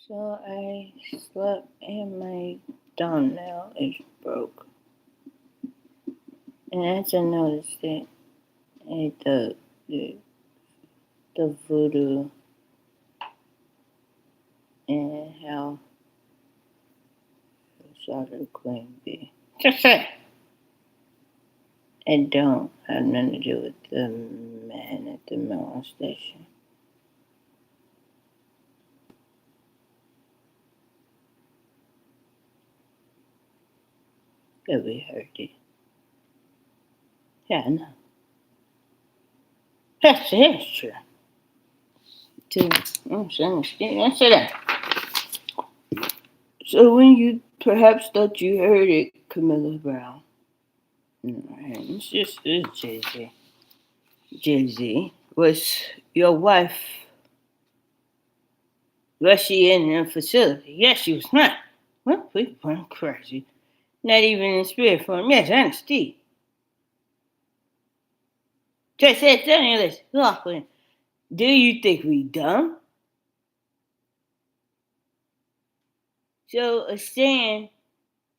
So I slept and my thumbnail is broke. And as I noticed it, the voodoo and how sorry the queen bee. Just say it don't have nothing to do with the man at the melon station. That we heard it. Yeah, I know. That's true. I'm saying that. So when you perhaps thought you heard it, Camilla Brown. No, it's Jay-Z. Jay-Z. Was your wife, was she in the facility? Yes, she was not. Well, we went crazy. Not even in spirit form. Yes, I understand. Just said, tell me this. Lachlan, do you think we dumb? So, saying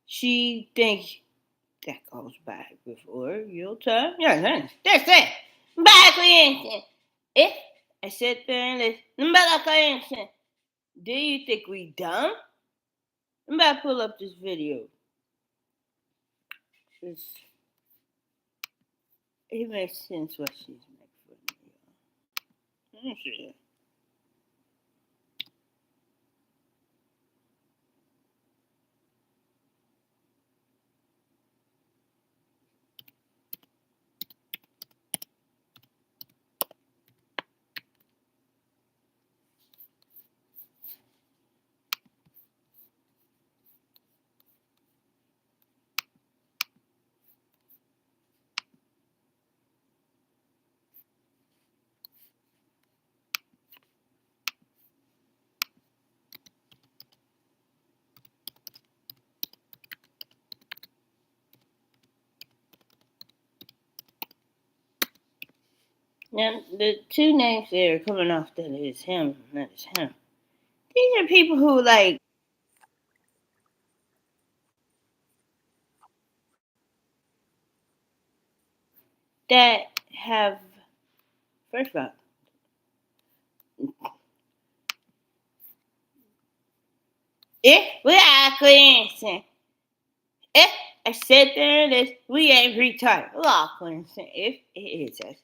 she thinks that goes back before your time? Yes, that's it. Back in. If I said there and this, back in. Do you think we dumb? I'm about to pull up this video. It makes sense what she's making for me. Let me see. Now, the two names that are coming off that is him, that is him. These are people who, like, that have, first of all, if we are coincidence, if I sit there and this, we ain't retarded. Law coincidence, if it is us.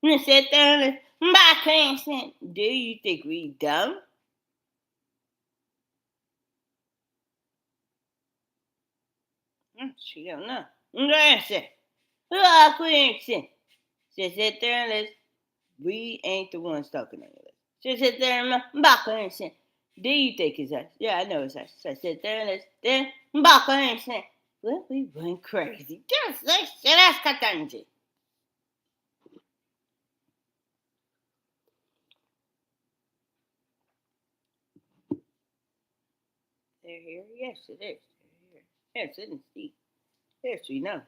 And I sit there and this, by coincidence, do you think we dumb? She don't know. Answer. Law coincidence. She sit there and this, we ain't the ones talking on your list. She sit there and back and say, do you think it's us? Yeah, I know it's us. So I sit there and then back and say, well, we went crazy. Just like that's Katanji. They're here? Yes, it is. They're here. Yes, it is. See. Yes, we know.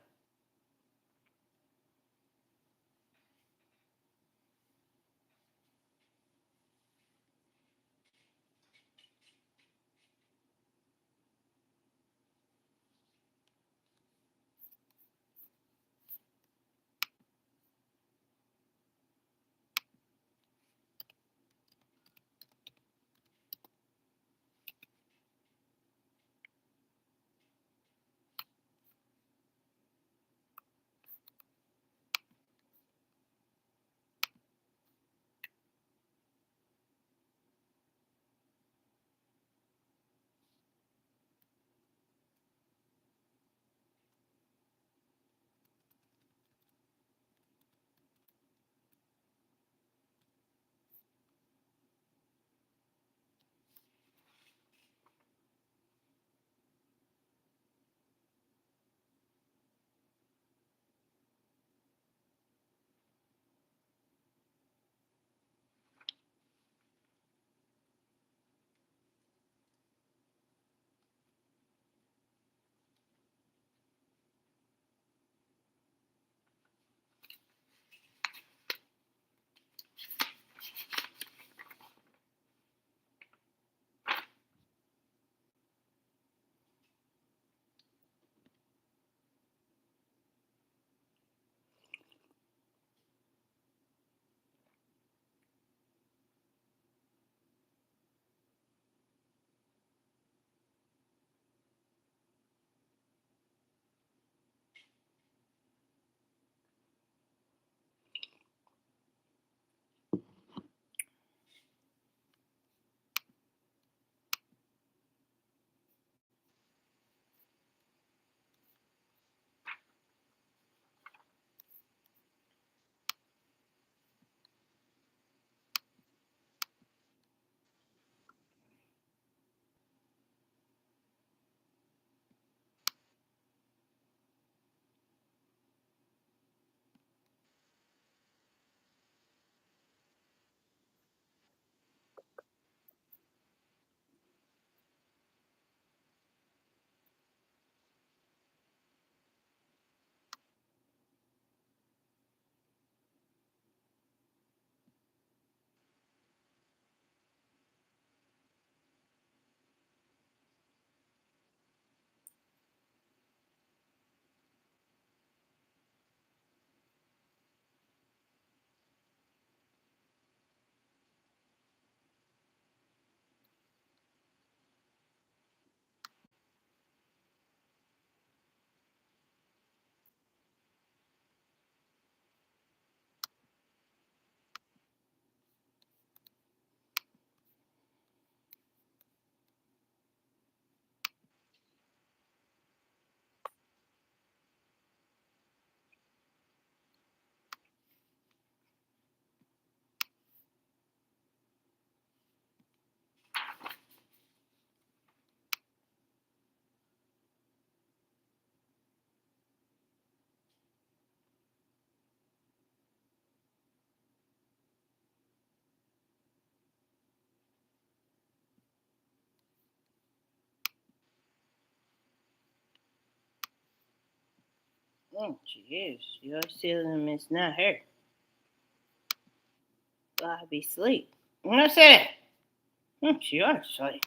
She is. She always telling him it's not her. I'll be asleep. When I say that, she ought to sleep.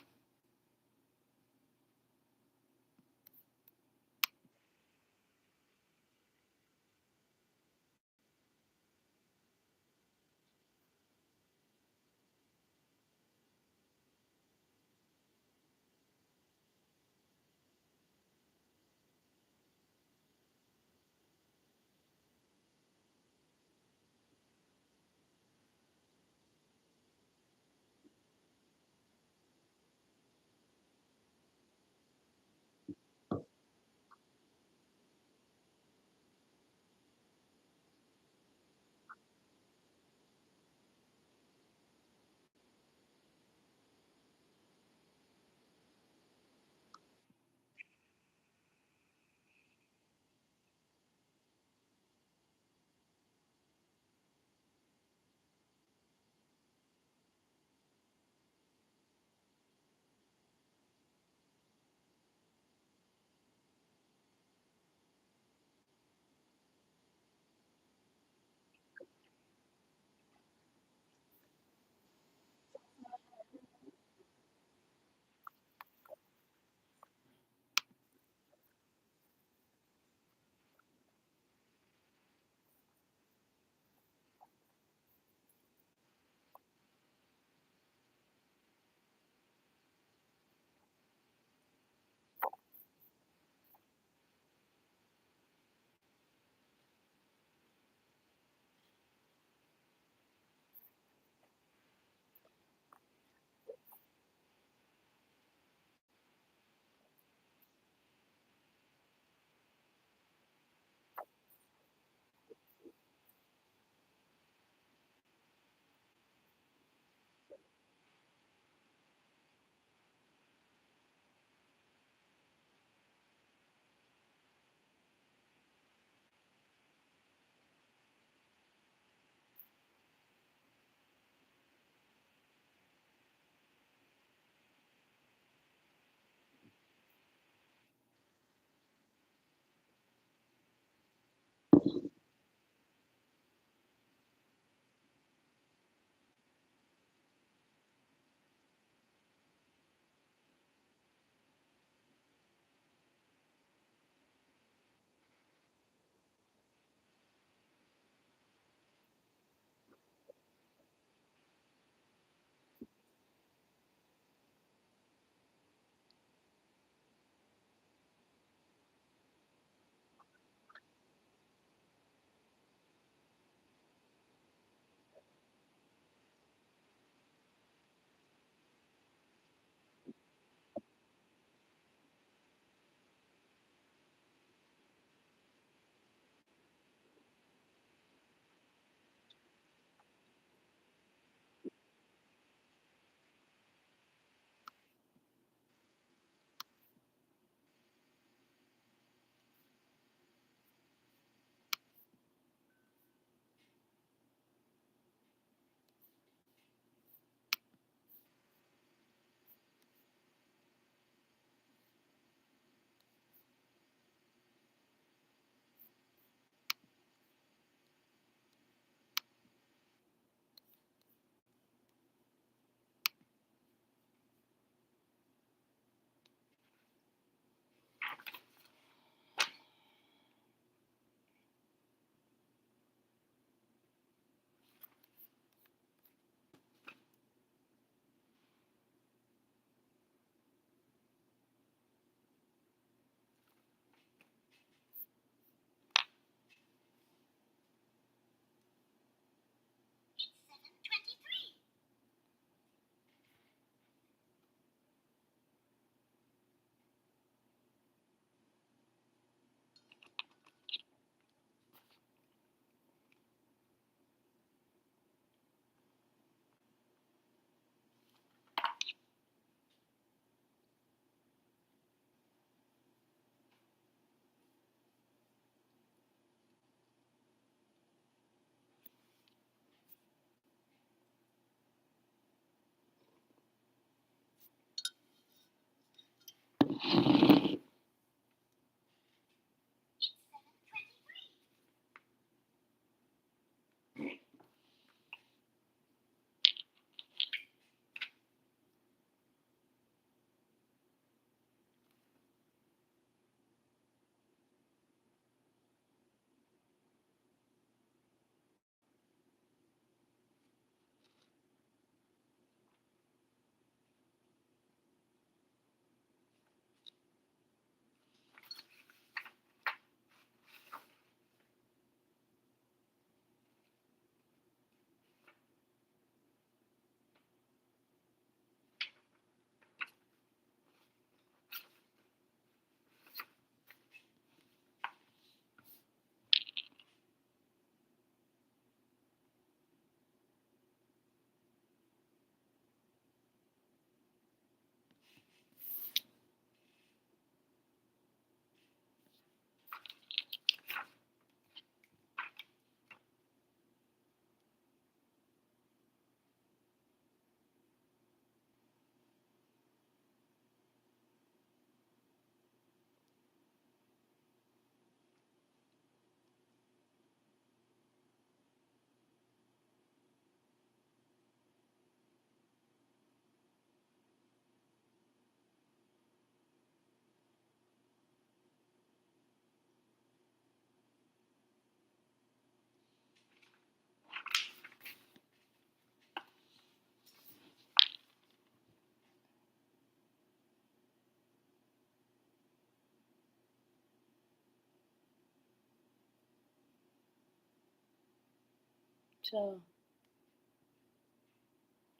So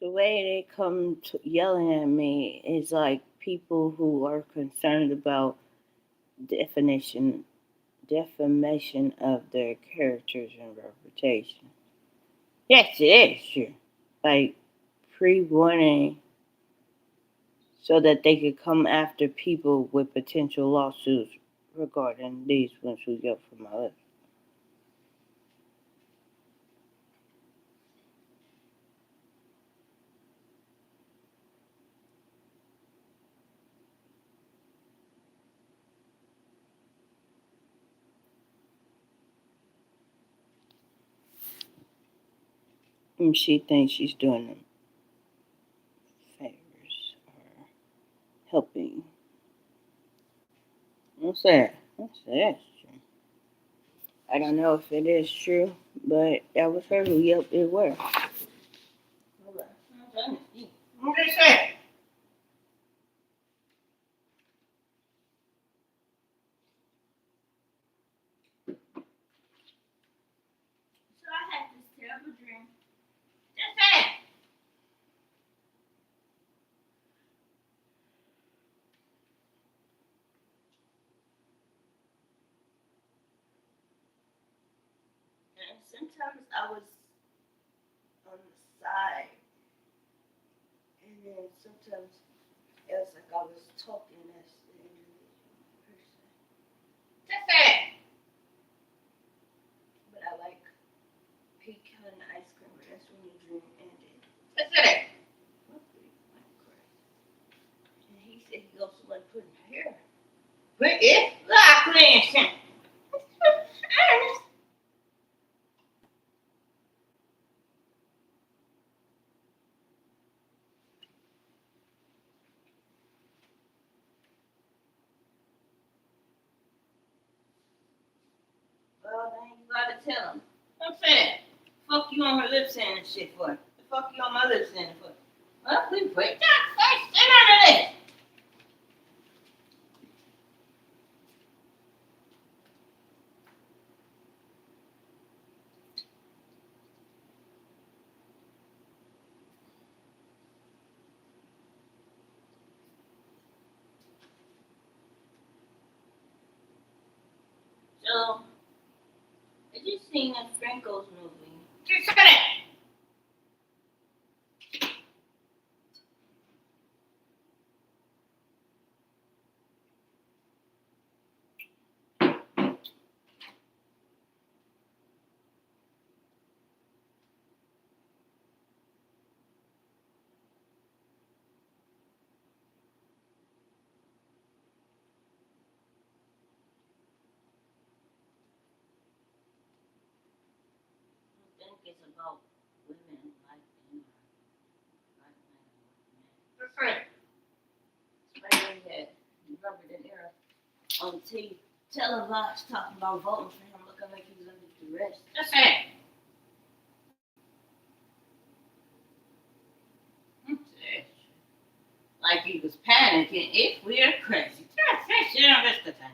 the way they come to yelling at me is like people who are concerned about definition defamation of their characters and reputation. Yes, it is true. Like pre-warning so that they could come after people with potential lawsuits regarding these ones who yell from my lips. And she thinks she's doing them favors or helping. What's that? What's that? I don't know if it is true, but that was her who yelped it were. What did say? So I had this terrible dream. Just say and sometimes I was on the side, and then sometimes it was like I was talking as the individual person. Just say but I like pecan ice cream, but that's when your dream ended. Just say and he said he also liked putting hair. But it's like cleansing. Well, then you gotta tell him. I'm saying, fuck you on her lips saying and shit for. The fuck you on my lips saying for. Well, we break that first and under this. So, I just seen a Sprinkles movie. Just say that. I think it's about women like men, like men. Just say it. Spider had remember that era on TV, televised talking about voting for him, looking like he was under duress. Just say it. Like he was panicking. If we're crazy. Just say shit on this time.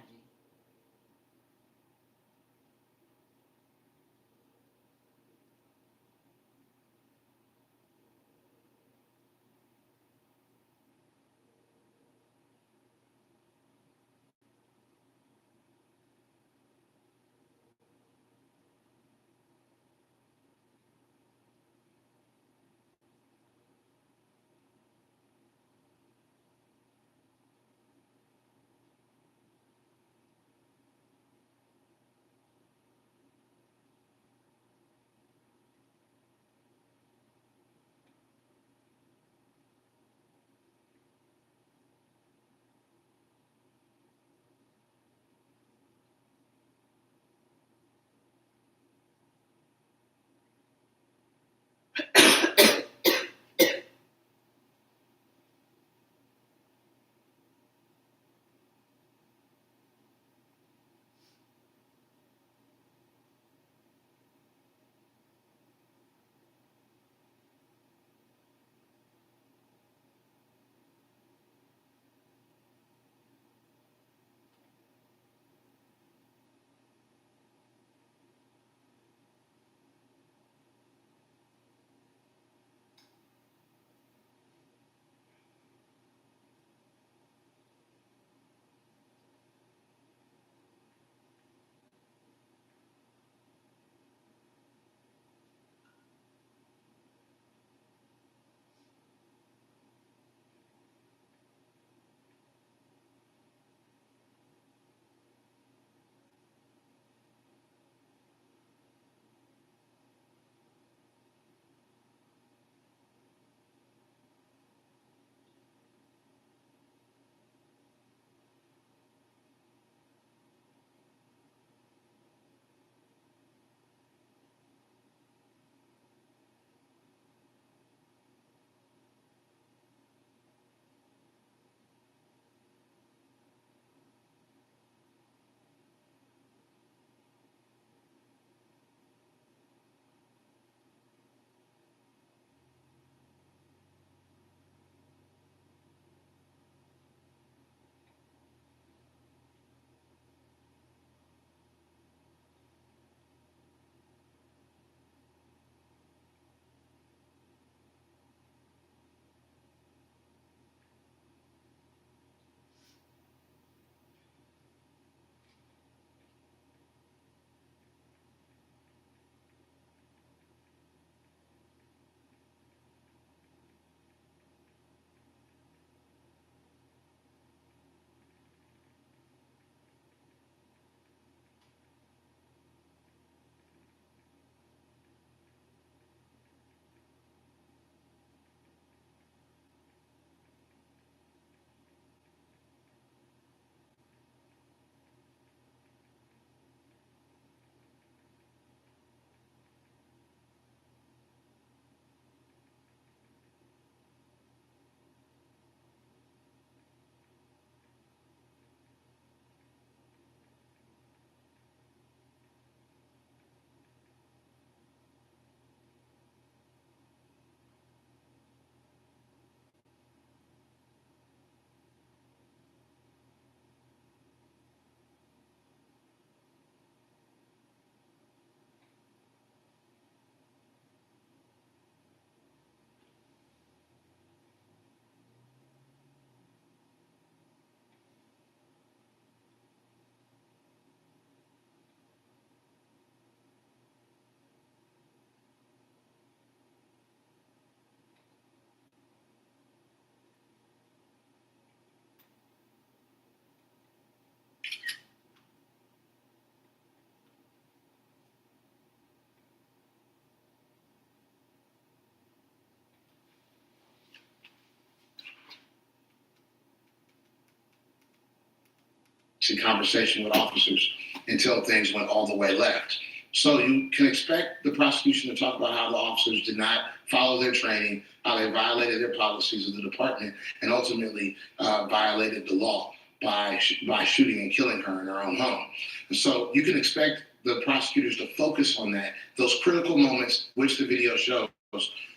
conversation with officers until things went all the way left. So you can expect the prosecution to talk about how the officers did not follow their training, how they violated their policies of the department, and ultimately violated the law by shooting and killing her in her own home. And so you can expect the prosecutors to focus on that, those critical moments, which the video shows,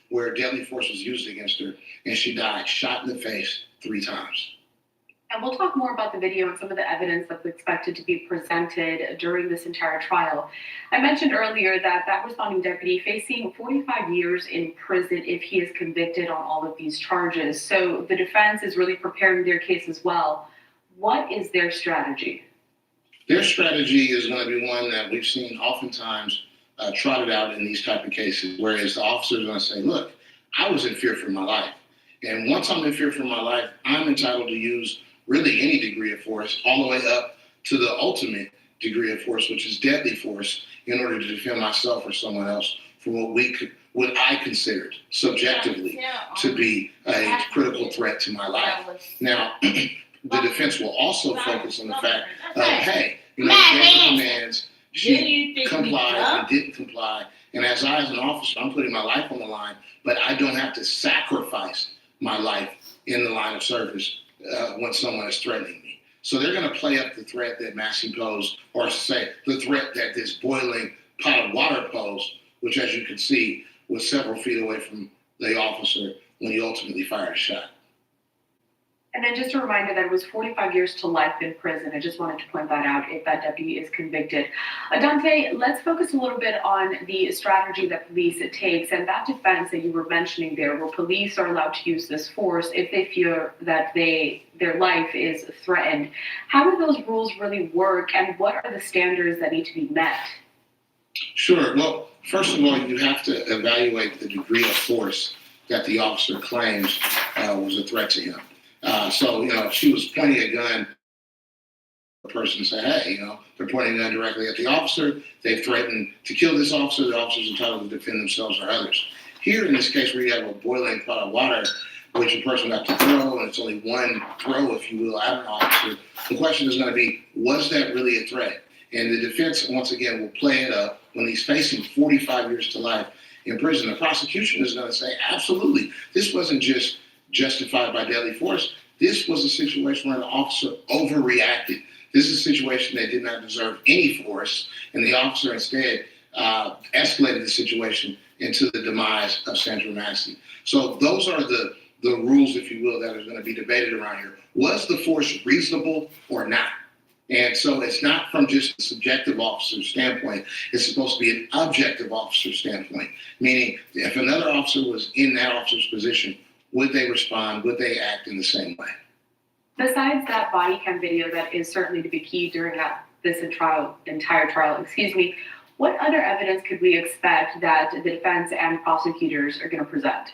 where deadly force was used against her, and she died, shot in the face 3 times. And we'll talk more about the video and some of the evidence that's expected to be presented during this entire trial. I mentioned earlier that responding deputy facing 45 years in prison if he is convicted on all of these charges. So the defense is really preparing their case as well. What is their strategy? Their strategy is going to be one that we've seen oftentimes trotted out in these type of cases, whereas the officer is going to say, look, I was in fear for my life. And once I'm in fear for my life, I'm entitled to use really any degree of force, all the way up to the ultimate degree of force, which is deadly force, in order to defend myself or someone else from what I considered subjectively to be a critical threat to my life. Now, the defense will also focus on the fact of, hey, the commands, she complied and didn't comply. And as an officer, I'm putting my life on the line, but I don't have to sacrifice my life in the line of service when someone is threatening me. So they're going to play up the threat that Massey posed, or say the threat that this boiling pot of water posed, which, as you can see, was several feet away from the officer when he ultimately fired a shot. And then just a reminder that it was 45 years to life in prison. I just wanted to point that out if that deputy is convicted. Dante, let's focus a little bit on the strategy that police takes and that defense that you were mentioning there, where police are allowed to use this force if they fear that their life is threatened. How do those rules really work, and what are the standards that need to be met? Sure. Well, first of all, you have to evaluate the degree of force that the officer claims was a threat to him. So, if she was pointing a gun, the person said, hey, they're pointing a gun directly at the officer. They've threatened to kill this officer. The officer's entitled to defend themselves or others. Here, in this case, where you have a boiling pot of water, which a person got to throw, and it's only one throw, if you will, at an officer, the question is going to be, was that really a threat? And the defense, once again, will play it up when he's facing 45 years to life in prison. The prosecution is going to say, absolutely, this wasn't just justified by deadly force. This was a situation where the officer overreacted. This is a situation that did not deserve any force, and the officer instead escalated the situation into the demise of Sandra Massey. So those are the rules, if you will, that are going to be debated around here. Was the force reasonable or not? And so it's not from just a subjective officer standpoint. It's supposed to be an objective officer standpoint, meaning if another officer was in that officer's position, would they respond? Would they act in the same way? Besides that body cam video that is certainly to be key during this entire trial, what other evidence could we expect that the defense and prosecutors are going to present?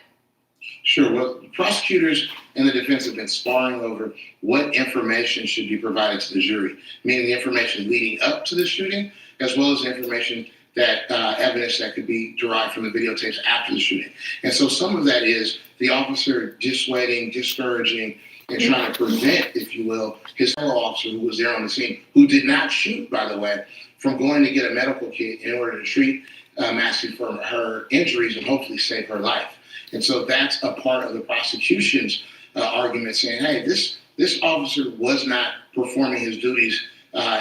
Sure. Well, the prosecutors and the defense have been sparring over what information should be provided to the jury, meaning the information leading up to the shooting, as well as the information that evidence that could be derived from the videotapes after the shooting. And so some of that is the officer dissuading, discouraging, and trying to prevent, if you will, his fellow officer who was there on the scene, who did not shoot, by the way, from going to get a medical kit in order to treat Massey for her injuries and hopefully save her life. And so that's a part of the prosecution's argument, saying, hey, this officer was not performing his duties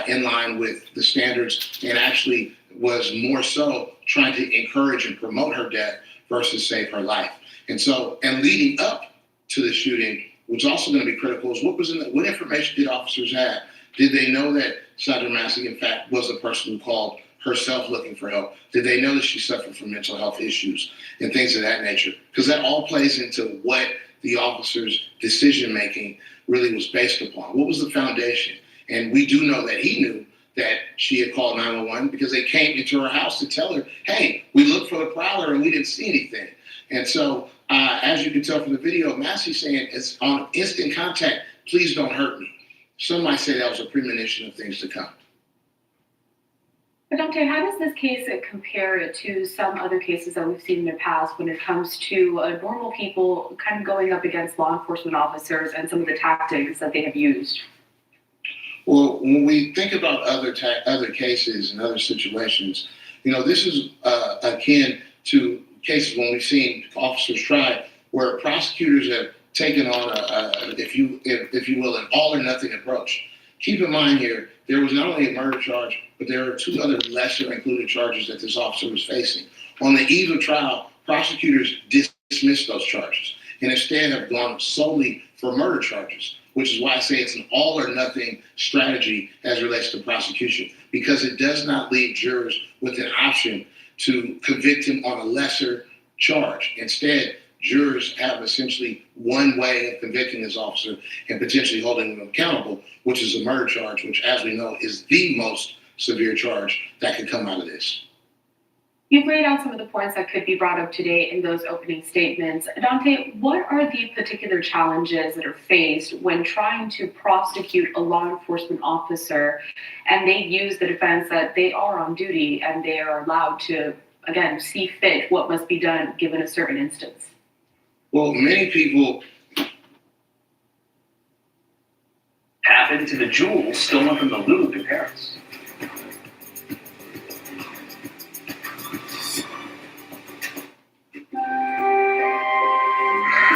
in line with the standards, and actually was more so trying to encourage and promote her death versus save her life. And so, and leading up to the shooting, which is also going to be critical, is what information did officers have? Did they know that Sandra Massey, in fact, was the person who called herself looking for help? Did they know that she suffered from mental health issues and things of that nature? Because that all plays into what the officer's decision-making really was based upon. What was the foundation? And we do know that he knew that she had called 911 because they came into her house to tell her, hey, we looked for the prowler and we didn't see anything. And so, as you can tell from the video, Massey saying it's on instant contact, please don't hurt me. Some might say that was a premonition of things to come. But Dante, how does this case compare to some other cases that we've seen in the past when it comes to normal people kind of going up against law enforcement officers and some of the tactics that they have used? Well, when we think about other cases and other situations, this is akin to cases when we've seen officers try where prosecutors have taken on if you will, an all or nothing approach. Keep in mind here, there was not only a murder charge, but there are two other lesser included charges that this officer was facing. On the eve of trial, prosecutors dismissed those charges and instead have gone solely for murder charges, which is why I say it's an all or nothing strategy as it relates to prosecution, because it does not leave jurors with an option to convict him on a lesser charge. Instead, jurors have essentially one way of convicting this officer and potentially holding him accountable, which is a murder charge, which, as we know, is the most severe charge that could come out of this. You've laid out some of the points that could be brought up today in those opening statements. Dante, what are the particular challenges that are faced when trying to prosecute a law enforcement officer and they use the defense that they are on duty and they are allowed to, again, see fit what must be done given a certain instance? Well, many people happened to the jewels stolen from the Louvre in Paris.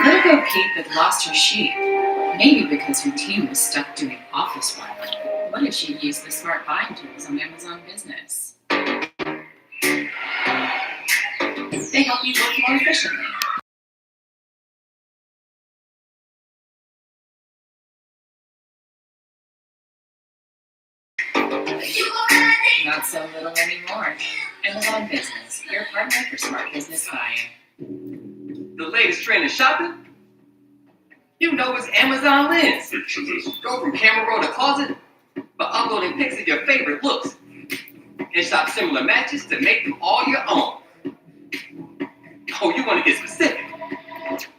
Little Bo Peep had lost her sheep, maybe because her team was stuck doing office work. What if she'd used the smart buying tools on Amazon Business? They help you work more efficiently. Not so little anymore. Amazon Business, your partner for smart business buying. The latest trend in shopping? You know it's Amazon Lens. Go from camera roll to closet by uploading pics of your favorite looks. And shop similar matches to make them all your own. Oh, you want to get specific?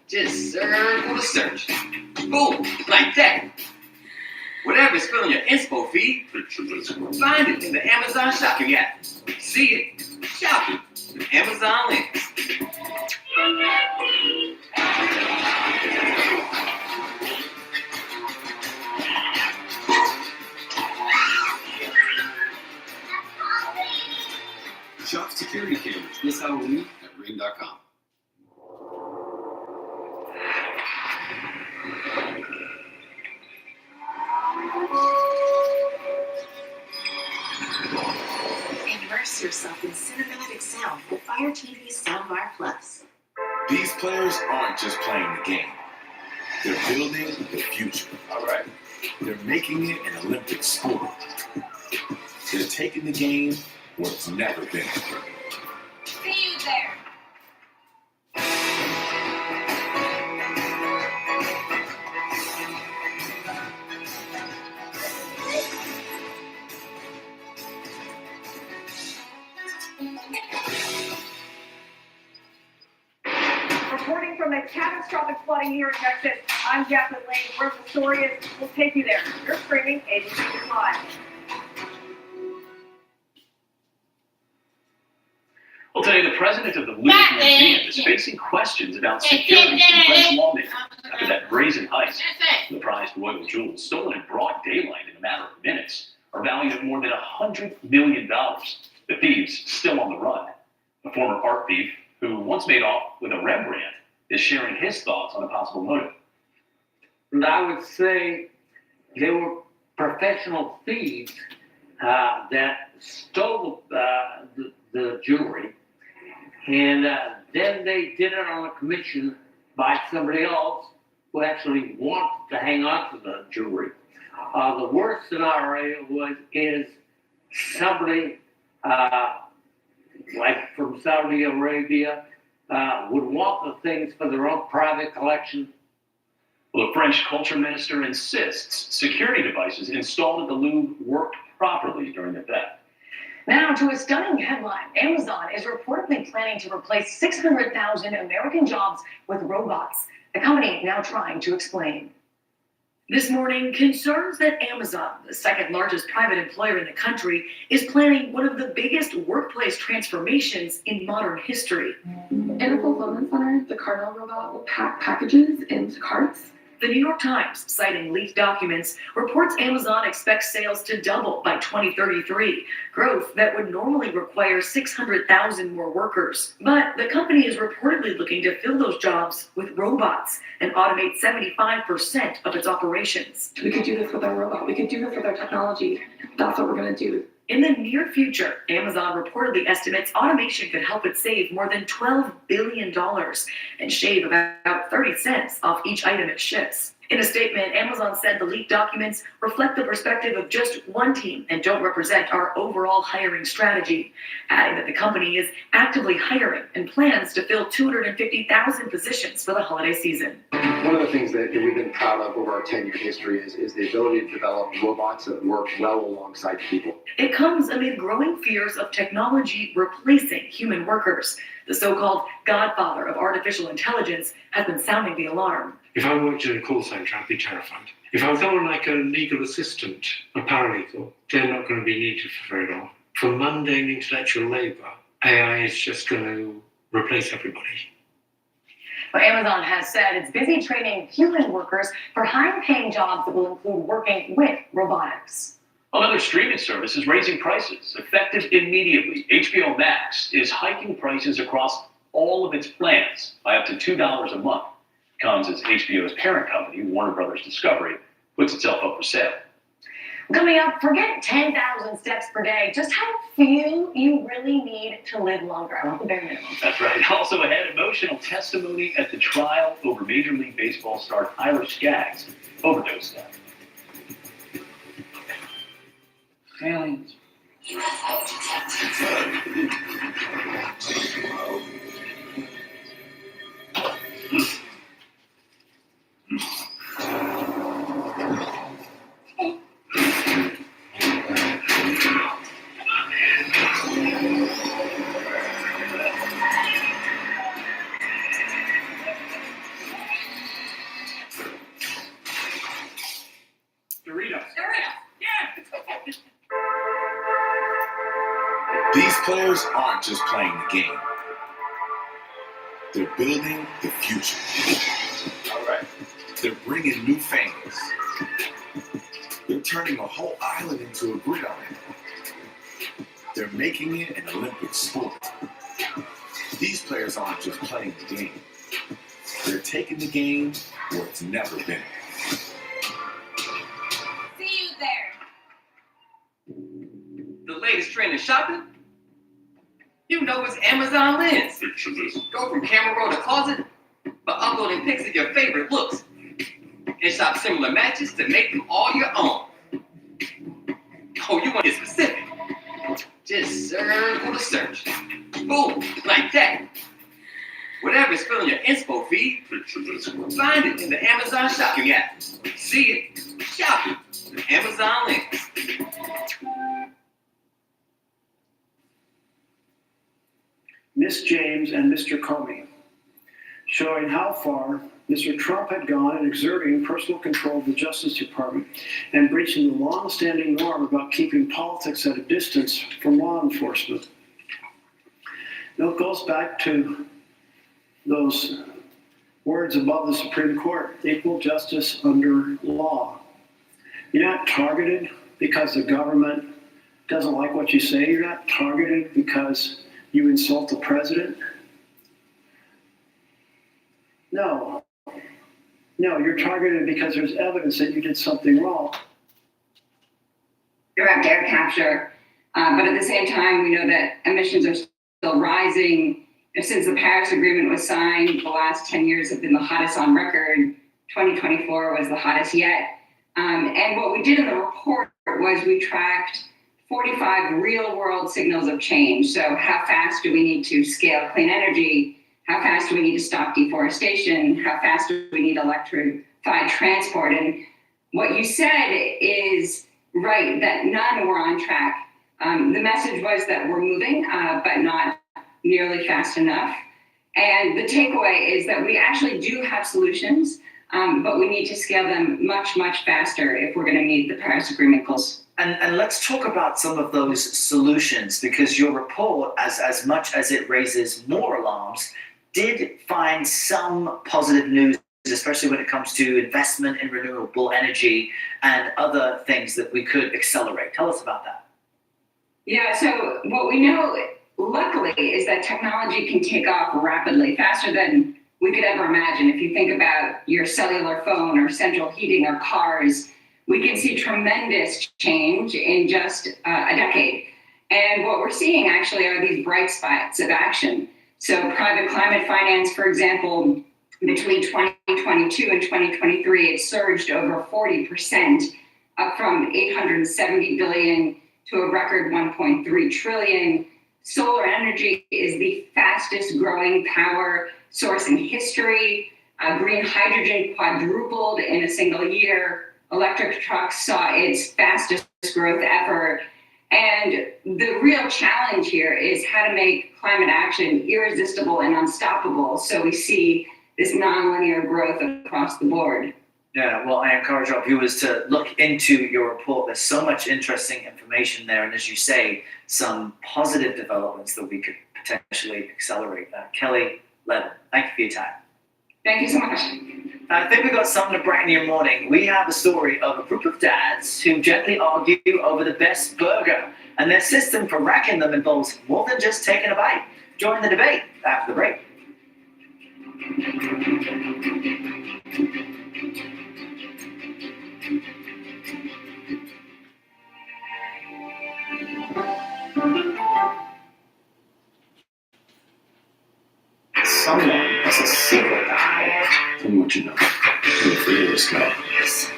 Just circle the search. Boom, like that. Whatever's filling your inspo feed, find it in the Amazon shopping app. See it, shop it with Amazon Lens. Shop security cameras this Halloween at Ring.com. Immerse yourself in cinematic sound with Fire TV's Soundbar Plus. These players aren't just playing the game. They're building the future. All right. They're making it an Olympic sport. They're taking the game where it's never been. See you there. Reporting from the catastrophic flooding here in Texas, I'm Jacqueline Lane. Where the story is, we'll take you there. You're streaming ABC Live. Well, today, the president of the Louvre Museum is facing questions about security from French lawmakers after that brazen heist. The prized royal jewels, stolen in broad daylight in a matter of minutes, are valued at more than $100 million. The thieves still on the run. A former art thief who once made off with a Rembrandt is sharing his thoughts on a possible motive. And I would say they were professional thieves that stole the jewelry, and then they did it on a commission by somebody else who actually wanted to hang on to the jewelry. The worst scenario is somebody like from Saudi Arabia would want the things for their own private collection. Well, the French culture minister insists security devices installed at the Louvre worked properly during the theft. Now to a stunning headline. Amazon is reportedly planning to replace 600,000 American jobs with robots. The company now trying to explain. This morning, concerns that Amazon, the second largest private employer in the country, is planning one of the biggest workplace transformations in modern history. In a fulfillment center, the Cardinal robot will pack packages into carts, The New York Times, citing leaked documents, reports Amazon expects sales to double by 2033, growth that would normally require 600,000 more workers. But the company is reportedly looking to fill those jobs with robots and automate 75% of its operations. We could do this with our robot. We could do this with our technology. That's what we're going to do. In the near future, Amazon reportedly estimates automation could help it save more than $12 billion and shave about 30 cents off each item it ships. In a statement, Amazon said the leaked documents reflect the perspective of just one team and don't represent our overall hiring strategy, adding that the company is actively hiring and plans to fill 250,000 positions for the holiday season. One of the things that we've been proud of over our 10-year history is the ability to develop robots that work well alongside people. It comes amid growing fears of technology replacing human workers. The so-called godfather of artificial intelligence has been sounding the alarm. If I worked in a call centre, I'd be terrified. If I was someone like a legal assistant, a paralegal, they're not going to be needed for very long. For mundane intellectual labour, AI is just going to replace everybody. But Amazon has said it's busy training human workers for high-paying jobs that will include working with robotics. Another streaming service is raising prices, effective immediately. HBO Max is hiking prices across all of its plans by up to $2 a month. Comes as HBO's parent company, Warner Brothers Discovery, puts itself up for sale. Coming up, forget 10,000 steps per day. Just how few you really need to live longer. I want the bare minimum. That's right. Also ahead, emotional testimony at the trial over Major League Baseball star Tyler Skaggs' overdose death. Aliens. These players aren't just playing the game. They're building the future. All right. They're bringing new fans. They're turning a whole island into a gridiron. They're making it an Olympic sport. These players aren't just playing the game. They're taking the game where it's never been. See you there. The latest trend in shopping? You know it's Amazon Lens. Picture this. Go from camera roll to closet by uploading pics of your favorite looks. And shop similar matches to make them all your own. Oh, you want to get specific? Just circle the search. Boom, like that. Whatever's filling your inspo feed, Picture this. find it in the Amazon shopping app. See it, shop it. Amazon Lens. Miss James and Mr. Comey, showing how far Mr. Trump had gone in exerting personal control of the Justice Department and breaching the long-standing norm about keeping politics at a distance from law enforcement. It goes back to those words above the Supreme Court, equal justice under law. You're not targeted because the government doesn't like what you say. You're not targeted because you insult the president. No, you're targeted because there's evidence that you did something wrong. Direct air capture, but at the same time, we know that emissions are still rising. Since the Paris Agreement was signed, the last 10 years have been the hottest on record. 2024 was the hottest yet. And what we did in the report was we tracked 45 real-world signals of change. So how fast do we need to scale clean energy? How fast do we need to stop deforestation? How fast do we need electrified transport? And what you said is right, that none were on track. The message was that we're moving, but not nearly fast enough. And the takeaway is that we actually do have solutions, but we need to scale them much, much faster if we're going to meet the Paris Agreement goals. And let's talk about some of those solutions, because your report, as much as it raises more alarms, did find some positive news especially when it comes to investment in renewable energy and other things that we could accelerate. Tell us about that. Yeah, so what we know, luckily, is that technology can take off rapidly, faster than we could ever imagine. If you think about your cellular phone or central heating or cars, we can see tremendous change in just a decade. And what we're seeing actually are these bright spots of action. So private climate finance, for example, between 2022 and 2023, it surged over 40%, up from 870 billion to a record 1.3 trillion. Solar energy is the fastest growing power source in history. Green hydrogen quadrupled in a single year. Electric trucks saw its fastest growth ever. And the real challenge here is how to make climate action irresistible and unstoppable, so we see this nonlinear growth across the board. Yeah, well, I encourage our viewers to look into your report. There's so much interesting information there, and as you say, some positive developments that we could potentially accelerate. Kelly Levin, thank you for your time. Thank you so much. I think we've got something to brighten your morning. We have a story of a group of dads who gently argue over the best burger, and their system for ranking them involves more than just taking a bite. Join the debate after the break. Someone has a secret now. Tell me what you know. I'm afraid of this guy.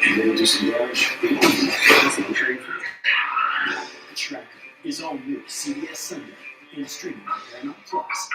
You gonna do some damage? I'm sure you The Tracker is all new CBS Sunday and streaming on Paramount Plus.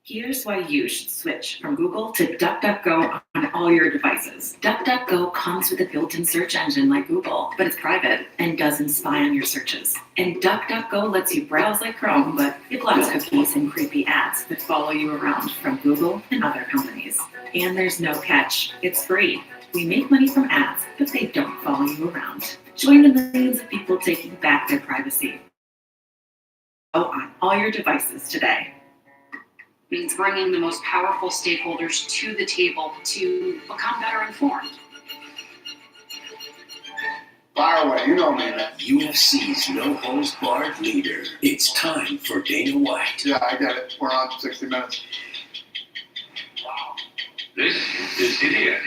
Here's why you should switch from Google to DuckDuckGo on all your devices. DuckDuckGo comes with a built-in search engine like Google, but it's private and doesn't spy on your searches. And DuckDuckGo lets you browse like Chrome, but it blocks cookies and creepy ads that follow you around from Google and other companies. And there's no catch. It's free. We make money from ads, but they don't follow you around. Join the millions of people taking back their privacy. Go on all your devices today. Means bringing the most powerful stakeholders to the table to become better informed. Fire away, you know me, man. UFC's no-holds-barred leader. It's time for Dana White. Yeah, I get it. We're on 60 Minutes. This is Idiot.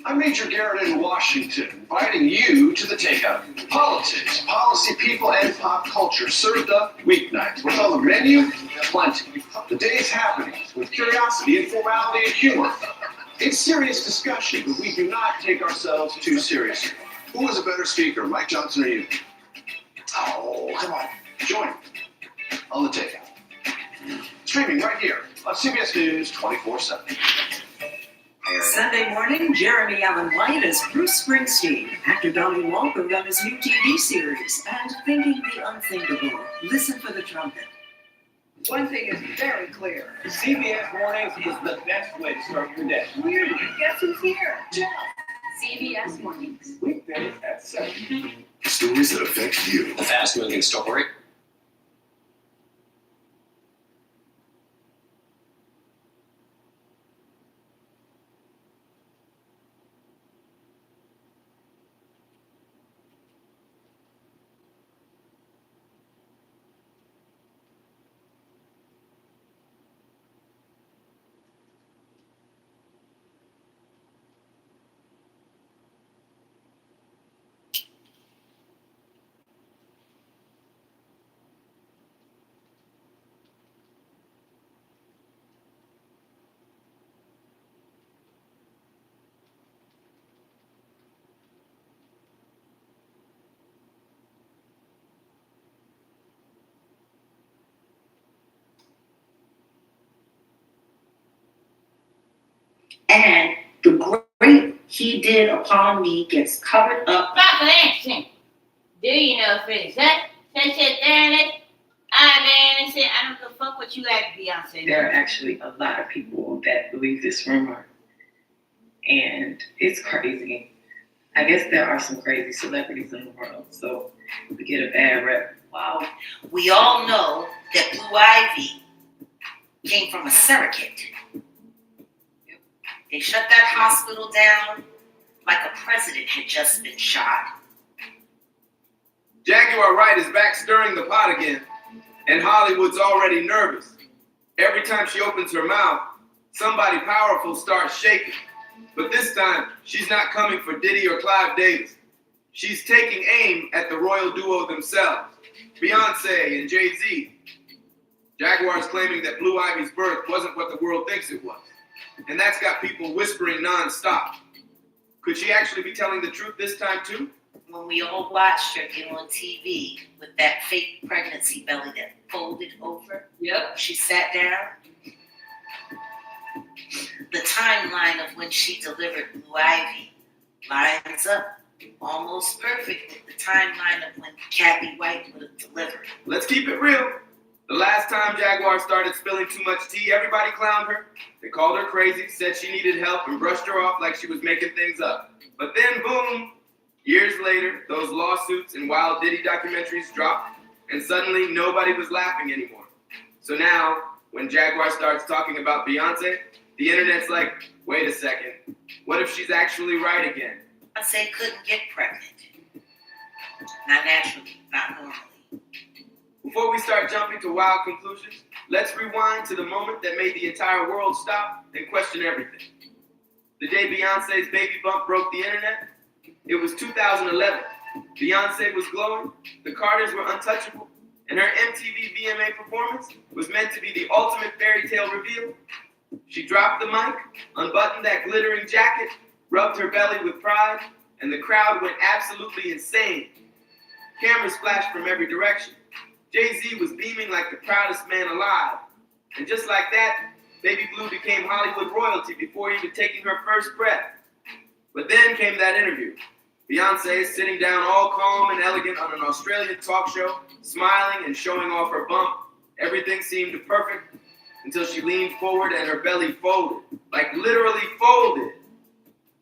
I'm Major Garrett in Washington, inviting you to the Takeout. Politics, policy, people, and pop culture served up weeknights. What's on the menu? Plenty. The day's happenings with curiosity, informality, and humor. It's serious discussion, but we do not take ourselves too seriously. Who was a better speaker, Mike Johnson or you? Oh, come on. Join me on the Takeout. Streaming right here on CBS News 24/7. Sunday morning, Jeremy Allen White as Bruce Springsteen, actor Donnie Wahlberg on his new TV series, and Thinking the Unthinkable. Listen for the trumpet. One thing is very clear. CBS Mornings is the best way to start your day. Weirdly, guess who's here? Jeff. CBS Mornings. Weekdays at 7. Stories that affect you. A fast-moving story. and the great he did upon me gets covered up. Stop action. Do you know finish that? Say shit there, I man, I don't give a fuck what you act, Beyonce. There are actually a lot of people that believe this rumor, and it's crazy. I guess there are some crazy celebrities in the world, so we get a bad rep. Wow. We all know that Blue Ivy came from a surrogate. They shut that hospital down like a president had just been shot. Jaguar Wright is back stirring the pot again, and Hollywood's already nervous. Every time she opens her mouth, somebody powerful starts shaking. But this time, she's not coming for Diddy or Clive Davis. She's taking aim at the royal duo themselves, Beyonce and Jay-Z. Jaguar's claiming that Blue Ivy's birth wasn't what the world thinks it was. And that's got people whispering nonstop. Could she actually be telling the truth this time too? When we all watched her get on TV with that fake pregnancy belly that folded over. Yep. She sat down. The timeline of when she delivered Blue Ivy lines up almost perfect with the timeline of when Kathy White would have delivered. Let's keep it real. The last time Jaguar started spilling too much tea, everybody clowned her. They called her crazy, said she needed help, and brushed her off like she was making things up. But then, boom, years later, those lawsuits and Wild Diddy documentaries dropped, and suddenly nobody was laughing anymore. So now, when Jaguar starts talking about Beyonce, the internet's like, wait a second, what if she's actually right again? Beyonce couldn't get pregnant. Not naturally, not normally. Before we start jumping to wild conclusions, let's rewind to the moment that made the entire world stop and question everything. The day Beyonce's baby bump broke the internet, it was 2011. Beyonce was glowing, the Carters were untouchable, and her MTV VMA performance was meant to be the ultimate fairy tale reveal. She dropped the mic, unbuttoned that glittering jacket, rubbed her belly with pride, and the crowd went absolutely insane. Cameras flashed from every direction. Jay-Z was beaming like the proudest man alive. And just like that, Baby Blue became Hollywood royalty before even taking her first breath. But then came that interview. Beyonce is sitting down all calm and elegant on an Australian talk show, smiling and showing off her bump. Everything seemed perfect until she leaned forward and her belly folded, like literally folded.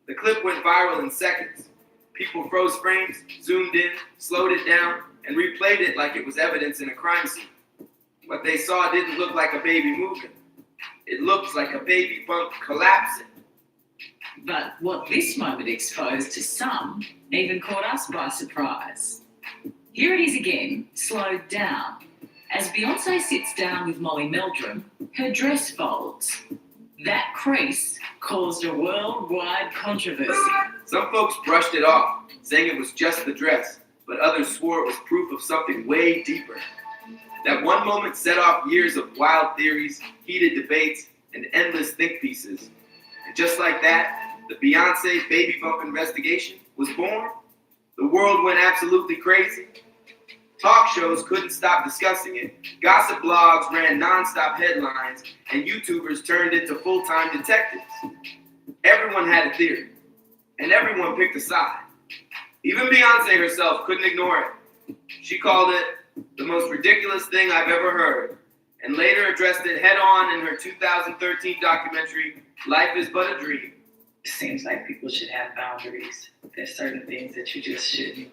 The clip went viral in seconds. People froze frames, zoomed in, slowed it down, and replayed it like it was evidence in a crime scene. What they saw didn't look like a baby moving. It looked like a baby bump collapsing. But what this moment exposed to some even caught us by surprise. Here it is again, slowed down. As Beyonce sits down with Molly Meldrum, her dress folds. That crease caused a worldwide controversy. Some folks brushed it off, saying it was just the dress, but others swore it was proof of something way deeper. That one moment set off years of wild theories, heated debates, and endless think pieces. And just like that, the Beyonce baby bump investigation was born. The world went absolutely crazy. Talk shows couldn't stop discussing it. Gossip blogs ran non-stop headlines, and YouTubers turned into full-time detectives. Everyone had a theory, and everyone picked a side. Even Beyonce herself couldn't ignore it. She called it the most ridiculous thing I've ever heard, and later addressed it head-on in her 2013 documentary, Life is But a Dream. It seems like people should have boundaries. There's certain things that you just shouldn't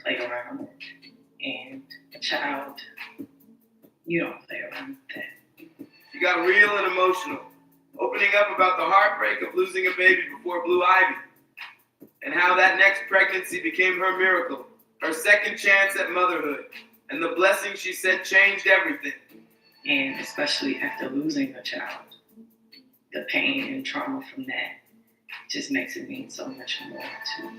play around with. And a child, you don't play around with that. She got real and emotional, opening up about the heartbreak of losing a baby before Blue Ivy, and how that next pregnancy became her miracle, her second chance at motherhood, and the blessing she said changed everything. And especially after losing a child, the pain and trauma from that just makes it mean so much more to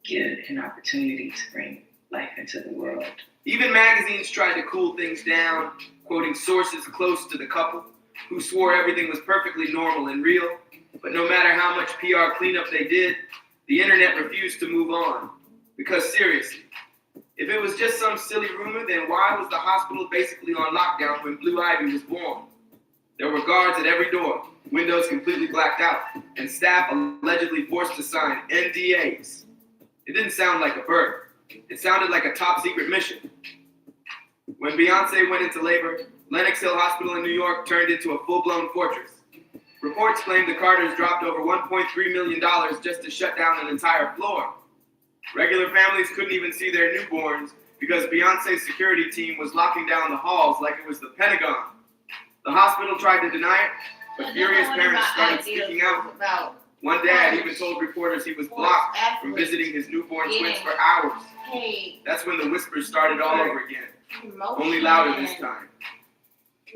get an opportunity to bring life into the world. Even magazines tried to cool things down, quoting sources close to the couple, who swore everything was perfectly normal and real. But no matter how much PR cleanup they did, the internet refused to move on. Because seriously, if it was just some silly rumor, then why was the hospital basically on lockdown when Blue Ivy was born? There were guards at every door, windows completely blacked out, and staff allegedly forced to sign NDAs. It didn't sound like a bird. It sounded like a top secret mission. When Beyonce went into labor, Lenox Hill Hospital in New York turned into a full-blown fortress. Reports claimed the Carters dropped over $1.3 million just to shut down an entire floor. Regular families couldn't even see their newborns because Beyonce's security team was locking down the halls like it was the Pentagon. The hospital tried to deny it, but furious parents started speaking out. One dad even told reporters he was blocked from visiting his newborn twins for hours. That's when the whispers started all over again, only louder this time.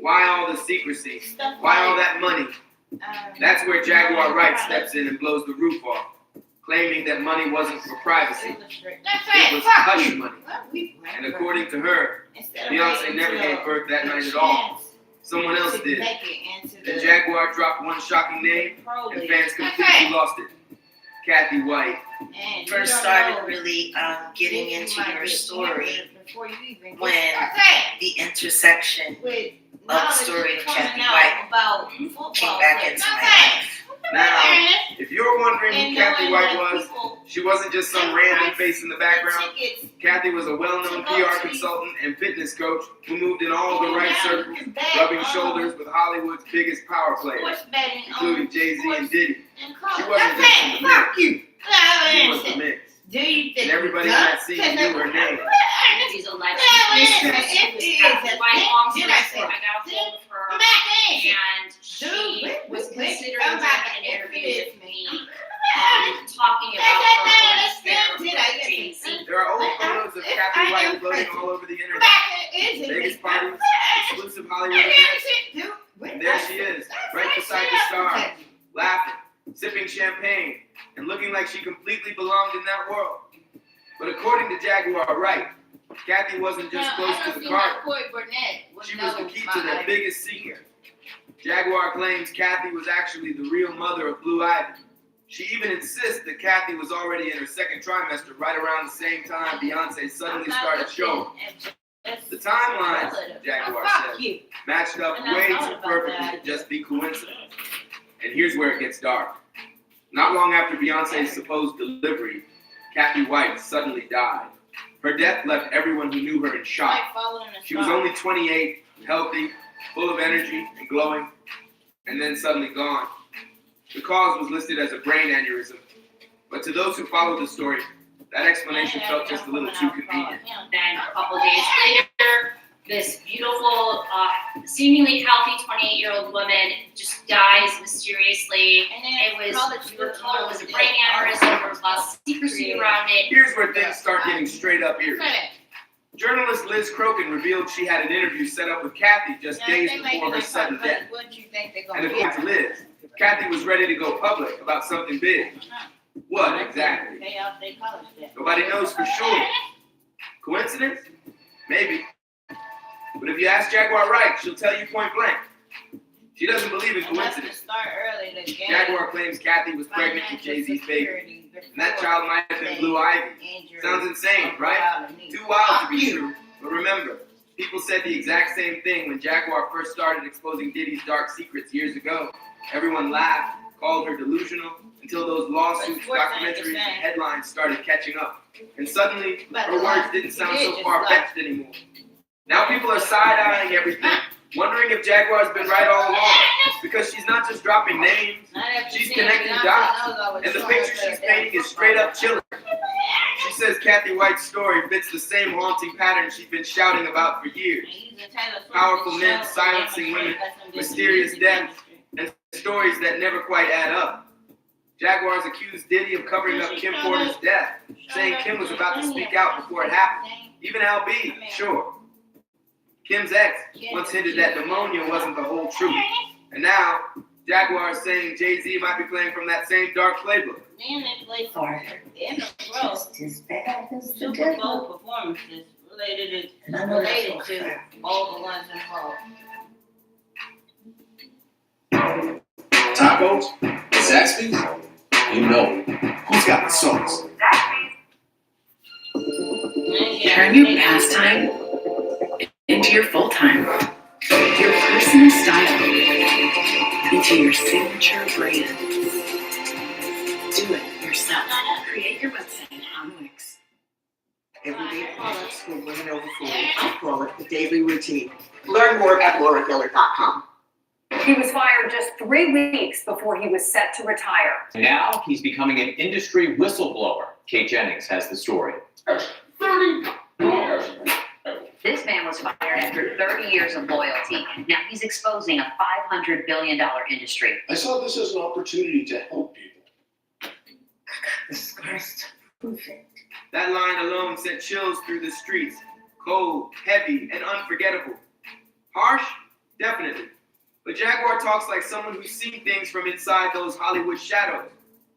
Why all the secrecy? Why all that money? That's where Jaguar Wright steps in and blows the roof off, claiming that money wasn't for privacy. It was hush money. And according to her, Beyonce never gave birth that night at all. Someone else did. Then Jaguar dropped one shocking name, and fans completely lost it. Kathy White. First started really getting into your story when the intersection of the story of Kathy White came back into my life. Now, if you're wondering who Kathy White was, she wasn't just some random face in the background. Kathy was a well-known PR consultant and fitness coach who moved in all the right circles, rubbing shoulders with Hollywood's biggest power players, including Jay-Z and Diddy. She wasn't just in the mix. She was the mix. And everybody in that scene knew her name. She's a legend. My mom's sister, I got a hold of her, and she was considering doing an interview with me, talking about her affair with Jay-Z. There are old photos of Kathy White floating all over the internet. Vegas parties, exclusive Hollywood events. And there she is, right beside the star, laughing, sipping champagne, and looking like she completely belonged in that world. But according to Jaguar Wright, Kathy wasn't just close to the Carters. She was the key to their biggest secret. Jaguar claims Kathy was actually the real mother of Blue Ivy. She even insists that Kathy was already in her second trimester right around the same time Beyonce suddenly started showing. The timelines, Jaguar says, matched up way too perfectly to just be coincidence. And here's where it gets dark. Not long after Beyonce's supposed delivery, Kathy White suddenly died. Her death left everyone who knew her in shock. She was only 28, healthy, full of energy and glowing, and then suddenly gone. The cause was listed as a brain aneurysm, but to those who followed the story, that explanation felt just a little too convenient. Then a couple days later, this beautiful, seemingly healthy 28-year-old woman just dies mysteriously. We were told it was a brain aneurysm. There was a lot of secrecy around it. Here's where things start getting straight up eerie. Journalist Liz Crokin revealed she had an interview set up with Kathy just days before her sudden death. And according to Liz, Kathy was ready to go public about something big. What exactly? Nobody knows for sure. Coincidence? Maybe. But if you ask Jaguar Wright, she'll tell you point blank. She doesn't believe in coincidence. Jaguar claims Kathy was pregnant with Jay-Z's baby. And that child might have been Blue Ivy. Sounds insane, right? Too wild to be true. But remember, people said the exact same thing when Jaguar first started exposing Diddy's dark secrets years ago. Everyone laughed, called her delusional, until those lawsuits, documentaries, and headlines started catching up. And suddenly, her words didn't sound so far-fetched anymore. Now people are side-eyeing everything, wondering if Jaguar's been right all along. Because she's not just dropping names, she's connecting dots. And the picture she's painting is straight up chilling. She says Kathy White's story fits the same haunting pattern she's been shouting about for years. Powerful men silencing women, mysterious deaths, and stories that never quite add up. Jaguar's accused Diddy of covering up Kim Porter's death, saying Kim was about to speak out before it happened. Even Al B, sure. Kim's ex once hinted that pneumonia wasn't the whole truth. And now, Jaguar is saying Jay-Z might be playing from that same dark playbook. Just as bad as the Super Bowl performances related to all the ones involved. Tacos? Zaxby's? You know, who's got the sauce? Turn your pastime into your full time Your personal style into your signature brand. Do it yourself. Create your website on Wix. Everyday products for women over 40. I call it the daily routine. Learn more at laurageller.com. He was fired just 3 weeks before he was set to retire. Now he's becoming an industry whistleblower. Kate Jennings has the story. 30 years. This man was fired after 30 years of loyalty. Now he's exposing a $500 billion industry. I saw this as an opportunity to help people. That line alone sent chills through the streets. Cold, heavy, and unforgettable. Harsh? Definitely. But Jaguar talks like someone who's seen things from inside those Hollywood shadows.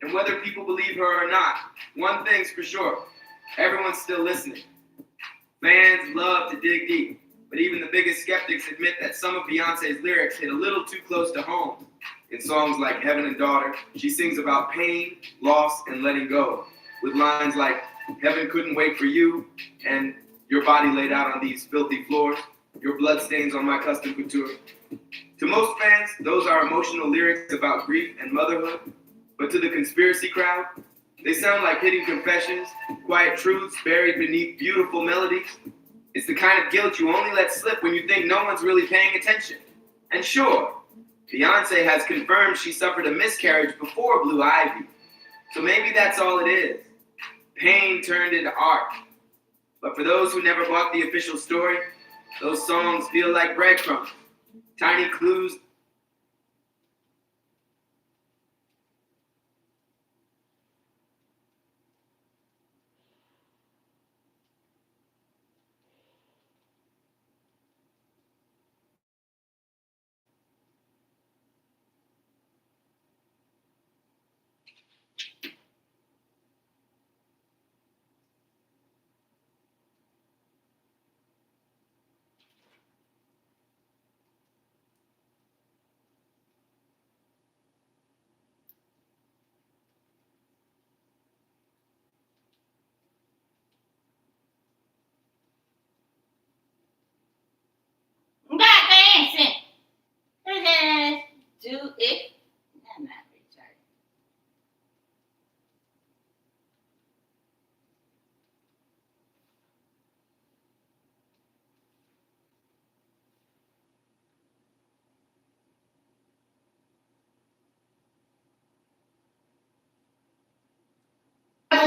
And whether people believe her or not, one thing's for sure. Everyone's still listening. Fans love to dig deep, but even the biggest skeptics admit that some of Beyonce's lyrics hit a little too close to home. In songs like Heaven and Daughter, she sings about pain, loss, and letting go, with lines like, heaven couldn't wait for you, and your body laid out on these filthy floors, your bloodstains on my custom couture. To most fans, those are emotional lyrics about grief and motherhood, but to the conspiracy crowd, they sound like hidden confessions, quiet truths buried beneath beautiful melodies. It's the kind of guilt you only let slip when you think no one's really paying attention. And sure, Beyonce has confirmed she suffered a miscarriage before Blue Ivy. So maybe that's all it is. Pain turned into art. But for those who never bought the official story, those songs feel like breadcrumbs, tiny clues. Stop dancing. Do it. I'm not retarded.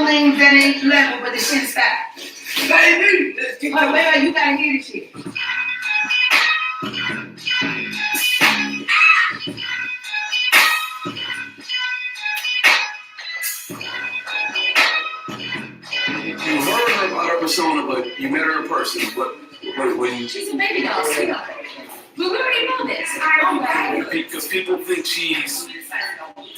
Names that ain't level, but the shit's fat. Baby, let's get wait, you gotta hear this shit. You heard about her persona, but you met her in person. When She's a baby doll, sweetheart. But we already know this. because people think she's, and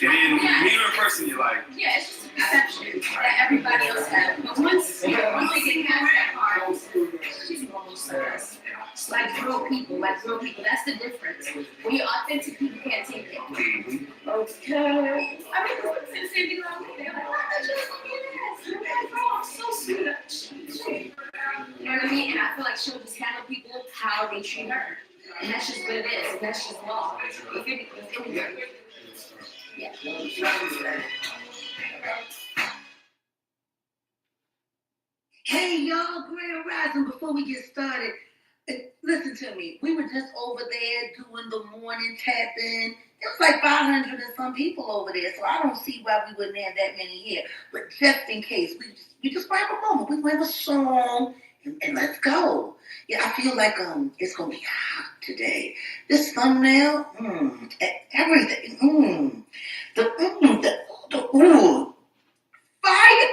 then when you meet her in person, you're like, Yeah, it's just a perception that everybody else has. But once they get past that part, she's normal to us. It's like real people, That's the difference. When you're authentic, people can't take it. Okay. I mean, what's in Cindy Love? They're like, oh, I just look at this. You're like, oh, I'm so sweet. You know what I mean? And I feel like she'll just handle people how they treat her. And that's just what it is. And that's just law. Yeah. Hey, y'all, Grand Rising. Before we get started, listen to me. We were just over there doing the morning tapping. There was like 500 and some people over there, so I don't see why we wouldn't have that many here. But just in case, we just grab a moment. We have a song, and let's go. Yeah, I feel like it's gonna be hot today. This thumbnail, everything, the fire.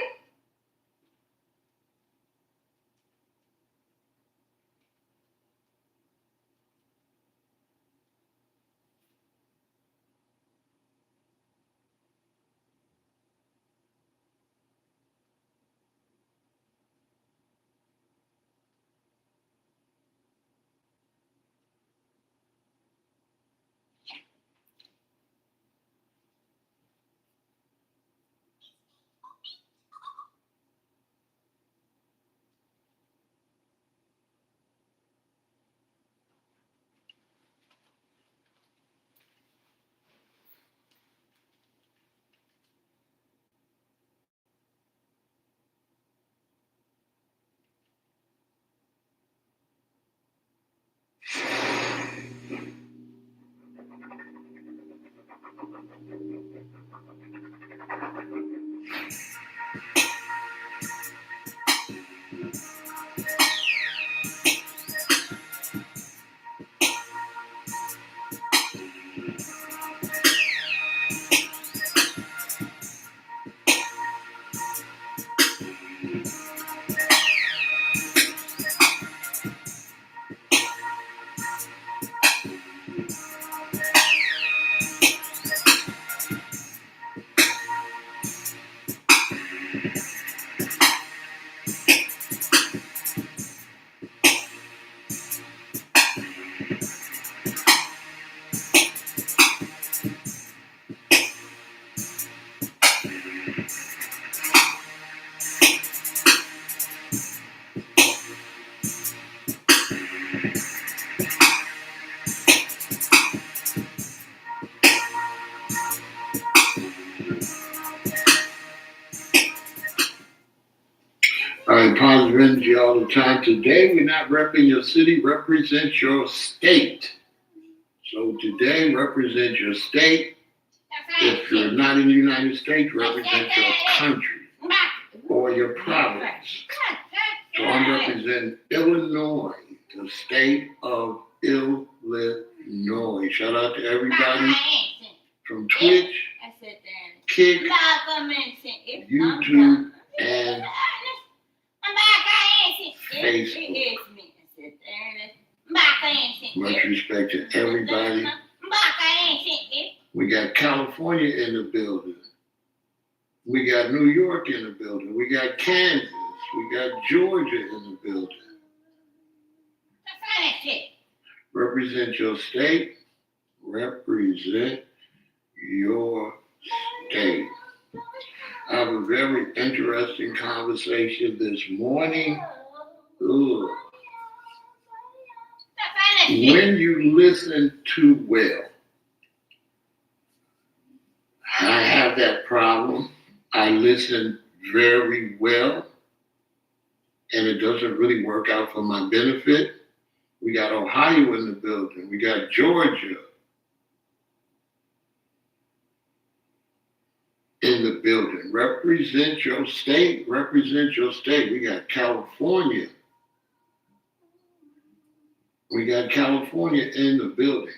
city all the time. Today, we're not repping your city, represent your state. So today, represent your state. If you're not in the United States, represent your country or your province. So I'm representing Illinois, the state of Illinois. Shout out to everybody from Twitch, Kick, YouTube, and Facebook. Much respect to everybody. We got California in the building. We got New York in the building. We got Kansas. We got Georgia in the building. Represent your state. Represent your state. I have a very interesting conversation this morning. Ugh. When you listen too well, I have that problem. I listen very well, and it doesn't really work out for my benefit. We got Ohio in the building. We got Georgia in the building. Represent your state. Represent your state. We got California. We got California in the building.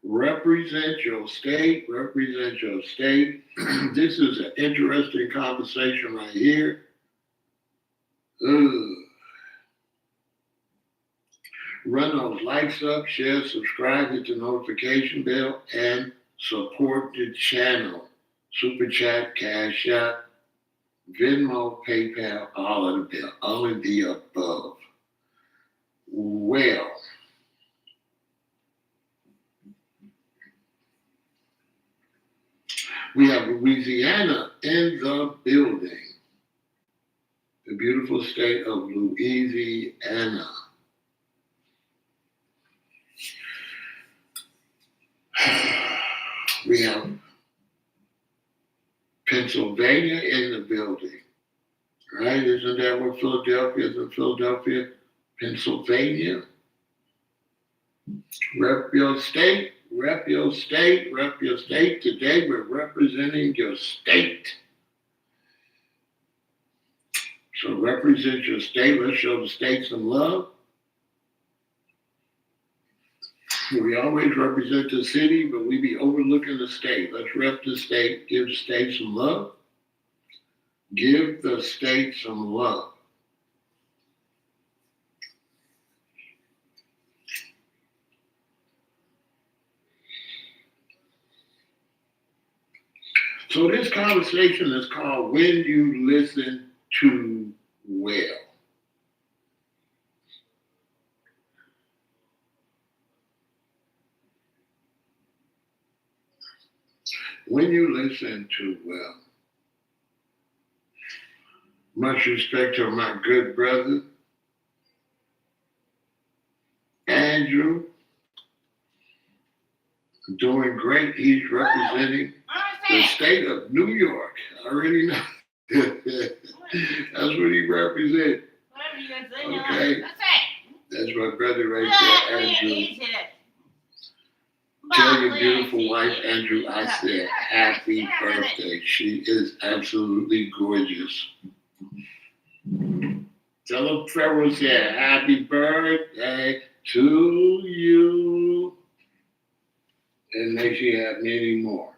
Represent your state. Represent your state. This is an interesting conversation right here. Ugh. Run those likes up, share, subscribe, hit the notification bell, and support the channel. Super Chat, Cash App, Venmo, PayPal, all of the above. Well, we have Louisiana in the building. The beautiful state of Louisiana. We have Pennsylvania in the building, right? Isn't that what Philadelphia is? In Philadelphia, Pennsylvania. Rep your state, rep your state, rep your state. Today we're representing your state. So represent your state. Let's show the state some love. We always represent the city, but we be overlooking the state. Let's rep the state, give the state some love. Give the state some love. So this conversation is called When You Listen Too Well. When you listen too well. Much respect to my good brother, Andrew. Doing great. He's representing the state of New York. I already know. That's what he represents. Okay. That's my brother right there, Andrew. Tell your beautiful wife, Andrew, I said happy birthday. She is absolutely gorgeous. Tell him Pharaoh said happy birthday to you. And may she have many more.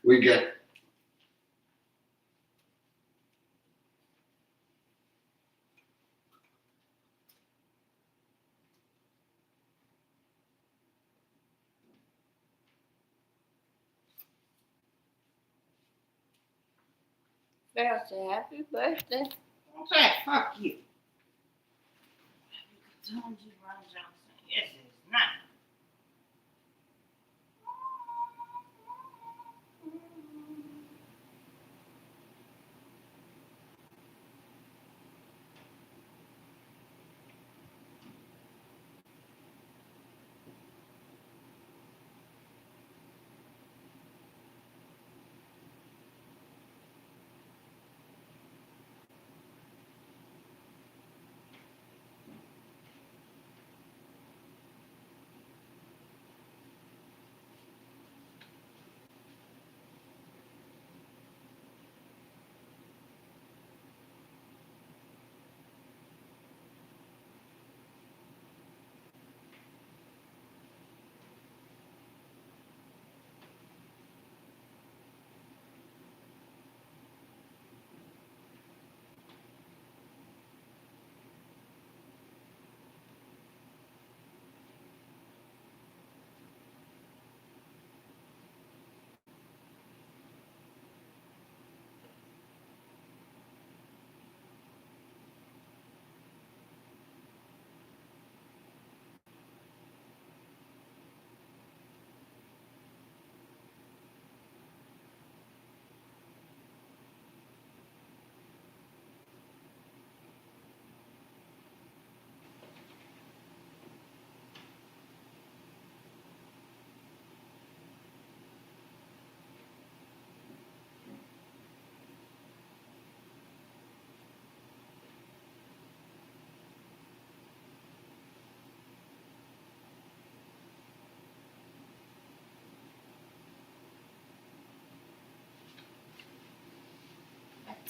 We got Pharaoh said happy birthday. Okay, fuck you. Yes, it's not.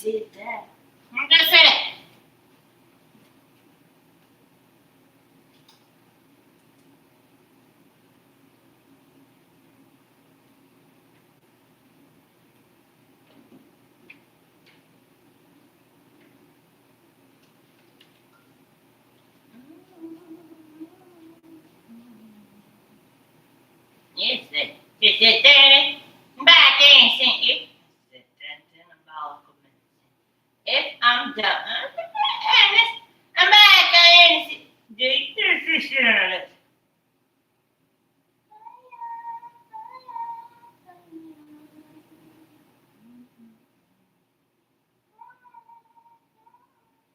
sit down. I'm gonna say that. Yes, sir. Sit down. Back in, sit you. Sit down. If I'm done, I'm back in.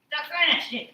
Stop saying that shit.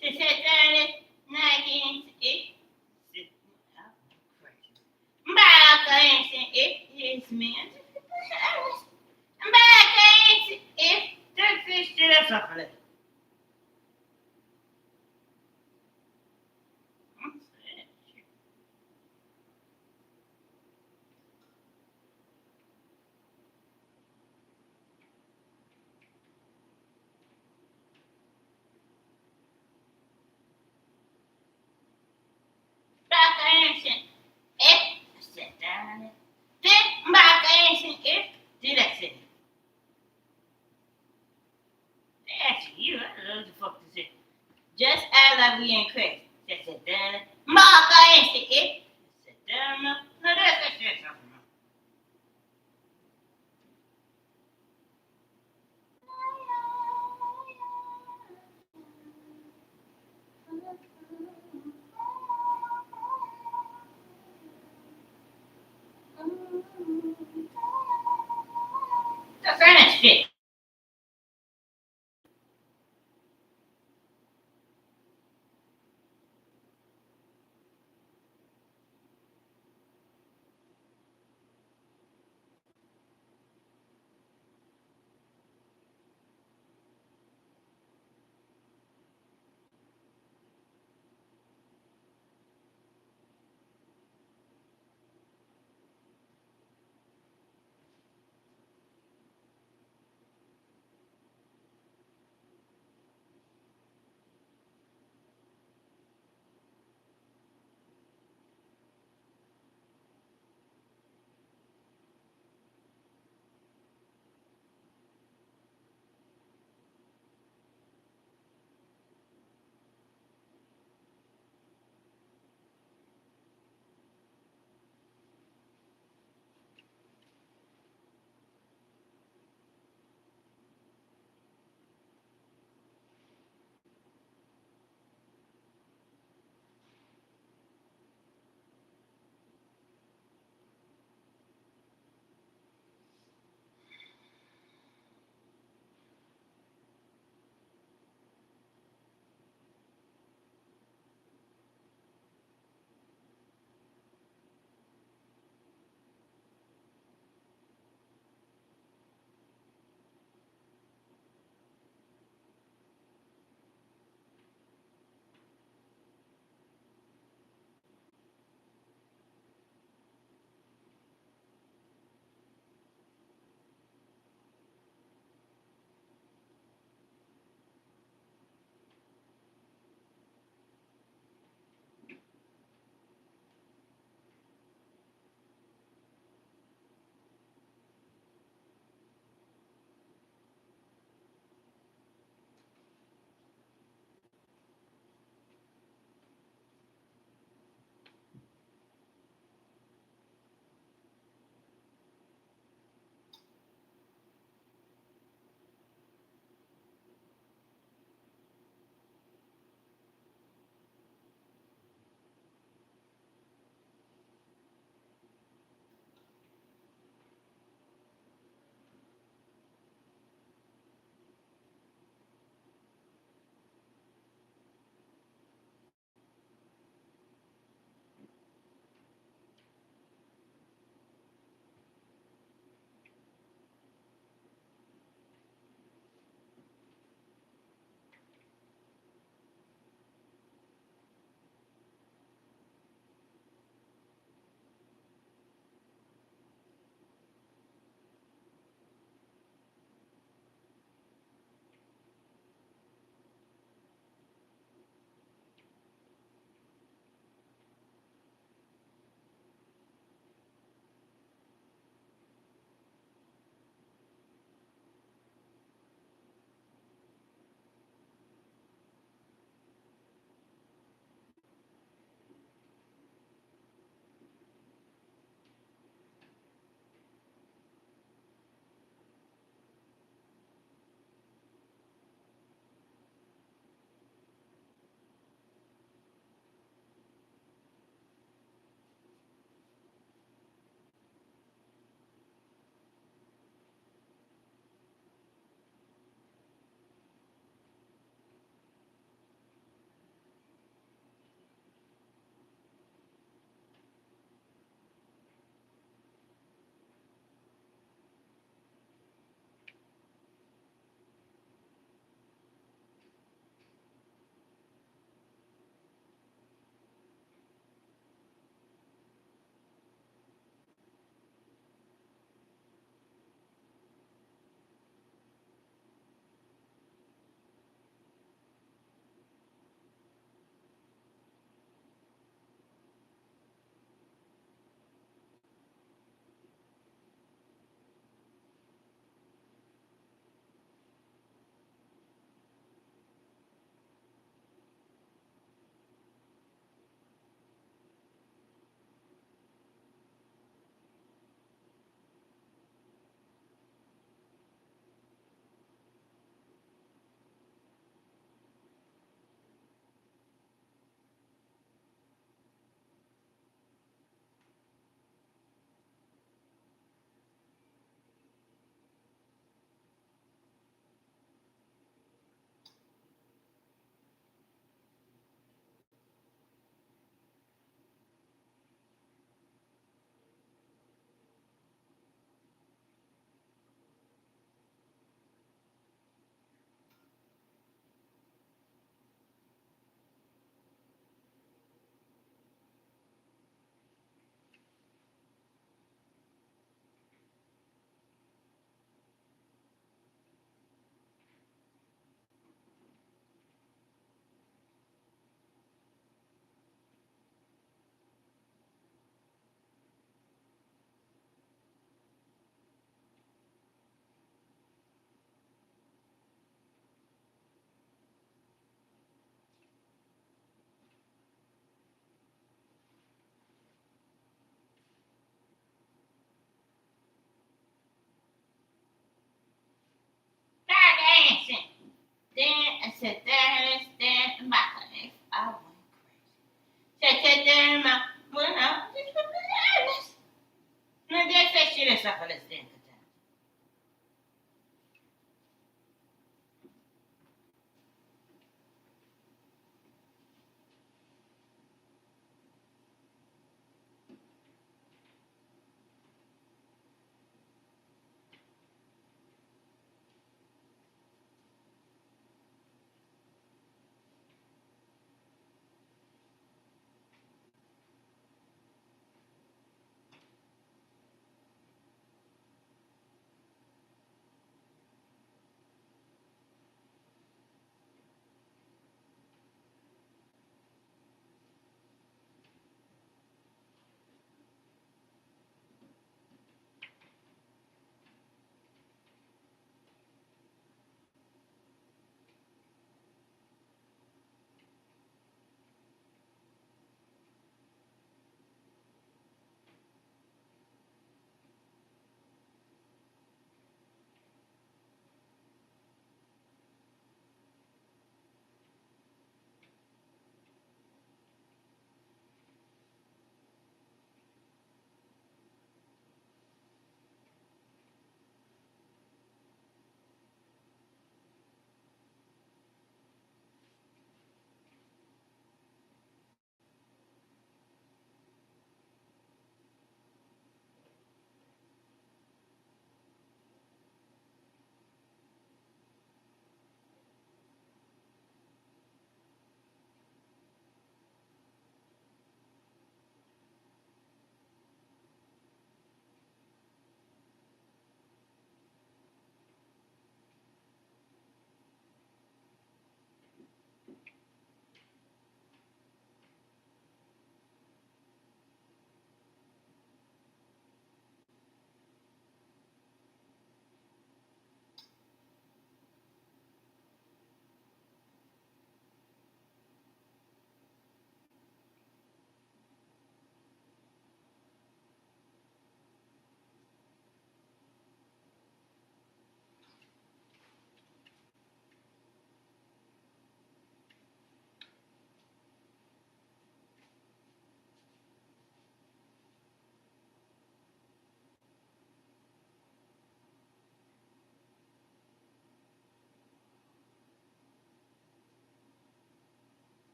Sit down. Back in. Back in. Yes, man. Back in. The fish to the supper. Back in. Sit down. Then back in. Did I say? That's you. I don't know what the fuck to say. Just act like we ain't crazy. Just sit down. Mark in. Sit down. No, that's that shit. Stop saying that shit.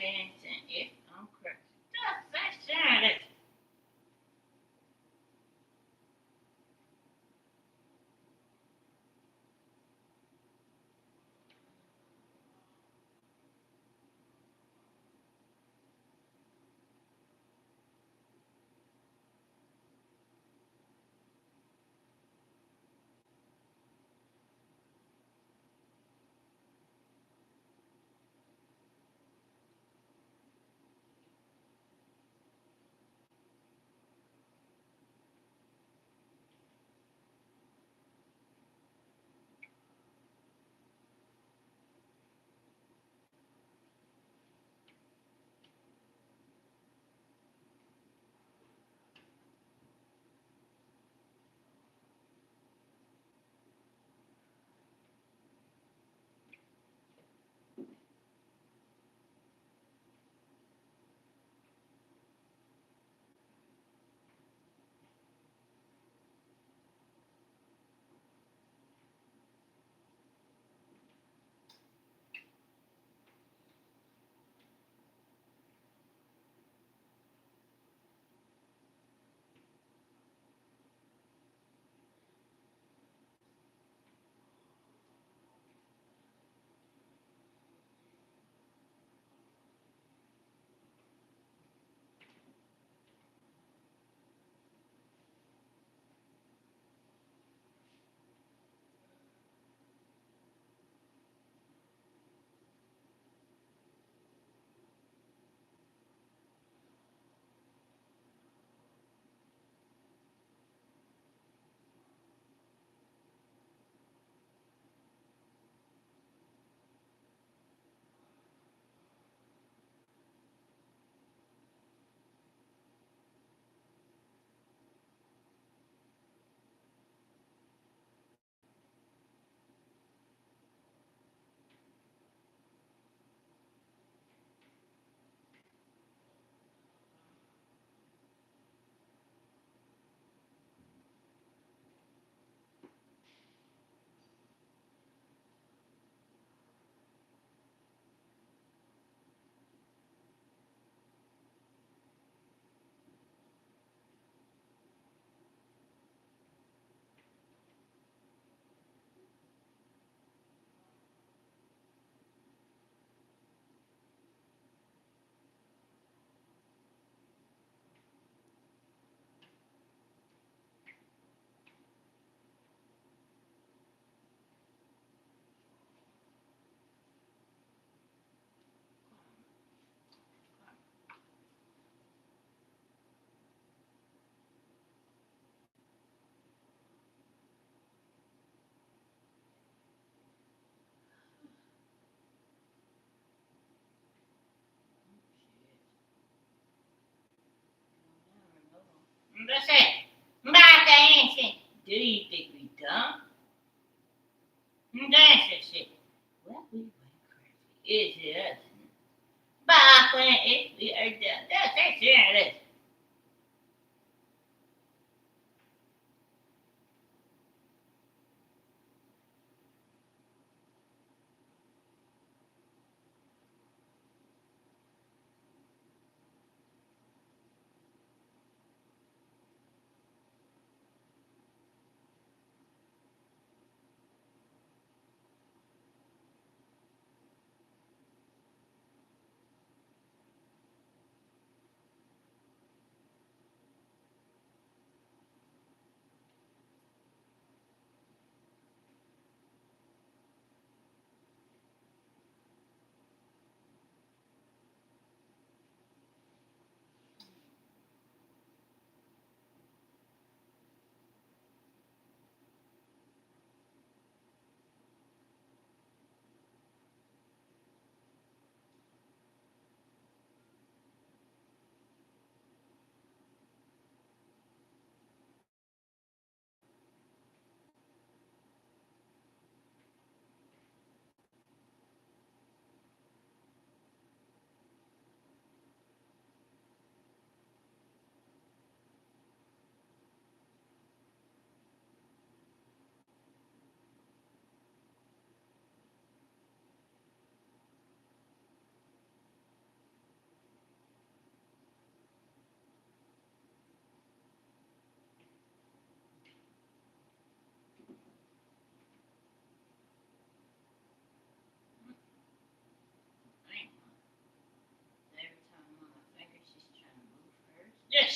anything if I'm correct. That's sharing it. That's it. Back dancing. Do you think we dumb? That's the shit. Well, we went crazy. Is it us? Back when if we are done. That's it.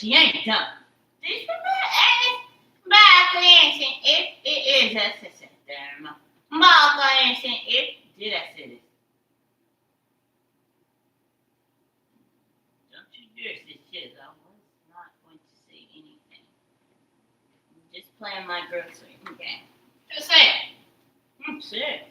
she ain't dumb. This is my answer if it is a system. My answer if did I say this? Don't you dare say shit. I was not going to say anything. I'm just playing my grocery game. Just say it. Say it.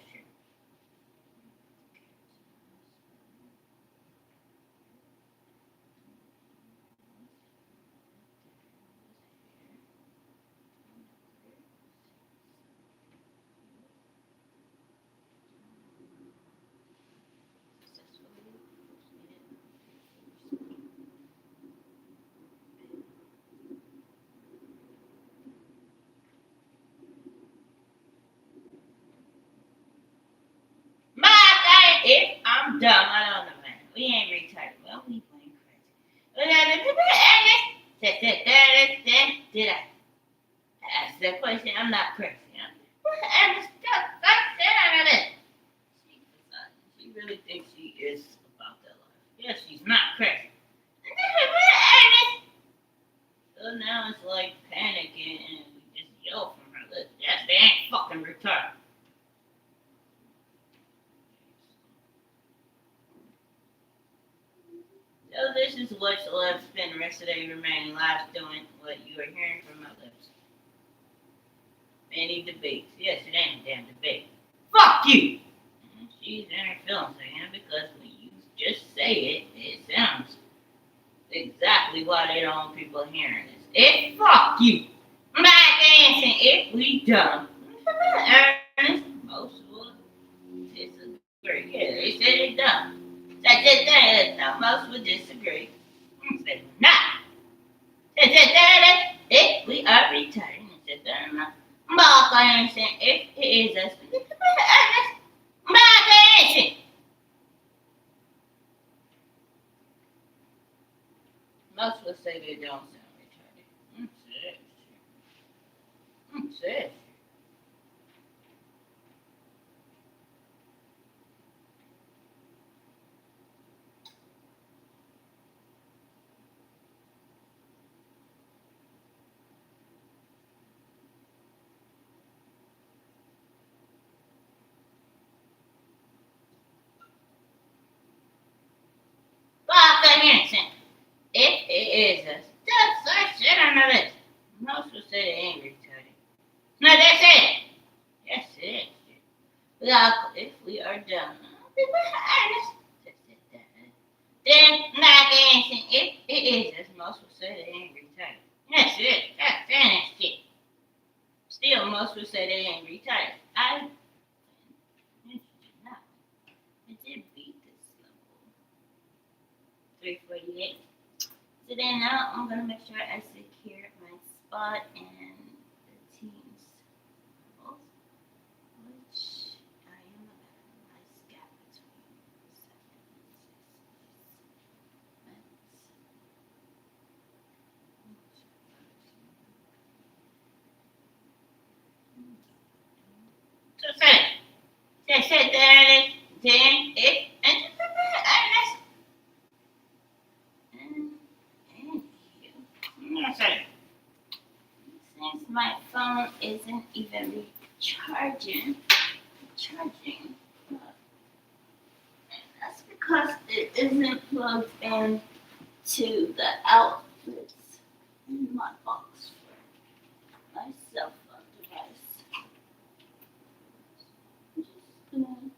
If I'm dumb, I don't know, man. We ain't retarded. Well, we playing crazy. Did I ask that question? I'm not crazy. She really thinks she is about that life. Yes, she's not crazy. So now it's like panicking and we just yell from her lips. Yes, they ain't fucking retarded. So this is what you'll have spent the rest of their remaining lives doing, what you are hearing from my lips. Many debates. Yes, it ain't a damn debate. Fuck you! She's in her feelings again because when you just say it, it sounds exactly why they don't want people hearing this. It fuck you! I'm not dancing if we done. Ernest, most will disagree. Yeah, they said it done. Now most would disagree. Said not. If we are returning, Mark Anderson, if it is us, Mark Anderson. Most would say they don't sound retarded. Serious. Mark Anderson, if it is us, that's our shit on the list. Most would say they ain't retarded. No, that's it. Yes, it is. Well, if we are done, then not dancing. If it is, as most will say, they ain't retarded. Yes, it is. That's that shit. Still, most will say they ain't retarded. I did beat this level. 348. So then now I'm gonna make sure I secure my spot and the team's levels, which I am about a nice gap between 7 and 6. So say, then it and since my phone isn't even recharging, that's because it isn't plugged in to the outlets in my box for my cell phone device. I'm just gonna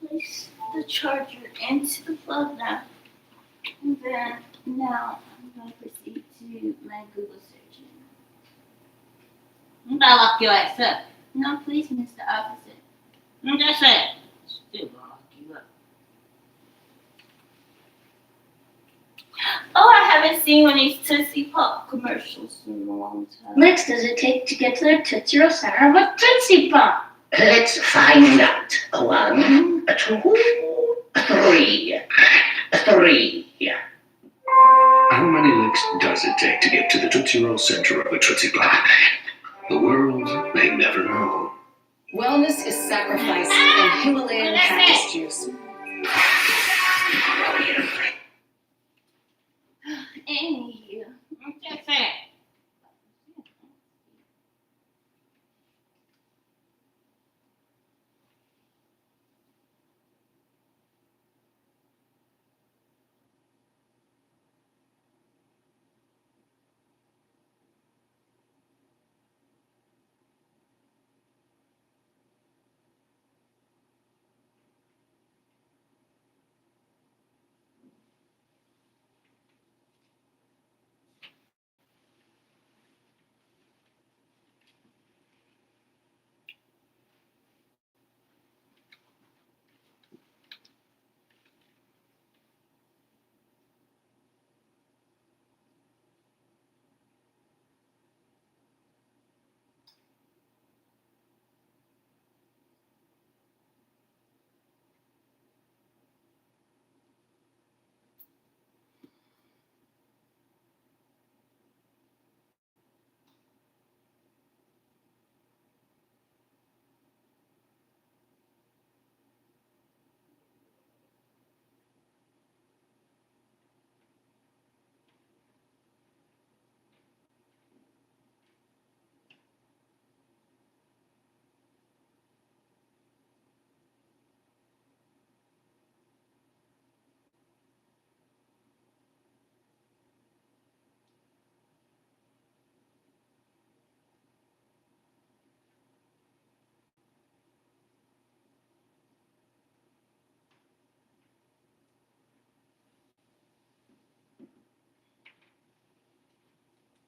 place the charger into the plug now. And then now I'm going to proceed to my Google search. I'm going to lock your ass up. No, please, Mr. Officer. I'm just saying. Still going to lock you up. Oh, I haven't seen one of these Tootsie Pop commercials in a long time. Next, does it take to get to the Tootsie Roll Center of a Tootsie Pop? Let's find out. 1, 2, 3. 3. How many licks does it take to get to the Tootsie Roll center of a Tootsie Pop? The world may never know. Wellness is sacrifice in Himalayan cactus juice.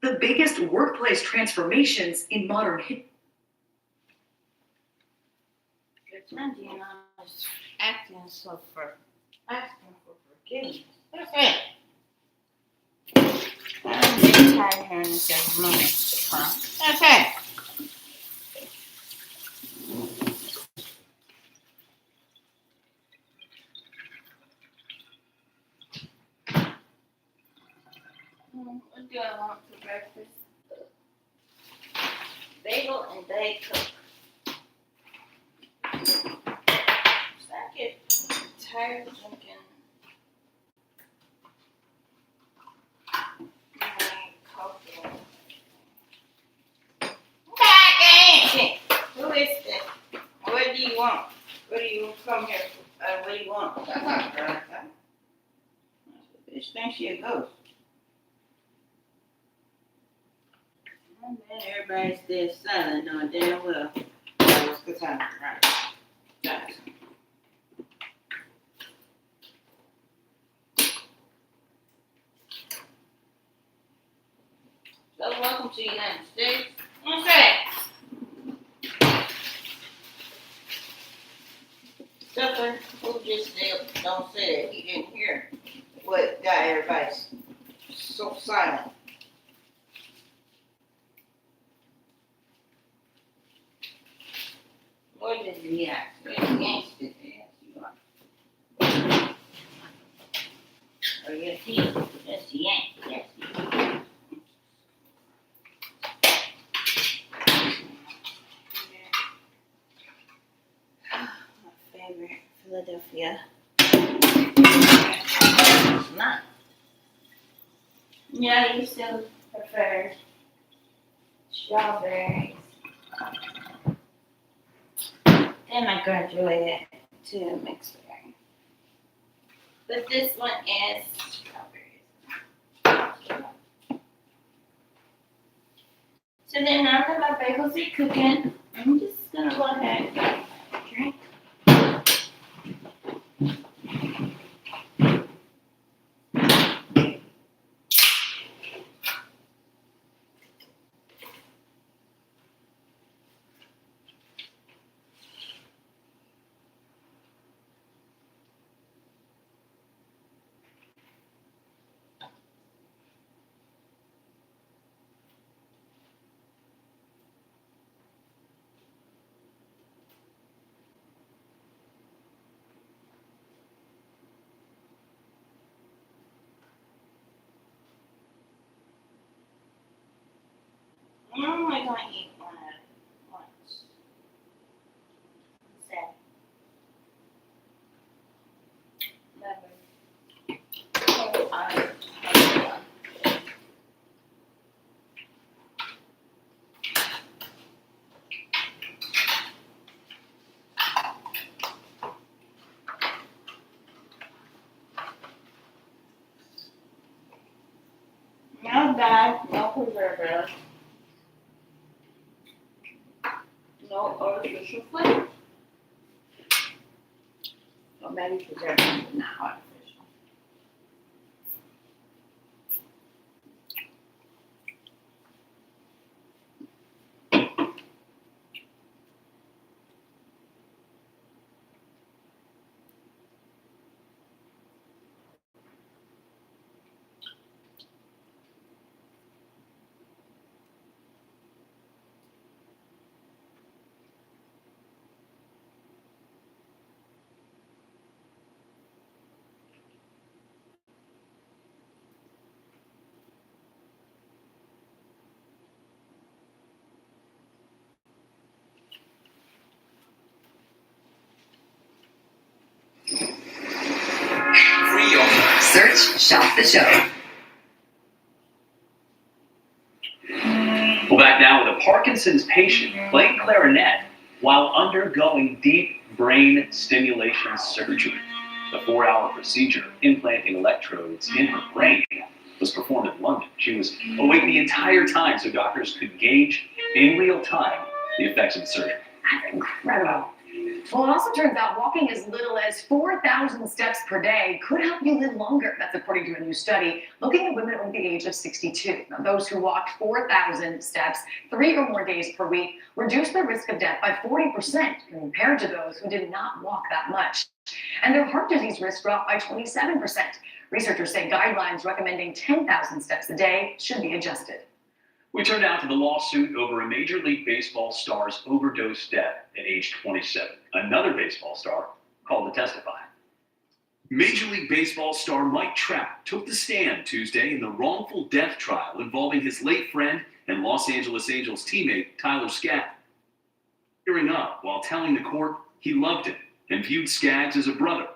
the biggest workplace transformations in modern history. Asking for forgiveness. That's it. I'm getting tired of hearing this every morning. That's it. What do I want for breakfast? Bagel and Diet Coke. I get tired of drinking coffee. Who is this? What do you want? What do you come here for? What do you want? That's not Veronica. Bitch thinks she a ghost. And then everybody's still silent, knowing damn well that was the time, right? Guys. So welcome to the United States. What's that? Sucker who just don't say that he didn't hear what got everybody so silent. What did he ask? What did he ask? Did he ask you? Oh, yes, he asked. Yes, he asked. Yes, he asked. Favorite Philadelphia. It's not. Yeah, I used to prefer strawberries. Then I graduated to mixed berry. But this one is strawberries. So then now that my bagels are cooking, I'm just gonna go ahead and drink. I'm only going to eat one at once. Seven. 11. 5. No dye, no preservative, no artificial flavor. Well, maybe preservative, but not artificial. Search Shop the Show. Well, back now with a Parkinson's patient playing clarinet while undergoing deep brain stimulation surgery. The 4-hour procedure implanting electrodes in her brain was performed in London. She was awake the entire time so doctors could gauge in real time the effects of the surgery. That's incredible. Well, it also turns out walking as little as 4,000 steps per day could help you live longer. That's according to a new study looking at women over the age of 62. Now, those who walked 4,000 steps 3 or more days per week reduced their risk of death by 40% compared to those who did not walk that much. And their heart disease risk dropped by 27%. Researchers say guidelines recommending 10,000 steps a day should be adjusted. We turn now to the lawsuit over a Major League Baseball star's overdose death at age 27. Another baseball star called to testify. Major League Baseball star Mike Trout took the stand Tuesday in the wrongful death trial involving his late friend and Los Angeles Angels teammate Tyler Skaggs. Tearing up while telling the court he loved him and viewed Skaggs as a brother.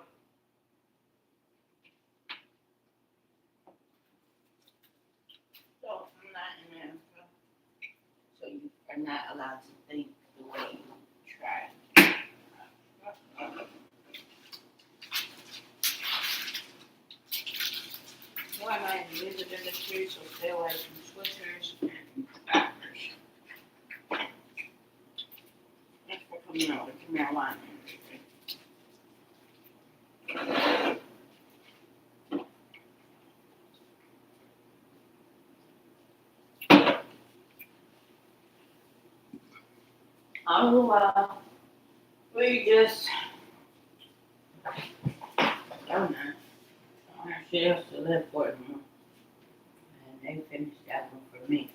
So I'm not in there. So you are not allowed to think the way you try. Why am I live in the streets, so stay away from switchers and doctors. That's for coming over to marijuana industry. Oh, we just don't know. She has to live for it more. And they finished that one for me.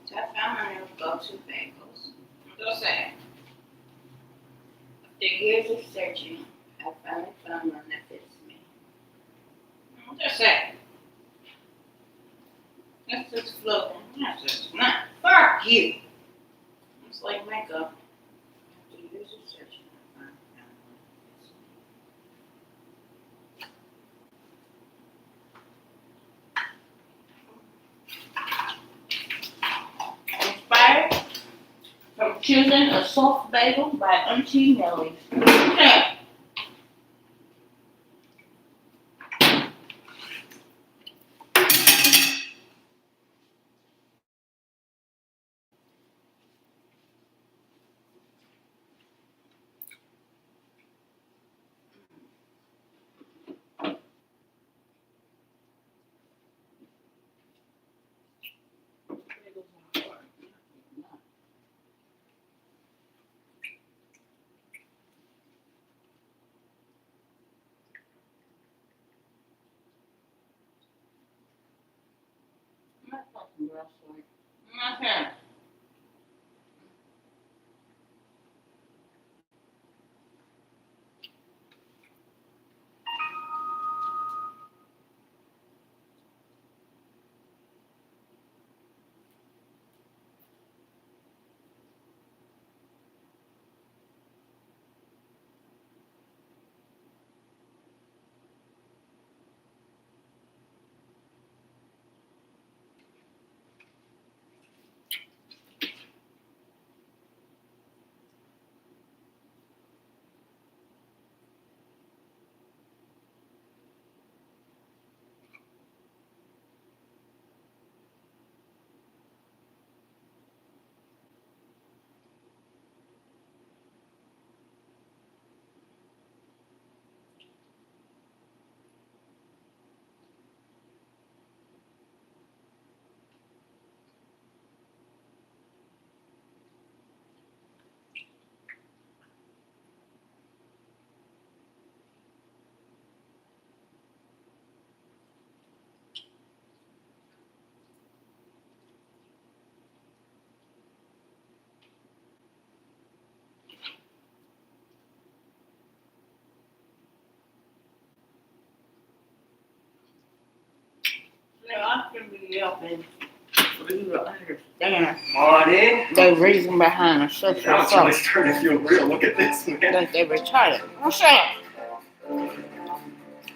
So I found my new go-to bagels. I'm just saying. After years of searching, I finally found one that fits me. I'm just saying. It's just floating. That's just not. Fuck you. It's like makeup. After years of searching, I finally found one that fits me. Inspired from choosing a soft bagel by Auntie Nelly. Okay. My fucking breast like my hair. I can be helping for you to understand Morning. the reason behind a social Now it's really starting to feel real. Look at this, man. that they retarded. What's that?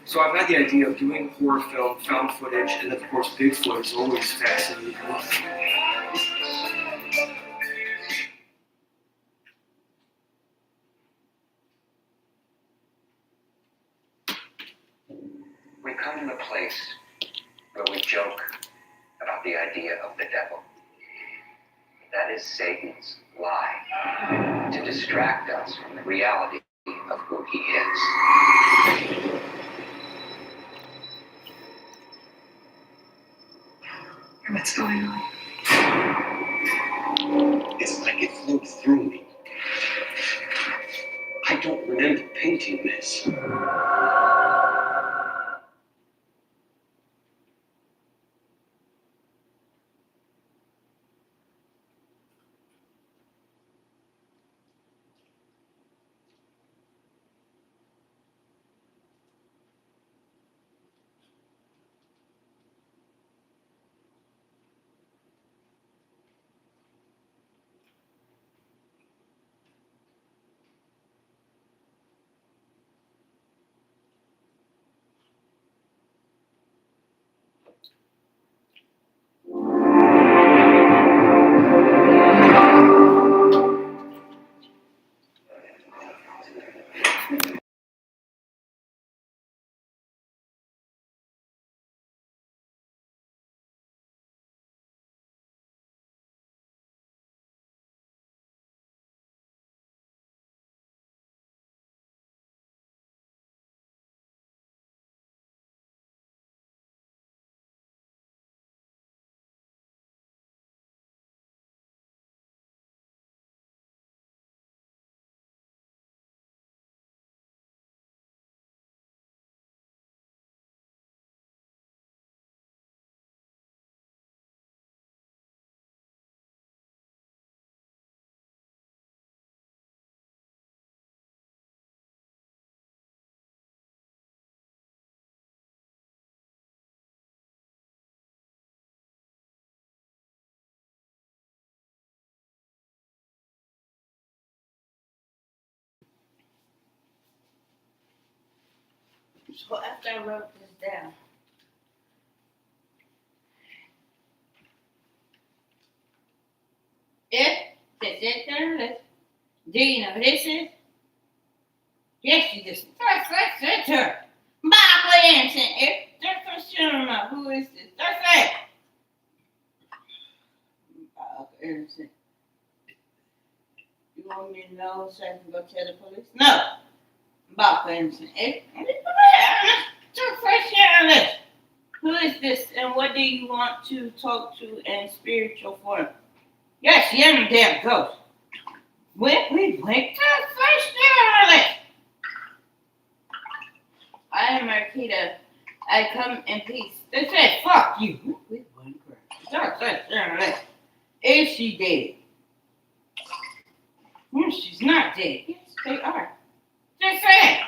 So I've had the idea of doing horror film, found footage, and then of course Bigfoot is always fascinating me. We come to a place where we joke about the idea of the devil. That is Satan's lie to distract us from the reality of who he is. What's going on? It's like it flowed through me. I don't remember painting this. So after I wrote this down, if this is there, do you know who this is? Yes, you just that's her. Michael Anderson. If that's for sure not, who is this? That's it. Michael Anderson. You want me to know so I can go tell the police? No. Michael Anderson. Who is this and what do you want to talk to in spiritual form? Yes, you am a damn ghost. We went to the first journalist. I am Marquita. I come in peace. They said, fuck you. We went to the journalist. Is she dead? No, she's not dead. Yes, they are. Just say it.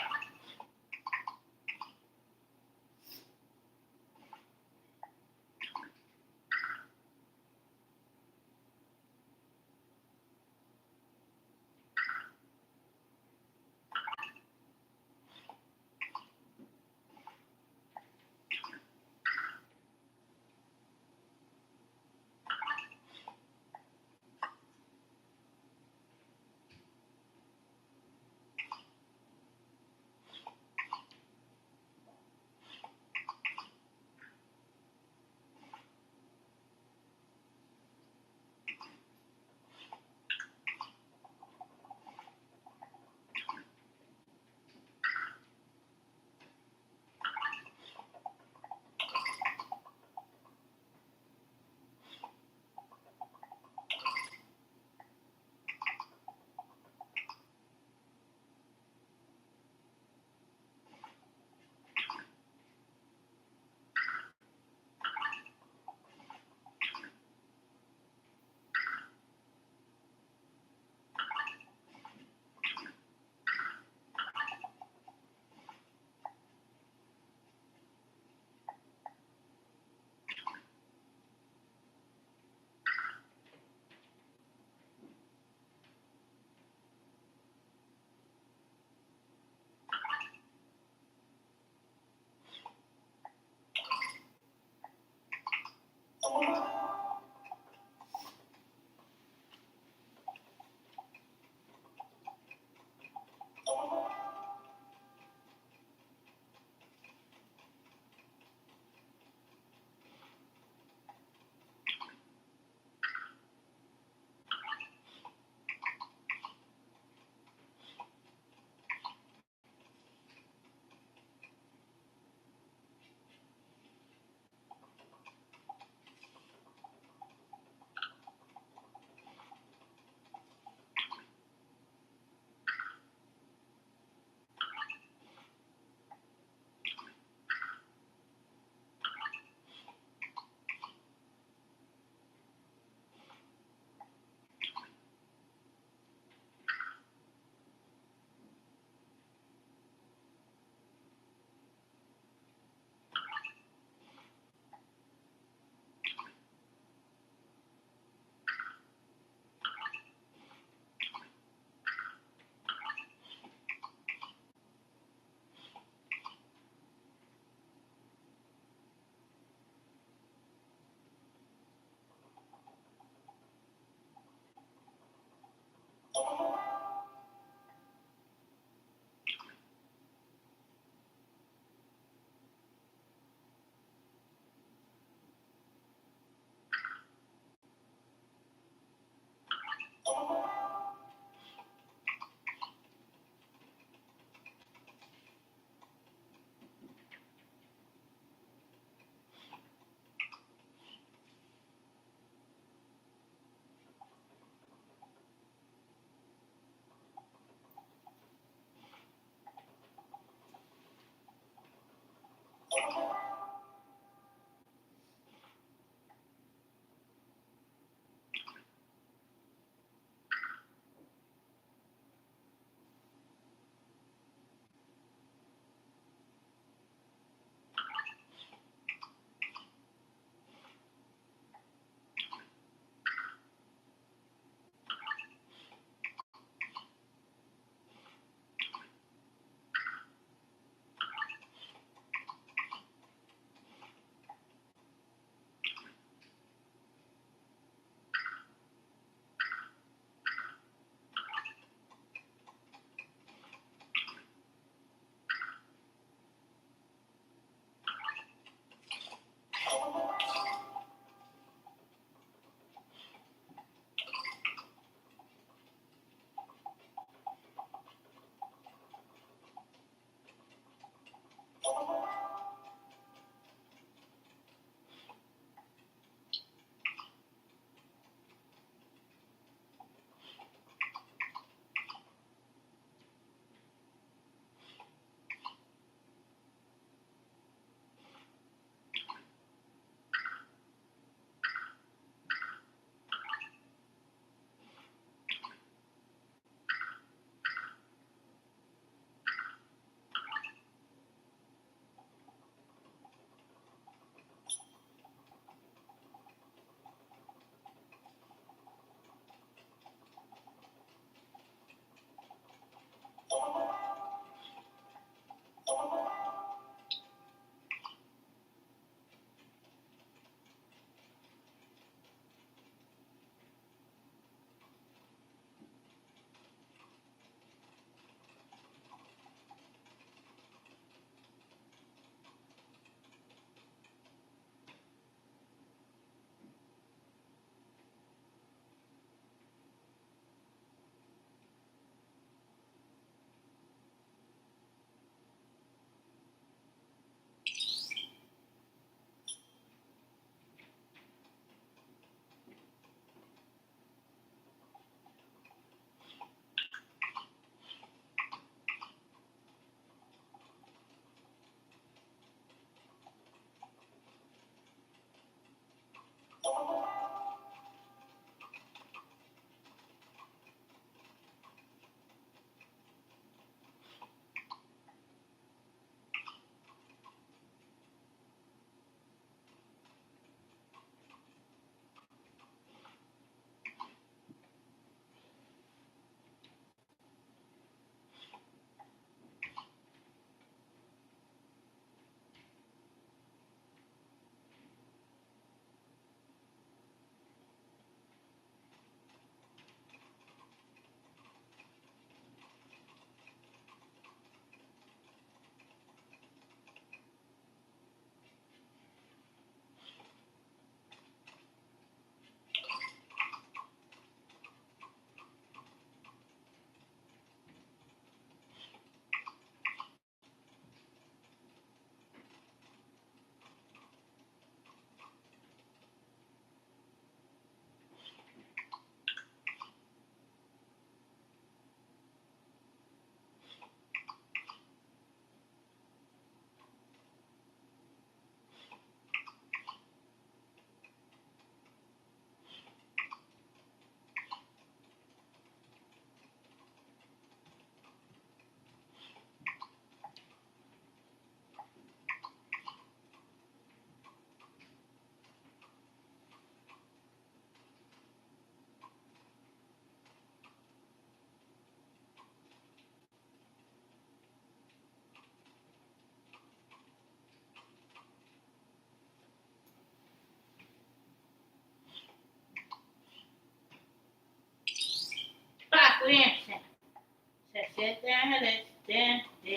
Did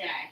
I?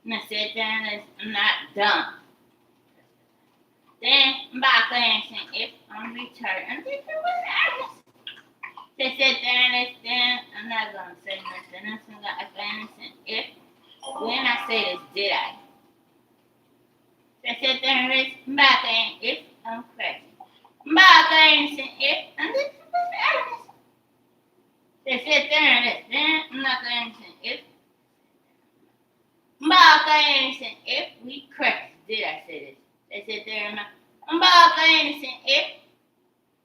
And I sit there and I'm not dumb. Then I'm back there saying if I'm retarded, I'm just honest. They sit there and listen. I'm not gonna say nothing. I'm just gonna listen. If when I say this, did I? They sit there and listen. I'm back there if I'm crazy. I'm back there and listen. If I'm just honest. They sit there and listen. I'm not gonna listen. If I'm back there and listen. If we crazy, did I say this? They sit there and I'm back there and listen. If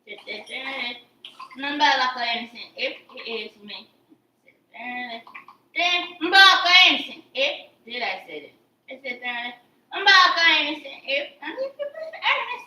they sit there and listen. I'm back there and listen. If it is me. Then I'm back there and listen. If did I say this? They sit there and I'm back there and listen. If I'm just honest.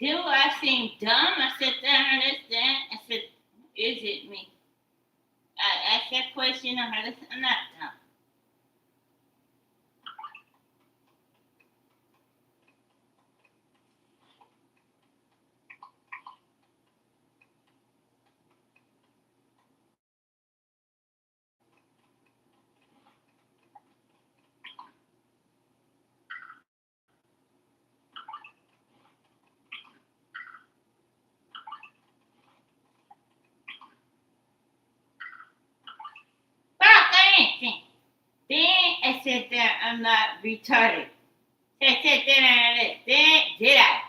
Do I seem dumb? I said that. I said, is it me? I asked that question of her. I'm not dumb. Then I said that I'm not retarded. I said that. Then did I?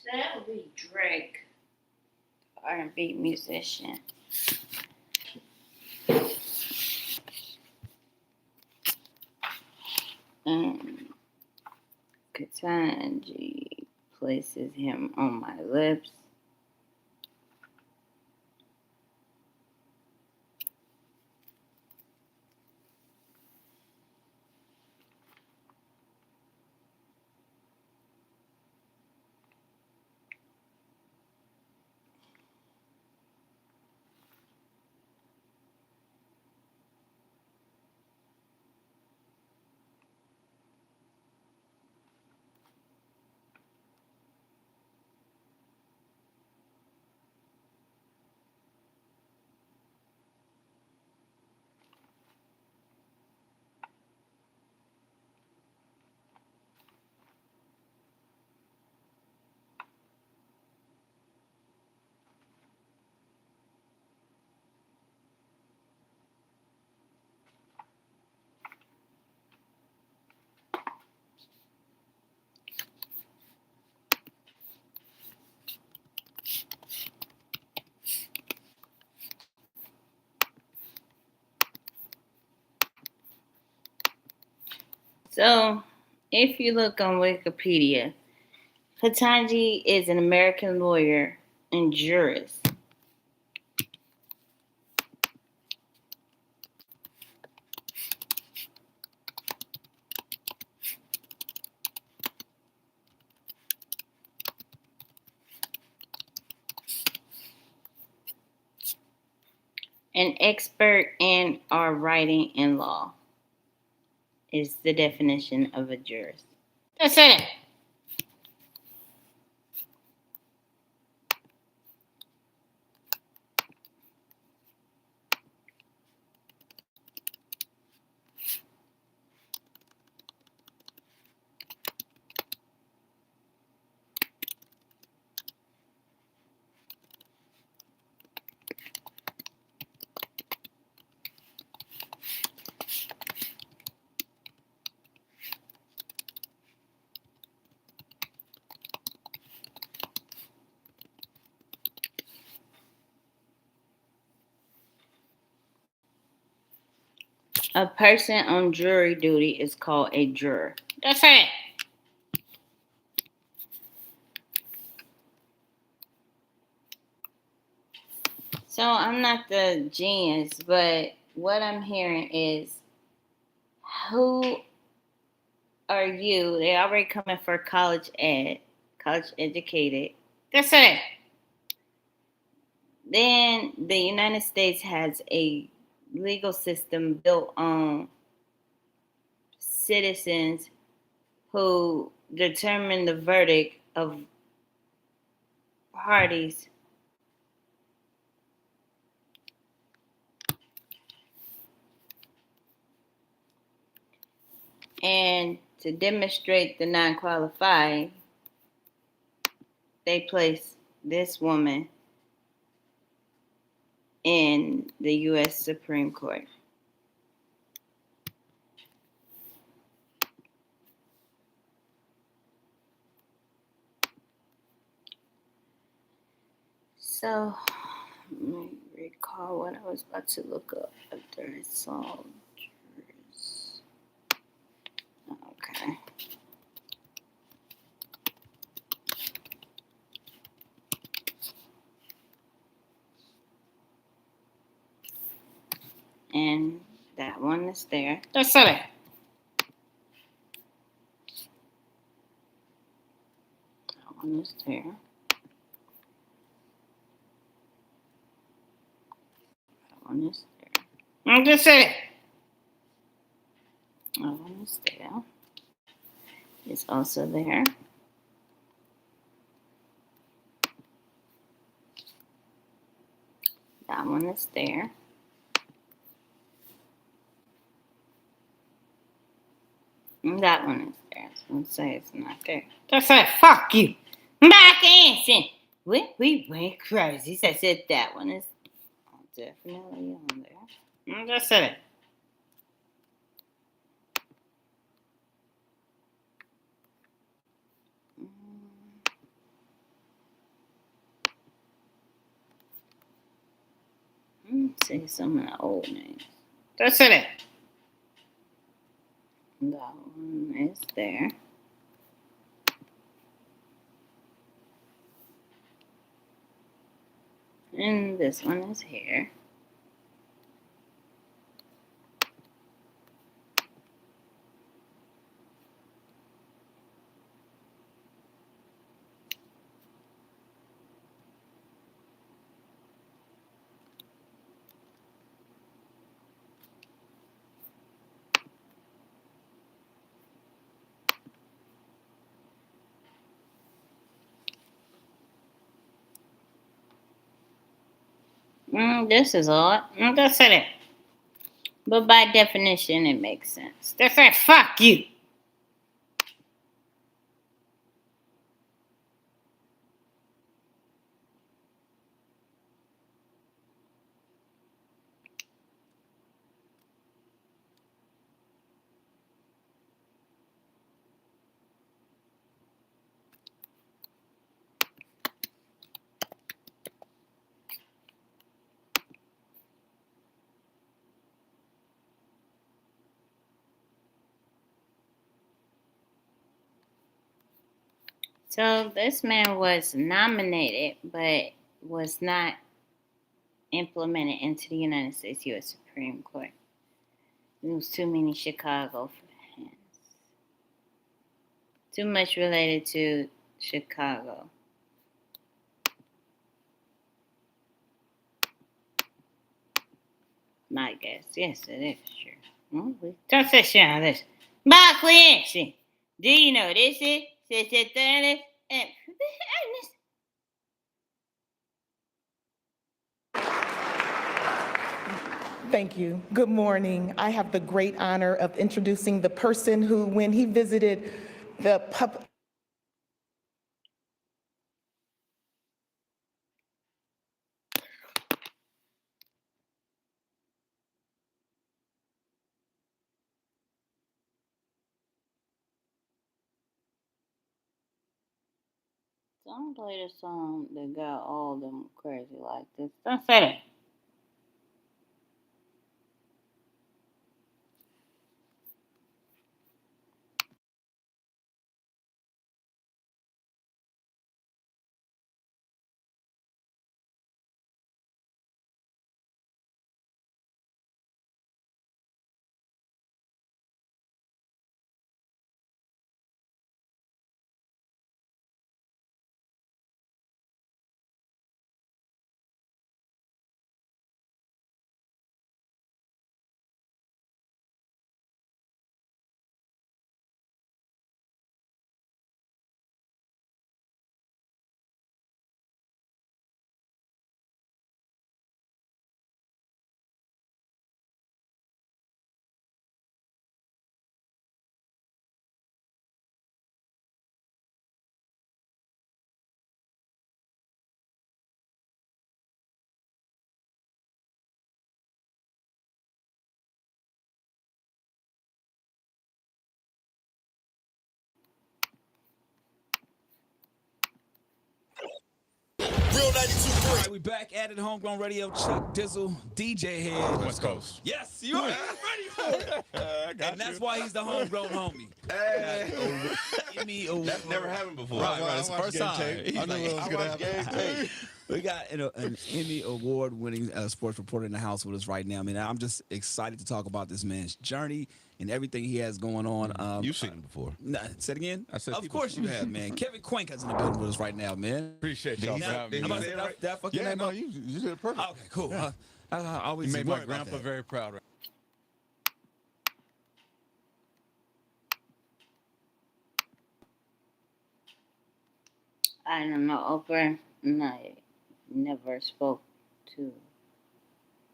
So that would be Drake, R&B musician. Katanji places him on my lips. So, if you look on Wikipedia, Katanji is an American lawyer and jurist. An expert in or writing in law is the definition of a jurist. That's it. A person on jury duty is called a juror. That's it. So I'm not the genius, but what I'm hearing is, who are you? They already coming for college educated. That's it. Then the United States has a legal system built on citizens who determine the verdict of parties. And to demonstrate the non-qualified, they place this woman in the U.S. Supreme Court. So, let me recall what I was about to look up after I saw. Okay. And that one is there. That's it. That one is there. That one is there. And that's it. That one is there. It's also there. That one is there. And that one is there. I was going to say it's not there. Just say, fuck you. Back dancing. We went crazy. So I said that one is definitely on there. And that's it. Let's see some of the old names. That's it. That one is there. And this one is here. This is odd. That's it. But by definition, it makes sense. That's it. Fuck you. So this man was nominated, but was not implemented into the United States U.S. Supreme Court. There was too many Chicago fans. Too much related to Chicago. My guess. Yes, it is, sure. Just a share of this. Backwards. Do you know this is? Thank you. Good morning. I have the great honor of introducing the person who, when he visited the Don't play the song that got all them crazy like this. Don't say that. All right, we back at it, Homegrown Radio. Chuck Dizzle, DJ Head. West Coast. Yes, you are ready for it. And that's why he's the homegrown homie. Emmy Award. That's never happened before. Right. It's the first time. I knew it was gonna happen. We got an Emmy Award-winning sports reporter in the house with us right now. I mean, I'm just excited to talk about this man's journey and everything he has going on. You've seen him before. Say it again? I said, of course you have, man. Kevin Quink is in the building with us right now, man. Appreciate y'all. That fucking name up? You did it perfect. Okay, cool. Yeah. I always You made my worry about grandpa that. very proud. I don't know, Oprah. I never spoke to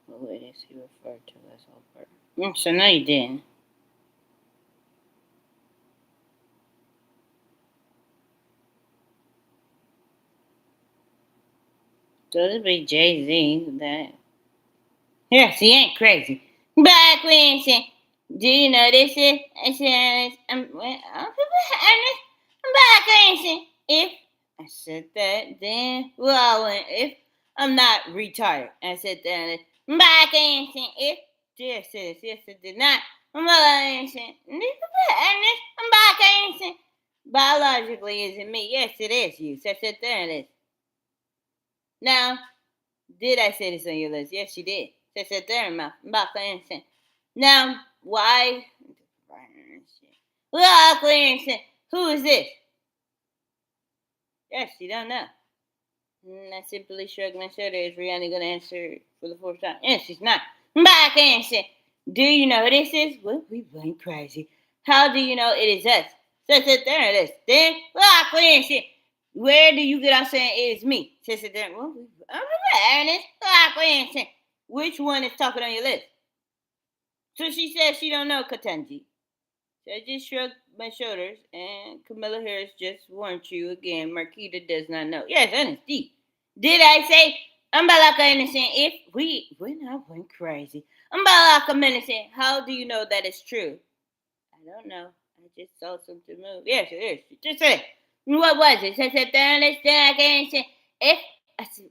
who it is he referred to as Oprah. So no, you didn't. So this be Jay-Z that. Yes, he ain't crazy. Back when say, do you know this is? I said, I'm back when say, if I said that, then if I'm not retired, I said that. Back when say, if this is, yes, it did not. I'm back when say, biologically, is it me? Yes, it is you. So I said that it is. Now, did I say this on your list? Yes, you did. So I said there, mouth. Now, why? Who is this? Yes, you don't know. And I simply shrugged my shoulders. Is Rihanna going to answer for the fourth time? Yes, she's not. Back and say, do you know who this is? Well, we went crazy. How do you know it is us? So I said there it is. Then, where do you get out saying it is me? So I said there, well, which one is talking on your list? So she said she don't know Katanji. So I just shrugged my shoulders, and Camilla Harris just warned you again. Marquita does not know. Yes, honesty. Did I say Umbalaka innocent? If we not went crazy. Umbalaka innocent. How do you know that it's true? I don't know. I just saw something move. Yes, it is. Just say it. What was it? I said, if I said,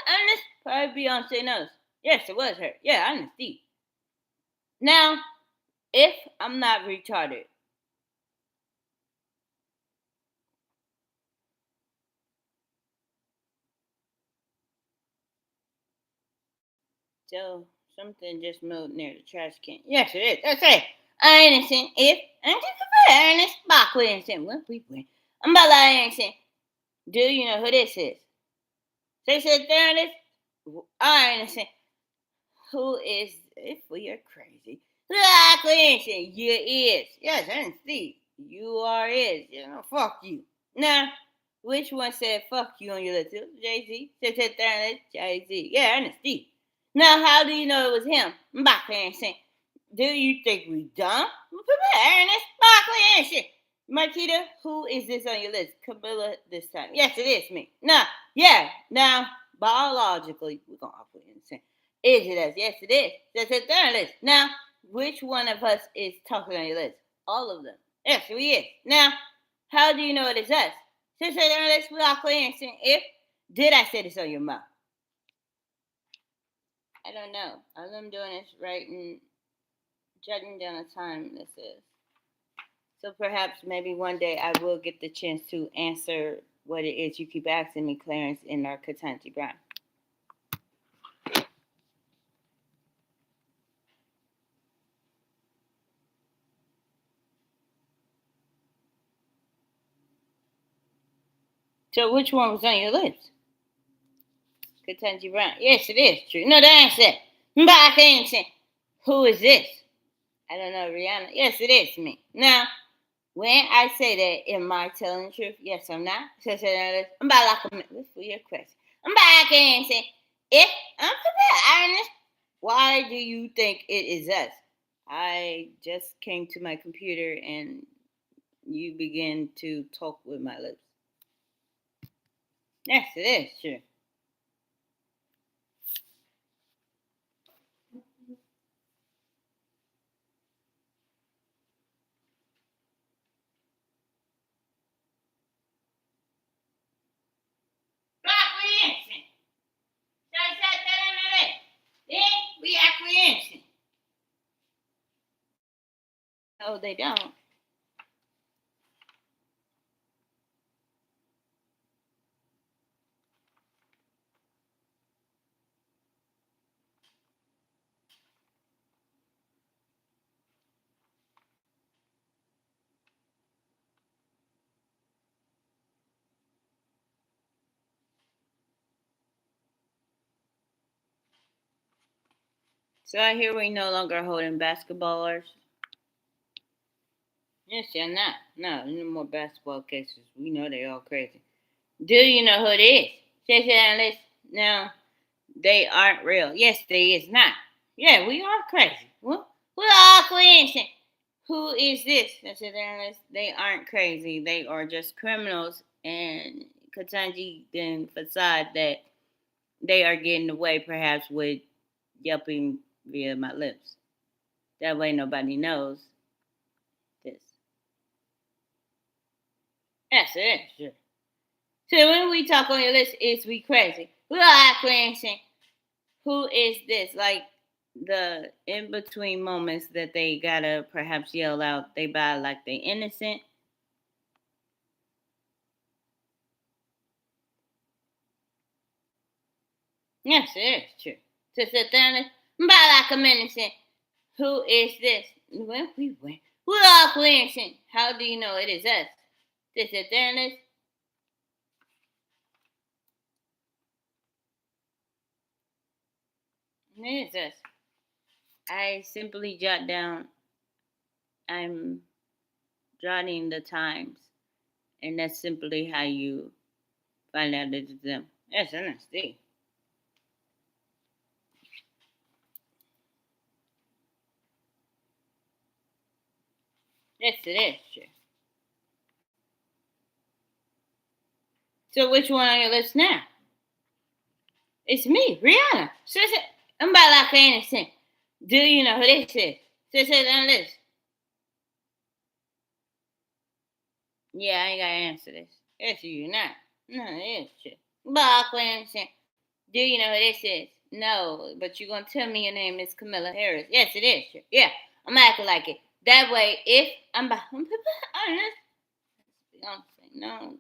honest, probably Beyonce knows. Yes, it was her. Yeah, honesty. Now, if I'm not retarded, so something just moved near the trash can. Yes, it is. That's it. I innocent. If I'm just Ernest Bachwood innocent. Well, we win. I'm about innocent. Do you know who this is? They said, Ernest. I innocent. Who is? If we are crazy. Innocent. You is. Yes, honesty. You are is. You know, fuck you. Now, which one said fuck you on your list? Jay-Z. Said Ernest. Jay-Z. Yeah, honesty. Now, how do you know it was him? Innocent. Do you think we dumb? Ernest Innocent. Marquita, who is this on your list? Camilla this time. Yes, it is me. Now, biologically, we're going to put innocent. Is it us? Yes, it is. That's a third list. Now, which one of us is talking on your list? All of them. Yes, we is. Now, how do you know it is us? Since I learned this, we're innocent. If did I say this on your mouth? I don't know. All I'm doing is writing, jotting down the time this is. So perhaps maybe one day I will get the chance to answer what it is you keep asking me, Clarence, in our Katanji Brown. So which one was on your list? Katanji Brown. Yes, it is true. No, the answer. Who is this? I don't know, Rihanna. Yes, it is me. Now, when I say that, am I telling the truth? Yes, I'm not. So, I'm about like a for your question. I'm back and say, if I'm honest, why do you think it is us? I just came to my computer and you begin to talk with my lips. Yes, it is true. Oh, they don't. So I hear we no longer holding basketballers. Yes, you're not. No more basketball cases. We know they all crazy. Do you know who it is? Say that list. No, they aren't real. Yes, they is not. Yeah, we are crazy. Well, we're all crazy. Who is this? That's it, analyst. They aren't crazy. They are just criminals. And Katanji then facade that they are getting away perhaps with yelping via my lips. That way nobody knows this. That's it. Sure. So when we talk on your list, is we crazy. We're all crazy. Who is this? Like the in between moments that they gotta perhaps yell out they buy like they innocent. Yes, it is true. To sit down and buy like a innocent. Who is this? When we went, we're all innocent. How do you know it is us? To sit down and it is us. I simply jot down. I'm jotting the times, and that's simply how you find out that it's them. Yes, NSD. Yes, it is true. So which one on your list now? It's me, Rihanna. Sister, I'm about like innocent. Do you know who this is? Sister on the list. Yeah, I ain't gotta answer this. Yes, you not. No, it is true. About like innocent. Do you know who this is? No, but you're gonna tell me your name is Camilla Harris. Yes, it is true. Yeah, I'm acting like it. That way, if I'm honest, Beyonce knows.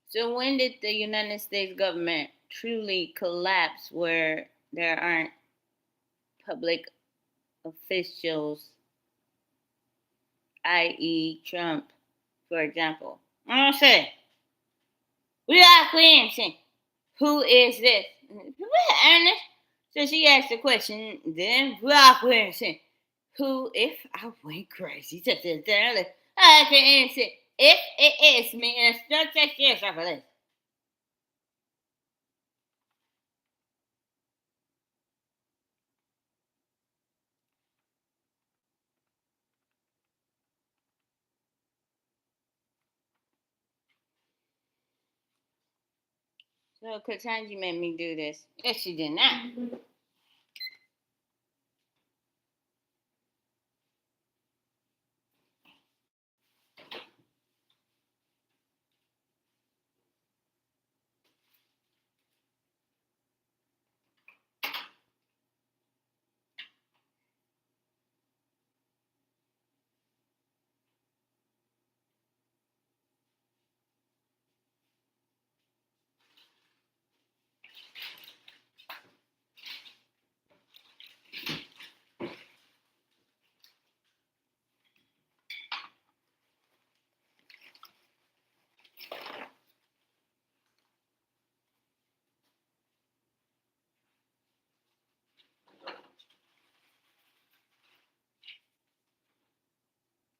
So when did the United States government truly collapse where there aren't public officials, i.e. Trump, for example? I'm gonna say, we are cleansing. Who is this? Ernest. So she asked the question, then we are cleansing. Who, if I went crazy, I can answer if it is me, and it's not just yourself for this. So Katanji made me do this. Yes, she did not.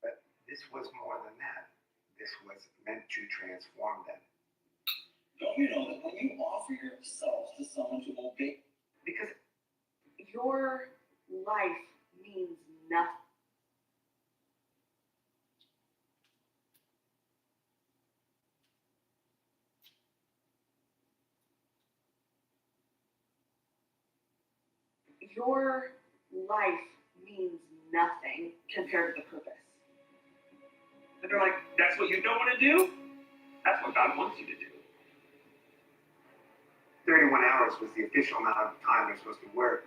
But this was more than that. This was meant to transform them. Don't you know that when you offer yourself to someone to obey, Because Your life means nothing. Your life means nothing compared to the purpose. And they're like, that's what you don't want to do? That's what God wants you to do. 31 hours was the official amount of time they're supposed to work,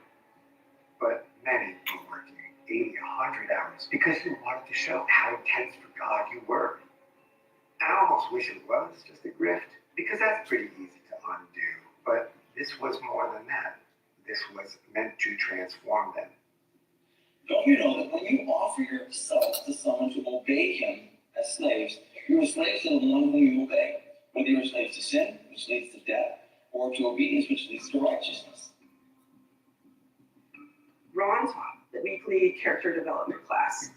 but many were working 80, 100 hours because you wanted to show how intense for God you were. I almost wish it was just a grift, because that's pretty easy to undo. But this was more than that. This was meant to transform them. Don't you know that when you offer yourself to someone to obey him as slaves, you're a slave to the one whom you obey? Whether you're a slave to sin, which leads to death, or to obedience, which leads to righteousness. Ron taught the weekly character development class.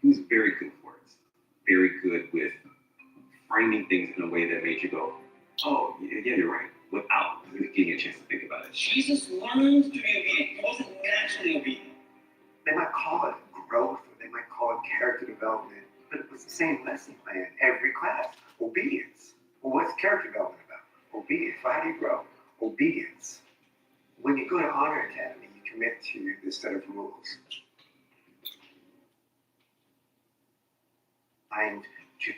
He was very good for it. Very good with framing things in a way that made you go, oh, yeah, you're right, without getting a chance to think about it. Jesus learned to be obedient. He wasn't naturally obedient. They might call it growth, or they might call it character development, but it was the same lesson plan every class. Obedience. Well, what's character development about? Obedience. Well, how do you grow? Obedience. When you go to Honor Academy, you commit to this set of rules. And to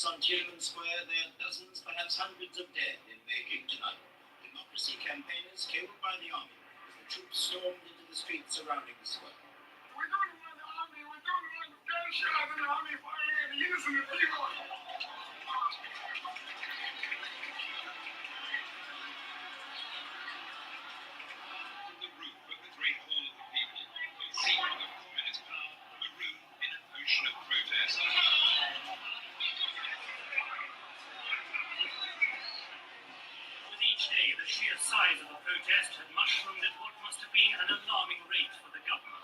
On Tiananmen Square, there are dozens, perhaps hundreds of dead in Beijing tonight. Democracy campaigners killed by the army as the troops stormed into the streets surrounding the square. We don't want the army, we don't want the gunshot in the army firing at the innocent people. From the roof of the Great Hall of the People, the seat of communist power, marooned in an ocean of protest. sheer size of the protest had mushroomed at what must have been an alarming rate for the government.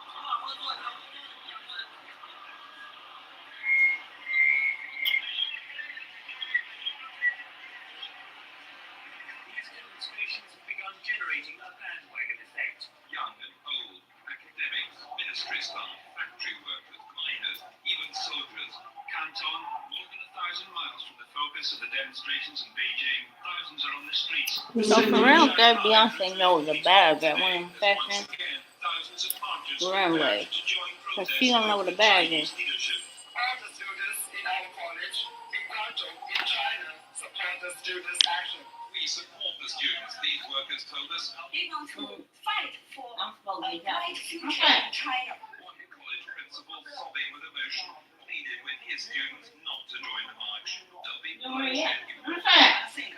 These demonstrations have begun generating a bandwagon effect. Young and old, academics, ministry staff, factory workers, miners, even soldiers. Canton, more than 1,000 miles from the focus of the demonstrations in Beijing, thousands are on the streets. So for real, that Beyonce knows the bag that when in fashion runway. Cause she don't know what a bag is. All the students in our college, in Guangzhou, in China, support the students' action. We support the students, these workers told us. We want to fight for I'm supposed to be a bright happy. future Okay. in China. One college principal, sobbing with emotion, pleaded with his students not to join the march. They'll be bloodshed. I think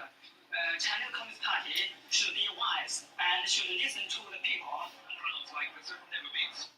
China Communist Party should be wise and should listen to the people. Crowds like this have never been.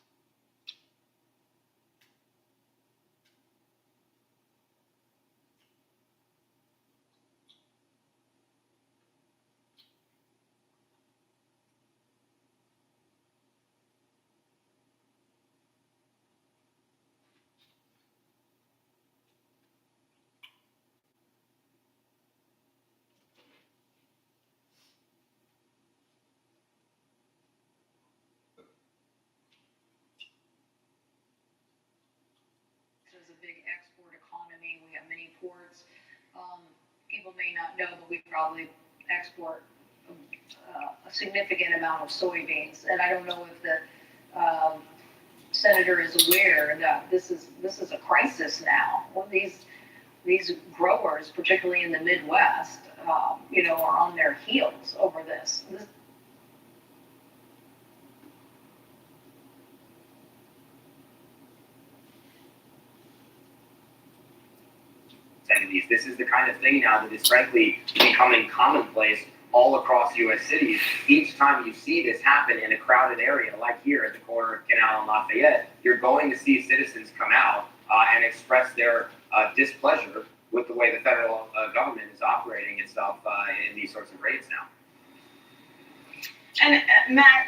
Is a big export economy. We have many ports. People may not know, but we probably export a significant amount of soybeans. And I don't know if the senator is aware that this is a crisis now. Well, these growers, particularly in the Midwest, are on their heels over this. This is the kind of thing now that is frankly becoming commonplace all across U.S. cities. Each time you see this happen in a crowded area like here at the corner of Canal and Lafayette, you're going to see citizens come out and express their displeasure with the way the federal government is operating itself in these sorts of raids now. And Matt,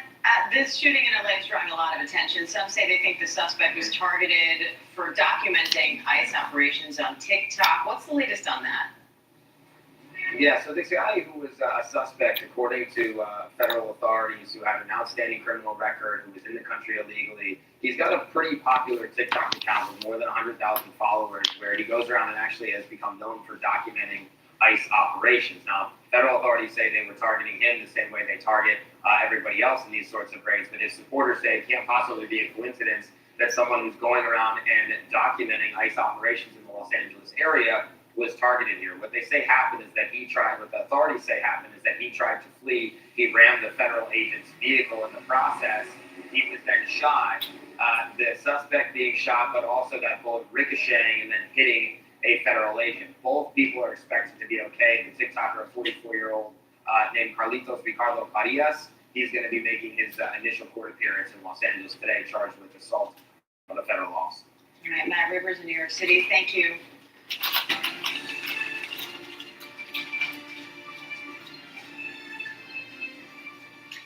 this shooting in LA is drawing a lot of attention. Some say they think the suspect was targeted for documenting ICE operations on TikTok. What's the latest on that? Yeah, so this guy who was a suspect, according to federal authorities who have an outstanding criminal record, who was in the country illegally, he's got a pretty popular TikTok account with more than 100,000 followers, where he goes around and actually has become known for documenting ICE operations. Now, federal authorities say they were targeting him the same way they target everybody else in these sorts of raids, but his supporters say it can't possibly be a coincidence that someone who's going around and documenting ICE operations in the Los Angeles area was targeted here. What they say happened is that what the authorities say happened is that he tried to flee. He rammed the federal agent's vehicle in the process. He was then shot. The suspect being shot, but also that bullet ricocheting and then hitting a federal agent. Both people are expected to be okay. The TikToker, a 44-year-old named Carlitos Ricardo Farias, he's going to be making his initial court appearance in Los Angeles today, charged with assault of the federal laws. All right, Matt Rivers in New York City. Thank you.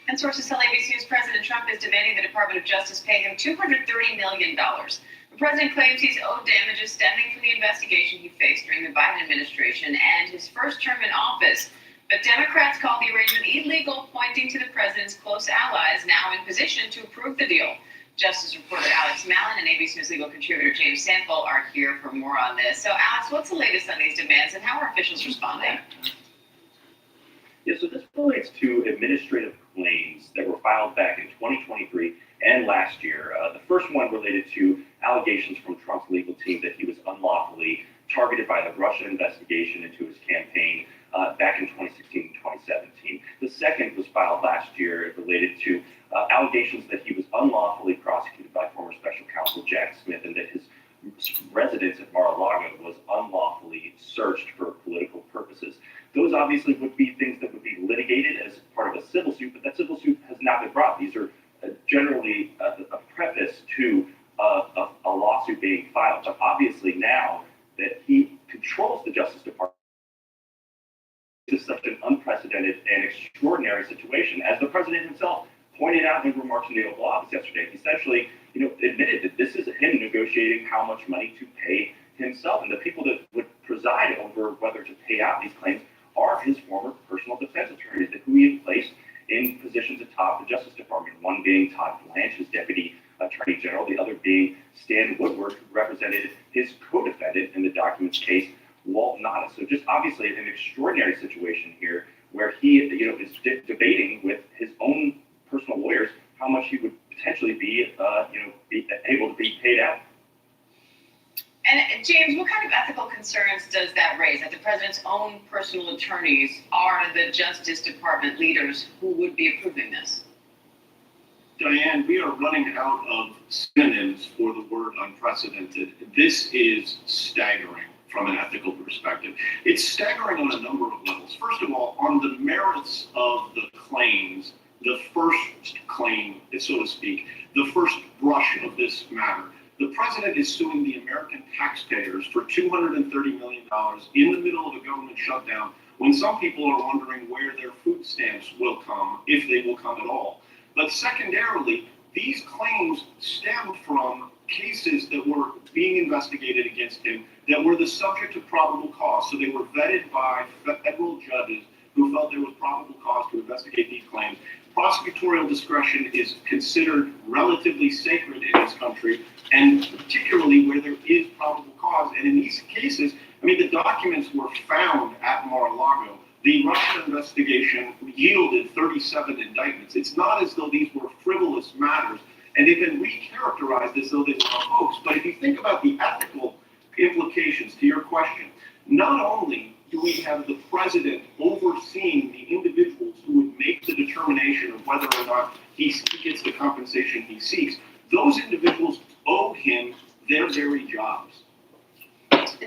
And sources tell ABC News President Trump is demanding the Department of Justice pay him $230 million. The president claims he's owed damages stemming from the investigation he faced during the Biden administration and his first term in office. But Democrats call the arrangement illegal, pointing to the president's close allies now in position to approve the deal. Justice reporter Alex Mallon and ABC News legal contributor James Sample are here for more on this. So, Alex, what's the latest on these demands and how are officials responding? Yeah, so this relates to administrative claims that were filed back in 2023 and last year. The first one related to allegations from Trump's legal team that he was unlawfully targeted by the Russia investigation into his campaign back in 2016 and 2017. The second was filed last year. It related to allegations that he was unlawfully prosecuted by former special counsel Jack Smith and that his residence at Mar-a-Lago was unlawfully searched for political purposes. Those obviously would be things that would be litigated as part of a civil suit, but that civil suit has not been brought. These are generally a preface to a lawsuit being filed. But obviously now that he controls the Justice Department, this is such an unprecedented represented an extraordinary situation, as the president himself pointed out in remarks in the Oval Office yesterday. He essentially, admitted that this is him negotiating how much money to pay himself, and the people that would preside over whether to pay out these claims are his former personal defense attorneys who he had placed in positions atop the Justice Department, one being Todd Blanche, his deputy attorney general, the other being Stan Woodward, who represented his co-defendant in the documents case, Walt Nada. So just obviously an extraordinary situation here where he, is debating with his own personal lawyers how much he would potentially be able to be paid out. And James, what kind of ethical concerns does that raise? That the president's own personal attorneys are the Justice Department leaders who would be approving this? Diane, we are running out of synonyms for the word unprecedented. This is staggering from an ethical perspective. It's staggering on a number of levels. First of all, on the merits of the claims, the first claim, so to speak, the first brush of this matter, the president is suing the American taxpayers for $230 million in the middle of a government shutdown when some people are wondering where their food stamps will come, if they will come at all. But secondarily, these claims stem from cases that were being investigated against him that were the subject of probable cause. So they were vetted by federal judges who felt there was probable cause to investigate these claims. Prosecutorial discretion is considered relatively sacred in this country, and particularly where there is probable cause. And in these cases, the documents were found at Mar-a-Lago. The Russia investigation yielded 37 indictments. It's not as though these were frivolous matters, and they've been recharacterized as though they were a hoax. But if you think about the ethical implications to your question, not only do we have the president overseeing the individuals who would make the determination of whether or not he gets the compensation he seeks, those individuals owe him their very jobs.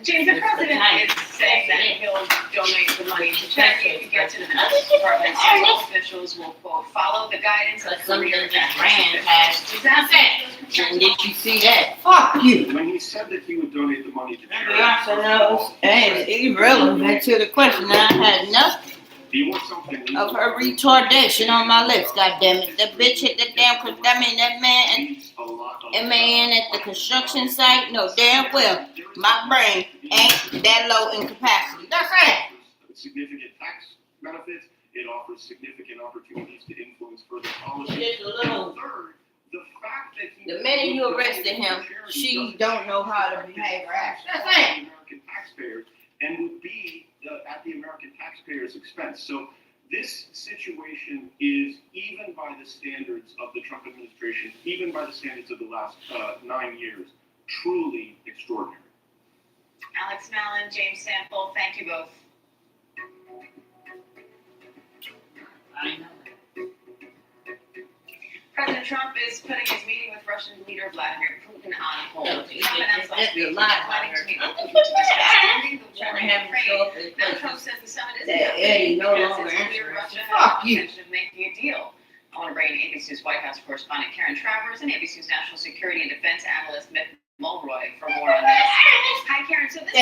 James, the president is saying that he'll donate the money to charity if you get to the Justice Department. All officials will, quote, follow the guidance of Something career that Rand has Does that say? And did you see that? Fuck you. When he said that he would donate the money to charity, Beyonce knows. Hey, it's irrelevant to the question. I had nothing of her retardation on my lips, goddammit. That bitch hit the damn, that man at the construction site, no damn well, my brain ain't that low in capacity. That's it. Significant tax benefits, it offers significant opportunities to influence further policy. Just a little. Third, the fact that The minute you arrested him, she don't know how to behave or act. That's it. American taxpayers and would be at the American taxpayers' expense. So this situation is, even by the standards of the Trump administration, even by the standards of the last 9 years, truly extraordinary. Alex Mallon, James Sample, thank you both. I know. President Trump is putting his meeting with Russian leader Vladimir Putin on hold. No, Trump announced last week he's lie planning about to meet her. with Putin to discuss ending the war Trying to in have him show up Ukraine. at Now places Trump says the summit isn't that happening Eddie no because longer it's clear answers. Russia has Fuck no you. intention of making a deal. I want to bring ABC News White House correspondent Karen Travers and ABC News National Security and Defense analyst Mick Mulroy for more on this. Hi Karen, so this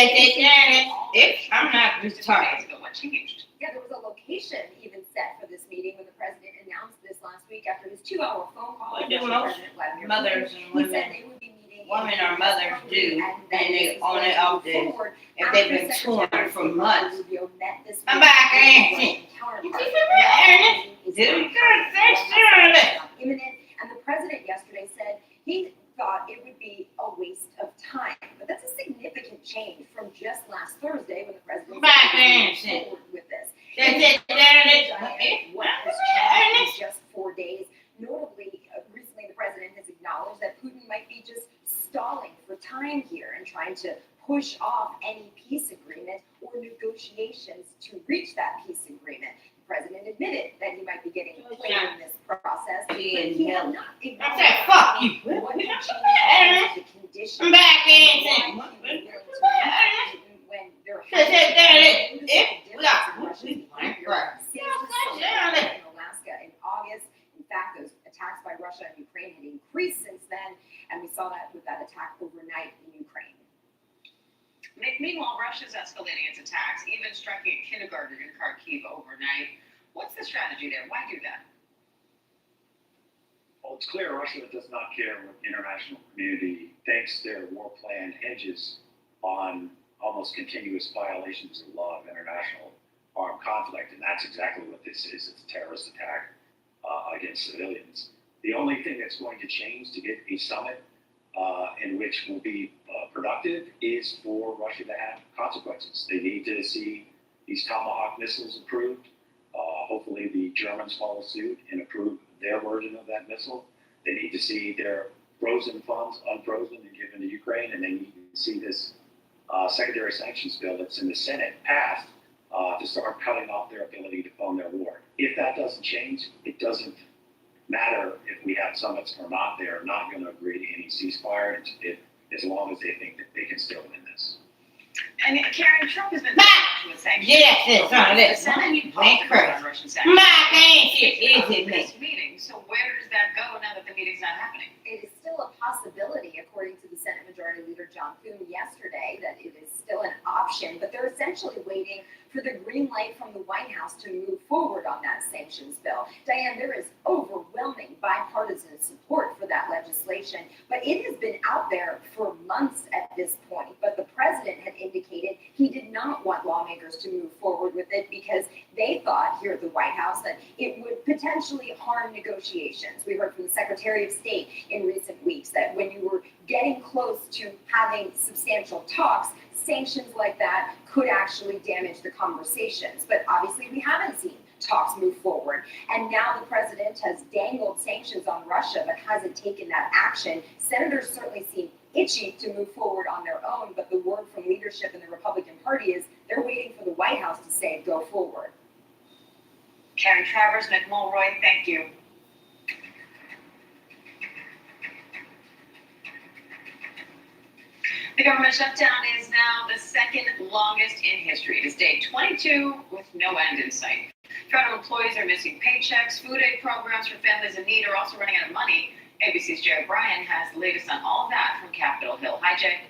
I'm not retarded. What changed? Yeah, there was a location even set for this meeting when the president announced this last week after his 2-hour phone call What with do Russian most President Vladimir mothers Putin. and He women, said they would be meeting women in or mothers do, that and they this is own going it to off move this, forward if they've after been Secretary torn of for State months. Rubio met this I'm week back, with ain't his it? counterpart. You see me? Imminent, and the president yesterday said he thought it would be a waste of time. But that's a significant change from just last Thursday when the president said he would move forward with this. What has changed in just 4 days? Notably, recently the president has acknowledged that Putin might be just stalling for time here and trying to push off any peace agreement or negotiations to reach that peace agreement. The president admitted that he might be getting played in this process, but he had not acknowledged fuck you. what had changed in the conditions and why he was willing to meet Putin when there had been a difference in Russia's behavior since the summit in Alaska in August. In fact, those attacks by Russia and Ukraine had increased since then, and we saw that with that attack overnight in Ukraine. Meanwhile, Russia's escalating its attacks, even striking a kindergarten in Kharkiv overnight. What's the strategy there? Why do that? Well, it's clear Russia does not care what the international community thinks. Their war plan hinges on almost continuous violations of the law of international armed conflict, and that's exactly what this is. It's a terrorist attack against civilians. The only thing that's going to change to get a summit in which will be productive is for Russia to have consequences. They need to see these Tomahawk missiles approved. Hopefully the Germans follow suit and approve their version of that missile. They need to see their frozen funds unfrozen and given to Ukraine, and they need to see this secondary sanctions bill that's in the Senate passed to start cutting off their ability to fund their war. If that doesn't change, it doesn't matter if we have summits or not. They are not going to agree to any ceasefire as long as they think that they can still win this. And Karen, Trump has been with sanctions. Yes, it's on The this. Senate Went crazy. on Russian sanctions. My hands is in This meeting. So where does that go now that the meeting's not happening? It is still a possibility, according to the Senate Majority Leader John Thune yesterday, that it is still an option, but they're essentially waiting for the green light from the White House to move forward on that sanctions bill. Diane, there is overwhelming bipartisan support for that legislation, but it has been out there for months at this point. But the president had indicated he did not want lawmakers to move forward with it because they thought here at the White House that it would potentially harm negotiations. We heard from the Secretary of State in recent weeks that when you were getting close to having substantial talks, sanctions like that could actually damage the conversations. But obviously we haven't seen talks move forward. And now the president has dangled sanctions on Russia but hasn't taken that action. Senators certainly seem itchy to move forward on their own, but the word from leadership in the Republican Party is they're waiting for the White House to say go forward. Karen Travers, Nick Mulroy, thank you. The government shutdown is now the second longest in history. It is day 22 with no end in sight. Federal employees are missing paychecks. Food aid programs for families in need are also running out of money. ABC's Jay O'Brien has the latest on all of that from Capitol Hill. Hi, Jay.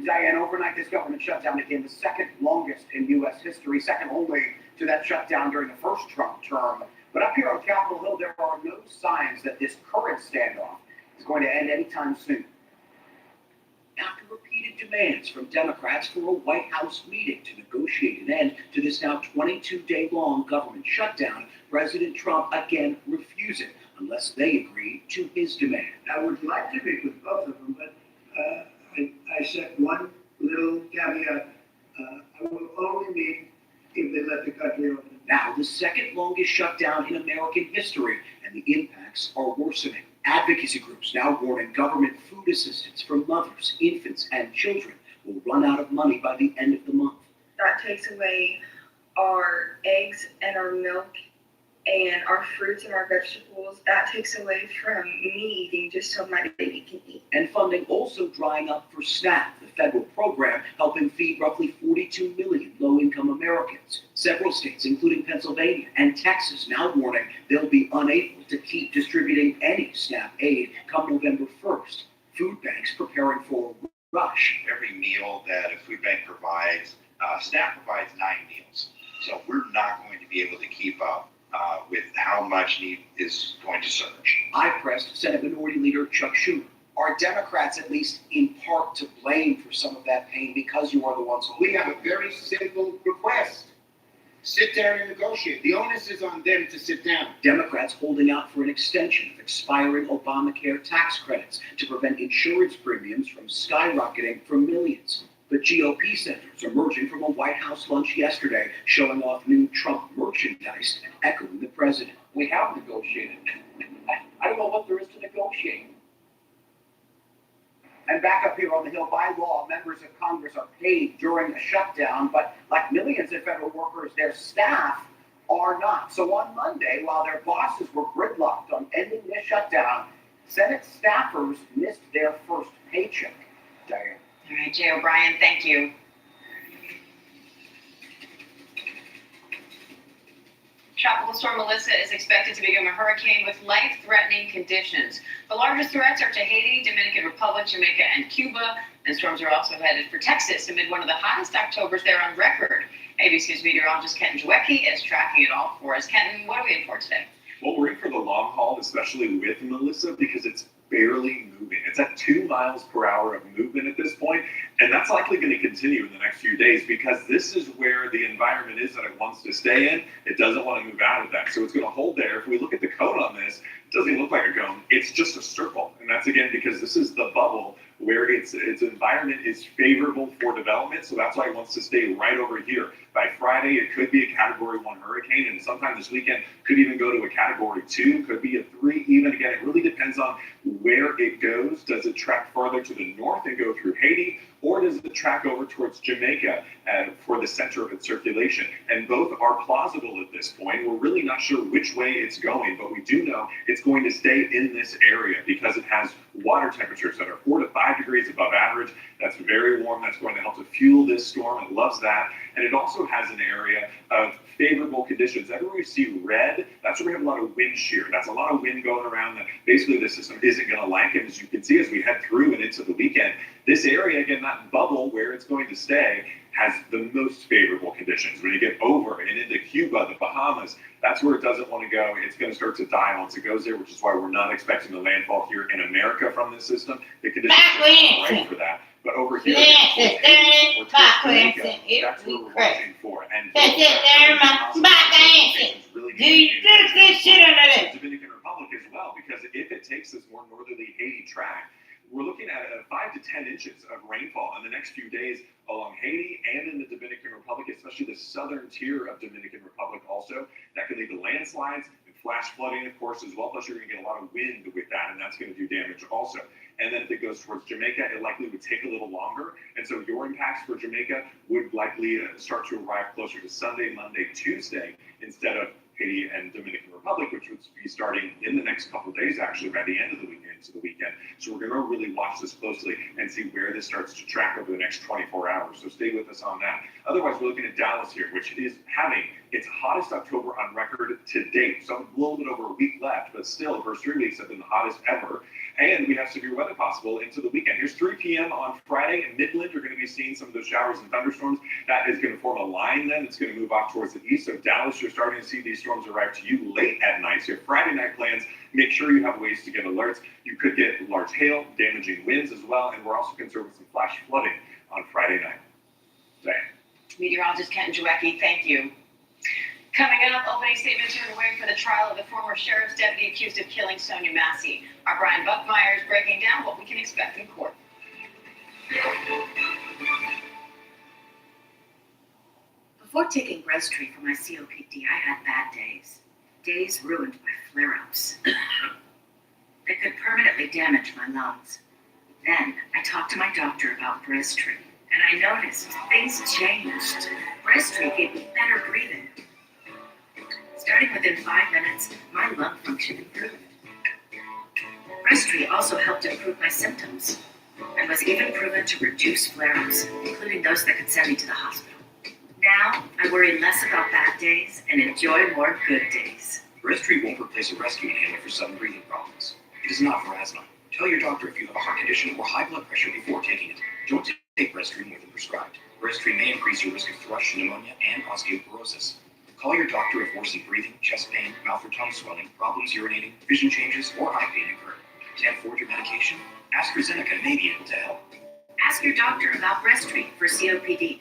Diane, overnight this government shutdown became the second longest in U.S. history, second only to that shutdown during the first Trump term. But up here on Capitol Hill, there are no signs that this current standoff is going to end anytime soon. After repeated demands from Democrats for a White House meeting to negotiate an end to this now 22-day-long government shutdown, President Trump again refused it unless they agree to his demand. I would like to meet with both of them, but I set one little caveat. I will only meet if they let the country open. Now, the second longest shutdown in American history, and the impacts are worsening. Advocacy groups now warning government food assistance for mothers, infants, and children will run out of money by the end of the month. That takes away our eggs and our milk and our fruits and our vegetables. That takes away from me eating just so my baby can eat. And funding also drying up for SNAP, the federal program helping feed roughly 42 million low-income Americans. Several states, including Pennsylvania and Texas, now warning they'll be unable to keep distributing any SNAP aid come November 1st. Food banks preparing for a rush. Every meal that a food bank provides, SNAP provides 9 meals. So we're not going to be able to keep up with how much need is going to surge. I pressed Senate Minority Leader Chuck Schumer. Are Democrats at least in part to blame for some of that pain because you are the ones who... We have a very simple request. Sit down and negotiate. The onus is on them to sit down. Democrats holding out for an extension of expiring Obamacare tax credits to prevent insurance premiums from skyrocketing for millions. But GOP senators emerging from a White House lunch yesterday showing off new Trump merchandise and echoing the president. We have negotiated. I don't know what there is to negotiate. And back up here on the Hill, by law, members of Congress are paid during a shutdown, but like millions of federal workers, their staff are not. So on Monday, while their bosses were gridlocked on ending this shutdown, Senate staffers missed their first paycheck. Diane. All right, Jay O'Brien, thank you. Tropical Tropical storm Melissa is expected to become a hurricane with life-threatening conditions. The largest threats are to Haiti, Dominican Republic, Jamaica, and Cuba. And storms are also headed for Texas amid one of the hottest Octobers there on record. ABC's meteorologist Kenton Jawecki is tracking it all for us. Kenton, what are we in for today? Well, we're in for the long haul, especially with Melissa, because it's barely moving. It's at 2 miles per hour of movement at this point, and that's likely going to continue in the next few days because this is where the environment is that it wants to stay in. It doesn't want to move out of that, so it's going to hold there. If we look at the cone on this, it doesn't look like a cone. It's just a circle, and that's, again, because this is the bubble where its environment is favorable for development, so that's why it wants to stay right over here. By Friday, it could be a Category 1 hurricane, and sometime this weekend could even go to a Category 2, could be a 3 even. Again, it really depends on where it goes. Does it track farther to the north and go through Haiti, or does it track over towards Jamaica for the center of its circulation? And both are plausible at this point. We're really not sure which way it's going, but we do know it's going to stay in this area because it has water temperatures that are 4 to 5 degrees above average. That's very warm. That's going to help to fuel this storm. It loves that. And it also has an area of favorable conditions. Everywhere you see red, that's where we have a lot of wind shear. That's a lot of wind going around that basically the system isn't going to like. And as you can see, as we head through and into the weekend, this area, again, that bubble where it's going to stay, has the most favorable conditions. When you get over and into Cuba, the Bahamas, that's where it doesn't want to go. It's going to start to die once it goes there, which is why we're not expecting the landfall here in America from this system. The conditions are right for that. But over here, that's where we're watching for. And Do you do this shit under this? Dominican Republic as well, because if it takes this more northerly Haiti track, we're looking at 5 to 10 inches of rainfall in the next few days along Haiti and in the Dominican Republic, especially the southern tier of Dominican Republic also. That can lead to landslides and flash flooding, of course, as well. Plus, you're going to get a lot of wind with that, and that's going to do damage also. And then if it goes towards Jamaica, it likely would take a little longer. And so your impacts for Jamaica would likely start to arrive closer to Sunday, Monday, Tuesday, instead of Haiti and Dominican Republic, which would be starting in the next couple of days, actually, by the end of the weekend to the weekend. So we're going to really watch this closely and see where this starts to track over the next 24 hours. So stay with us on that. Otherwise, we're looking at Dallas here, which is having its hottest October on record to date. So a little bit over a week left, but still, the first 3 weeks have been the hottest ever. And we have severe weather possible into the weekend. Here's 3 p.m. on Friday. In Midland, you're going to be seeing some of those showers and thunderstorms. That is going to form a line then. It's going to move off towards the east. So Dallas, you're starting to see these storms arrive to you late at night. So your Friday night plans, make sure you have ways to get alerts. You could get large hail, damaging winds as well. And we're also concerned with some flash flooding on Friday night. Diane. Meteorologist Kenton Jawecki, thank you. Coming up, opening statements are underway for the trial of the former sheriff's deputy accused of killing Sonia Massey. Our Brian Buckmeyer is breaking down what we can expect in court. Before taking Breztri for my COPD, I had bad days. Days ruined by flare-ups. That could permanently damage my lungs. Then I talked to my doctor about Breztri, and I noticed things changed. Breztri gave me better breathing. Starting within 5 minutes, my lung function improved. Breztri also helped improve my symptoms and was even proven to reduce flare-ups, including those that could send me to the hospital. Now, I worry less about bad days and enjoy more good days. Breztri won't replace a rescue inhaler for sudden breathing problems. It is not for asthma. Tell your doctor if you have a heart condition or high blood pressure before taking it. Don't take Breztri more than prescribed. Breztri may increase your risk of thrush, pneumonia, and osteoporosis. Call your doctor if worsened breathing, chest pain, mouth or tongue swelling, problems urinating, vision changes, or eye pain occur. Can't afford your medication? AstraZeneca may be able to help. Ask your doctor about Breztri for COPD.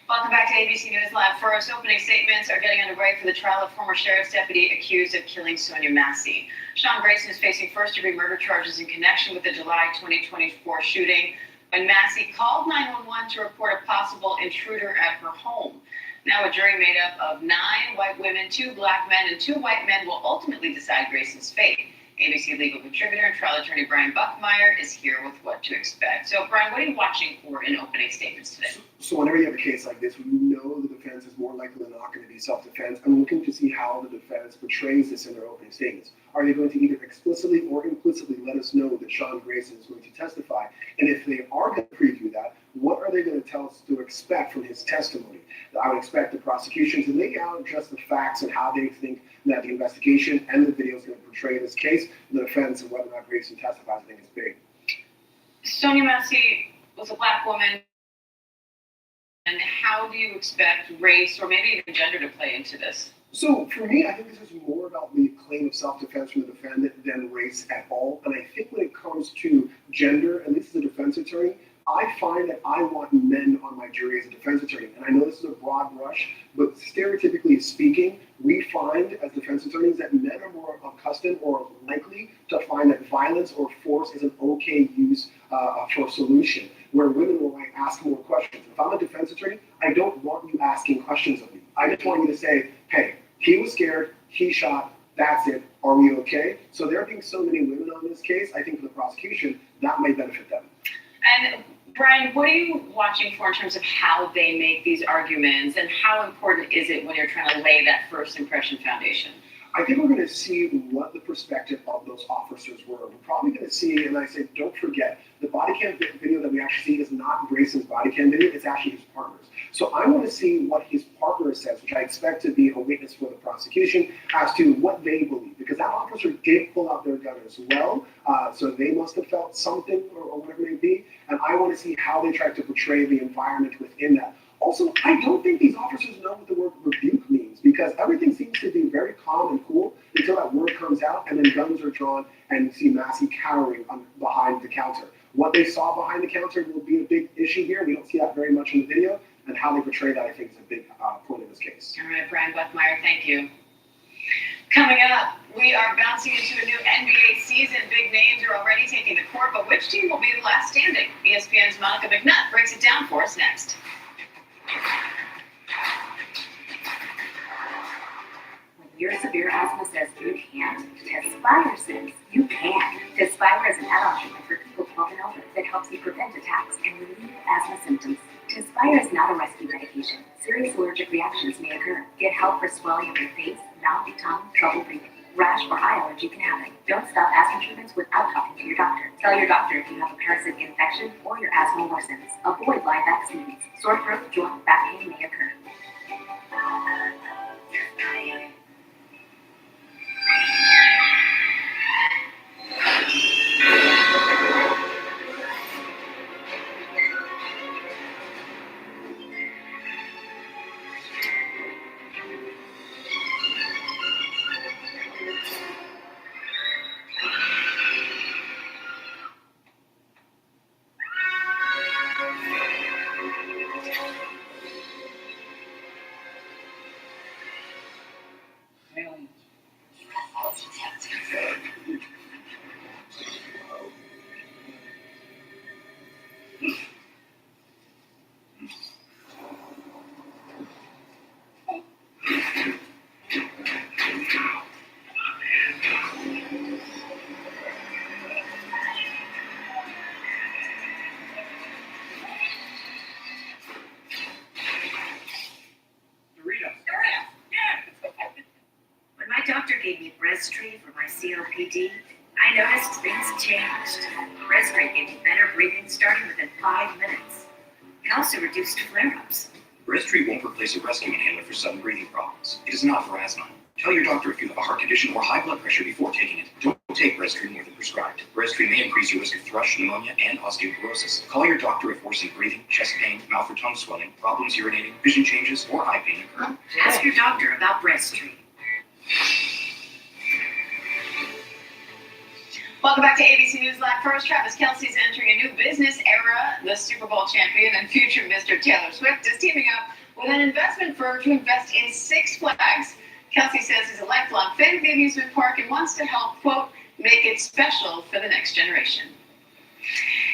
Welcome back to ABC News Live. First, opening statements are getting underway for the trial of former sheriff's deputy accused of killing Sonia Massey. Sean Grayson is facing first-degree murder charges in connection with the July 2024 shooting when Massey called 911 to report a possible intruder at her home. Now, a jury made up of 9 white women, 2 black men, and 2 white men will ultimately decide Grayson's fate. ABC legal contributor and trial attorney Brian Buckmeyer is here with what to expect. So, Brian, what are you watching for in opening statements today? So whenever you have a case like this, we know the defense is more likely than not going to be self-defense. I'm looking to see how the defense portrays this in their opening statements. Are they going to either explicitly or implicitly let us know that Sean Grayson is going to testify? And if they are going to preview that, what are are they going to tell us to expect from his testimony? I would expect the prosecution to lay out just the facts and how they think that the investigation and the video is going to portray this case. The defense and whether or not Grayson testifies, I think is big. Sonia Massey was a black woman. And how do you expect race or maybe even gender to play into this? So for me, I think this is more about the claim of self-defense from the defendant than race at all. And I think when it comes to gender, at least as a defense attorney, I find that I want men on my jury as a defense attorney. And I know this is a broad brush, but stereotypically speaking, we find as defense attorneys that men are more accustomed or likely to find that violence or force is an okay use for a solution, where women will ask more questions. If I'm a defense attorney, I don't want you asking questions of me. I just want you to say, hey, he was scared, he shot, that's it, are we okay? So there being so many women on this case, I think for the prosecution, that may benefit them. And Brian, what are you watching for in terms of how they make these arguments, and how important is it when you're trying to lay that first impression foundation? I think we're going to see what the perspective of those officers were. We're probably going to see, and I say, don't forget, the body cam video that we actually see is not Grayson's body cam video, it's actually his partner's. So I want to see what his partner says, which I expect to be a witness for the prosecution, as to what they believe. Because that officer did pull out their gun as well, so they must have felt something or whatever it may be. And I want to see how they try to portray the environment within that. Also, I don't think these officers know what the word rebuke means, because everything seems to be very calm and cool until that word comes out, and then guns are drawn, and you see Massey cowering behind the counter. What they saw behind the counter will be a big issue here. We don't see that very much in the video, and how they portray that, I think, is a big point in this case. All right, Brian Buckmeyer, thank you. Coming up, we are bouncing into a new NBA season. Big names are already taking the court, but which team will be the last standing? ESPN's Monica McNutt breaks it down for us next. When your severe asthma says you can't, Tezspire says you can. Tezspire is an add-on treatment for people 12 and older that helps you prevent attacks and relieve asthma symptoms. Tezspire is not a rescue medication. Serious allergic reactions may occur. Get help for swelling of your face, mouth, tongue, trouble breathing. Rash or eye allergy can happen. Don't stop asthma treatments without talking to your doctor. Tell your doctor if you have a parasitic infection or your asthma worsens. Avoid live vaccines. Sore throat, joint, back pain may occur. When my doctor gave me Breztri for my COPD, I noticed things changed. Breztri gave me better breathing starting within 5 minutes. It also reduced flare-ups. Breztri won't replace a rescue inhaler for sudden breathing problems. It is not for asthma. Tell your doctor if you have a heart condition or high blood pressure before taking it. Don't take Breztri more than prescribed. Breztri may increase your risk of thrush, pneumonia, and osteoporosis. Call your doctor if worsening breathing, chest pain, mouth or tongue swelling, problems urinating, vision changes, or eye pain occur. Ask your doctor about Breztri. Welcome back to ABC News Live. First, Travis Kelce is entering a new business era. The Super Bowl champion and future Mr. Taylor Swift is teaming up with an investment firm to invest in Six Flags. Kelce says he's a lifelong fan of the amusement park and wants to help, quote, make it special for the next generation.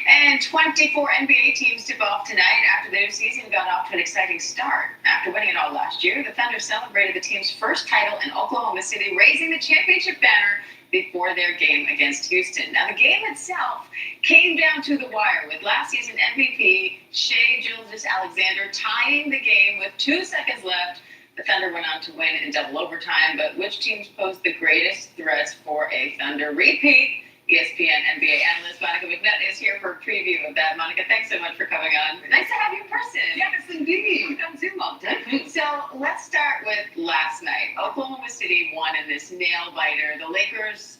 And 24 NBA teams tip off tonight after the new season got off to an exciting start. After winning it all last year, the Thunder celebrated the team's first title in Oklahoma City, raising the championship banner before their game against Houston. Now, the game itself came down to the wire with last season MVP Shai Gilgeous-Alexander tying the game with 2 seconds left. The Thunder went on to win in double overtime, but which teams posed the greatest threats for a Thunder repeat? ESPN NBA analyst Monica McNutt is here for a preview of that. Monica, thanks so much for coming on. Nice to have you indeed. Come Zoom often. So let's start with last night. Oklahoma City won in this nail biter. The Lakers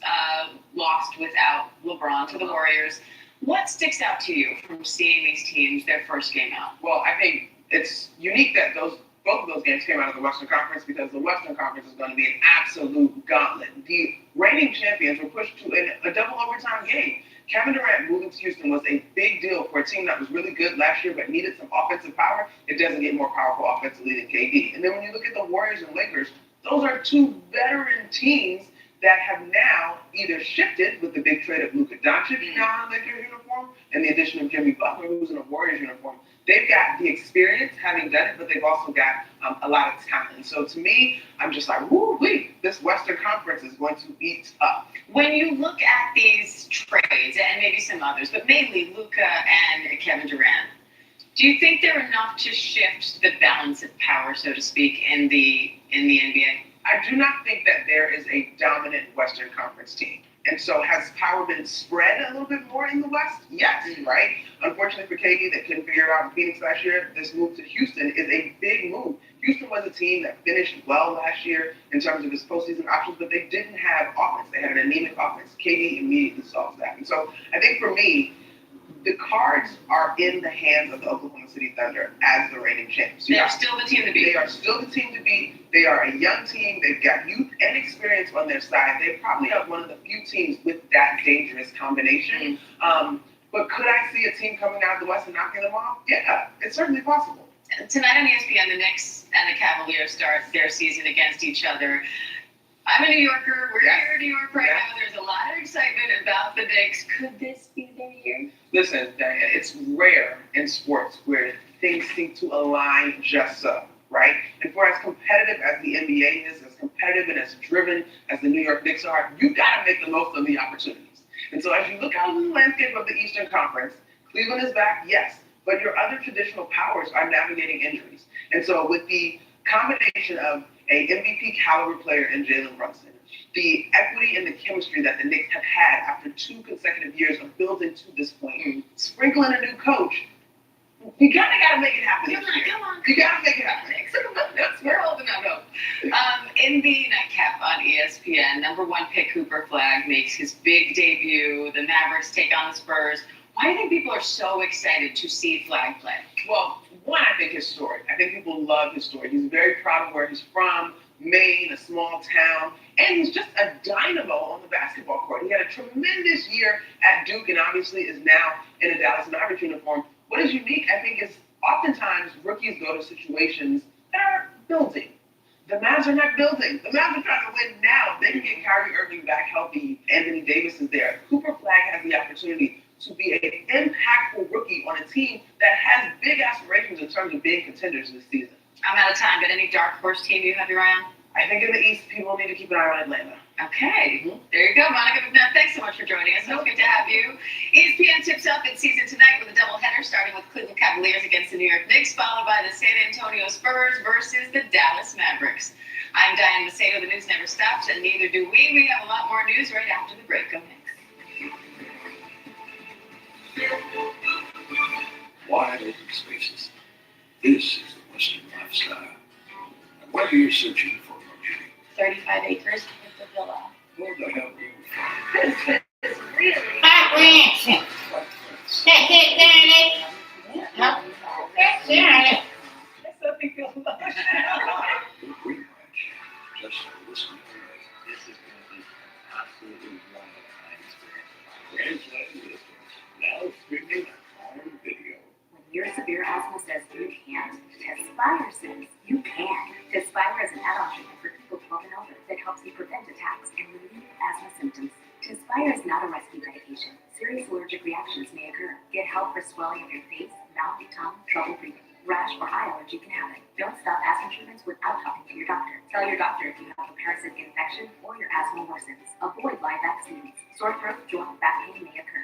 lost without LeBron to the Warriors. What sticks out to you from seeing these teams their first game out? Well, I think it's unique that both of those games came out of the Western Conference because the Western Conference is going to be an absolute gauntlet. The reigning champions were pushed to a double overtime game. Kevin Durant moving to Houston was a big deal for a team that was really good last year but needed some offensive power. It doesn't get more powerful offensively than KD. And then when you look at the Warriors and Lakers, those are two veteran teams that have now either shifted with the big trade of Luka Doncic now in a Lakers uniform and the addition of Jimmy Butler, who's in a Warriors uniform. They've got the experience having done it, but they've also got a lot of talent. And so to me, I'm just like, woo-wee, this Western Conference is going to be tough. When you look at these trades, and maybe some others, but mainly Luka and Kevin Durant, do you think they're enough to shift the balance of power, so to speak, in the NBA? I do not think that there is a dominant Western Conference team. And so has power been spread a little bit more in the West? Yes, right? Unfortunately for KD that couldn't figure it out in Phoenix last year, this move to Houston is a big move. Houston was a team that finished well last year in terms of its postseason options, but they didn't have offense. They had an anemic offense. KD immediately solves that. And so I think for me, the cards are in the hands of the Oklahoma City Thunder as the reigning champions. They're still the team to beat. They are still the team to beat. They are a young team. They've got youth and experience on their side. They probably are one of the few teams with that dangerous combination. But could I see a team coming out of the West and knocking them off? Yeah, it's certainly possible. Tonight on ESPN, the Knicks and the Cavaliers start their season against each other. I'm a New Yorker. We're here in New York right now. There's a lot of excitement about the Knicks. Could this be their year? Listen, Diane, it's rare in sports where things seem to align just so, right? And for as competitive as the NBA is, as competitive and as driven as the New York Knicks are, you got to make the most of the opportunities. And so as you look out in the landscape of the Eastern Conference, Cleveland is back, yes, but your other traditional powers are navigating injuries. And so with the combination of a MVP caliber player in Jalen Brunson, the equity and the chemistry that the Knicks have had after 2 consecutive years of building to this point, sprinkling a new coach, you kind of got to make it happen. Come on. You got to make it happen. We're holding out hope. In the nightcap on ESPN, #1 pick Cooper Flagg makes his big debut. The Mavericks take on the Spurs. Why do you think people are so excited to see Flagg play? Well, one, I think his story. I think people love his story. He's very proud of where he's from, Maine, a small town, and he's just a dynamo on the basketball court. He had a tremendous year at Duke and obviously is now in a Dallas Mavericks uniform. What is unique, I think, is oftentimes rookies go to situations that are building. The Mavs are not building. The Mavs are trying to win now. They can get Kyrie Irving back healthy. Anthony Davis is there. Cooper Flagg has the opportunity to be an impactful rookie on a team that has big aspirations in terms of being contenders this season. I'm out of time, but any dark horse team you have your eye on? I think in the East, people need to keep an eye on Atlanta. Okay. There you go, Monica McNutt. Thanks so much for joining us. It's good to have you. ESPN tips off its season tonight with a doubleheader, starting with Cleveland Cavaliers against the New York Knicks, followed by the San Antonio Spurs versus the Dallas Mavericks. I'm Diane Macedo. The news never stops, and neither do we. We have a lot more news right after the break. Go next. Wide open spaces. This is the Western lifestyle. And whether you're searching for luxury, 35 acres with the villa. or the hell you It's really Green Ranch, just listen to it. This is going to be absolutely one of a kind experience. Translate now streaming on video. When your severe asthma says you can't, Tespire says you can. Tespire is an add-on treatment for people 12 and over that helps you prevent attacks and relieve asthma symptoms. Tespire is not a rescue medication. Serious allergic reactions may occur. Get help for swelling of your face, mouth, tongue, trouble breathing. Rash or eye allergy can happen. Don't stop asthma treatments without talking to your doctor. Tell your doctor if you have a parasitic infection or your asthma worsens. Avoid live vaccines. Sore throat, joint, back pain may occur.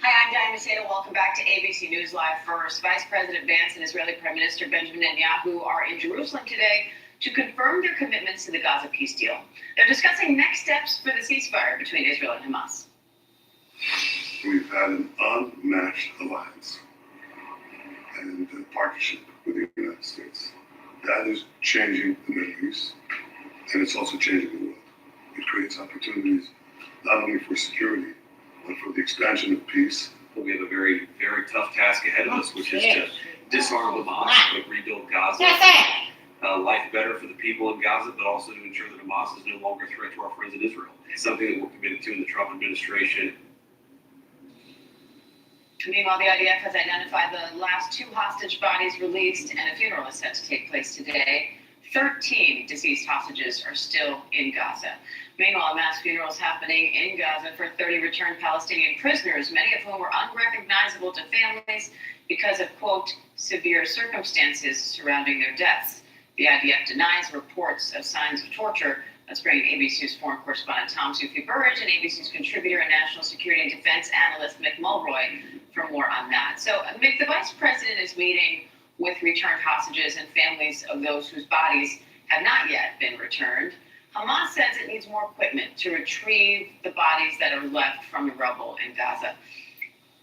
Hi, I'm Diane Macedo. Welcome back to ABC News Live. First, Vice President Vance and Israeli Prime Minister Benjamin Netanyahu are in Jerusalem today to confirm their commitments to the Gaza peace deal. They're discussing next steps for the ceasefire between Israel and Hamas. We've had an unmatched alliance and a partnership with the United States. That is changing the Middle East, and it's also changing the world. It creates opportunities not only for security, but for the expansion of peace. We have a very, very tough task ahead of us, which is to disarm Hamas, but rebuild Gaza. Life better for the people in Gaza, but also to ensure that Hamas is no longer a threat to our friends in Israel. It's something that we're committed to in the Trump administration. Meanwhile, the IDF has identified the last 2 hostage bodies released, and a funeral is set to take place today. 13 deceased hostages are still in Gaza. Meanwhile, a mass funeral is happening in Gaza for 30 returned Palestinian prisoners, many of whom were unrecognizable to families because of, quote, severe circumstances surrounding their deaths. The IDF denies reports of signs of torture. Let's bring in ABC's foreign correspondent Tom Soufi-Burridge and ABC's contributor and national security and defense analyst Mick Mulroy for more on that. So, Mick, the vice president is meeting with returned hostages and families of those whose bodies have not yet been returned. Hamas says it needs more equipment to retrieve the bodies that are left from the rubble in Gaza.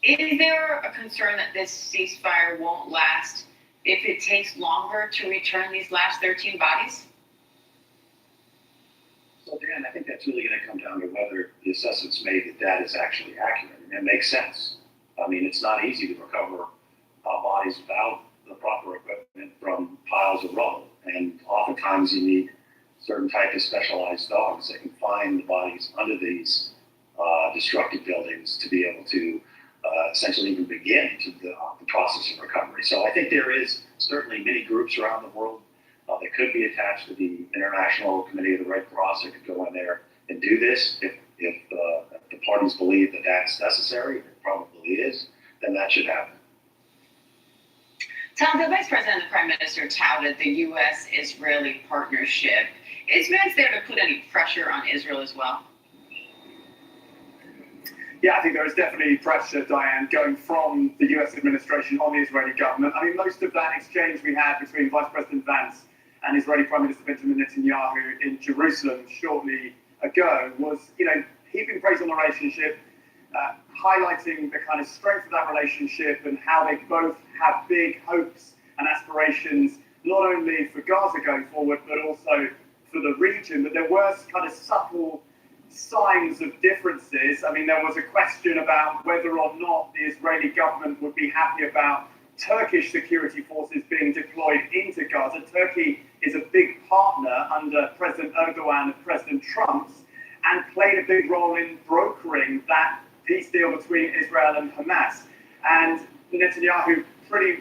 Is there a concern that this ceasefire won't last if it takes longer to return these last 13 bodies? So, Dan, I think that's really going to come down to whether the assessments made that that is actually accurate. And it makes sense. I mean, it's not easy to recover bodies without the proper equipment from piles of rubble. And oftentimes you need certain type of specialized dogs that can find the bodies under these destructive buildings to be able to essentially even begin to the process of recovery. So I think there is certainly many groups around the world that could be attached to the International Committee of the Red Cross that could go in there and do this. If the parties believe that that's necessary, it probably is, then that should happen. Tom, the Vice President and the Prime Minister touted the U.S.-Israeli partnership. Is Vance there to put any pressure on Israel as well? Yeah, I think there is definitely pressure, Diane, going from the US administration on the Israeli government. I mean, most of that exchange we had between Vice President Vance and Israeli Prime Minister Benjamin Netanyahu in Jerusalem shortly ago was, heaping praise on the relationship, highlighting the kind of strength of that relationship and how they both have big hopes and aspirations, not only for Gaza going forward, but also for the region. But there were kind of subtle signs of differences. I mean, there was a question about whether or not the Israeli government would be happy about Turkish security forces being deployed into Gaza. Turkey is a big partner under President Erdogan and President Trump, and played a big role in brokering that peace deal between Israel and Hamas. And Netanyahu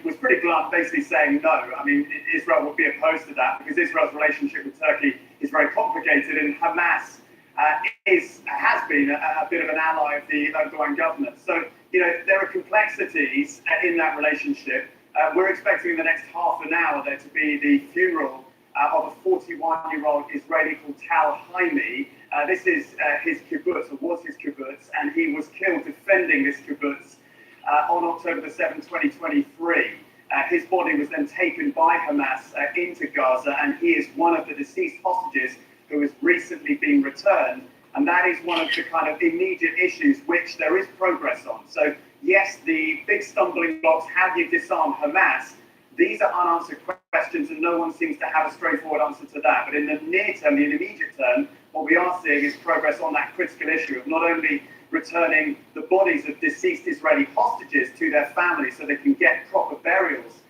was pretty blunt, basically saying no. I mean, Israel would be opposed to that because Israel's relationship with Turkey is very complicated, and Hamas has been a bit of an ally of the Erdogan government. So, there are complexities in that relationship. We're expecting in the next half an hour there to be the funeral of a 41-year-old Israeli called Tal Haimi. This is his kibbutz, or was his kibbutz, and he was killed defending this kibbutz on October the 7th, 2023. His body was then taken by Hamas into Gaza, and he is one of the deceased hostages who has recently been returned. And that is one of the kind of immediate issues which there is progress on. So yes, the big stumbling blocks, how do you disarm Hamas? These are unanswered questions, and no one seems to have a straightforward answer to that. But in the near term, the immediate term, what we are seeing is progress on that critical issue of not only returning the bodies of deceased Israeli hostages to their families so they can get proper burials,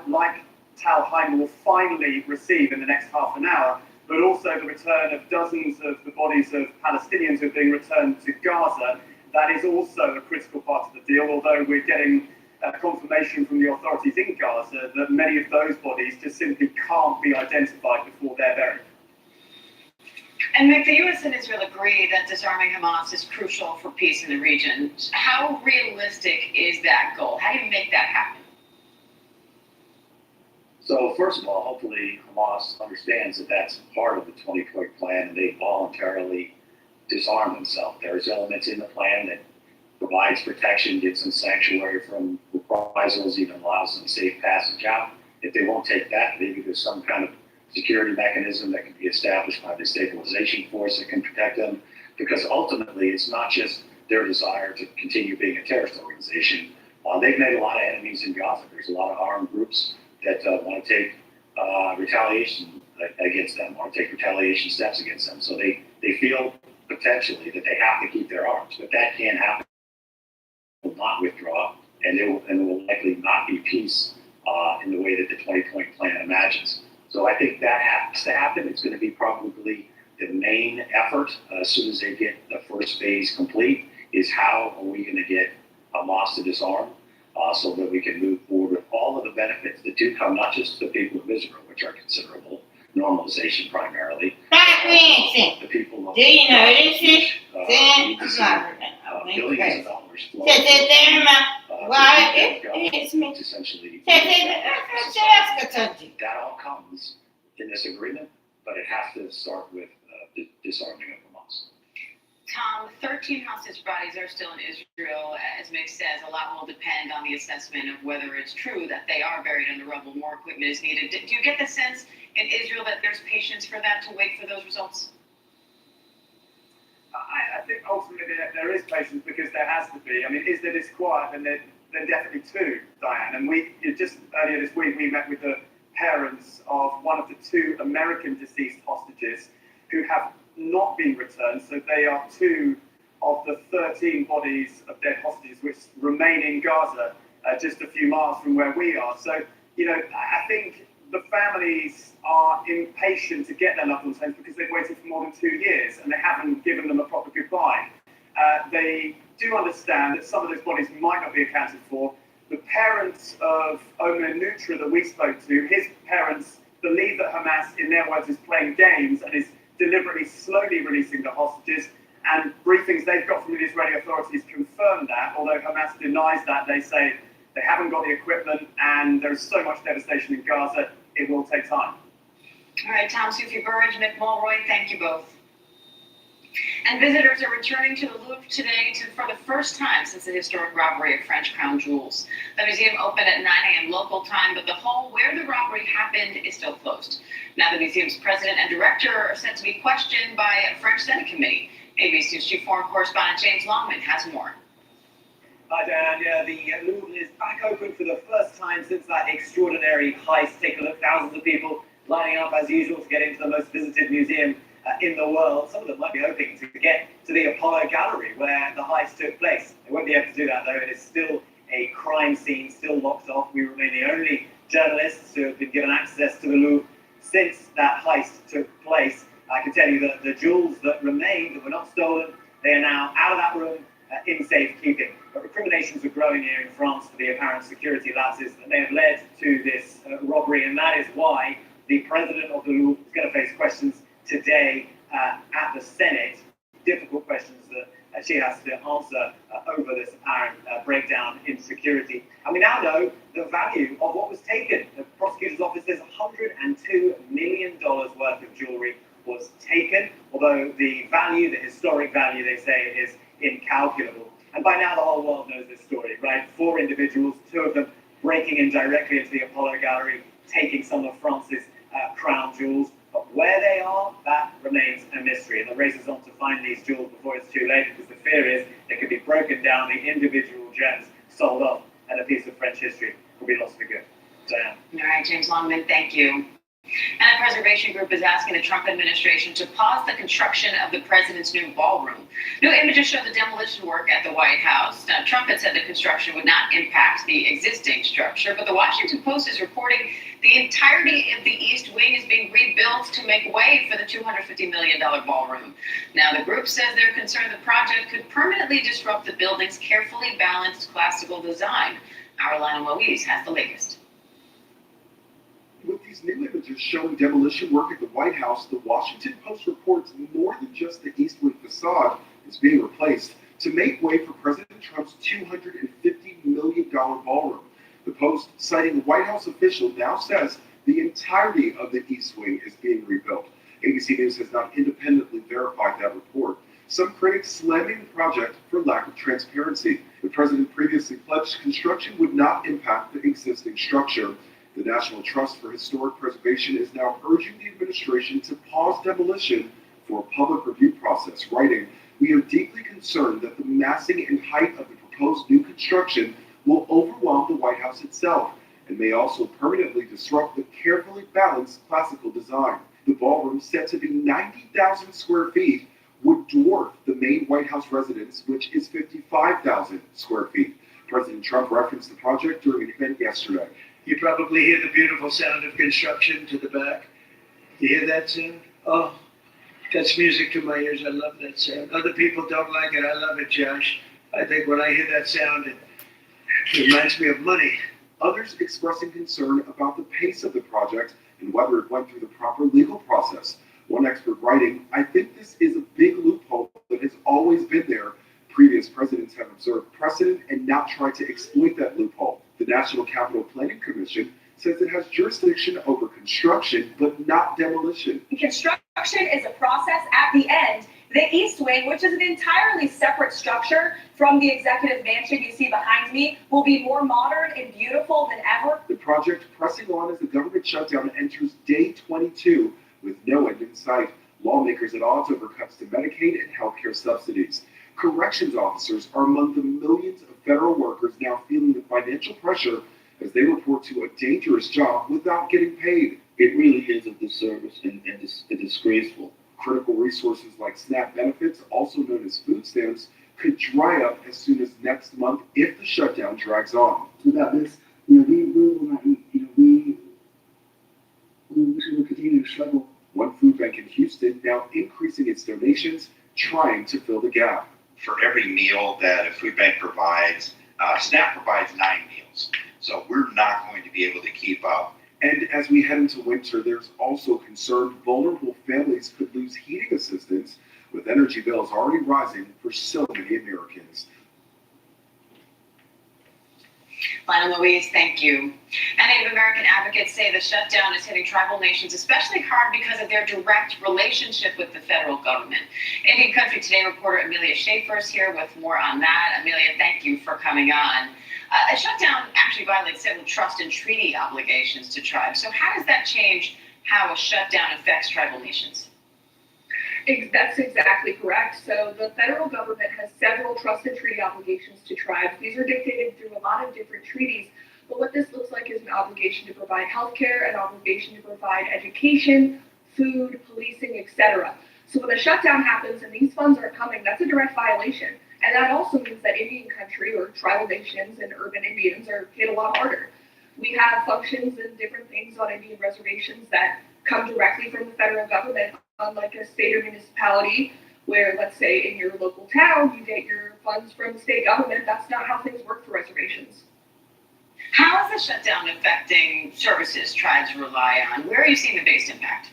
like Tal Haimi will finally receive in the next half an hour, but also the return of dozens of the bodies of Palestinians who are being returned to Gaza. That is also a critical part of the deal, although we're getting confirmation from the authorities in Gaza that many of those bodies just simply can't be identified before they're buried. And Mick, the U.S. and Israel agree that disarming Hamas is crucial for peace in the region. How realistic is that goal? How do you make that happen? So first of all, hopefully Hamas understands that that's part of the 20-point plan, and they voluntarily disarm themselves. There's elements in the plan that provides protection, gives them sanctuary from reprisals, even allows them safe passage out. If they won't take that, maybe there's some kind of security mechanism that can be established by the stabilization force that can protect them, because ultimately it's not just their desire to continue being a terrorist organization. They've made a lot of enemies in Gaza. There's a lot of armed groups that want to take retaliation against them, want to take retaliation steps against them. So they feel potentially that they have to keep their arms, but that can't happen. They will not withdraw, and there will likely not be peace in the way that the 20-point plan imagines. So I think that has to happen. It's going to be probably the main effort as soon as they get the first phase complete, is how are we going to get Hamas to disarm so that we can move forward with all of the benefits that do come, not just to the people of Israel, which are considerable, normalization primarily. The people of do you notice it? billions of dollars flow. Essentially, that all comes in this agreement, but it has to start with the disarming of Hamas. Tom, 13 hostage bodies are still in Israel. As Mick says, a lot will depend on the assessment of whether it's true that they are buried under rubble. More equipment is needed. Do you get the sense in Israel that there's patience for that, to wait for those results? I think ultimately there is patience, because there has to be. I mean, is there disquiet? And then definitely too, Diane. And just earlier this week, we met with the parents of one of the 2 American deceased hostages who have not been returned. So they are 2 of the 13 bodies of dead hostages which remain in Gaza, just a few miles from where we are. So, I think the families are impatient to get their loved ones home, because they've waited for more than 2 years and they haven't given them a proper goodbye. They do understand that some of those bodies might not be accounted for. The parents of Omer Nutra that we spoke to, his parents believe that Hamas, in their words, is playing games and is deliberately slowly releasing the hostages. And briefings they've got from the Israeli authorities confirm that, although Hamas denies that. They say they haven't got the equipment and there's so much devastation in Gaza, it will take time. All right, Tom Sufi Burridge, Mick Mulroy, thank you both. And visitors are returning to the Louvre today for the first time since the historic robbery of French crown jewels. The museum opened at 9 a.m. local time, but the hall where the robbery happened is still closed. Now the museum's president and director are set to be questioned by a French Senate committee. ABC News Chief Foreign Correspondent James Longman has more. Hi, Diane. Yeah, the Louvre is back open for the first time since that extraordinary heist. Take a look, thousands of people lining up as usual to get into the most visited museum in the world. Some of them might be hoping to get to the Apollo Gallery where the heist took place. They won't be able to do that, though. It is still a crime scene, still locked off. We remain the only journalists who have been given access to the Louvre since that heist took place. I can tell you that the jewels that remained, that were not stolen, they are now out of that room in safekeeping. But recriminations are growing here in France for the apparent security lapses that may have led to this robbery, and that is why the president of the Louvre is going to face questions today at the Senate. Difficult questions that she has to answer over this apparent breakdown in security. And we now know the value of what was taken. The prosecutor's office says $102 million worth of jewelry was taken, although the value, the historic value, they say, is incalculable. And by now the whole world knows this story, right? 4 individuals, 2 of them breaking in directly into the Apollo Gallery, taking some of France's crown jewels. But where they are, that remains a mystery. And the race is on to find these jewels before it's too late, because the fear is they could be broken down, the individual gems sold off, and a piece of French history will be lost for good. Diane. All right, James Longman, thank you. And a preservation group is asking the Trump administration to pause the construction of the president's new ballroom. New images show the demolition work at the White House. Now, Trump had said the construction would not impact the existing structure, but the Washington Post is reporting the entirety of the East Wing is being rebuilt to make way for the $250 million ballroom. Now, the group says they're concerned the project could permanently disrupt the building's carefully balanced classical design. Our Lionel Louise has the latest. With these new images showing demolition work at the White House, the Washington Post reports more than just the East Wing facade is being replaced to make way for President Trump's $250 million ballroom. The Post, citing a White House official, now says the entirety of the East Wing is being rebuilt. ABC News has not independently verified that report. Some critics slamming the project for lack of transparency. The president previously pledged construction would not impact the existing structure. The National Trust for Historic Preservation is now urging the administration to pause demolition for a public review process, writing, "We are deeply concerned that the massing and height of the proposed new construction will overwhelm the White House itself and may also permanently disrupt the carefully balanced classical design. The ballroom, set to be 90,000 square feet, would dwarf the main White House residence, which is 55,000 square feet." President Trump referenced the project during an event yesterday. You probably hear the beautiful sound of construction to the back. You hear that sound? Oh, that's music to my ears. I love that sound. Other people don't like it. I love it, Josh. I think when I hear that sound, it reminds me of money. Others expressing concern about the pace of the project and whether it went through the proper legal process. One expert writing, "I think this is a big loophole that has always been there. Previous presidents have observed precedent and not tried to exploit that loophole." The National Capital Planning Commission says it has jurisdiction over construction, but not demolition. Construction is a process at the end. The East Wing, which is an entirely separate structure from the executive mansion you see behind me, will be more modern and beautiful than ever. The project pressing on as the government shutdown enters day 22 with no end in sight. Lawmakers at odds over cuts to Medicaid and healthcare subsidies. Corrections officers are among the millions of federal workers now feeling the financial pressure as they report to a dangerous job without getting paid. It really is a disservice and disgraceful. Critical resources like SNAP benefits, also known as food stamps, could dry up as soon as next month if the shutdown drags on. Without this, we will not eat. We will continue to struggle. One food bank in Houston now increasing its donations, trying to fill the gap. For every meal that a food bank provides, SNAP provides 9 meals. So we're not going to be able to keep up. And as we head into winter, there's also concern vulnerable families could lose heating assistance, with energy bills already rising for so many Americans. Lionel Louise, thank you. And Native American advocates say the shutdown is hitting tribal nations especially hard because of their direct relationship with the federal government. Indian Country Today reporter Amelia Schaefer is here with more on that. Amelia, thank you for coming on. A shutdown actually violates several trust and treaty obligations to tribes. So how does that change how a shutdown affects tribal nations? That's exactly correct. So the federal government has several trust and treaty obligations to tribes. These are dictated through a lot of different treaties. But what this looks like is an obligation to provide healthcare, an obligation to provide education, food, policing, etc. So when a shutdown happens and these funds aren't coming, that's a direct violation. And that also means that Indian country or tribal nations and urban Indians are hit a lot harder. We have functions and different things on Indian reservations that come directly from the federal government, unlike a state or municipality where, let's say, in your local town, you get your funds from the state government. That's not how things work for reservations. How is the shutdown affecting services tribes rely on? Where are you seeing the biggest impact?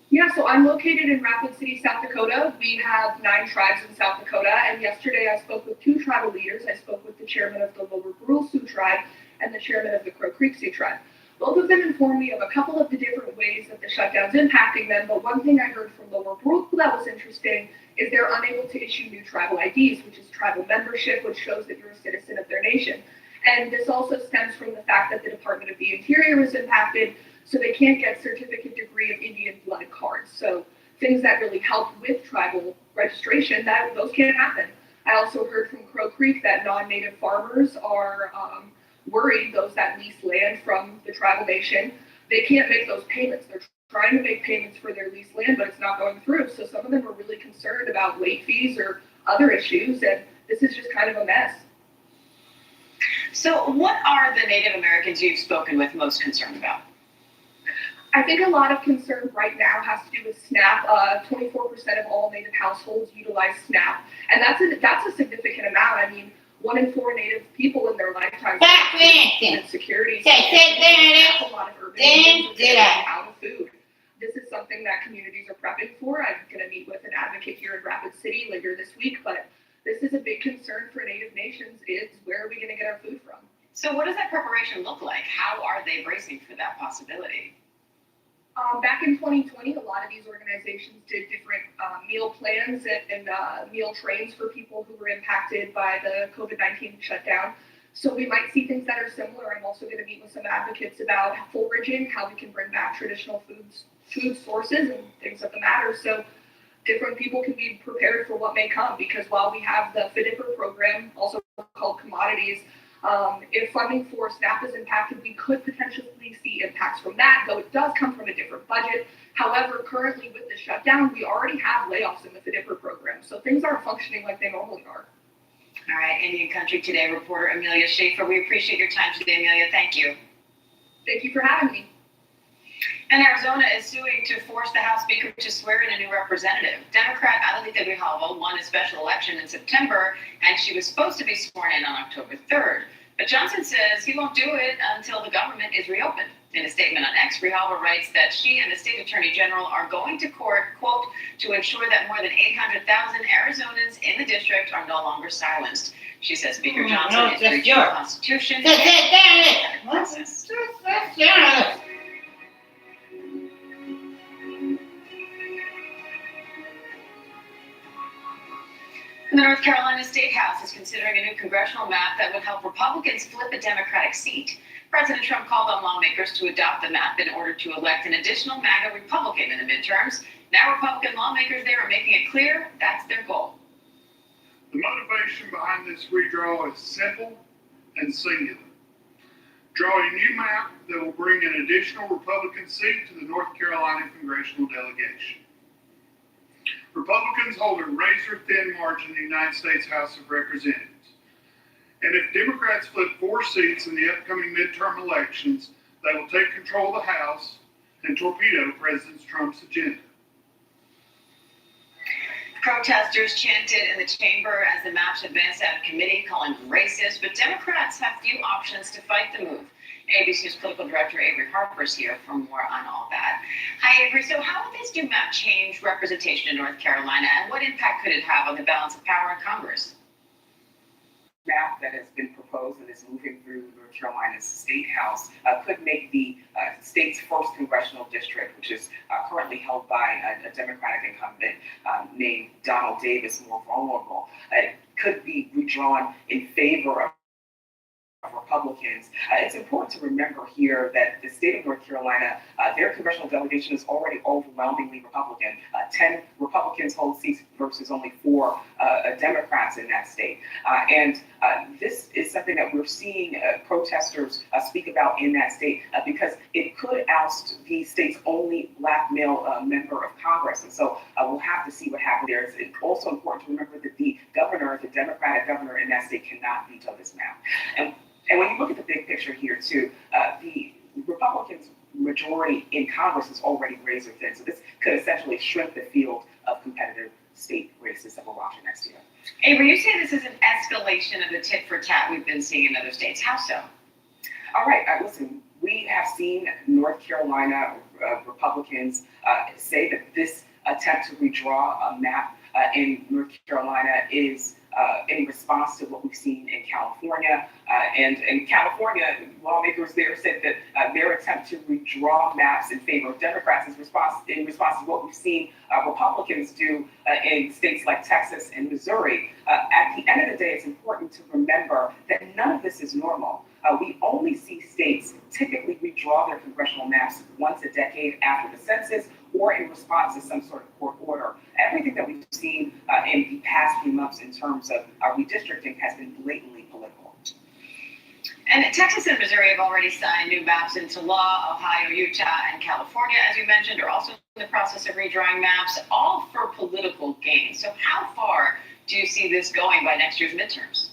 Yeah, so I'm located in Rapid City, South Dakota. We have 9 tribes in South Dakota, and yesterday I spoke with 2 tribal leaders. I spoke with the chairman of the Lower Brule Sioux Tribe and the chairman of the Crow Creek Sioux Tribe. Both of them informed me of a couple of the different ways that the shutdown's impacting them, but one thing I heard from Lower Brule that was interesting is they're unable to issue new tribal IDs, which is tribal membership, which shows that you're a citizen of their nation. And this also stems from the fact that the Department of the Interior is impacted, so they can't get certificate degree of Indian blood cards. So things that really help with tribal registration, those can't happen. I also heard from Crow Creek that non-native farmers are worried, those that lease land from the tribal nation, they can't make those payments. They're trying to make payments for their leased land, but it's not going through. So some of them are really concerned about late fees or other issues, and this is just kind of a mess. So what are the Native Americans you've spoken with most concerned about? I think a lot of concern right now has to do with SNAP. 24% of all Native households utilize SNAP, and that's a significant amount. I mean, 1 in 4 Native people in their lifetime and security. A lot of urban Indians are out of food. This is something that communities are prepping for. I'm going to meet with an advocate here in Rapid City later this week, but this is a big concern for Native nations is where are we going to get our food from? So what does that preparation look like? How are they bracing for that possibility? Back in 2020, a lot of these organizations did different meal plans and meal trains for people who were impacted by the COVID-19 shutdown. So we might see things that are similar. I'm also going to meet with some advocates about foraging, how we can bring back traditional food sources and things of the matter. So different people can be prepared for what may come, because while we have the FDIPR program, also called commodities, if funding for SNAP is impacted, we could potentially see impacts from that, though it does come from a different budget. However, currently with the shutdown, we already have layoffs in the FDIPR program, so things aren't functioning like they normally are. All right, Indian Country Today reporter Amelia Schaefer. We appreciate your time today, Amelia. Thank you. Thank you for having me. And Arizona is suing to force the House Speaker to swear in a new representative. Democrat Adelita Grijalva won a special election in September, and she was supposed to be sworn in on October 3rd. But Johnson says he won't do it until the government is reopened. In a statement on X, Grijalva writes that she and the state attorney general are going to court, quote, to ensure that more than 800,000 Arizonans in the district are no longer silenced. She says Speaker Johnson is breaching the Constitution. Process. The North Carolina State House is considering a new congressional map that would help Republicans flip a Democratic seat. President Trump called on lawmakers to adopt the map in order to elect an additional MAGA Republican in the midterms. Now Republican lawmakers there are making it clear that's their goal. The motivation behind this redraw is simple and singular. Draw a new map that will bring an additional Republican seat to the North Carolina congressional delegation. Republicans hold a razor-thin margin in the United States House of Representatives. And if Democrats flip 4 seats in the upcoming midterm elections, they will take control of the House and torpedo President Trump's agenda. Protesters chanted in the chamber as the maps advanced out of committee, calling them racist, but Democrats have few options to fight the move. ABC's political director Avery Harper is here for more on all that. Hi, Avery. So how would this new map change representation in North Carolina, and what impact could it have on the balance of power in Congress? Map that has been proposed and is moving through North Carolina's State House could make the state's first congressional district, which is currently held by a Democratic incumbent named Donald Davis, more vulnerable. It could be redrawn in favor of Republicans. It's important to remember here that the state of North Carolina, their congressional delegation is already overwhelmingly Republican. 10 Republicans hold seats versus only 4 Democrats in that state. And this is something that we're seeing protesters speak about in that state because it could oust the state's only black male member of Congress. And so we'll have to see what happens there. It's also important to remember that the governor, the Democratic governor in that state, cannot veto this map. And when you look at the big picture here, too, the Republicans' majority in Congress is already razor thin. So this could essentially shrink the field of competitive state races that we're watching next year. Avery, you say this is an escalation of the tit for tat we've been seeing in other states. How so? All right, listen, we have seen North Carolina Republicans say that this attempt to redraw a map in North Carolina is in response to what we've seen in California. And in California, lawmakers there said that their attempt to redraw maps in favor of Democrats is in response to what we've seen Republicans do in states like Texas and Missouri. At the end of the day, it's important to remember that none of this is normal. We only see states typically redraw their congressional maps once a decade after the census or in response to some sort of court order. Everything that we've seen in the past few months in terms of redistricting has been blatantly political. And Texas and Missouri have already signed new maps into law. Ohio, Utah, and California, as you mentioned, are also in the process of redrawing maps, all for political gain. So how far do you see this going by next year's midterms?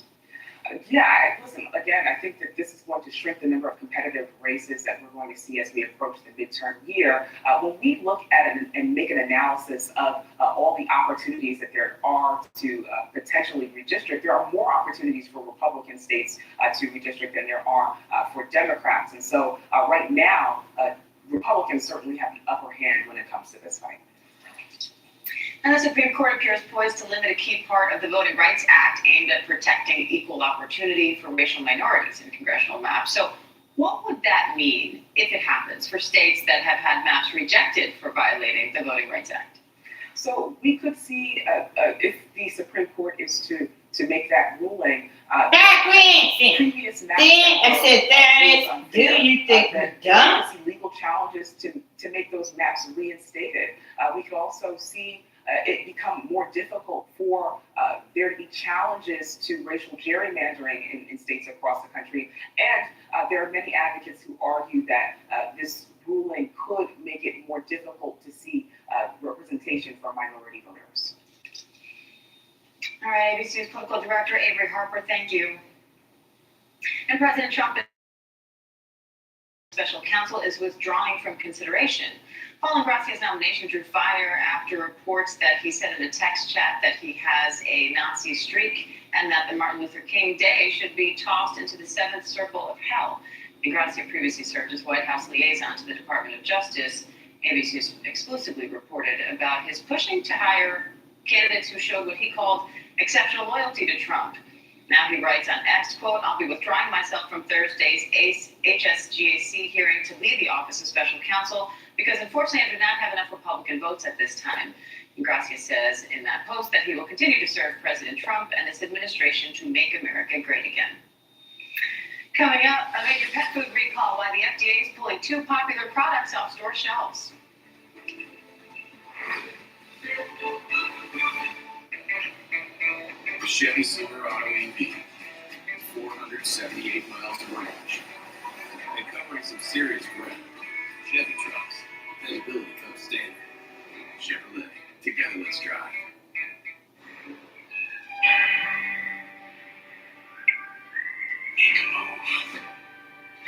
Listen, again, I think that this is going to shrink the number of competitive races that we're going to see as we approach the midterm year. When we look at it and make an analysis of all the opportunities that there are to potentially redistrict, there are more opportunities for Republican states to redistrict than there are for Democrats. And so right now, Republicans certainly have the upper hand when it comes to this fight. And the Supreme Court appears poised to limit a key part of the Voting Rights Act aimed at protecting equal opportunity for racial minorities in congressional maps. So what would that mean, if it happens, for states that have had maps rejected for violating the Voting Rights Act? So we could see, if the Supreme Court is to make that ruling, Previous maps I said, there is, do you think we're done? see legal challenges to make those maps reinstated. We could also see it become more difficult for there to be challenges to racial gerrymandering in states across the country. And there are many advocates who argue that this ruling could make it more difficult to see representation for minority voters. All right, ABC's political director, Avery Harper, thank you. And President Trump, special counsel, is withdrawing from consideration. Paul Ingrascia's nomination drew fire after reports that he said in a text chat that he has a Nazi streak and that the Martin Luther King Day should be tossed into the seventh circle of hell. Ingrascia previously served as White House liaison to the Department of Justice. ABC has exclusively reported about his pushing to hire candidates who showed what he called exceptional loyalty to Trump. Now he writes on X, quote, I'll be withdrawing myself from Thursday's HSGAC hearing to lead the Office of Special Counsel because unfortunately I do not have enough Republican votes at this time. Ingrascia says in that post that he will continue to serve President Trump and this administration to make America great again. Coming up, a major pet food recall, why the FDA is pulling two popular products off store shelves. The Chevy Silverado EV, 478 miles to range, and covering some serious ground. Chevy trucks, dependability comes standard. Chevrolet, together let's drive. Make a move.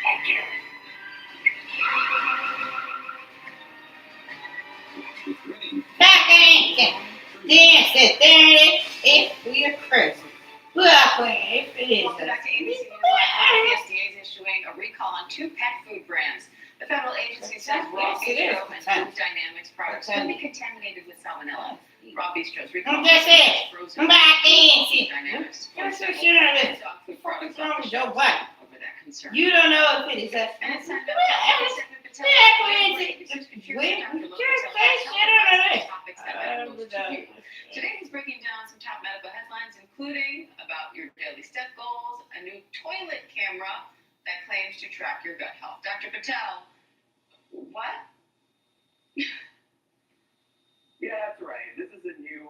I dare. With winning. If we are crazy. Well, if it is. Welcome back to ABC News Live. The FDA is issuing a recall on two pet food brands. The federal agency says raw bistro and Food Dynamics products could be contaminated with salmonella. Raw bistro's recall frozen Food Dynamics. Dog food products over that concern. You don't know if it is a. And it's time Today he's breaking down some top medical headlines, including about your daily step goals, a new toilet camera that claims to track your gut health. Dr. Patel, what? Yeah, that's right. This is a new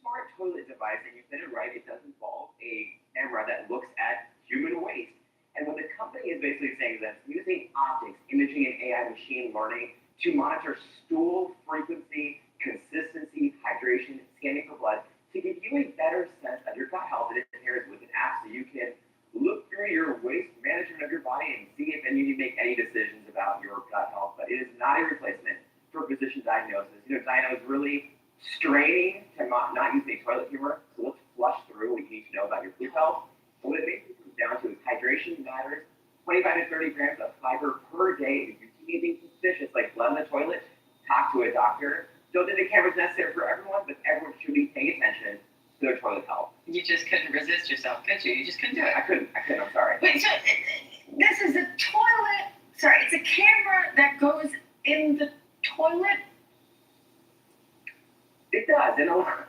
smart toilet device, and you said it right. It does involve a camera that looks at human waste. And what the company is basically saying is that it's using optics, imaging, and AI machine learning to monitor stool frequency, consistency, hydration, scanning for blood, to give you a better sense of your gut health. It pairs with an app so you can look through your waste management of your body and see if you need to make any decisions about your gut health. But it is not a replacement for physician diagnosis. You know, Diana was really straining to not use a toilet humor, so let's flush through what you need to know about your food health. And what it basically comes down to is hydration matters. 25 to 30 grams of fiber per day. If you see anything suspicious, like blood in the toilet, talk to a doctor. Don't think the camera's necessary for everyone, but everyone should be paying attention to their toilet health. You just couldn't resist yourself, could you? You just couldn't do it. I couldn't, I'm sorry. Wait, so this is a toilet, sorry, it's a camera that goes in the toilet? It does, and a lot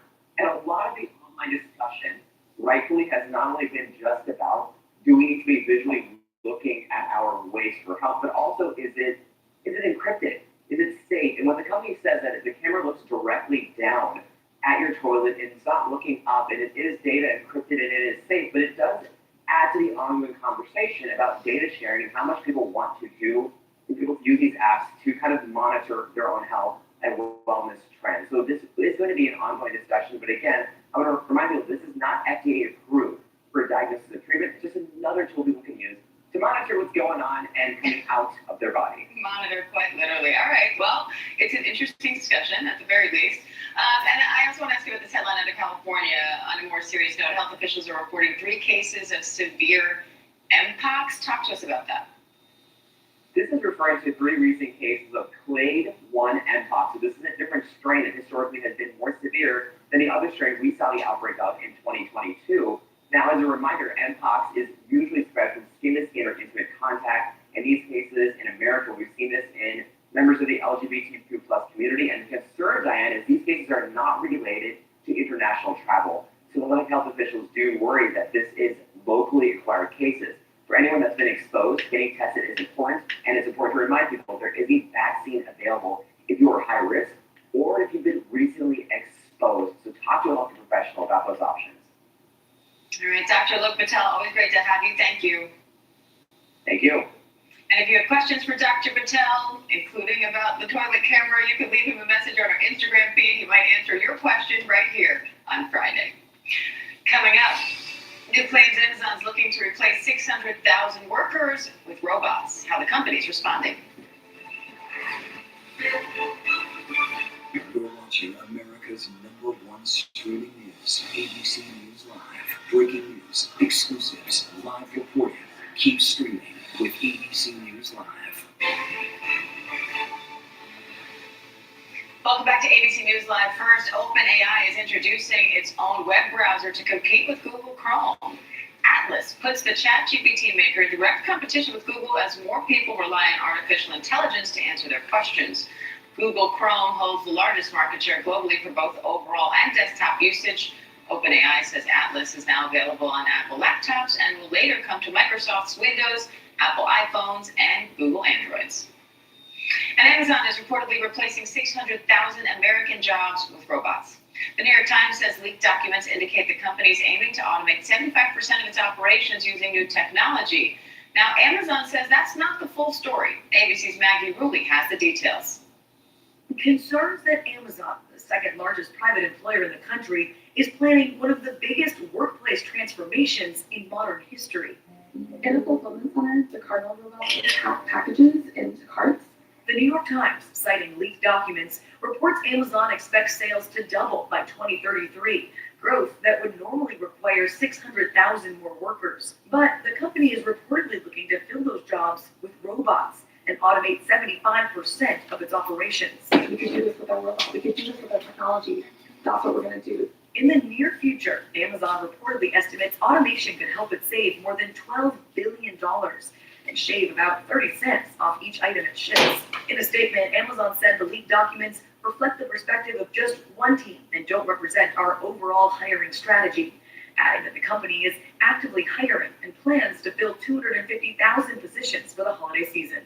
of the online discussion rightfully has not only been just about do we need to be visually looking at our waste for health, but also is it encrypted? Is it safe? And when the company says that the camera looks directly down at your toilet and it's not looking up and it is data encrypted and it is safe, but it does add to the ongoing conversation about data sharing and how much people want to do and people use these apps to kind of monitor their own health and wellness trends. So this is going to be an ongoing discussion, but again, I want to remind people this is not FDA approved for diagnosis and treatment. It's just another tool people can use to monitor what's going on and coming out of their body. Monitor, quite literally. All right, well, it's an interesting discussion at the very least. And I also want to ask you about this headline out of California. On a more serious note, health officials are reporting 3 cases of severe Mpox. Talk to us about that. This is referring to 3 recent cases of clade 1 Mpox. So this is a different strain that historically has been more severe than the other strains we saw the outbreak of in 2022. Now, as a reminder, Mpox is usually spread from skin to skin or intimate contact. In these cases, in America, we've seen this in members of the LGBTQ+ community. And the concern, Diane, is these cases are not related to international travel. So Illinois health officials do worry that this is locally acquired cases. For anyone that's been exposed, getting tested is important, and it's important to remind people there is a vaccine available if you are high risk or if you've been recently exposed. So talk to a health professional about those options. All right, Dr. Luke Patel, always great to have you. Thank you. Thank you. And if you have questions for Dr. Patel, including about the toilet camera, you can leave him a message on our Instagram feed. He might answer your question right here on Friday. Coming up, new claims Amazon's looking to replace 600,000 workers with robots. How the company's responding. You're watching America's #1 streaming news, ABC News Live. Breaking news, exclusives, live reporting. Keep streaming with ABC News Live. Welcome back to ABC News Live. First, OpenAI is introducing its own web browser to compete with Google Chrome. Atlas puts the ChatGPT maker in direct competition with Google as more people rely on artificial intelligence to answer their questions. Google Chrome holds the largest market share globally for both overall and desktop usage. OpenAI says Atlas is now available on Apple laptops and will later come to Microsoft's Windows, Apple iPhones, and Google Androids. And Amazon is reportedly replacing 600,000 American jobs with robots. The New York Times says leaked documents indicate the company is aiming to automate 75% of its operations using new technology. Now, Amazon says that's not the full story. ABC's Maggie Rulli has the details. Concerns that Amazon, the second largest private employer in the country, is planning one of the biggest workplace transformations in modern history. In a fulfillment center, the Cardinal robot pack packages into carts. The New York Times, citing leaked documents, reports Amazon expects sales to double by 2033, growth that would normally require 600,000 more workers. But the company is reportedly looking to fill those jobs with robots and automate 75% of its operations. We could do this with our robots. We could do this with our technology. That's what we're going to do. In the near future, Amazon reportedly estimates automation could help it save more than $12 billion and shave about 30 cents off each item it ships. In a statement, Amazon said the leaked documents reflect the perspective of just one team and don't represent our overall hiring strategy, adding that the company is actively hiring and plans to fill 250,000 positions for the holiday season.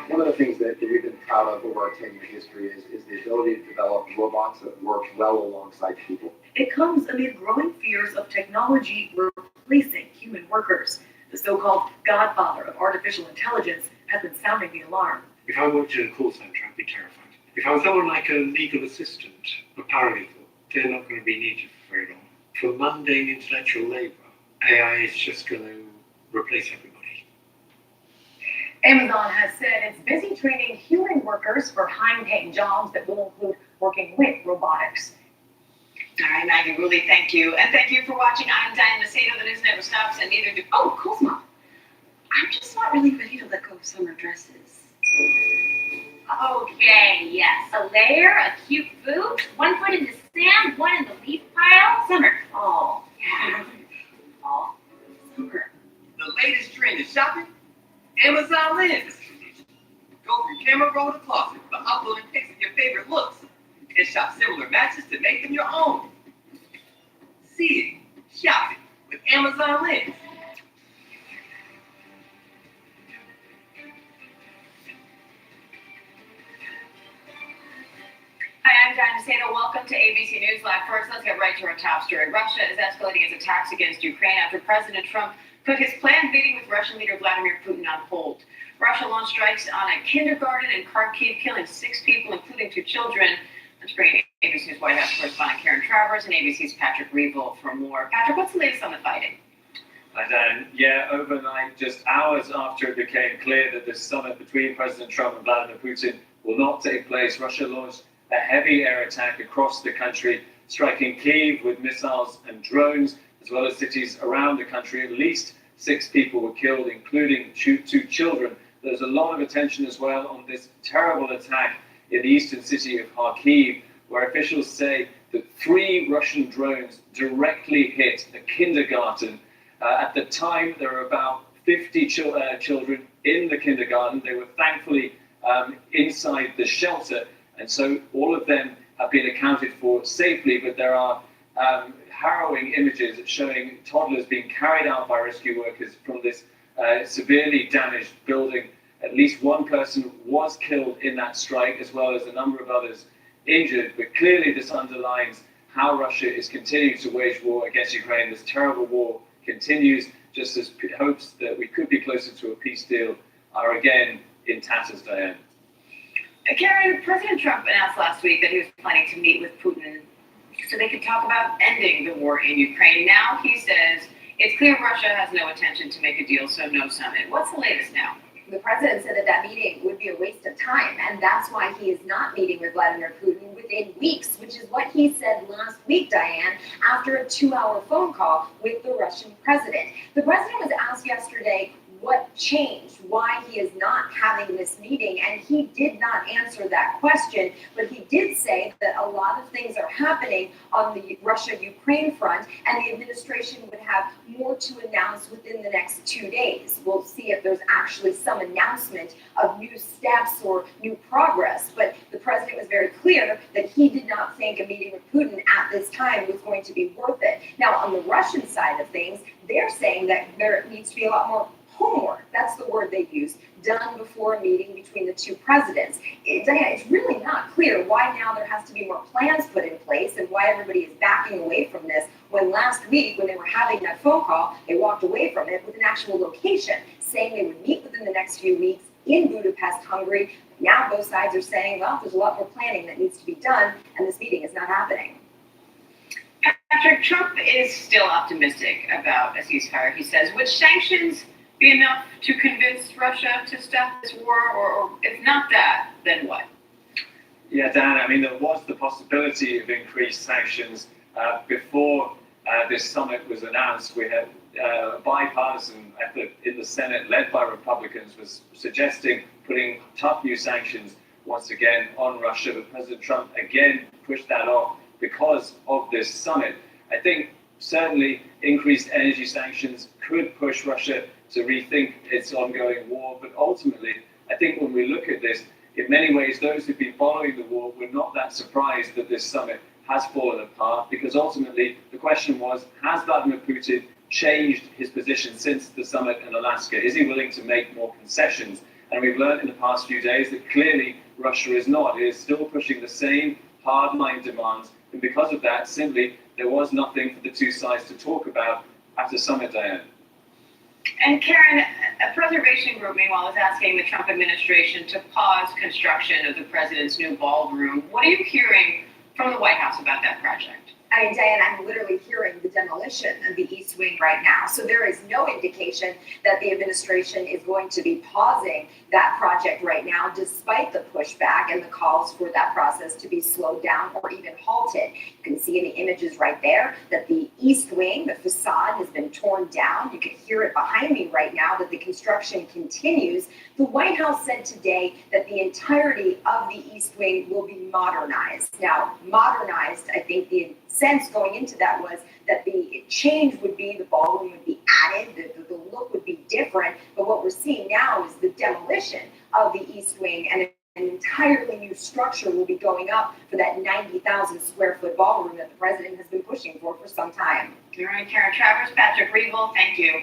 One of the things that we've been proud of over our 10-year history is the ability to develop robots that work well alongside people. It comes amid growing fears of technology replacing human workers. The so-called godfather of artificial intelligence has been sounding the alarm. If I worked in a call centre, I'd be terrified. If I was someone like a legal assistant, a paralegal, they're not going to be needed for very long. For mundane intellectual labour, AI is just going to replace everybody. Amazon has said it's busy training human workers for high-paying jobs that will include working with robotics. All right, Maggie Rulli, thank you. And thank you for watching. I'm Diane Macedo. The news never stops, and neither do... Oh, Cosmo. I'm just not really ready to let go of summer dresses. Okay, yes. A layer, a cute boot, 1 foot in the sand, 1 in the leaf pile. Summer. Oh, yeah. Fall. Summer. The latest trend in shopping? Amazon Lens. Go from camera roll to closet by uploading pics of your favorite looks and shop similar matches to make them your own. See it, shop it with Amazon Lens. Hi, I'm Diane Macedo. Welcome to ABC News Live. First, let's get right to our top story. Russia is escalating its attacks against Ukraine after President Trump put his planned meeting with Russian leader Vladimir Putin on hold. Russia launched strikes on a kindergarten in Kharkiv, killing 6 people, including 2 children. Let's bring ABC News White House correspondent Karen Travers and ABC's Patrick Reevell for more. Patrick, what's the latest on the fighting? Hi, Dan. Yeah, overnight, just hours after it became clear that this summit between President Trump and Vladimir Putin will not take place, Russia launched a heavy air attack across the country, striking Kyiv with missiles and drones, as well as cities around the country. At least 6 people were killed, including 2 children. There's a lot of attention as well on this terrible attack in the eastern city of Kharkiv, where officials say that 3 Russian drones directly hit a kindergarten. At the time, there were about 50 children in the kindergarten. They were thankfully inside the shelter, and so all of them have been accounted for safely, but there are harrowing images showing toddlers being carried out by rescue workers from this severely damaged building. At least one person was killed in that strike, as well as a number of others injured. But clearly this underlines how Russia is continuing to wage war against Ukraine. This terrible war continues, just as hopes that we could be closer to a peace deal are again in tatters, Diane. Karen, President Trump announced last week that he was planning to meet with Putin so they could talk about ending the war in Ukraine. Now he says it's clear Russia has no intention to make a deal, so no summit. What's the latest now? The president said that meeting would be a waste of time, and that's why he is not meeting with Vladimir Putin within weeks, which is what he said last week, Diane, after a 2-hour phone call with the Russian president. The president was asked yesterday what changed, why he is not having this meeting, and he did not answer that question, but he did say that a lot of things are happening on the Russia-Ukraine front, and the administration would have more to announce within the next 2 days. We'll see if there's actually some announcement of new steps or new progress, but the president was very clear that he did not think a meeting with Putin at this time was going to be worth it. Now, on the Russian side of things, they're saying that there needs to be a lot more homework, that's the word they use, done before a meeting between the two presidents. Diana, it's really not clear why now there has to be more plans put in place and why everybody is backing away from this, when last week, when they were having that phone call, they walked away from it with an actual location, saying they would meet within the next few weeks in Budapest, Hungary. Now both sides are saying, well, there's a lot more planning that needs to be done, and this meeting is not happening. Patrick, Trump is still optimistic about a ceasefire. He says, would sanctions be enough to convince Russia to stop this war, or if not that, then what? Yeah, Dan, I mean, there was the possibility of increased sanctions before this summit was announced. We had a bipartisan effort in the Senate, led by Republicans, was suggesting putting tough new sanctions once again on Russia, but President Trump again pushed that off because of this summit. I think certainly increased energy sanctions could push Russia to rethink its ongoing war. But ultimately, I think when we look at this, in many ways, those who've been following the war were not that surprised that this summit has fallen apart, because ultimately the question was, has Vladimir Putin changed his position since the summit in Alaska? Is he willing to make more concessions? And we've learned in the past few days that clearly Russia is not. It is still pushing the same hardline demands. And because of that, simply, there was nothing for the two sides to talk about at the summit, Diane. And Karen, a preservation group, meanwhile, is asking the Trump administration to pause construction of the president's new ballroom. What are you hearing from the White House about that project? I mean, Diane, I'm literally hearing the demolition of the East Wing right now. So there is no indication that the administration is going to be pausing that project right now, despite the pushback and the calls for that process to be slowed down or even halted. You can see in the images right there that the East Wing, the facade, has been torn down. You can hear it behind me right now that the construction continues. The White House said today that the entirety of the East Wing will be modernized. Now, modernized, I think the sense going into that was that the change would be the ballroom would be added, the look would be different. But what we're seeing now is the demolition of the East Wing, and an entirely new structure will be going up for that 90,000 square foot ballroom that the president has been pushing for some time. All right, Karen Travers, Patrick Reevell, thank you.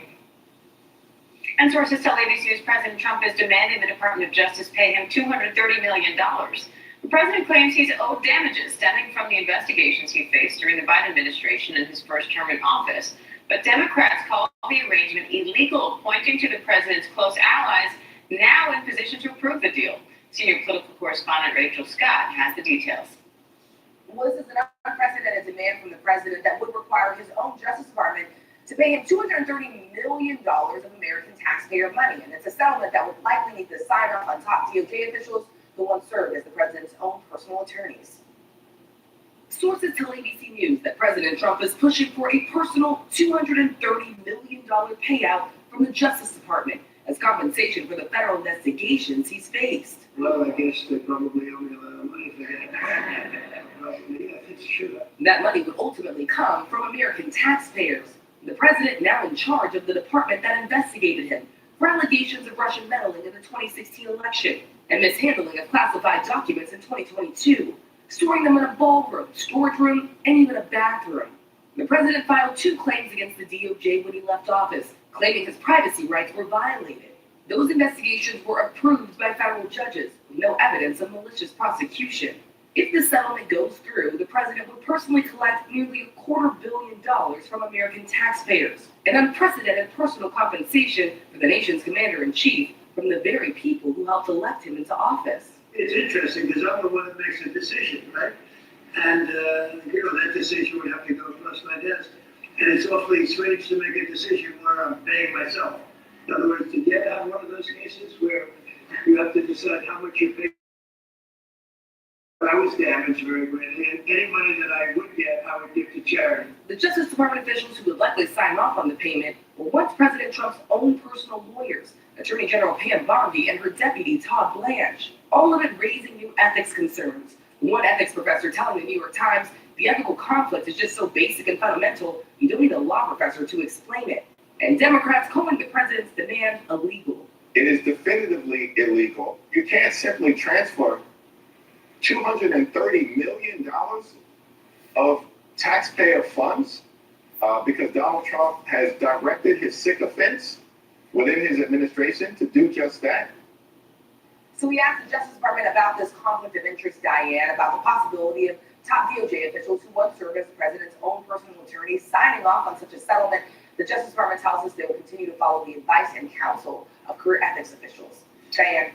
And sources tell ABC News President Trump is demanding the Department of Justice pay him $230 million. The president claims he's owed damages stemming from the investigations he faced during the Biden administration in his first term in office. But Democrats call the arrangement illegal, pointing to the president's close allies now in position to approve the deal. Senior political correspondent Rachel Scott has the details. Well, this is an unprecedented demand from the president that would require his own Justice Department to pay him $230 million of American taxpayer money. And it's a settlement that would likely need to sign off on top DOJ officials who once served as the president's own personal attorneys. Sources tell ABC News that President Trump is pushing for a personal $230 million payout from the Justice Department as compensation for the federal investigations he's faced. Well, I guess they probably owe me a lot of money for that. Yeah, it's true. That money would ultimately come from American taxpayers. The president now in charge of the department that investigated him for allegations of Russian meddling in the 2016 election and mishandling of classified documents in 2022, storing them in a ballroom, storage room, and even a bathroom. The president filed 2 claims against the DOJ when he left office, claiming his privacy rights were violated. Those investigations were approved by federal judges, with no evidence of malicious prosecution. If the settlement goes through, the president would personally collect nearly $250 million from American taxpayers, an unprecedented personal compensation for the nation's commander-in-chief from the very people who helped elect him into office. It's interesting because I'm the one that makes a decision, right? And, that decision would have to go across my desk. And it's awfully strange to make a decision where I'm paying myself. In other words, to get out one of those cases where you have to decide how much you pay. I was damaged very greatly, and any money that I would get, I would give to charity. The Justice Department officials who would likely sign off on the payment were once President Trump's own personal lawyers, Attorney General Pam Bondi and her deputy Todd Blanche, all of it raising new ethics concerns. One ethics professor telling the New York Times the ethical conflict is just so basic and fundamental, you don't need a law professor to explain it. And Democrats calling the president's demand illegal. It is definitively illegal. You can't simply transfer $230 million of taxpayer funds because Donald Trump has directed his sycophants within his administration to do just that. So we asked the Justice Department about this conflict of interest, Diane, about the possibility of top DOJ officials who once served as the president's own personal attorney signing off on such a settlement. The Justice Department tells us they will continue to follow the advice and counsel of career ethics officials. Diane.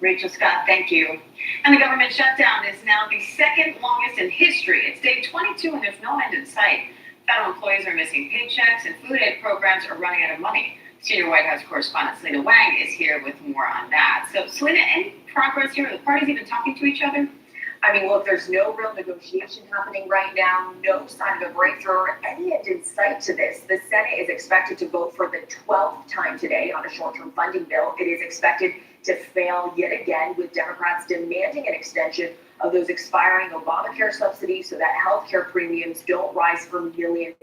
Rachel Scott, thank you. And the government shutdown is now the second longest in history. It's day 22 and there's no end in sight. Federal employees are missing paychecks and food aid programs are running out of money. Senior White House correspondent Selena Wang is here with more on that. So, Selena, any progress here? Are the parties even talking to each other? I mean, look, there's no real negotiation happening right now, no sign of a breakthrough or any end in sight to this. The Senate is expected to vote for the 12th time today on a short-term funding bill. It is expected to fail yet again, with Democrats demanding an extension of those expiring Obamacare subsidies so that health care premiums don't rise for millions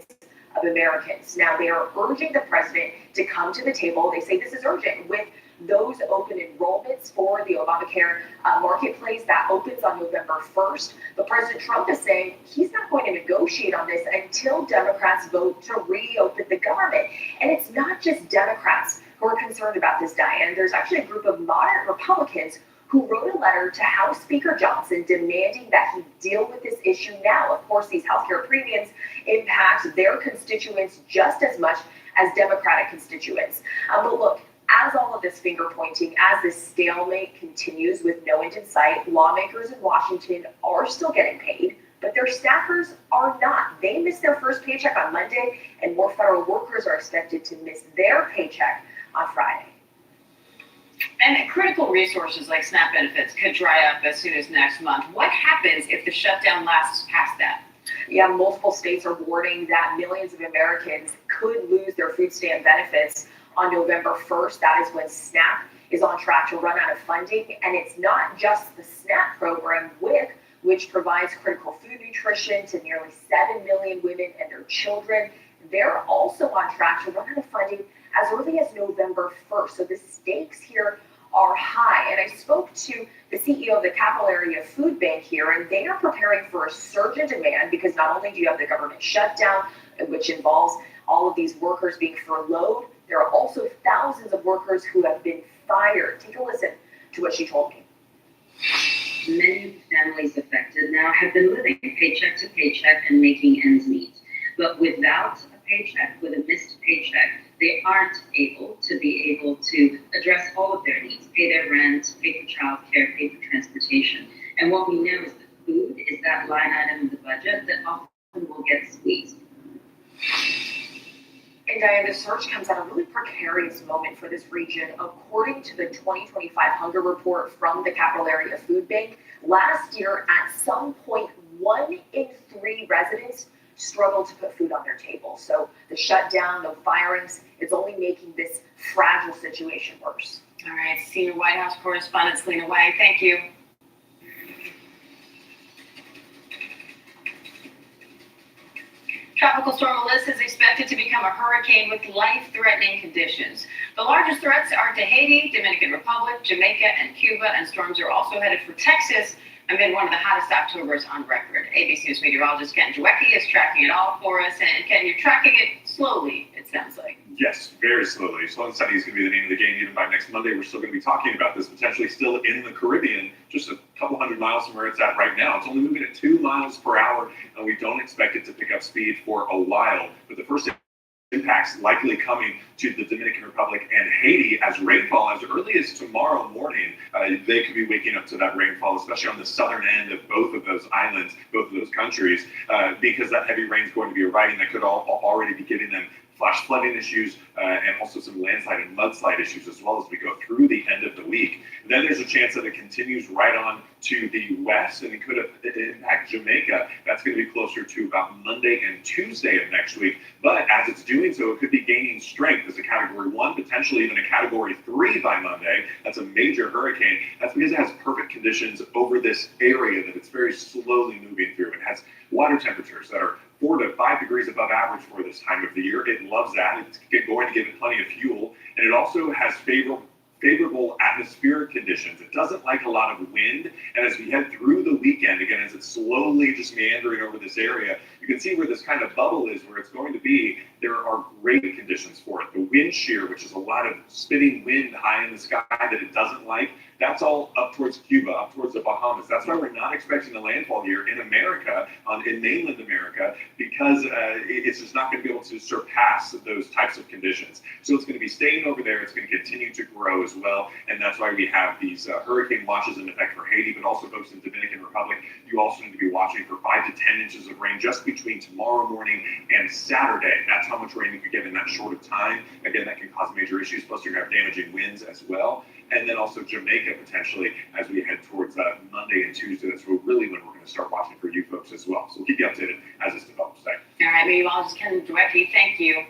of Americans. Now, they are urging the president to come to the table. They say this is urgent with those open enrollments for the Obamacare marketplace that opens on November 1st. But President Trump is saying he's not going to negotiate on this until Democrats vote to reopen the government. And it's not just Democrats who are concerned about this, Diane. There's actually a group of moderate Republicans who wrote a letter to House Speaker Johnson demanding that he deal with this issue now. Of course, these healthcare premiums impact their constituents just as much as Democratic constituents. But look, as all of this finger pointing, as this stalemate continues with no end in sight, lawmakers in Washington are still getting paid, but their staffers are not. They missed their first paycheck on Monday, and more federal workers are expected to miss their paycheck on Friday. And critical resources like SNAP benefits could dry up as soon as next month. What happens if the shutdown lasts past that? Yeah, multiple states are warning that millions of Americans could lose their food stamp benefits on November 1st. That is when SNAP is on track to run out of funding. And it's not just the SNAP program, WIC, which provides critical food nutrition to nearly 7 million women and their children. They're also on track to run out of funding as early as November 1st. So the stakes here are high. And I spoke to the CEO of the Capital Area Food Bank here, and they are preparing for a surge in demand because not only do you have the government shutdown, which involves all of these workers being furloughed, there are also thousands of workers who have been fired. Take a listen to what she told me. Many families affected now have been living paycheck to paycheck and making ends meet. But without a paycheck, with a missed paycheck, they aren't able to address all of their needs, pay their rent, pay for childcare, pay for transportation. And what we know is that food is that line item in the budget that often will get squeezed. And Diane, the surge comes at a really precarious moment for this region. According to the 2025 Hunger Report from the Capital Area Food Bank, last year at some point, 1 in 3 residents struggled to put food on their table. So the shutdown, the firings, is only making this fragile situation worse. All right, Senior White House correspondent Selena Wang, thank you. Tropical storm Melissa is expected to become a hurricane with life-threatening conditions. The largest threats are to Haiti, Dominican Republic, Jamaica, and Cuba, and storms are also headed for Texas, amid one of the hottest Octobers on record. ABC News meteorologist Ken Dwecky is tracking it all for us. And Ken, you're tracking it slowly, it sounds like. Yes, very slowly. Slow and steady is going to be the name of the game. Even by next Monday, we're still going to be talking about this, potentially still in the Caribbean, just a couple hundred miles from where it's at right now. It's only moving at 2 miles per hour, and we don't expect it to pick up speed for a while. But the first impacts likely coming to the Dominican Republic and Haiti as rainfall as early as tomorrow morning. They could be waking up to that rainfall, especially on the southern end of both of those islands, both of those countries, because that heavy rain is going to be arriving. That could already be giving them flash flooding issues and also some landslide and mudslide issues as well as we go through the end of the week. Then there's a chance that it continues right on to the west and it could impact Jamaica. That's going to be closer to about Monday and Tuesday of next week. But as it's doing so, it could be gaining strength as a Category 1, potentially even a Category 3 by Monday. That's a major hurricane. That's because it has perfect conditions over this area that it's very slowly moving through. It has water temperatures that are 4 to 5 degrees above average for this time of the year. It loves that. It's going to give it plenty of fuel. And it also has favorable atmospheric conditions. It doesn't like a lot of wind. And as we head through the weekend, again, as it's slowly just meandering over this area, you can see where this kind of bubble is, where it's going to be. There are great conditions for it. The wind shear, which is a lot of spitting wind high in the sky that it doesn't like, that's all up towards Cuba, up towards the Bahamas. That's why we're not expecting a landfall here in America, in mainland America, because it's just not going to be able to surpass those types of conditions. So it's going to be staying over there. It's going to continue to grow as well. And that's why we have these hurricane watches in effect for Haiti, but also folks in the Dominican Republic. You also need to be watching for 5 to 10 inches of rain just between tomorrow morning and Saturday. That's how much rain you could get in that short of time. Again, that can cause major issues. Plus, you're going to have damaging winds as well. And then also Jamaica potentially as we head towards Monday and Tuesday. That's really when we're going to start watching for you folks as well. So we'll keep you updated as this develops. All right, meteorologist Ken Dwecky, thank you.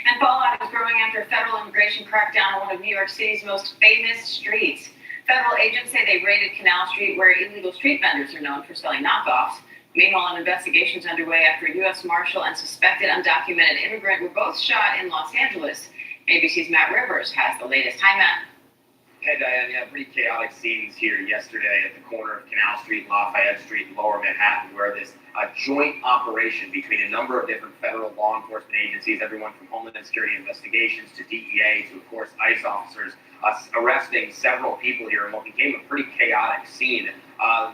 And fallout is growing after a federal immigration crackdown on one of New York City's most famous streets. Federal agents say they raided Canal Street, where illegal street vendors are known for selling knockoffs. Meanwhile, an investigation is underway after a U.S. Marshal and suspected undocumented immigrant were both shot in Los Angeles. ABC's Matt Rivers has the latest. Hi, Matt. Hey, Diane, yeah, pretty chaotic scenes here yesterday at the corner of Canal Street, Lafayette Street, and Lower Manhattan, where this joint operation between a number of different federal law enforcement agencies, everyone from Homeland Security investigations to DEA to, of course, ICE officers, arresting several people here in what became a pretty chaotic scene.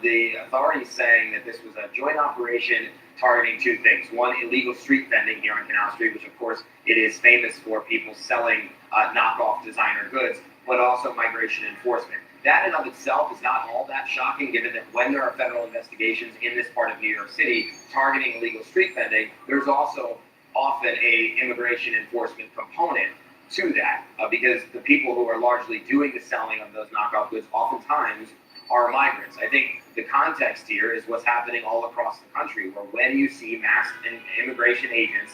The authorities saying that this was a joint operation targeting two things. One, illegal street vending here on Canal Street, which, of course, it is famous for people selling knockoff designer goods, but also migration enforcement. That in of itself is not all that shocking, given that when there are federal investigations in this part of New York City targeting illegal street vending, there's also often a immigration enforcement component to that, because the people who are largely doing the selling of those knockoff goods oftentimes are migrants. I think the context here is what's happening all across the country, where when you see masked immigration agents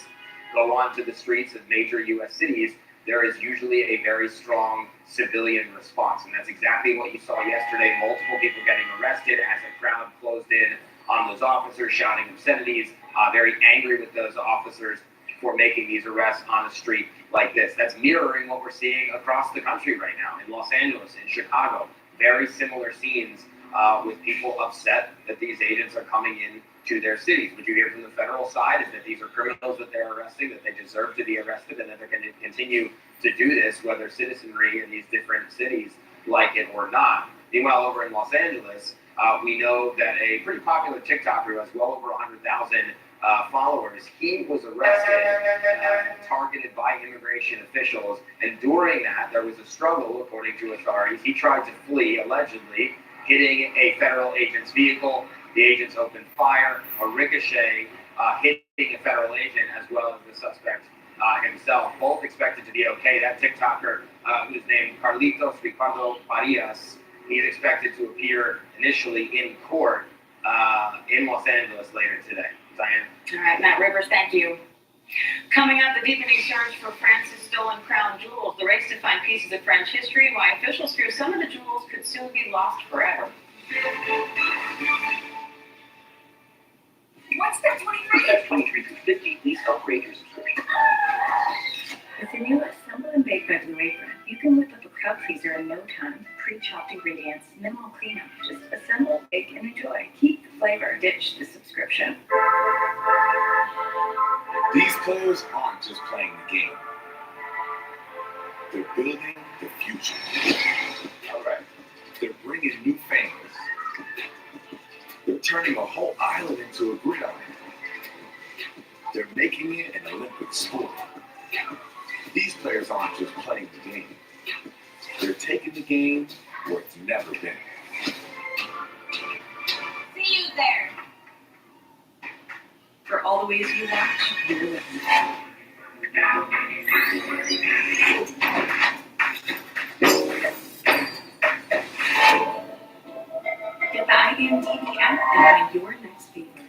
go onto the streets of major U.S. cities, there is usually a very strong civilian response. And that's exactly what you saw yesterday. Multiple people getting arrested as a crowd closed in on those officers, shouting obscenities, very angry with those officers for making these arrests on a street like this. That's mirroring what we're seeing across the country right now, in Los Angeles, in Chicago. Very similar scenes with people upset that these agents are coming in to their cities. What you hear from the federal side is that these are criminals that they're arresting, that they deserve to be arrested, and that they're going to continue to do this, whether citizenry in these different cities like it or not. Meanwhile, over in Los Angeles, we know that a pretty popular TikToker who has well over 100,000 followers, he was arrested, targeted by immigration officials, and during that, there was a struggle, according to authorities. He tried to flee, allegedly, hitting a federal agent's vehicle. The agents opened fire, a ricochet, hitting a federal agent, as well as the suspect himself, both expected to be okay. That TikToker, who's named Carlitos Ricardo Farias, he's expected to appear initially in court in Los Angeles later today. Diane? All right, Matt Rivers, thank you. Coming up, the deepening search for France's stolen crown jewels, the race to find pieces of French history, and why officials fear some of the jewels could soon be lost forever. What's that 23? That's 23 through 50. Please upgrade your subscription. With the new Assemble and Bake by Blue Apron, you can whip up a crowd pleaser in no time. Pre-chopped ingredients, minimal cleanup. Just assemble, bake, and description. These players aren't just playing the game. They're building the future. All right. They're bringing new fans. They're turning a whole island into a gridiron. They're making it an Olympic sport. These players aren't just playing the game. They're taking the game where it's never been. See you there. For all the ways you watch, you're with me. Get the IMDb app and find your next favorite.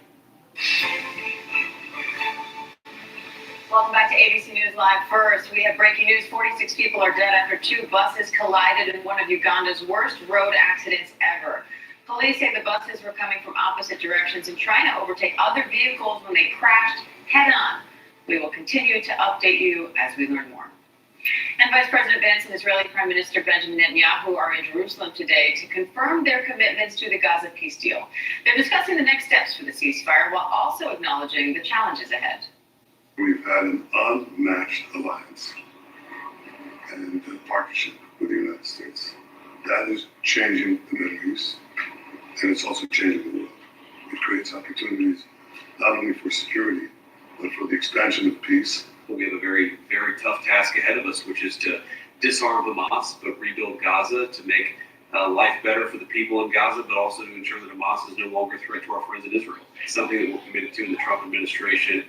Welcome back to ABC News Live. First, we have breaking news. 46 people are dead after 2 buses collided in one of Uganda's worst road accidents ever. Police say the buses were coming from opposite directions and trying to overtake other vehicles when they crashed head-on. We will continue to update you as we learn more. And Vice President Vance and Israeli Prime Minister Benjamin Netanyahu are in Jerusalem today to confirm their commitments to the Gaza peace deal. They're discussing the next steps for the ceasefire while also acknowledging the challenges ahead. We've had an unmatched alliance and a partnership with the United States. That is changing the Middle East, and it's also changing the world. It creates opportunities not only for security, but for the expansion of peace. We have a very, very tough task ahead of us, which is to disarm Hamas, but rebuild Gaza to make life better for the people in Gaza, but also to ensure that Hamas is no longer a threat to our friends in Israel. Something that we're committed to in the Trump administration.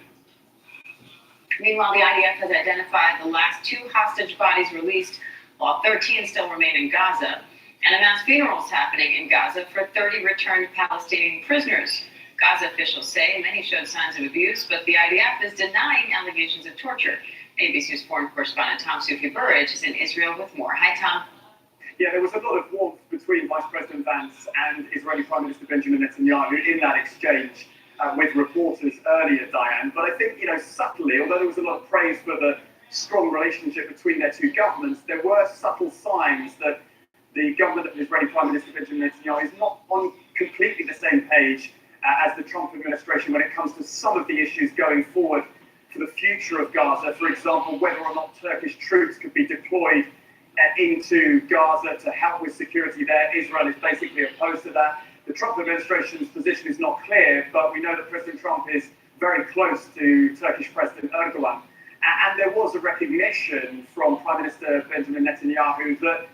Meanwhile, the IDF has identified the last 2 hostage bodies released, while 13 still remain in Gaza, and a mass funeral is happening in Gaza for 30 returned Palestinian prisoners. Gaza officials say many showed signs of abuse, but the IDF is denying allegations of torture. ABC News foreign correspondent Tom Sufi-Burridge is in Israel with more. Hi, Tom. Yeah, there was a lot of warmth between Vice President Vance and Israeli Prime Minister Benjamin Netanyahu in that exchange with reporters earlier, Diane. But I think, subtly, although there was a lot of praise for the strong relationship between their 2 governments, there were subtle signs that the government of Israeli Prime Minister Benjamin Netanyahu is not on completely the same page as the Trump administration when it comes to some of the issues going forward for the future of Gaza. For example, whether or not Turkish troops could be deployed into Gaza to help with security there. Israel is basically opposed to that. The Trump administration's position is not clear, but we know that President Trump is very close to Turkish President Erdogan. And there was a recognition from Prime Minister Benjamin Netanyahu that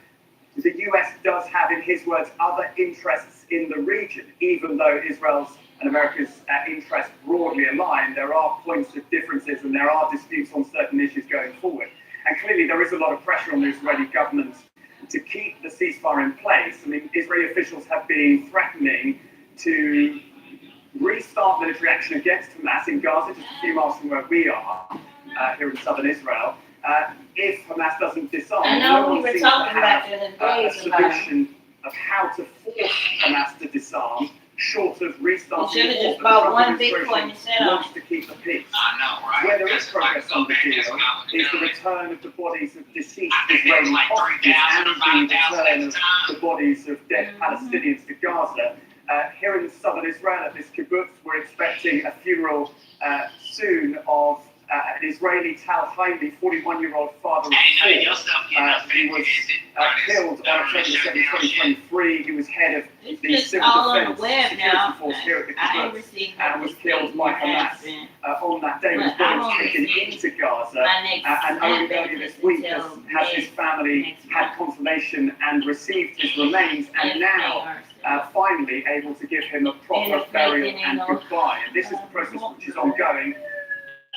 the US does have, in his words, other interests in the region. Even though Israel's and America's interests broadly align, there are points of differences and there are disputes on certain issues going forward. And clearly there is a lot of pressure on the Israeli government to keep the ceasefire in place. I mean, Israeli officials have been threatening to restart military action against Hamas in Gaza, just a few miles from where we are, here in southern Israel. If Hamas doesn't disarm, no one seems to have a solution of how to force Hamas to disarm, short of restarting the war. Just bought one Bitcoin and set wants to keep the peace. I know, right? Where there is progress on the deal is the return of the bodies of deceased Israeli hostages and the return of the bodies of dead Palestinians to Gaza. Here in southern Israel at this kibbutz, we're expecting a funeral soon of an Israeli Tal Haile, 41-year-old father of 4. He was killed on October 7, 2023. He was head of the civil defense security force here at the kibbutz and was killed by Hamas on that day. His body was taken into Gaza, and only earlier this week has his family had confirmation and received his remains, and now finally able to give him a proper burial and goodbye. And this is the process which is ongoing.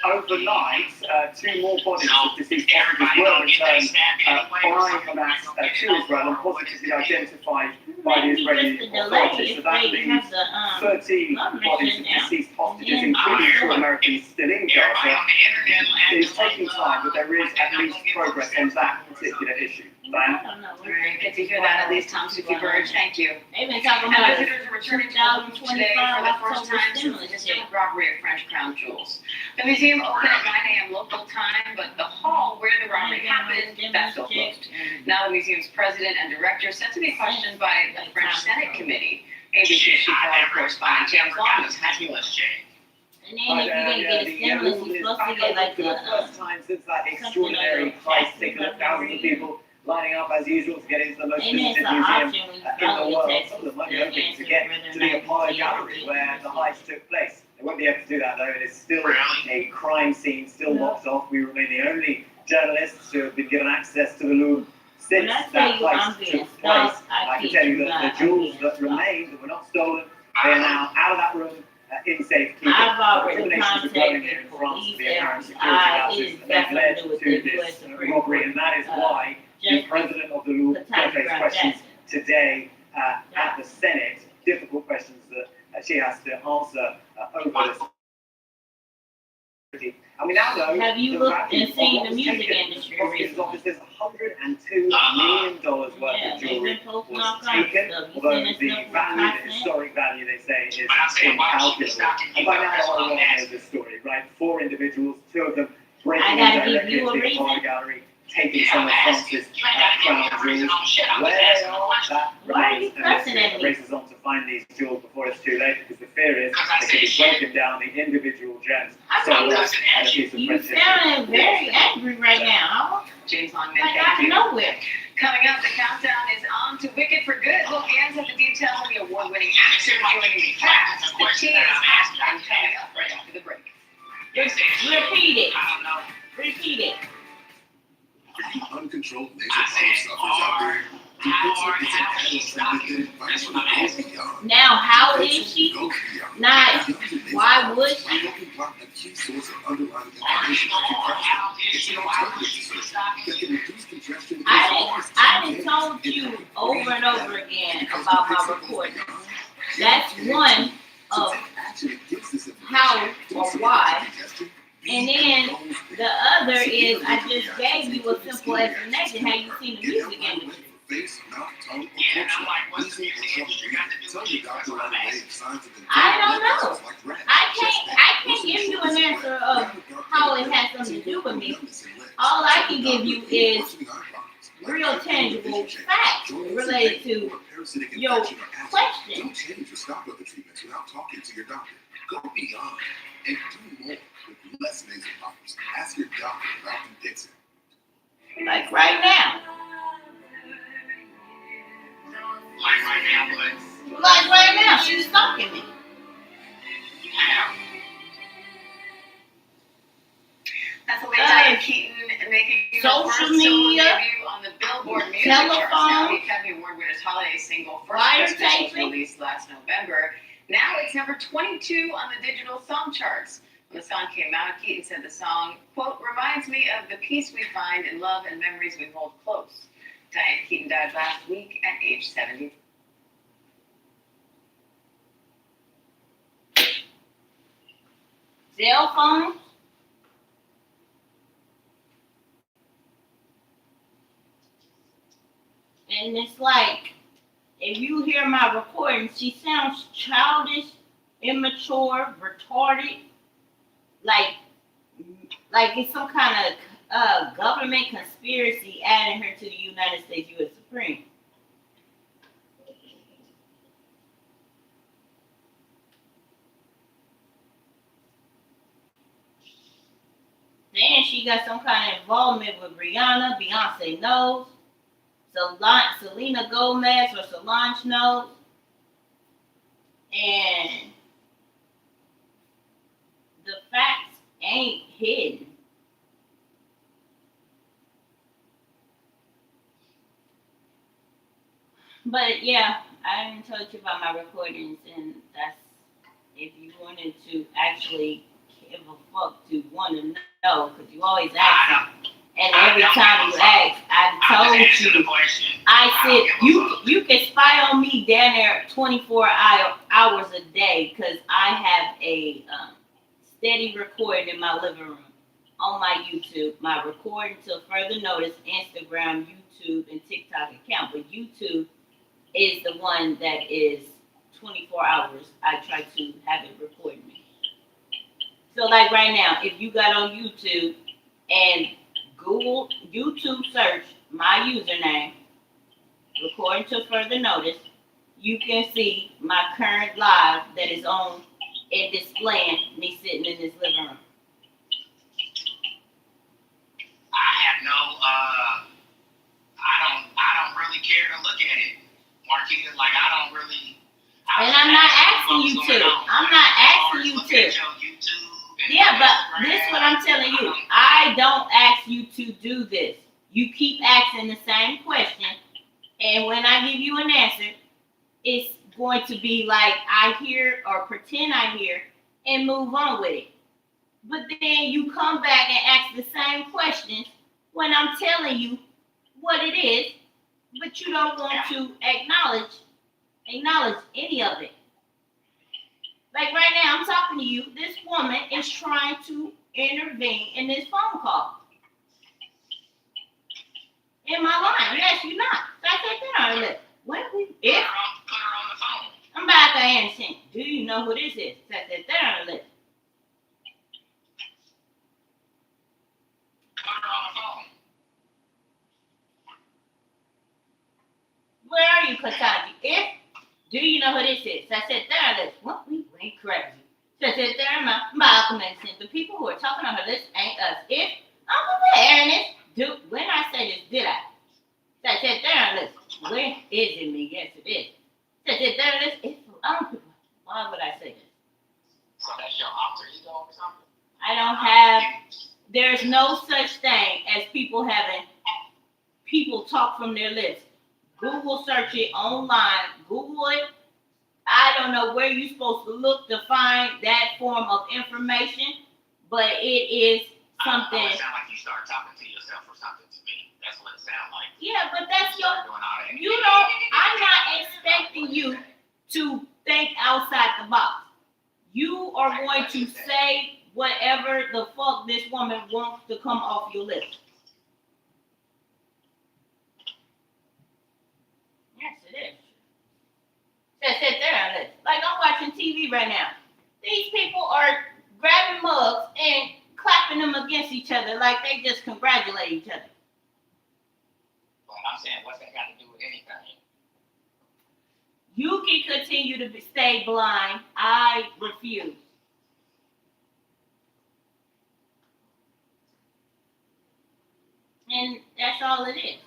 Overnight, 2 more bodies of deceased hostages were returned by Hamas to Israel and positively identified by the Israeli authorities. So that leaves 13 bodies of deceased hostages, including 2 Americans still in Gaza. It is taking time, but there is at least progress on that particular issue. Diana? Good to hear that, at least, Tom Sufi-Burridge. Thank you. They've been talking And about visitors are returning to the Louvre today for the first time since the historic robbery of French crown jewels. The museum opened at 9 a.m. local time, but the hall where the robbery happened, that's still closed. Now the museum's president and director set to be questioned by a French Senate committee. ABC Chicago correspondent James Long has more. And then if you didn't get a stimulus, you're supposed to get like for the first time since that extraordinary price taking up thousands of people lining up as usual to get into the most visited museum in the world. Some of them might be hoping to get to the Apollo Gallery where the heist took place. They won't be able to do that though. It is still a crime scene, still locked off. We remain the only journalists who have been given access to the Louvre since that heist took place. I can tell you that the jewels that remain, that were not stolen, they are now out of that room in safekeeping. Recriminations are growing here in France for the apparent security lapses that led to this robbery, and that is why the president of the Louvre will face questions today at the Senate, difficult questions that she has to answer over this. And we now know have you looked and seen the music industry recently? Offices $102 million worth of jewelry was taken, although the value, the historic value, they say, is incalculable. And by now, everyone knows this story, right? 4 individuals, 2 of them breaking directly into the Apollo Gallery, taking some of France's crown jewels. Where they are, that remains a mystery. Races on to find these jewels before it's too late, because the fear is they could be broken down, the individual gems. So lost at a piece of You sound very angry right now. James Long, Like thank out of you. nowhere. Coming up, the countdown is on to Wicked for Good. Look, Anne's at the details of the award-winning actor joining the cast. The tea is and coming up right after the break. Repeat it. Repeat it. For you uncontrolled major power suffers out there, Pizza is an adult-friendly advice for the goes beyond. Now, how is she? Not, why would she? A key source of underlying inflammation of depression. It's an alternative to surgery that can reduce congestion. I done told you over and over again about my recording. That's one of how or why. And then the other is I just gave you a simple explanation how you see the music industry. Face, mouth, tongue, or puncture, wheezing, or trouble breathing. Tell your doctor right away if signs of I don't know. I can't give you an answer of how it has something to do with me. All I can give you is real tangible facts related to your question. Don't change or stop other treatments without talking to your doctor. Go beyond and do more with less nasal polyps. Ask your doctor about the Dixon. Like right now. Like right now, she's stalking me. That's a Diane Keaton making her first solo debut on the Billboard Music Charts. Now the Academy Award winner's holiday single, First Christmas, was released last November. Now it's number 22 on the digital song charts. When the song came out, Keaton said the song, quote, reminds me of the peace we find in love and memories we hold close. Diane Keaton died last week at age 70. Cell phone. And it's like, if you hear my recording, she sounds childish, immature, retarded, like it's some kind of government conspiracy adding her to the United States U.S. Supreme. Then she got some kind of involvement with Rihanna, Beyonce knows, Selena Gomez or Solange knows, and the facts ain't hidden. But yeah, I haven't told you about my recordings, and that's if you wanted to actually give a fuck to want to know, because you always ask me. And every time you ask, I told you. I said you can spy on me down there 24 hours a day, because I have a steady recording in my living room on my YouTube. My recording till further notice, Instagram, YouTube, and TikTok account. But YouTube is the one that is 24 hours. I try to have it recording me. So like right now, if you got on YouTube and Google YouTube search my username, recording till further notice, you can see my current live that is on and displaying me sitting in this living room. I have no, I don't really care to look at it, Marquita. Like, I don't really. And I'm not asking you to. I'm not asking you to. Yeah, but this is what I'm telling you. I don't ask you to do this. You keep asking the same question, and when I give you an answer, it's going to be like I hear or pretend I hear and move on with it. But then you come back and ask the same questions when I'm telling you what it is, but you don't want to acknowledge any of it. Like right now, I'm talking to you. This woman is trying to intervene in this phone call. Am I lying? Yes, you're not. So I said that on it. What if put her on the phone? I'm about to answer. Do you know who this is? So I said that on the list. Put her on the phone. Where are you, Katanji? Do you know who this is? So I said that on the list. What? We ain't crazy. So I said there, Malcolm and the people who are talking on her list ain't us. If I'm comparing this, when I say this, did I? So I said there on the list. Where is it me? Yes, it is. So I said there on the list. It's for other people. Why would I say this? So that's your alter ego or something? I don't have. There's no such thing as people having people talk from their list. Google search it online. Google it. I don't know where you're supposed to look to find that form of information, but it is something. It sounds like you start talking to yourself or something to me. That's what it sounds like. Yeah, but that's your. You don't. I'm not expecting you to think outside the box. You are going to say whatever the fuck this woman wants to come off your lips. Yes, it is. Sit there on this. Like I'm watching TV right now. These people are grabbing mugs and clapping them against each other like they just congratulate each other. But I'm saying, what's that got to do with anything? You can continue to stay blind. I refuse. And that's all it is.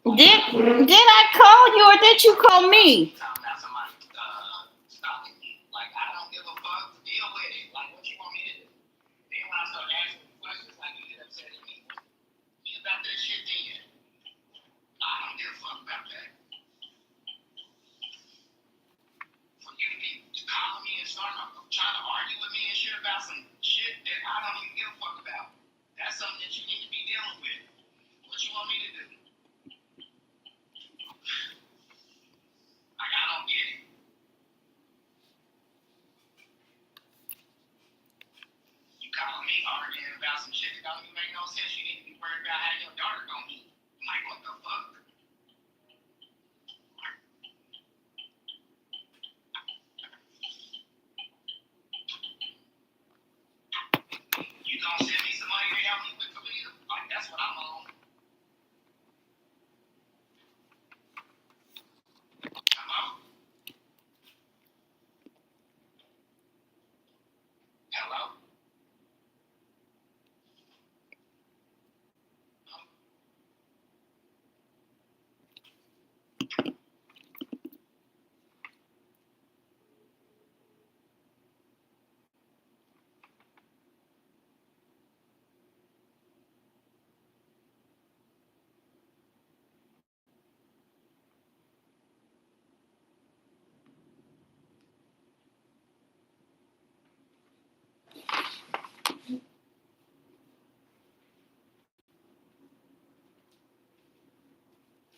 Did I call you or did you call me? Like, I don't give a fuck. Deal with it. Like, what you want me to do? Then when I start asking questions, like you get upset at me. Be about that shit then. I don't give a fuck about that. For you to call me and start trying to argue with me and shit about some shit that I don't even give a fuck about. That's something that you need to be dealing with. What you want me to do? Like, I don't get it. You calling me arguing about some shit that don't even make no sense. You need to be worried about how your daughter gonna eat. I'm like, what the fuck? You gonna send me some money to help me with Khalil? Like, that's what I'm on. Hello? Hello?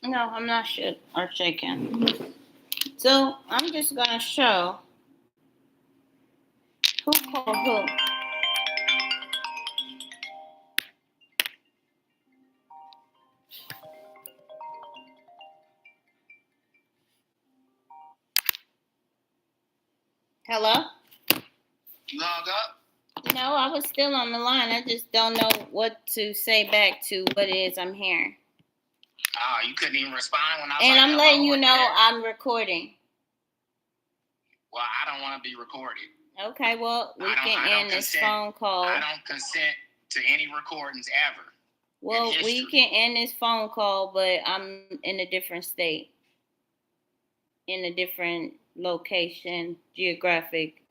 No, I'm not shaking. So I'm just gonna show who called who. Hello? You hung up? No, I was still on the line. I just don't know what to say back to what it is I'm hearing. Oh, you couldn't even respond when I was And like, I'm letting hello, you know I'm recording. Well, I don't want to be recorded. Okay, well, we can end this phone call. I don't consent to any recordings ever. Well, we can end this phone call, but I'm in a different state, in a different location, geographic,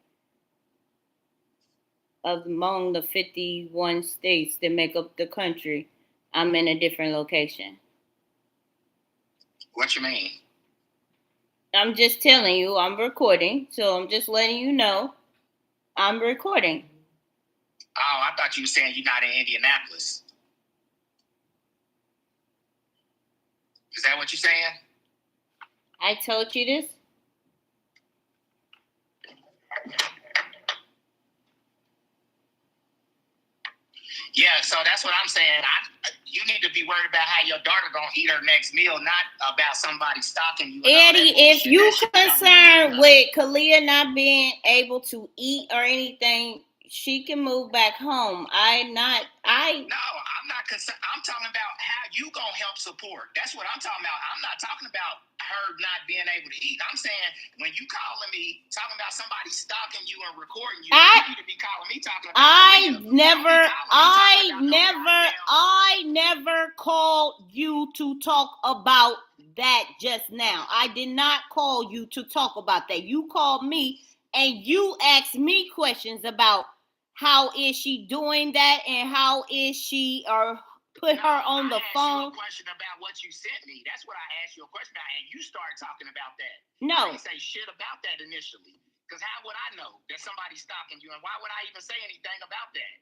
among the 51 states that make up the country. I'm in a different location. What you mean? I'm just telling you, I'm recording, so I'm just letting you know I'm recording. Oh, I thought you were saying you're not in Indianapolis. Is that what you're saying? I told you this. Yeah, so that's what I'm saying. You need to be worried about how your daughter gonna eat her next meal, not about somebody stalking you. Eddie, if you concerned with Kalia not being able to eat or anything, she can move back home. No, I'm not concerned. I'm talking about how you gonna help support. That's what I'm talking about. I'm not talking about her not being able to eat. I'm saying when you calling me talking about somebody stalking you and recording you, you need to be calling me talking about. I never called you to talk about that just now. I did not call you to talk about that. You called me and you asked me questions about how is she doing that and how is she or put her on the phone. I asked you a question about what you sent me. That's what I asked you a question about, and you started talking about that. No. I didn't say shit about that initially. Because how would I know that somebody's stalking you, and why would I even say anything about that?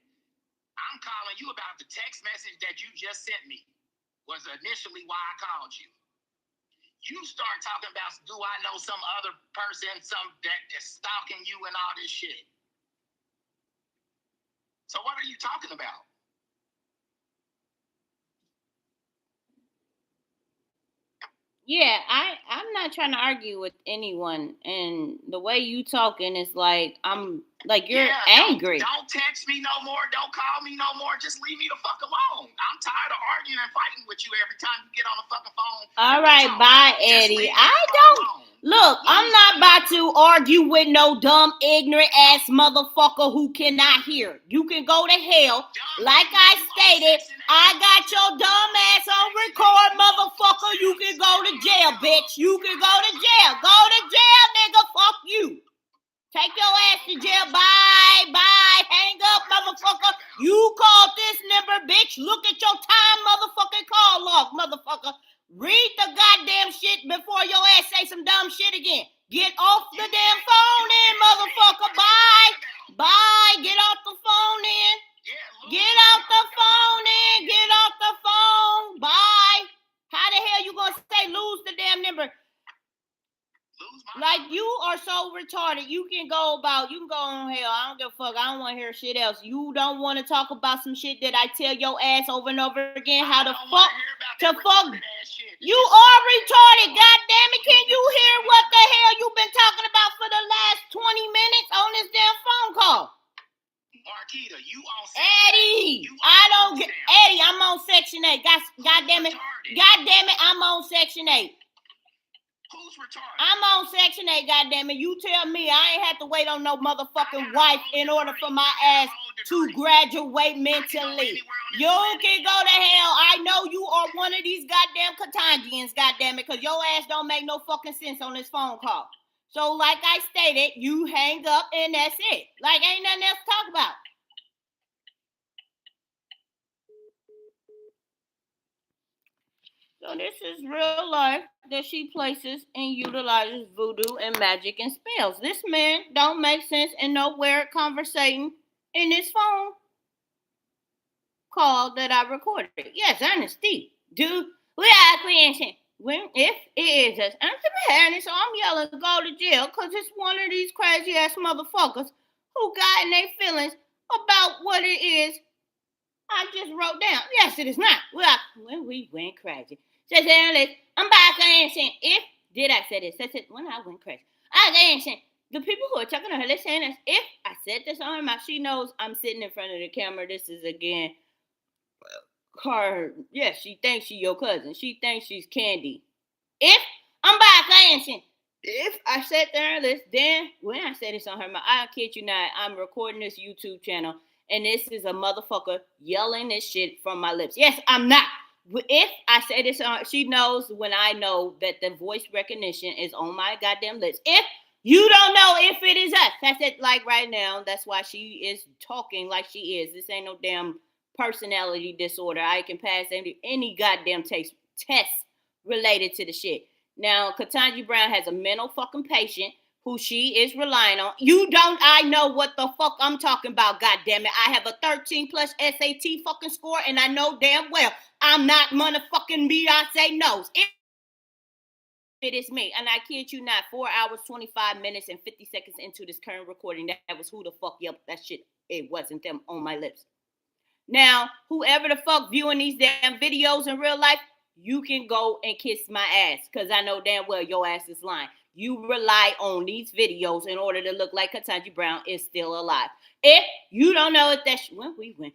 I'm calling you about the text message that you just sent me. Was initially why I called you. You start talking about, do I know some other person, that is stalking you and all this shit? So what are you talking about? Yeah, I'm not trying to argue with anyone, and the way you talking is like you're angry. Don't text me no more. Don't call me no more. Just leave me the fuck alone. I'm tired of arguing and fighting with you every time you get on the fucking phone. All right, bye, Eddie. I'm not about to argue with no dumb, ignorant ass motherfucker who cannot hear. You can go to hell. Like I stated, I got your dumb ass on record, motherfucker. You can go to jail, bitch. You can go to jail. Go to jail, nigga. Fuck you. Take your ass to jail. Bye. Hang up, motherfucker. You called this number, bitch. Look at your time, motherfucking call log, motherfucker. Read the goddamn shit before your ass say some dumb shit again. Get off the damn phone in, motherfucker. Bye. Get off the phone in. Get off the phone in. Get off the phone. Bye. How the hell you gonna say lose the damn number? Like, you are so retarded. You can go on hell. I don't give a fuck. I don't want to hear shit else. You don't want to talk about some shit that I tell your ass over and over again. How the fuck to fuck? You are retarded. God damn it. Can you hear what the hell you've been talking about for the last 20 minutes on this damn phone call? Marquita, you on Eddie, Eddie, I'm on Section 8. God damn it, I'm on Section 8. Who's retarded? I'm on Section 8, goddammit. You tell me I ain't have to wait on no motherfucking wife in order for my ass to graduate mentally. You can go to hell. I know you are one of these goddamn Katangians, goddammit, because your ass don't make no fucking sense on this phone call. So, like I stated, you hang up and that's it. Like, ain't nothing else to talk about. So this is real life that she places and utilizes voodoo and magic and spells. This man don't make sense in no weird conversating in this phone call that I recorded. Yes, honesty. Dude, we are creation. When if it is us, I'm preparing, so I'm yelling to go to jail because it's one of these crazy ass motherfuckers who got in their feelings about what it is I just wrote down. Yes, it is not. When we went crazy. Says I'm back saying if did I say this? That's it when I went crazy. I saying The people who are talking to her, they're saying this. If I said this on her mouth, she knows I'm sitting in front of the camera. This is again her. Yes, she thinks she your cousin. She thinks she's Candy. If I'm dancing, if I said there this, then when I said this on her mouth, I kid you not, I'm recording this YouTube channel, and this is a motherfucker yelling this shit from my lips. Yes, I'm not. If I say this on her, she knows when I know that the voice recognition is on my goddamn lips. If you don't know if it is us, that's it. Like right now, that's why she is talking like she is. This ain't no damn personality disorder. I can pass any goddamn test related to the shit. Now, Ketanji Brown has a mental fucking patient who she is relying on. You don't, I know what the fuck I'm talking about, goddammit. I have a 13 plus SAT fucking score, and I know damn well I'm not motherfucking Beyonce knows. It is me. And I kid you not, 4 hours, 25 minutes, and 50 seconds into this current recording, that was who the fuck yelped that shit. It wasn't them on my lips. Now, whoever the fuck viewing these damn videos in real life, you can go and kiss my ass, because I know damn well your ass is lying. You rely on these videos in order to look like Ketanji Brown is still alive. If you don't know if that's when we win,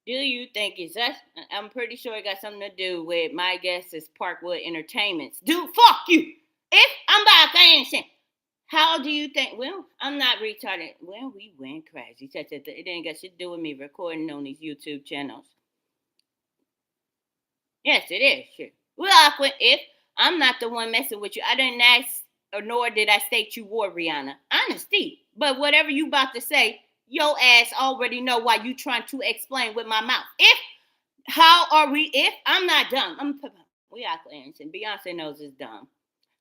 do you think it's us? I'm pretty sure it got something to do with my guess is Parkwood Entertainments. Dude, fuck you. If I'm back dancing. How do you think? Well, I'm not retarded. Well, we went crazy. It ain't got shit to do with me recording on these YouTube channels. Yes, it is. Sure. Well, if I'm not the one messing with you, I didn't ask, or nor did I state you wore Rihanna. Honesty. But whatever you about to say, your ass already know why you trying to explain with my mouth. If I'm not dumb. We are and Beyonce knows it's dumb.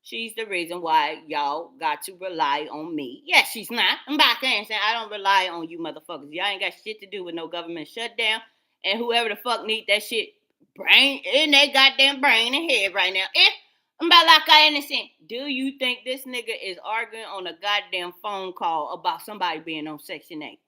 She's the reason why y'all got to rely on me. Yes, she's not. I'm back there and saying I don't rely on you motherfuckers. Y'all ain't got shit to do with no government shutdown. And whoever the fuck need that shit brain in their goddamn brain and head right now. If I'm about like I understand, do you think this nigga is arguing on a goddamn phone call about somebody being on Section 8?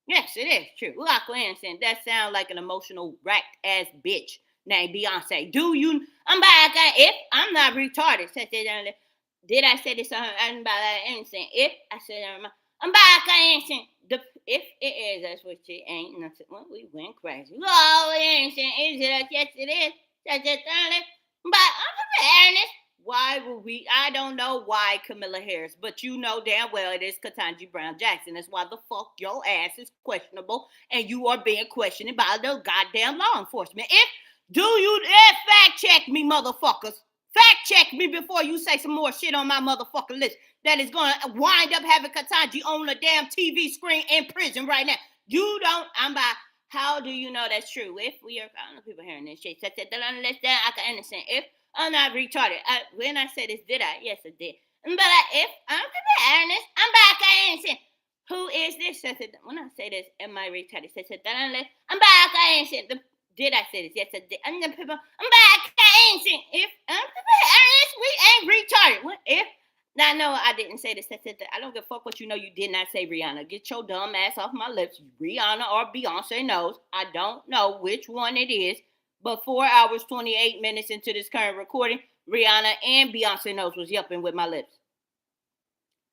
Yes, it is true. Like I understand, that sounds like an emotional racked ass bitch named Beyonce. Do you? I'm back. If I'm not retarded, did I say this on her? I'm about anything. If I said I'm back. If it is, that's what she ain't. Nothing. Well, we went crazy. Oh, anything is it? Yes, it is. But I'm preparing this. Why will we? I don't know why Camilla Harris, but you know damn well it is Ketanji Brown Jackson. That's why the fuck your ass is questionable, and you are being questioned by the goddamn law enforcement. Fact check me, motherfuckers. Fact check me before you say some more shit on my motherfucking list that is gonna wind up having Ketanji on the damn TV screen in prison right now. You don't. How do you know that's true? If we are, I don't know people hearing this shit. I can understand. If I'm not retarded. When I said this, did I? Yes, I did. But if I'm honest, I'm back. I ain't who is this? When I say this, am I retarded? I'm back. I ain't did I say this? Yes, I did. I'm back. I ain't if I'm honest, we ain't retarded. What if? Now, no, I didn't say this. I don't give a fuck what you know. You did not say Rihanna. Get your dumb ass off my lips. Rihanna or Beyonce knows. I don't know which one it is. But 4 hours, 28 minutes into this current recording, Rihanna and Beyonce knows was yelping with my lips.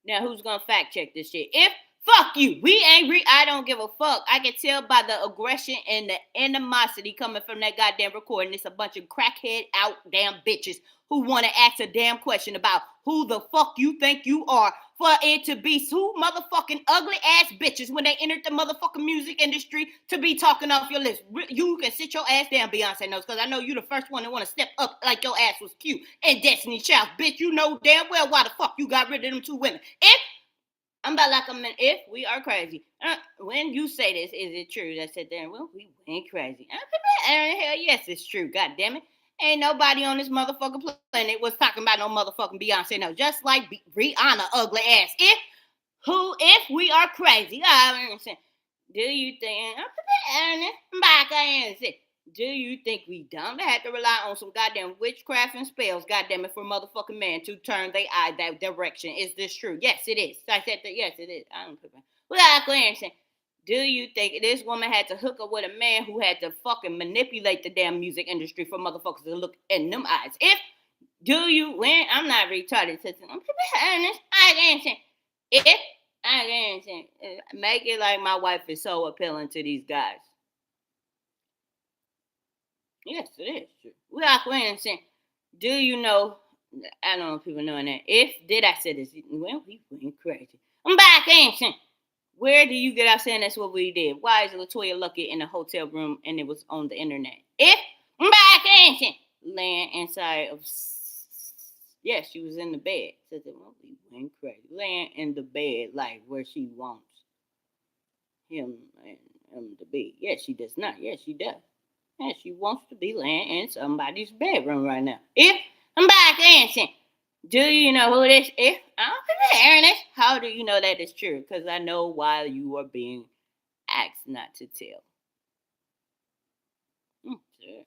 Now, who's going to fact check this shit? Fuck you. We ain't I don't give a fuck. I can tell by the aggression and the animosity coming from that goddamn recording. It's a bunch of crackhead out damn bitches who want to ask a damn question about who the fuck you think you are for it to be two motherfucking ugly ass bitches when they entered the motherfucking music industry to be talking off your list. You can sit your ass down, Beyonce knows, because I know you the first one to want to step up like your ass was cute and Destiny Child. Bitch, you know damn well why the fuck you got rid of them two women. I'm about like if we are crazy. When you say this, is it true? I said there, well, we ain't crazy. Hell yes, it's true. God damn it. Ain't nobody on this motherfucking planet was talking about no motherfucking Beyonce. No, just like Rihanna, ugly ass. If we are crazy, I understand. Do you think I'm back? I understand. Do you think we dumb to have to rely on some goddamn witchcraft and spells, goddamn it, for motherfucking man to turn their eye that direction? Is this true? Yes, it is. I said that. Yes, it is. I don't put my. Well, I understand. Do you think this woman had to hook up with a man who had to fucking manipulate the damn music industry for motherfuckers to look in them eyes? If Do you when I'm not retarded, sister. I'm honest. I can't if I can't make it like my wife is so appealing to these guys. Yes, it is true. We are going saying, do you know? I don't know if people knowing that. If did I say this? Well, we went crazy. I'm back answering. Where do you get out saying that's what we did? Why is Latoya Luckett in a hotel room and it was on the internet? If I'm back answering, laying inside of. Yes, she was in the bed. Said that well, we went crazy. Laying in the bed like where she wants him and him to be. Yes, she does not. Yes, she does. And she wants to be laying in somebody's bedroom right now. If I'm back dancing, do you know who this is? I'm hearing this. How do you know that it's true? Because I know why you are being asked not to tell. Sure.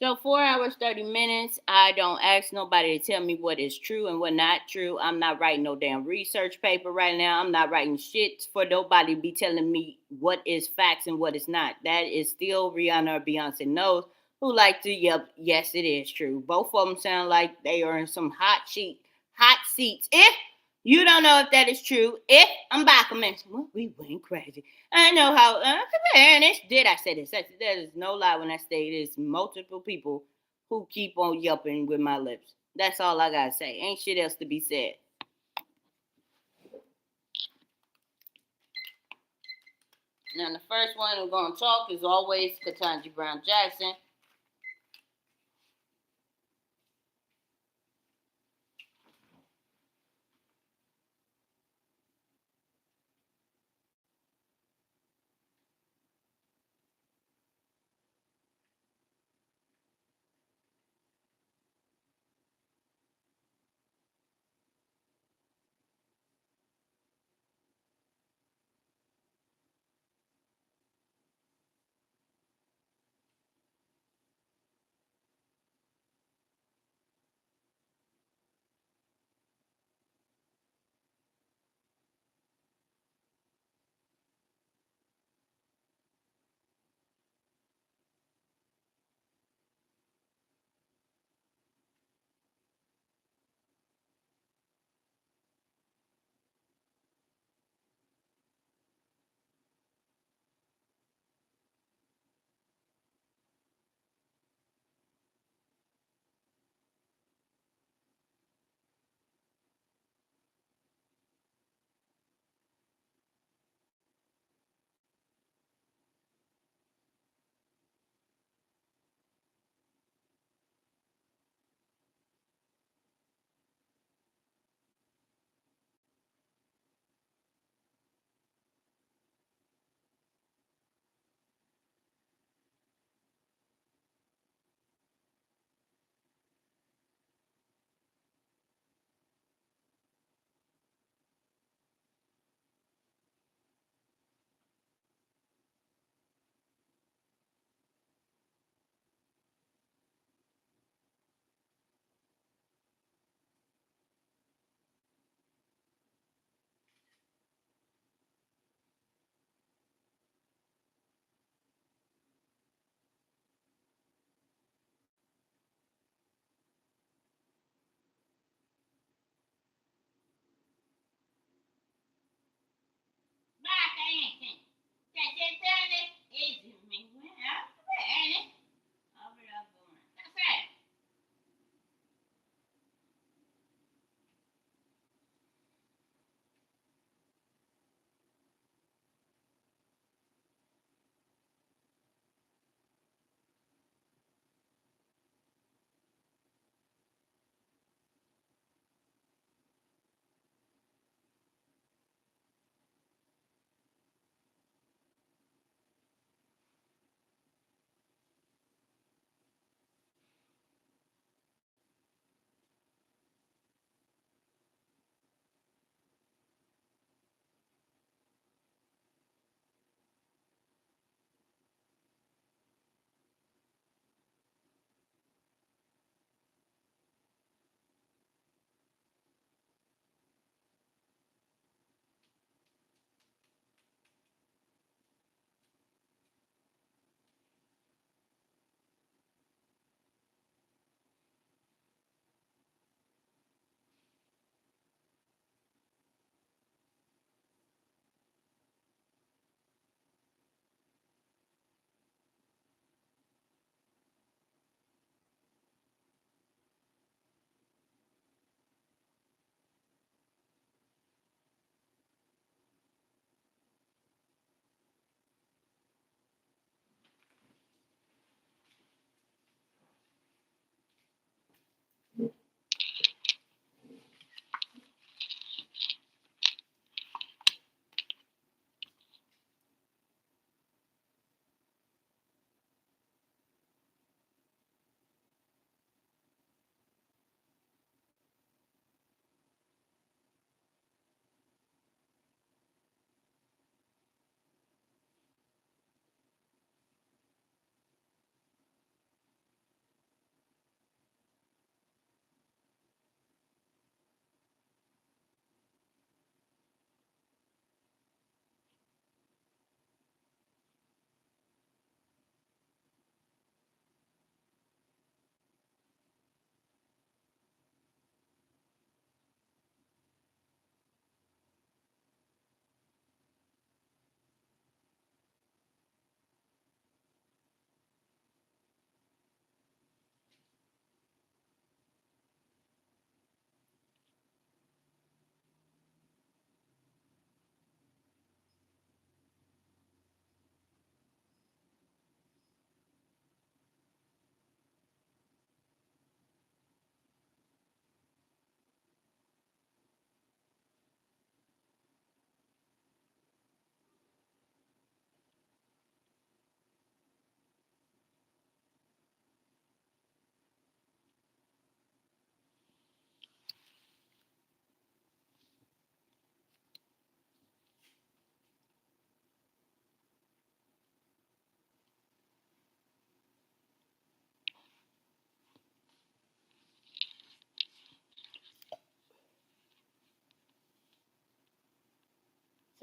So 4 hours, 30 minutes. I don't ask nobody to tell me what is true and what not true. I'm not writing no damn research paper right now. I'm not writing shit for nobody to be telling me what is facts and what is not. That is still Rihanna or Beyonce knows who like to yep, yes, it is true. Both of them sound like they are in some hot seats. If you don't know if that is true, if I'm back a minute, well, we went crazy. I know how, and this did I say this? That is no lie when I say it is multiple people who keep on yelping with my lips. That's all I gotta say. Ain't shit else to be said. Now the first one I'm gonna talk is always Ketanji Brown Jackson.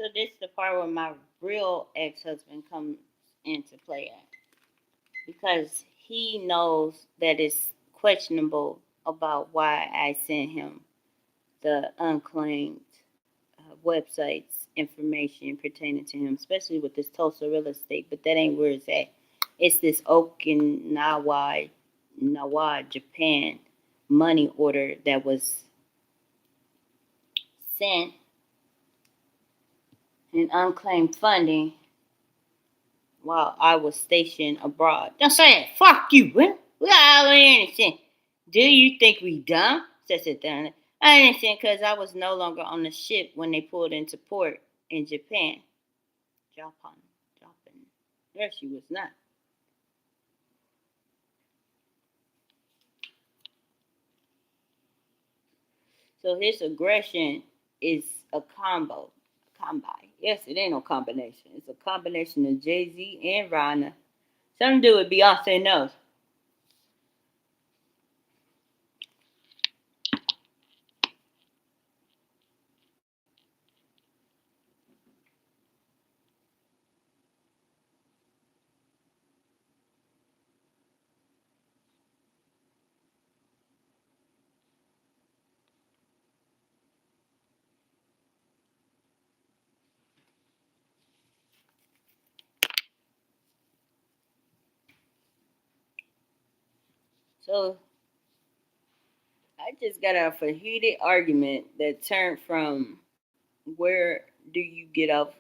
So this is the part where my real ex-husband comes into play at, because he knows that it's questionable about why I sent him the unclaimed websites information pertaining to him, especially with this Tulsa real estate. But that ain't where it's at. It's this Okinawa, Japan money order that was sent in unclaimed funding while I was stationed abroad. Don't say that. Fuck you, man. We got all innocent. Do you think we dumb? Says it down. I understand because I was no longer on the ship when they pulled into port in Japan. Japan. There she was not. So his aggression is a combo. Combi. Yes, it ain't no combination. It's a combination of Jay-Z and Rihanna. Something to do with Beyonce knows. So I just got off a heated argument that turned from where do you get off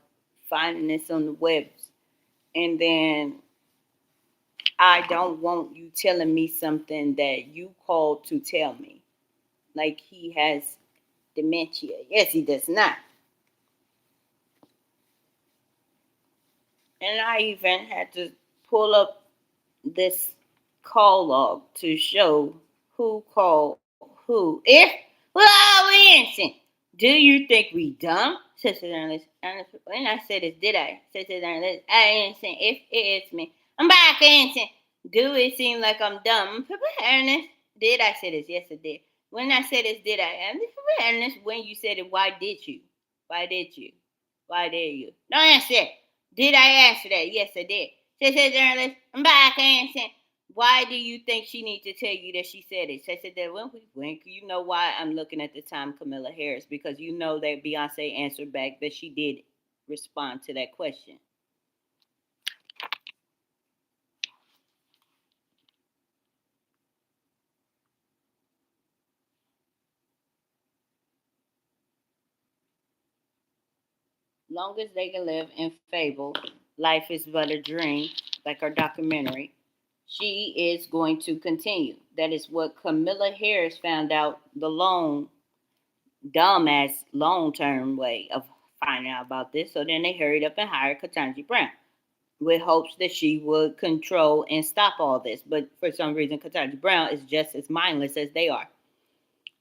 finding this on the webs, and then I don't want you telling me something that you called to tell me. Like he has dementia. Yes, he does not. And I even had to pull up this call log to show who called who. If well, we innocent. Do you think we dumb? Sister Ernest. When I said this, did I? Sister Ernest. I innocent. If it's me, I'm back innocent. Do it seem like I'm dumb? Ernest. Did I say this? Yes, I did. When I said this, did I? Ernest. When you said it, why did you? Why did you? Why did you? No answer. Did I answer that? Yes, I did. Sister Ernest. I'm back innocent. Why do you think she needs to tell you that she said it? She said that when we wink, you know why I'm looking at the time Camilla Harris, because you know that Beyonce answered back that she did respond to that question. Long as they can live in fable, life is but a dream, like our documentary, she is going to continue. That is what Camilla Harris found out the dumbass long term way of finding out about this. So then they hurried up and hired Ketanji Brown with hopes that she would control and stop all this. But for some reason, Ketanji Brown is just as mindless as they are.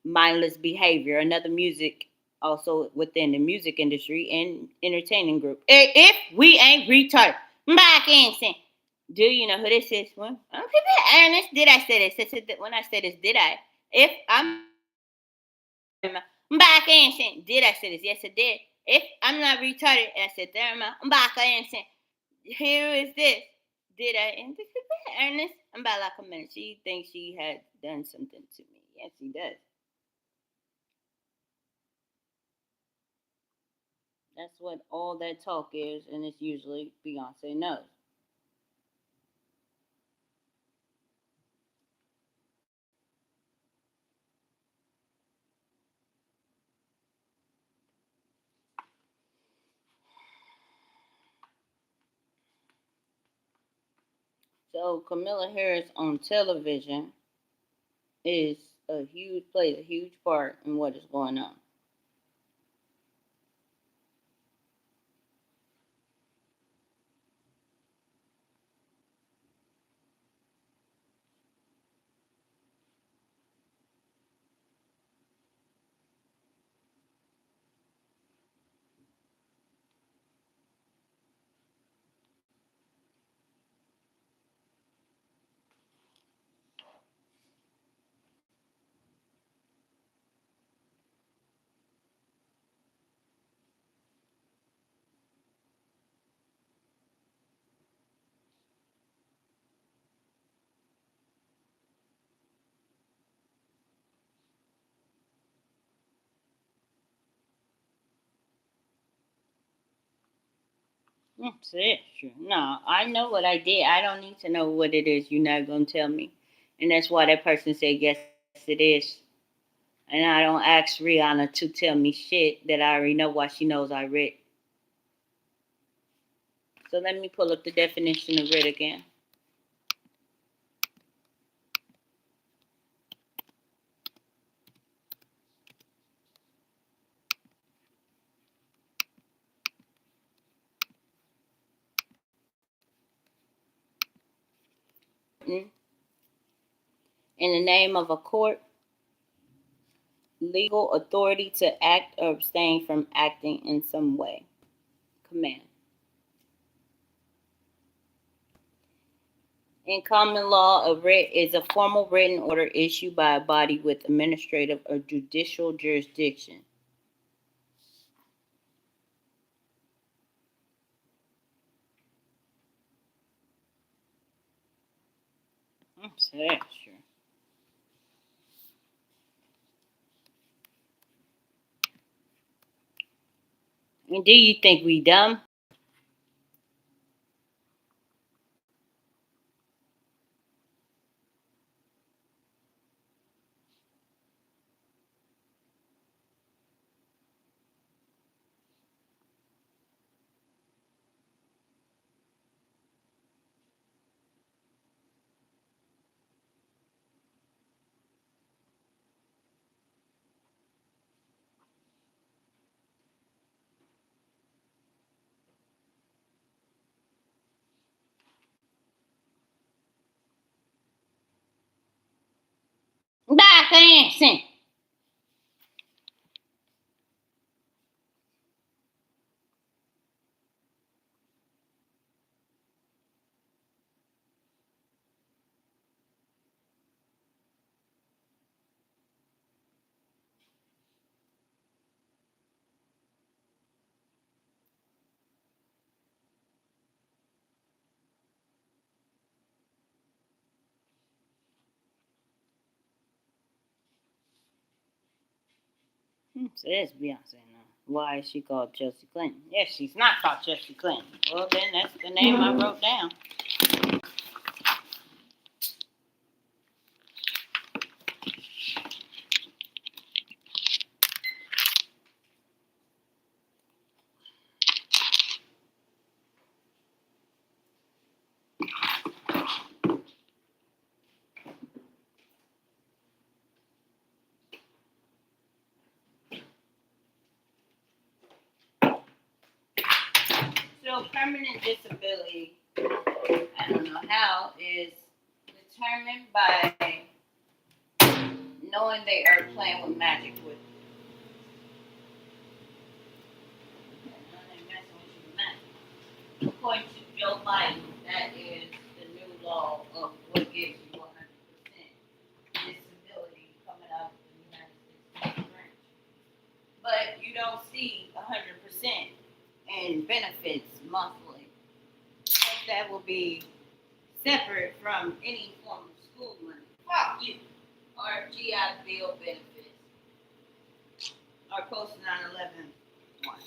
Mindless behavior, another music, also within the music industry and entertaining group. If we ain't retarded, back in saying, do you know who this is? Well, I'm Ernest. Did I say this? When I said this, did I? If I'm back in saying, did I say this? Yes, I did. If I'm not retarded, I said, I'm back in saying, here is this. Did I? And this is Ernest. I'm about like a minute. She thinks she had done something to me. Yes, she does. That's what all that talk is, and it's usually Beyonce knows. So Camilla Harris on television is plays a huge part in what is going on. So that's true. No, I know what I did. I don't need to know what it is. You're not gonna tell me, and that's why that person said yes, it is. And I don't ask Rihanna to tell me shit that I already know why she knows I read. So let me pull up the definition of read again. In the name of a court, legal authority to act or abstain from acting in some way. Command. In common law, a writ is a formal written order issued by a body with administrative or judicial jurisdiction. So that's true. And do you think we dumb? Back dancing. So that's Beyonce now. Why is she called Chelsea Clinton? Yes, she's not called Chelsea Clinton. Well, then that's the name I wrote down. So permanent disability, I don't know how, is determined by knowing they are playing with magic with according to Joe Biden, that is the new law of what gives you 100% disability coming out of the United States branch. But you don't see 100% in benefits monthly. So that will be separate from any form of school money. Fuck you. Or GI Bill benefits. Or post 9/11 one.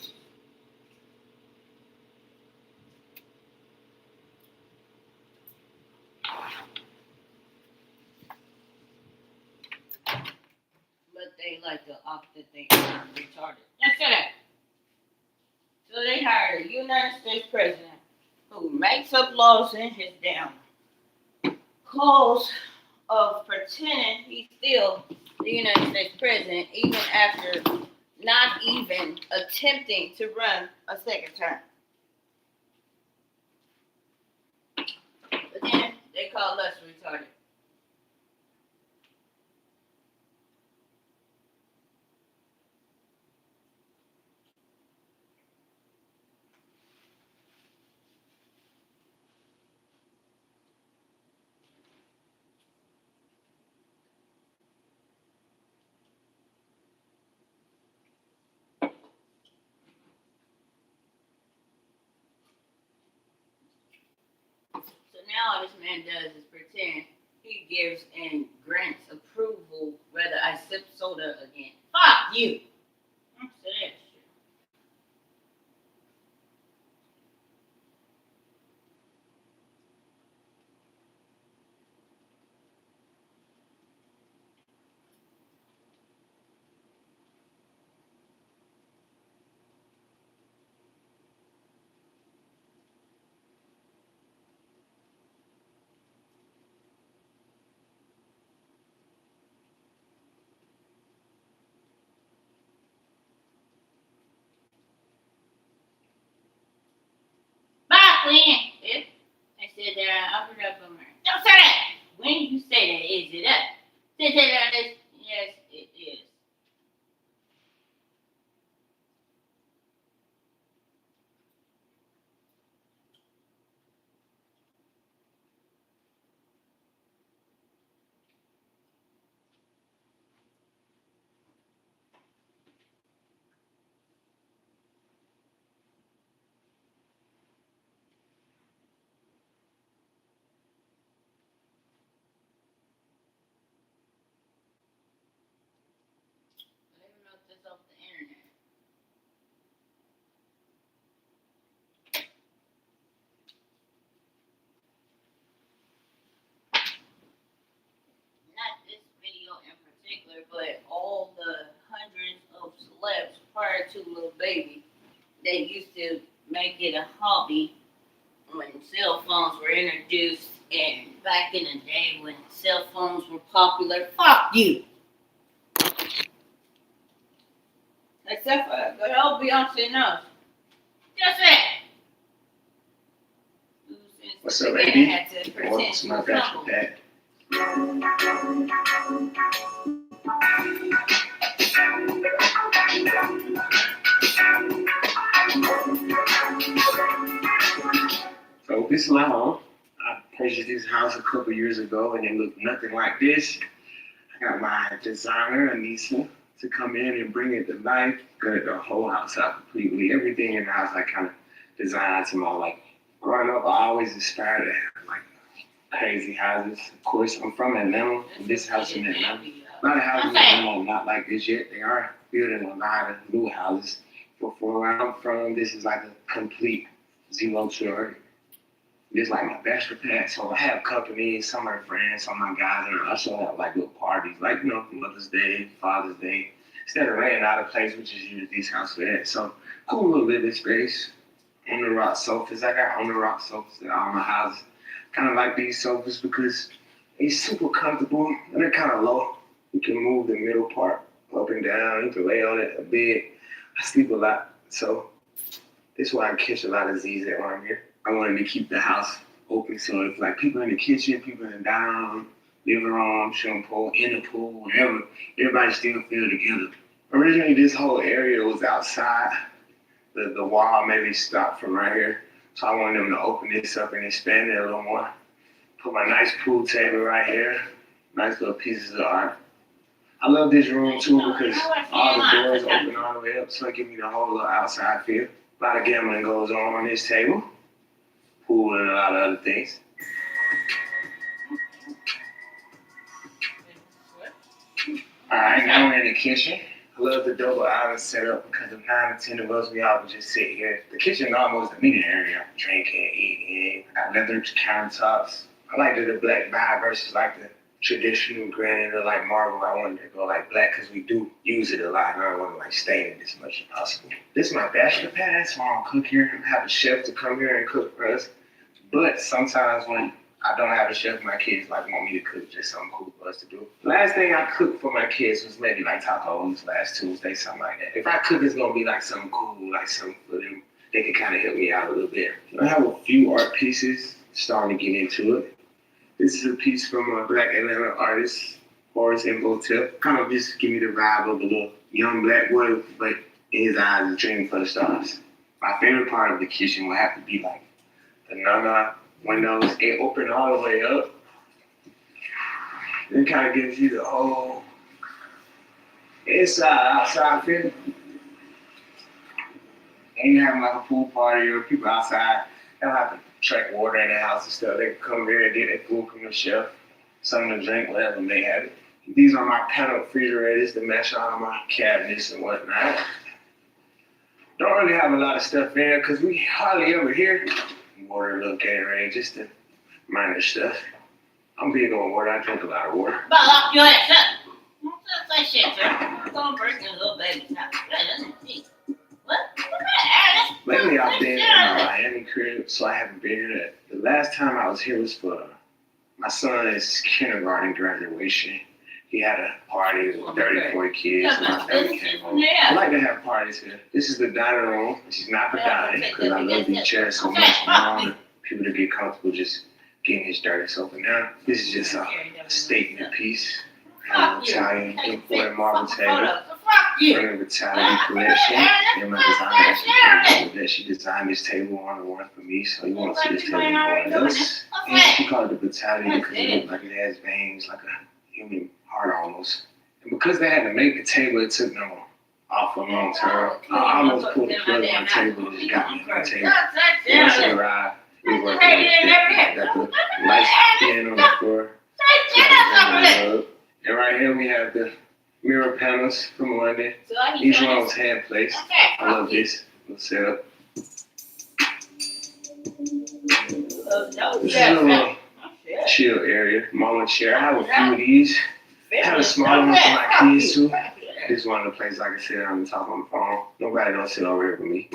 But they like to opt that they are retarded. Let's say that. So they hired a United States president who makes up laws in his damn clothes of pretending he's still the United States president, even after not even attempting to run a second term. But then they call us retarded. So now all this man does is pretend he gives and grants approval whether I sip soda again. Fuck you. So that's true. Did they that is? Yes, it is. Let me look this off the internet. Not this video in particular, but all the hundreds of celebs prior to Lil Baby, they used to make it a hobby when cell phones were introduced and back in the day when cell phones were popular. Fuck you! Except for good old Beyonce knows. Just that. What's up, baby? Welcome to my bachelor pad. So this is my home. I purchased this house a couple years ago and it looked nothing like this. I got my designer, Anissa, to come in and bring it to life. Gutted the whole house out completely. Everything in the house I kind of designed to my like. Growing up, I always aspired to have like crazy houses. Of course, I'm from Atlanta, and this house in Atlanta. A lot of houses in Atlanta are not like this yet. They are building a lot of new houses. But for where I'm from, this is like a complete zero to this is like my bachelor pad. So I have company, some of my friends, some of my guys, and I also have like little parties, like, you know, Mother's Day, Father's Day. Instead of renting out a place, which is usually this house for that. So cool little living space. On the rock sofas. I got on the rock sofas at all my houses. Kind of like these sofas because it's super comfortable and they're kind of low. You can move the middle part up and down. You can lay on it a bit. I sleep a lot, so this is why I catch a lot of Z's at when I'm here. I wanted to keep the house open, so if like people in the kitchen, people in the dining room, living room, swimming pool, in the pool, whatever, everybody still feel together. Originally, this whole area was outside. The wall maybe stopped from right here. So I wanted them to open this up and expand it a little more. Put my nice pool table right here. Nice little pieces of art. I love this room too because all the doors open all the way up, so it gives me the whole little outside feel. A lot of gambling goes on this table. Pool and a lot of other things. Alright, now we're in the kitchen. I love the double island setup because of 9 to 10 of us, we all would just sit here. The kitchen is almost a meeting area. Drinking, eating, got leather countertops. I like the black vibe versus like the traditional granite or like marble. I wanted to go like black because we do use it a lot. And I don't want to like stain it as much as possible. This is my bachelor pad, so I don't cook here. I have a chef to come here and cook for us. But sometimes when I don't have a chef, my kids like want me to cook, just something cool for us to do. Last thing I cooked for my kids was maybe like tacos last Tuesday, something like that. If I cook, it's gonna be like something cool, like something for them. They can kind of help me out a little bit. I have a few art pieces, starting to get into it. This is a piece from a Black Atlanta artist, Horace Imhotep. Kind of just give me the vibe of a little young black boy, but in his eyes, a dream for the stars. My favorite part of the kitchen would have to be like the Nana windows. It open all the way up. It kind of gives you the whole inside, outside feel. And you having like a pool party or people outside, they don't have to track water in the house and stuff. They can come here and get their food from the chef, something to drink, whatever they have it. These are my panel refrigerators to match all my cabinets and whatnot. Don't really have a lot of stuff in there because we hardly ever hear water, a little Gatorade, just the minor stuff. I'm big on water. I drink a lot of water. But lock your ass up. Don't say shit, sir. I'm gonna break your little baby's house. What? Lately, I've been in my Miami crib, so I haven't been here. The last time I was here was for my son's kindergarten graduation. He had a party with 30, 40 kids, and my family came over. I like to have parties here. This is the dining room. This is not the dining, because I love these chairs so much. I want people to get comfortable just getting this dirty. So for now, this is just a statement piece. Fuck you. Italian Take imported marble fucking table. photos. So fuck you. From the Italian collection. And my designer actually told me that she designed this table on the one for me, so you won't see this table anywhere else. And she called it the Italian because it looks like it has veins, like a human heart almost. And because they had to make the table, it took them awful long term. I almost pulled the plug on the table and it got me on the table. Once it arrived, we worked on it. Got the lights in on the floor. And right here we have the mirror panels from London. Each one was hand placed. I love this little setup. This is a little chill area, mama chair. I have a few of these. I have a smaller one for my kids too. This is one of the places I can sit down and talk on the phone. Nobody don't sit over here with me.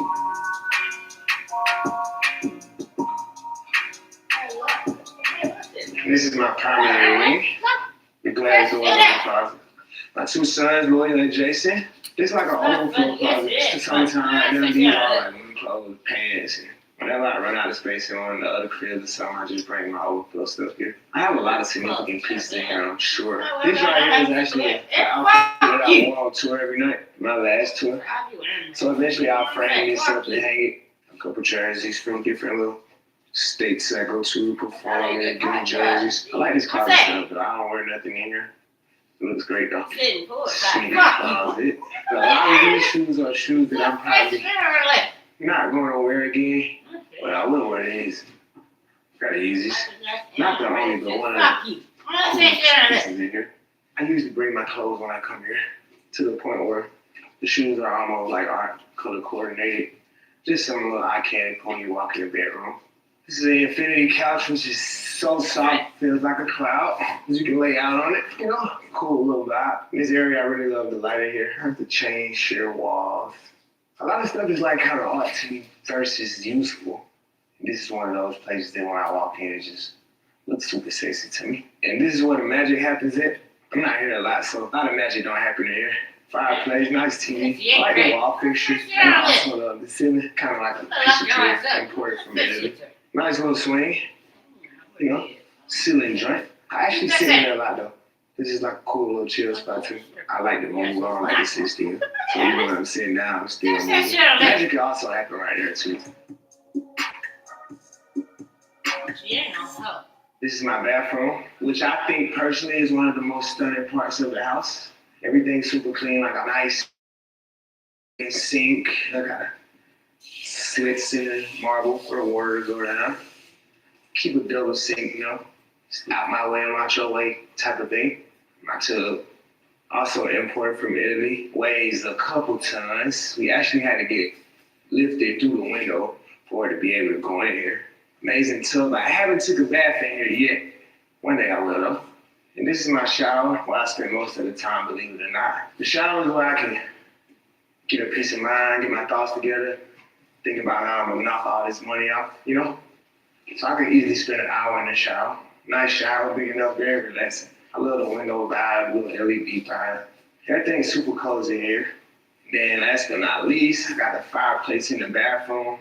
This is my primary wing. The glass doors in the closet. My two sons, Lloyd and Jason. It's like an overflow closet. It's the summertime right now. These are like new clothes, pants, and whenever I run out of space in one of the other cribs or something, I just bring my overflow stuff here. I have a lot of significant pieces in here, I'm sure. This right here is actually the outfit that I wore on tour every night, my last tour. So eventually I'll frame this up and hang it. A couple jerseys from different little states I go to perform in, give me jerseys. I like this closet stuff, but I don't wear nothing in here. It looks great though. Sneaky closet. But a lot of these shoes are shoes that I'm probably not going to wear again, but I will wear these. Got the Yeezys. Not the only, but one of the pieces in here. I usually bring my clothes when I come here to the point where the shoes are almost like art color coordinated. Just some little eye candy when you walk in the bedroom. This is an infinity couch, which is so soft, feels like a cloud. You can lay out on it, you know, cool little vibe. In this area, I really love the lighting here. I have to change sheer walls. A lot of stuff is like kind of art to me versus useful. This is one of those places that when I walk in, it just looks super sexy to me. And this is where the magic happens at. I'm not here a lot, so a lot of magic don't happen in here. Fireplace, nice TV, I like the wall fixtures, and also the ceiling, kind of like a piece of wood imported from Italy. Nice little swing, you know, ceiling joint. I actually sit in there a lot though. This is like a cool little chill spot too. I like to move on, like to sit still. So even when I'm sitting down, I'm still moving. Magic can also happen right there too. This is my bathroom, which I think personally is one of the most stunning parts of the house. Everything's super clean, like a nice sink. I got a slits in the marble for the water to go down. Keep a double sink, you know. It's out my way, I'm out your way type of thing. My tub, also imported from Italy, weighs a couple tons. We actually had to get lifted through the window for it to be able to go in here. Amazing tub. I haven't took a bath in here yet. One day I will though. And this is my shower where I spend most of the time, believe it or not. The shower is where I can get a peace of mind, get my thoughts together, think about how I'm gonna knock all this money off, you know? So I can easily spend an hour in the shower. Nice shower, big enough, very relaxing. I love the window vibe, little LED vibe. Everything's super cozy here. Then last but not least, I got the fireplace in the bathroom.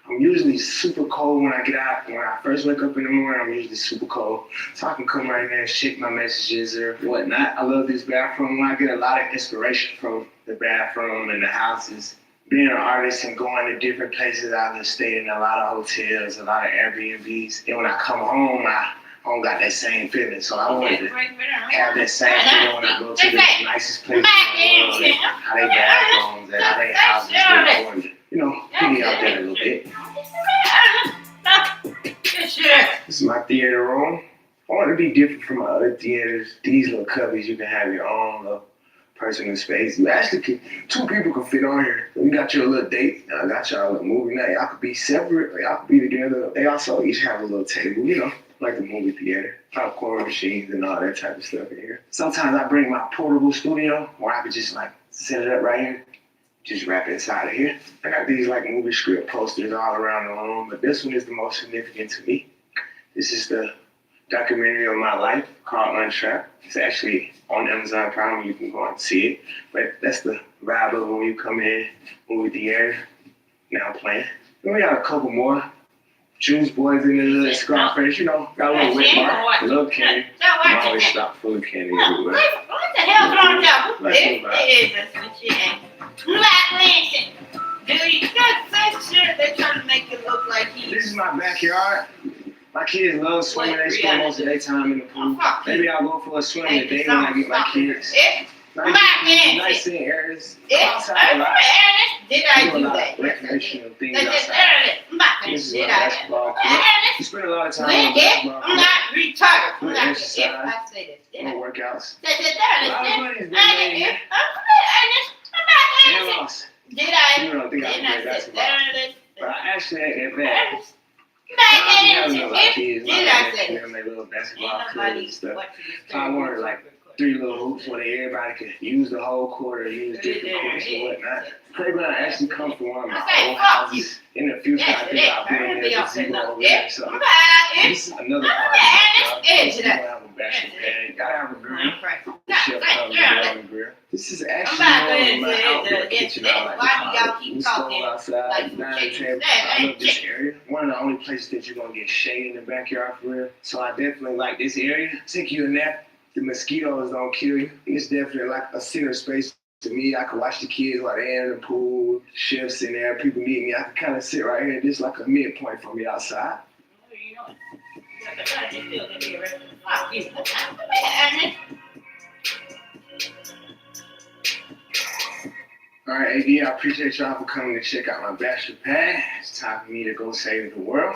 I'm usually super cold when I get out. When I first wake up in the morning, I'm usually super cold. So I can come right in there and check my messages or whatnot. I love this bathroom. I get a lot of inspiration from the bathroom and the houses. Being an artist and going to different places, I've stayed in a lot of hotels, a lot of Airbnbs. And when I come home, I don't got that same feeling. So I wanted to have that same feeling when I go to the nicest places in the world. And how they bathrooms and how they houses look for me. You know, pity out there a little bit. This is my theater room. I want to be different from my other theaters. These little cubbies, you can have your own little personal space. You actually can, two people can fit on here. You got your little date. I got y'all a little movie night. Y'all could be separate or y'all could be together. They also each have a little table, you know, like the movie theater. Popcorn machines and all that type of stuff in here. Sometimes I bring my portable studio where I could just like set it up right here. Just wrap it inside of here. I got these like movie script posters all around the room, but this one is the most significant to me. This is the documentary of my life called Untrapped. It's actually on Amazon Prime. You can go and see it. But that's the vibe of when you come in, movie theater, now playing. And we got a couple more. Juice Boys in the little Scarface, you know, got a little whip mark, a little candy. I'm always stocked full of candy everywhere. hell's wrong with y'all? Let's It move on. is some shit. Black Lynching. Dude, you got such shit. They're trying to make it look like he's. This is my backyard. My kids love swimming. They spend most of their time in the pool. Maybe I'll go for a swim today when I get my kids. Nice seeing areas. Outside a lot. Did I Do a do lot that? of recreational things Did outside. This is my I? basketball court. We spend a lot of time on basketball I'm court. not retarded. I'm Good not. If exercise. I say this, did I? More workouts. Did A lot of money has been made here. And lost. I? You don't think I Did can play I say basketball. that? But I actually ain't that bad. Did I have a lot of kids. I Like say them, they little basketball Ain't courts nobody and stuff. watching this So I wanted like 3 little hoops where everybody could use the whole court or use different courts and whatnot. Playground actually comes from one of my old houses. In the future, I think I'll put in there a gazebo over there. So this is another part of my job. People have a basketball pad. Gotta have a grill. The chef comes with on the grill. This is actually more of my outdoor kitchen. I like to call it. We stole outside, dining table. I love this area. One of the only places that you're gonna get shade in the backyard for real. So I definitely like this area. Take you a nap. The mosquitoes don't kill you. It's definitely like a center space to me. I can watch the kids while they're in the pool, chefs in there, people meet me. I can kind of sit right here. This is like a midpoint for me outside. All right, AD, I appreciate y'all for coming to check out my bachelor pad. It's time for me to go save the world.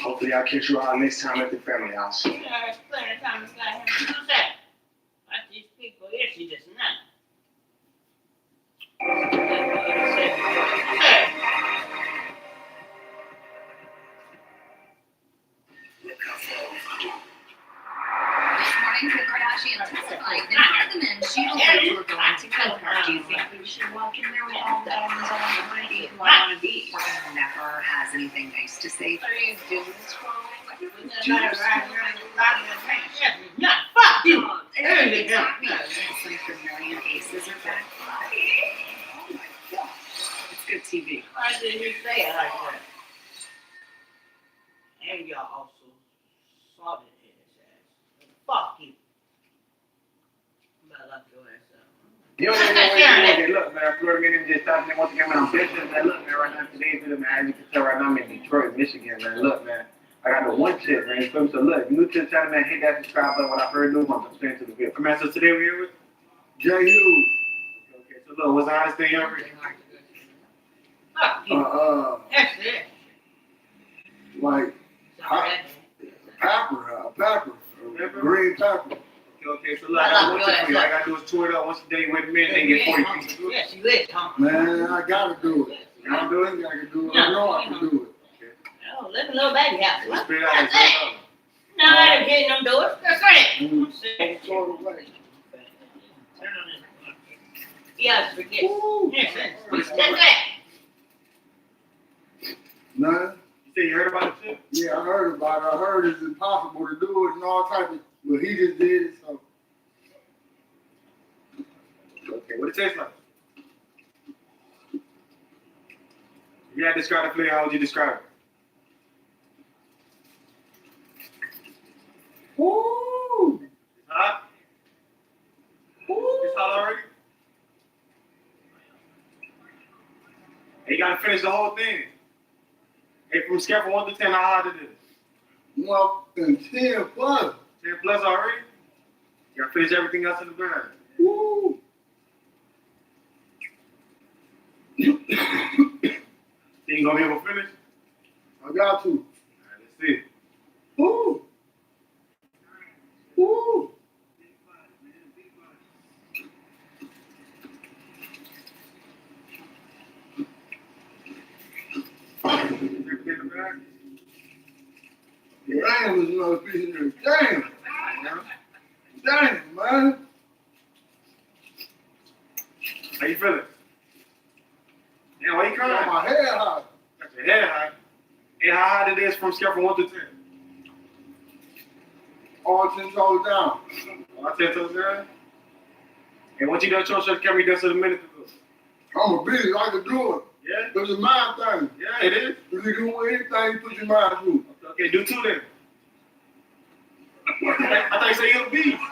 Hopefully I'll catch you all next time at the family house. These people, it's just not. This morning, Kim Kardashian testified that none of the men she believed were going to kill her. Do you think we should walk in there with all the diamonds on already? Who I want to be? Never has anything nice to say. What are you doing? Fuck you. Everything's got me. Some familiar faces are back. Oh my god. It's good TV. Why did you say it like that? And y'all also saw it in his ass. Fuck you. I'm about to lock your ass up. You don't know what you look, man. Florida men just stopping there once again when I'm bitching. Man, look, man, right now, today's video, man. As you can tell right now, I'm in Detroit, Michigan, man. Look, man. I got the one shit, man. So look, new to the channel, man. Hit that subscribe button when I first new one. I'm straight to the video. Man, so today we're here with Jay Hughes. Okay, so look, what's the hottest thing ever? Fuck you. That's it. Like pepper, green pepper. Okay, so look, I got one tip for you. All I gotta do is tour it up once a day with me and then get 40 pieces. Yes, you is, huh? Man, I gotta do it. I can do it. I can do it. I know I can do it. Oh, live in a little baby house. Let's What? spit it out. That's it. No, I ain't getting them doors. That's right. Throw it away. Turn on this. Yeah, forget. Yes, that's it. None. You say you heard about it too? Yeah, I heard about it. I heard it's impossible to do it and all types of, but he just did it, so. Okay, what it tastes like? If you had to describe the flavor, how would you describe it? Woo! It's hot? It's hot already? Hey, you gotta finish the whole thing. Hey, from scale from 1 to 10, how hot it is? Well, 10 plus. 10 plus already? You gotta finish everything else in the bag. Woo! You ain't gonna be able to finish? I got to. All right, let's see. Woo! Woo! Everything in the bag? Damn, there's another piece in there. Damn! Damn, man! How you feeling? Damn, why you crying? Got my head hot. Got your head hot. Hey, how hot it is from scale from 1 to 10? All 10 toes down. All 10 toes down? And once you done showing the camera, you done said a minute ago. I'm a busy, I can do it. Yeah? It's a mind thing. Yeah, it is. If you do anything, you put your mind to it. Okay, do 2 then. I thought you said you was a beast.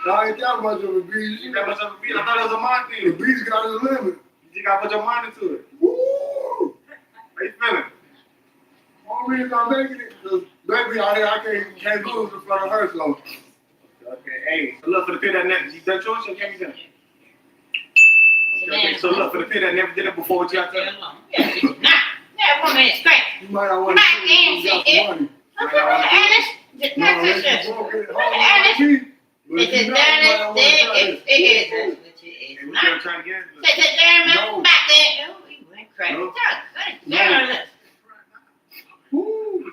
I ain't that much of a beast. You that much of a beast? I thought it was a mind thing. The beast got his limit. You gotta put your mind into it. Woo! How you feeling? Only reason I'm making it is baby out here, I can't lose in front of her, so. Okay, hey, so look for the pit that never, you done chores or can't be done? Okay, so look for the pit that never did it before, what you got to tell them? That woman is crazy. You might not want to put some money. Ernest, No, unless you broke it hard on me. But This if is you not, you might not want to try Ernest. this. It is. That's what it is. Hey, we gonna try it again? Say that there, man. Back there. Oh, we went crazy. No. Ernest. Woo!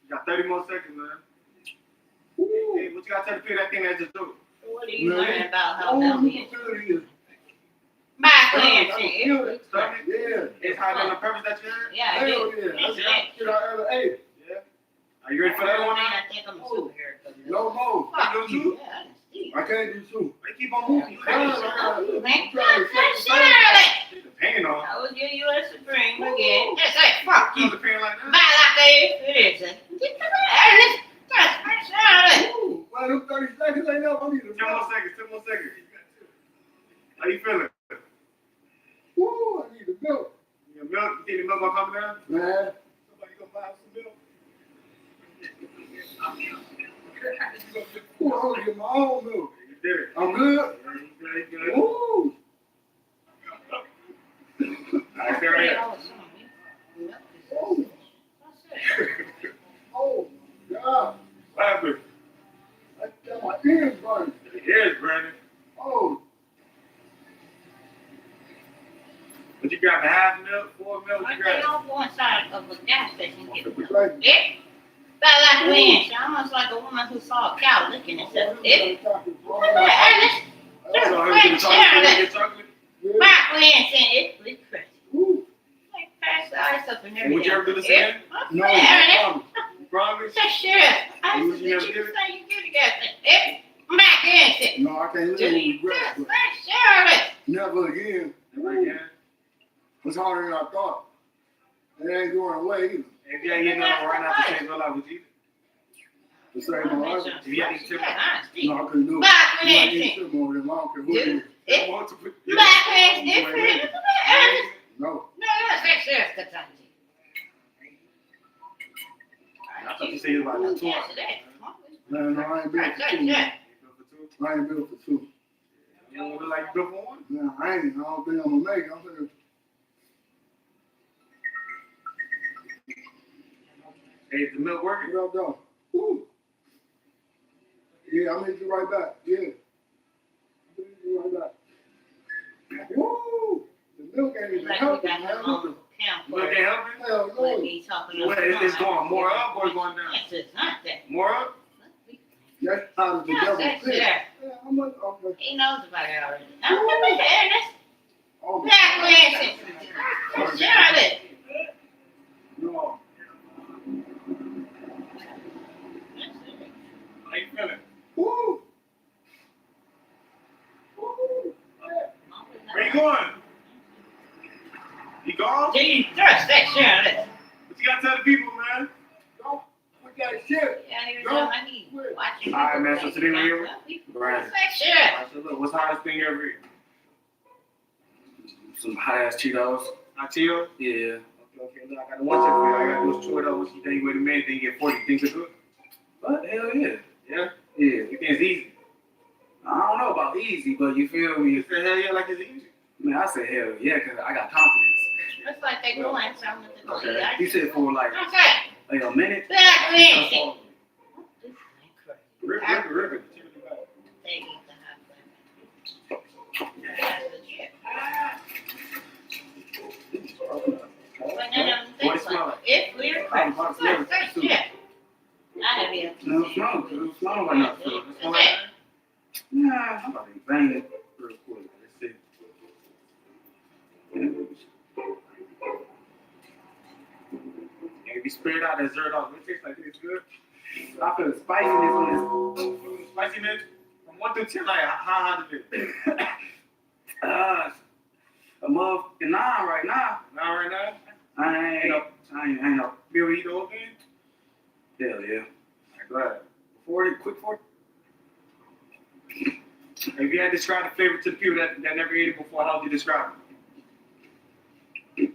You got 30 more seconds, man. Hey, what you got to tell the pit that thing that just do? What are you learning about how Oh, healthy it is? is. Back there, shit. Yeah. It's higher than the purpose that you had? Yeah, I Hell did. yeah. Let's get our other eight. Yeah. Are you ready for that one now? I think I'm a superhero. No more. Fuck You do you. two? I can't do two. Hey, keep on moving. You Man, crazy. Oh, man. I'm trying to set the Shut pace. up. The pain on. I was your U.S. Supreme again. That's right. Fuck You you. the pain like that? Bye like that. It is. Ernest. Shut up. Ooh, man, them 30 seconds ain't never. I need to 10 more seconds, 10 more seconds. How you feeling? Woo, I need the milk. Your milk, you think the milk gonna come down? Man. Somebody gonna buy some milk? Ooh, I'm gonna get my own milk. You did it. I'm good. You good. Woo. Alright, stay right here. Oh. Oh, God. What happened? I got my ears burning. Yes, Brandon. Oh. What you got, the half milk, 4 milk? What Why you they got? don't go inside of a gas station and get a milk? Right. Yeah. That like man, she almost like a woman who saw a cow licking itself. Yeah. Ernest. So, how you get chocolate? Chocolate? Back when it's crazy. Like pass the ice up and everything. Would you ever do this again? No, Ernest. You promise? Say shit. I You used to never think did you it? say you get a gas station. Back in. No, I can't live with regret. But Ernest. never again. Never again. It's harder than I thought. It ain't going away either. If you ain't getting no right now to change your life, would you? To save my life. If you had these tips, No, I couldn't do it. Back I when need it's to more than I don't care who it is. Back when it's different. No. No, say serious good time. I thought you said you was about to 2 hours. Man, no, I ain't built for two. Yeah. I ain't built for two. You don't look like you built for one? No, I ain't. I don't think I'm gonna make it. I'm gonna. Hey, is the milk working? What up, though? Woo. Yeah, I'm gonna hit you right back. Yeah. I'm gonna hit you right back. Woo! The milk ain't even Like helping, we got man. him Look on at camp. Milk ain't helping? hell no. Like he's talking Well, it's going more up or it's going down? Yes, it's not that. More up? That's out of the Yes, devil's that's pit. it. Yeah, how much? Okay. He knows about it already. I'm gonna be Ernest. Oh, Back when it's Charlotte. no. How you feeling? Woo! Woo! Where you going? You gone? Jesus, trust that Charlotte. What you gotta tell the people, man? Don't put that shit. Yeah, here's Don't what I need. Watching. All right, man, so today we're here. Right. That shit. Alright, so look, what's the hottest thing you ever eaten? Some hot ass Cheetos. Hot Cheetos? Yeah. Okay, look, I got the one tip for you. I got those Cheetos. You think with a minute, then you get 40. You think it's good? What? Hell yeah. Yeah? Yeah. You think it's easy? I don't know about easy, but you feel me? You say hell yeah like it's easy? Man, I say hell yeah, because I got confidence. Looks like they go in something with the Okay. You said for like Okay. a minute? Back when it's Rip. taking the hot That's the shit. But none of them What it things smell like like? if we're crazy. That's shit. I have you. No, it smells like nothing. It smell like that? Nah, I'm about to bang it real quick. Let's see. If you spit it out, that zero off. It tastes like it's good. I feel the spiciness on this. Spiciness from 1 to 10, like how hot is it? A motherfucking 9 right now. 9 right now? I ain't up. Be able to eat the whole thing? Hell yeah. Go ahead. 40, quick 40. If you had to describe a favorite to the people that never ate it before, how would you describe it?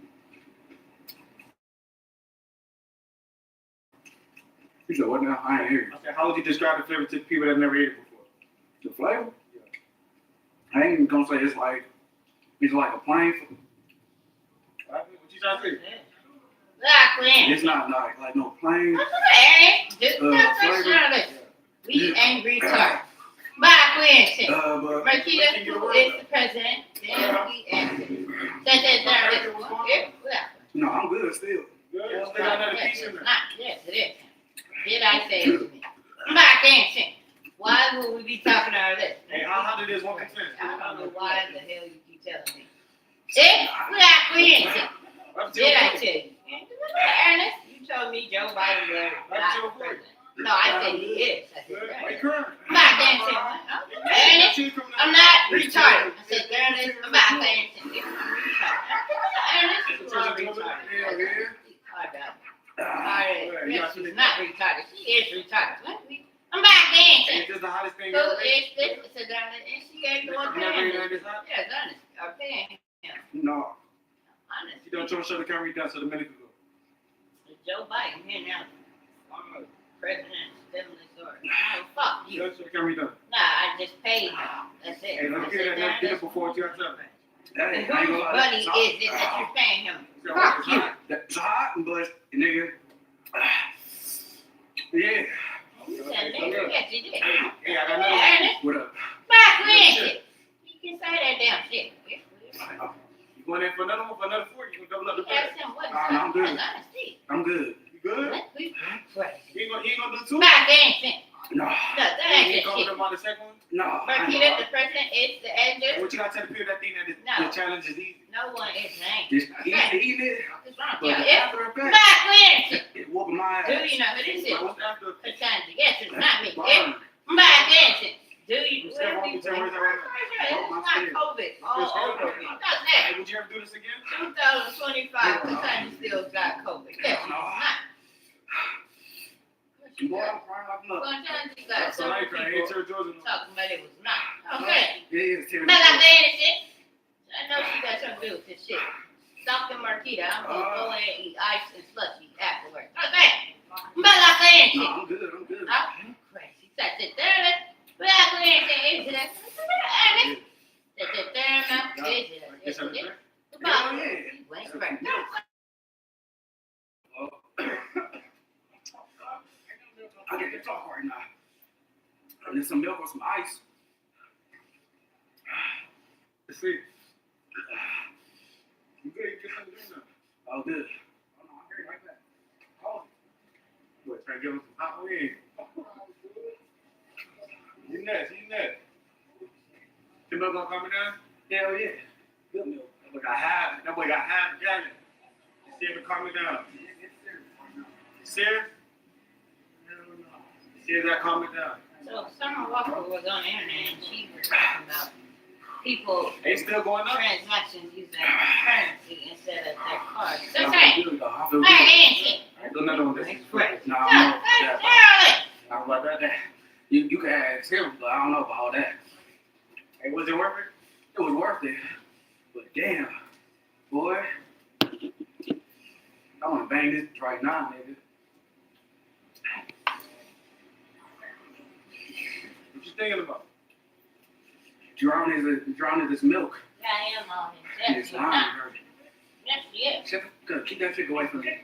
You said what now? I ain't hear you. I said, how would you describe the favorite to the people that never ate it before? The flavor? I ain't even gonna say it's like a plain. What you trying to say? Black It's not like no plain. Just flavor. We angry retarded. Black Queen. But Marquita is the president. Then we answer. no, I'm good still. Yes, they got another piece in there. Yes, it is. Did I say it to me? Black dancing. Why would we be talking out of this? Hey, how did this one contest? I don't know why the hell you keep telling me. It's Black Queen. Did I tell you? Ernest, you told me Joe Biden was not president. No, I said he is. I said, Black dancing. Ernest, I'm not retarded. I said, Ernest, I'm not dancing. I'm retarded. Ernest, you are retarded. I got it. Yes, she's not retarded. She is retarded. I'm back dancing. Is this the hottest thing So ever? it's this, and she ain't doing paying him. Yes, honest. I'm paying him. No. Honest. You don't show the camera you done so the minute ago. Joe Biden here now. Former president, stimulus or no, fuck you. Show the camera you done. Nah, I just paid him. That's it. Hey, let me get that. Get it before you have to. And whose money is it that you're paying him? Fuck you. It's hot, but nigga. Yeah. You said nigga. Yes, you did. Hey, I got another. What up? Back when? You can say that damn shit. You going in for another one? For another 40? You gonna double up the price? Ask him what I'm good. honesty. I'm good. You good? We You ain't gonna do two? back dancing. No. No, that You ain't ain't the gonna shit. do them on the second one? No. Marquita, the president is the edge. What you gotta tell the people that think that No. the challenge is easy? No one is saying. Just eating it. What's wrong? But Yeah, after it's effect, back when? it whooping my ass. Do you know who this is? What's after? Katanja. Yes, it's not me. Burn. It's back dancing. Do you? What's that wrong with your words? It's not COVID all over again. That's Hey, it. would you ever do this again? 2025, Katanja still got COVID. Yes, it's not. You boy, I'm crying like nothing. Katanja got So some like, I ain't people Terry Georgia. talking about it was not. Okay. Yeah, it's terrible. But like dancing. I know she got something to do with this shit. Dr. Marquita, I'm gonna go in and eat ice and slushy afterwards. Okay. But like dancing. No, I'm good. I'm good. I'm crazy. That's it there. But like dancing. Is it? That's it there. No. Is it? Yes, I'm good. About yeah. you ain't crazy. I get to talk right now. And there's some milk or some ice. Let's see. You good? You get something to do now? Oh, good. Oh, no, I'm here right back. Oh. What, trying to give him some hot wings? You nuts, you nuts. Your milk gonna calm me down? Hell yeah. Good milk. That boy got high, got it. See if it calm me down. Serious? See if that calm me down. So Summer Walker was on the internet and she was talking about people They still going up? transactions using currency instead of their cards. No, Okay. I feel good. I feel good. Hey, Do another one. This is Right. No, I don't know about that. I don't know about that. You can ask him, but I don't know about all that. Hey, was it worth it? It was worth it. But damn, boy. I want to bang this right now, nigga. What you thinking about? Drowning this milk. Yeah, I am on And it. it's Yes, lime. not. Yes, yes. Shit, good. Keep that shit away from me.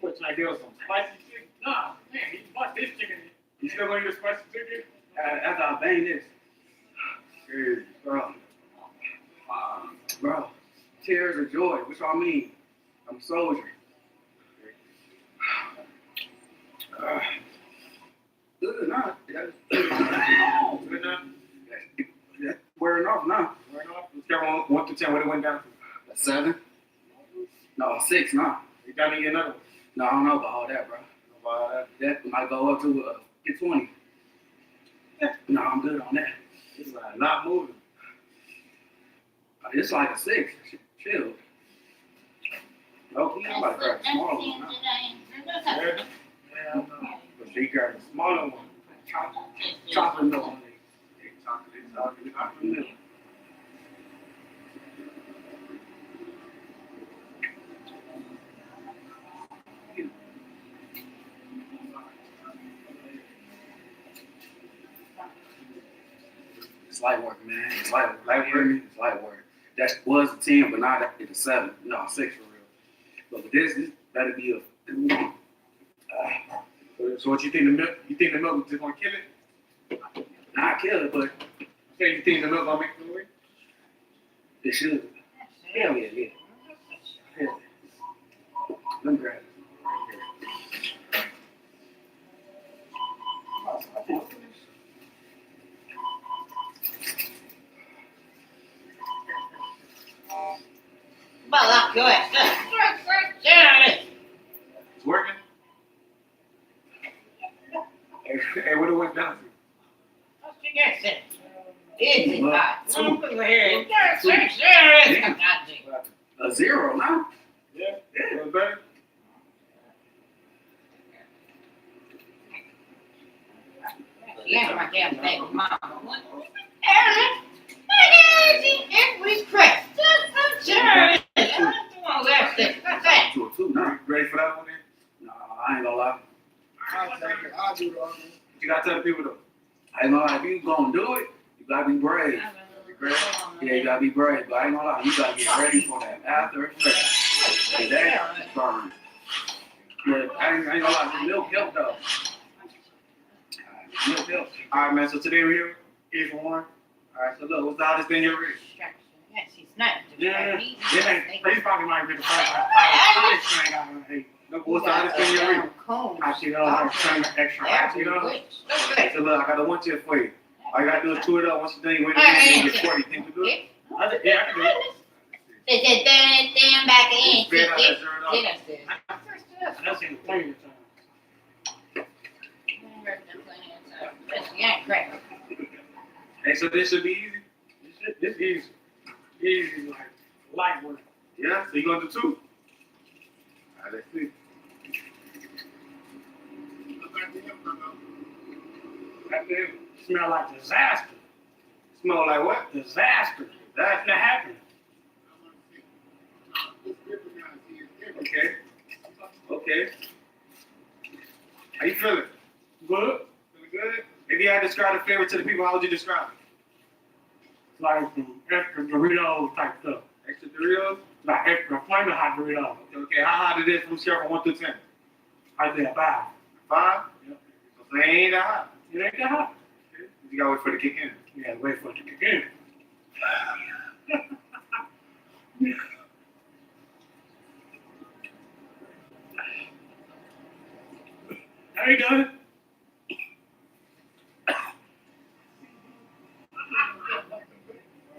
What, trying to give us some spicy chicken? Nah, man, he bought this chicken. You still gonna eat a spicy chicken? After I bang this. Dude, bro. Bro, tears of joy. What's all I mean? I'm a soldier. Good enough. Good enough? That's wearing off now. Wearing off? Let's go 1 to 10. What it went down to? A 7? No, 6 now. You got to get another one. No, I don't know about all that, bro. That might go up to get 20. No, I'm good on that. It's like not moving. It's like a 6. Chill. Okay, I'm about to grab a smaller one now. Yeah, I know. But she got a smaller one. Chocolate milk. Chocolate. It's light work, man. It's light work. It's light work. That was a 10, but now it's a 7. No, 6 for real. But with this better be a. So what you think the milk? You think the milk is just gonna kill it? Not kill it, but Okay, you think the milk gonna make it away? it should. Hell yeah, yeah. Hell yeah. Let me grab it. About lock your ass up. It's It's working. Hey, what it went down to? It's hot. Look over here. A 0 now? Yeah. Yeah. It was better. Yeah, my damn baby mama. Every press. Sure. Ready for that one then? Nah, I ain't gonna lie. I'll do it all. You gotta tell the people though. I ain't gonna lie. If you gonna do it, you gotta be brave. Yeah, you gotta be brave. But I ain't gonna lie. You gotta get ready for that after effect. And that burn. But I ain't gonna lie. The milk help though. Milk help. All right, man. So today we're here. Here's for one. All right. So look, what's the hottest thing you ever read? Yes, he's not. Yeah. He's probably might be the hottest thing I ever ate. Look, what's the hottest thing you ever read? I see those extra hot, you know. So look, I got a 1 tip for you. All you gotta do is chew it up. Once you done, you wait a minute and get 40. Think you do it? Yeah, I can do it. Stand back in. Spit out that $0. That's in the thing. Yeah, correct. Hey, so this should be easy. This easy. Easy, like light work. Yeah. So you gonna do 2? All right, let's see. That thing smell like disaster. Smell like what? Disaster. That's not happening. Okay. Okay. How you feeling? Good. Feeling good? If you had to describe a favorite to the people, how would you describe it? It's like some extra Doritos type stuff. Extra Doritos? Like extra flaming hot Doritos. Okay, how hot it is from scale from 1 to 10? I say a 5. 5? Yep. So it ain't that hot. It ain't that hot. Okay. You gotta wait for it to kick in. You gotta wait for it to kick in. How you doing?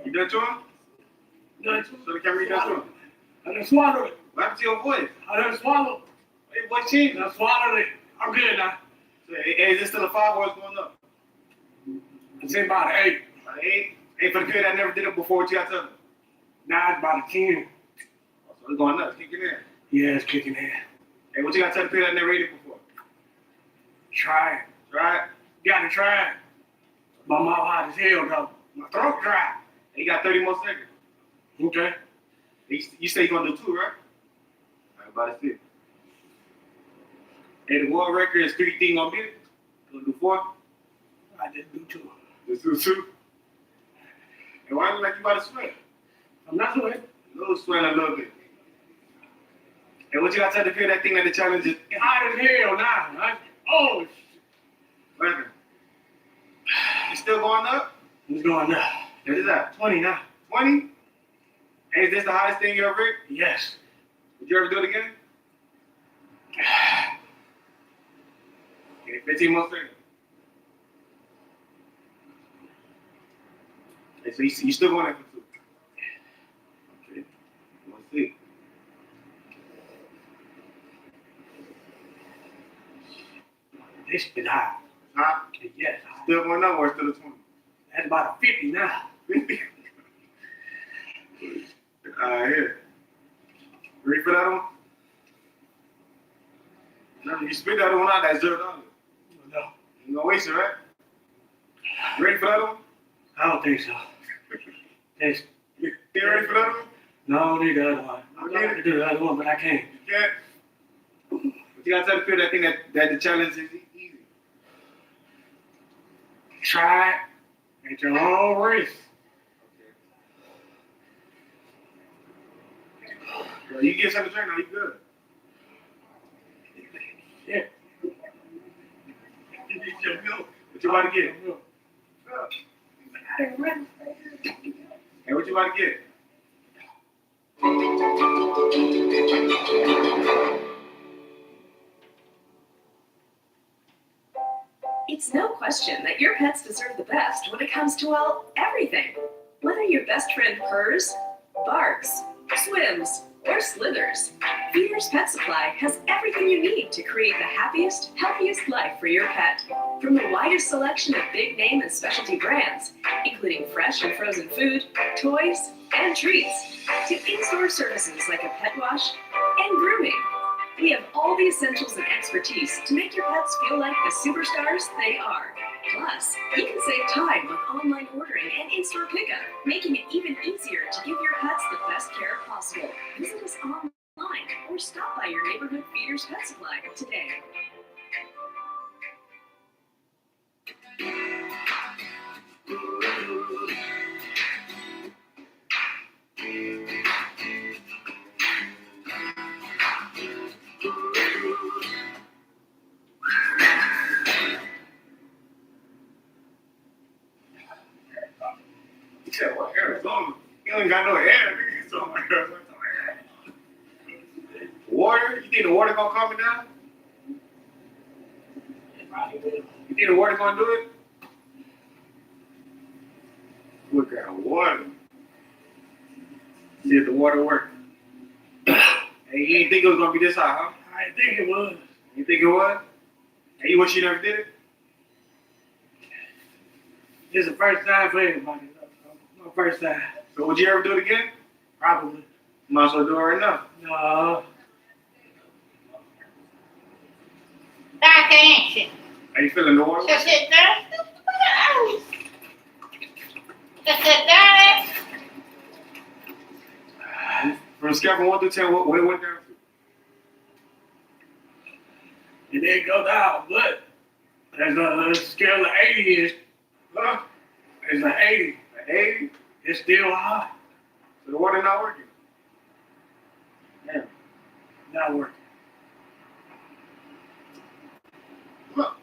You done chewing? Done chewing. So the camera, you done chewing? I done swallowed it. What happened to your voice? I done swallowed. Hey, what changed? I swallowed it. I'm good now. So, hey, is this still a 5 or it's going up? It's about an 8. About an 8? Hey, for the kid that never did it before, what you got to tell them? Now it's about a 10. Oh, so it's going up, it's kicking in. Yeah, it's kicking in. Hey, what you got to tell the kid that never ate it before? Try it. Try it? You got to try it. My mouth hot as hell, though. My throat dry. Hey, you got 30 more seconds. Okay. You say you're going to do 2, right? All right, about to see. Hey, the world record is 3 things on it. You gonna do 4? I just do 2. Just do 2? And why look like you about to sweat? I'm not sweating. A little sweat, a little bit. Hey, what you got to tell the kid that thing that the challenge is? It's hot as hell now. Right? Oh, shit. What happened? It's still going up? It's going up. What is that? 20 now. 20? Hey, is this the hottest thing you ever read? Yes. Would you ever do it again? Okay, 15 more seconds. Hey, so you still going after 2? Okay. Let's see. This is hot. Hot? Yes. Still going up or still a 20? That's about a 50 now. 50? Here. Ready for that one? No, you spit that one out, that's $0. No. You gonna waste it, right? You ready for that one? I don't think so. It's, You ready for that one? no, I don't need the other one. I'm trying to do the other one, but I can't. Yeah. But you gotta tell the people that think that the challenge is easy. Try it at your own risk. Well, you get something to drink now, you good. Yeah. You need your milk. What you about to get? Hey, what you about to get? It's no question that your pets deserve the best when it comes to, well, everything. Whether your best friend purrs, barks, swims, or slithers, Feeder's Pet Supply has everything you need to create the happiest, healthiest life for your pet. From the widest selection of big name and specialty brands, including fresh and frozen food, toys, and treats, to in-store services like a pet wash and grooming. We have all the essentials and expertise to make your pets feel like the superstars they are. Plus, you can save time with online ordering and in-store pickup, making it even easier to give your pets the best care possible. Visit us online or stop by your neighborhood Feeder's Pet Supply today. He said, well, Arizona. You ain't got no air. Nigga. So I'm like, Arizona. Water? You think the water gonna calm it down? You think the water gonna do it? Look at water. See if the water work. Hey, you ain't think it was gonna be this hot, huh? I didn't think it was. You think it was? Hey, you wish you never did it? It's the first time for everybody. My first time. So would you ever do it again? Probably. Might as well do it right now. No. Dr. Ancient. How you feeling, the water? Just sit there. Just sit there. From a scale from 1 to 10, what it went down to? It didn't go down, but there's a scale of 80 is, it's an 80. An 80? It's still high. So the water not working? Yeah. Not working. Look.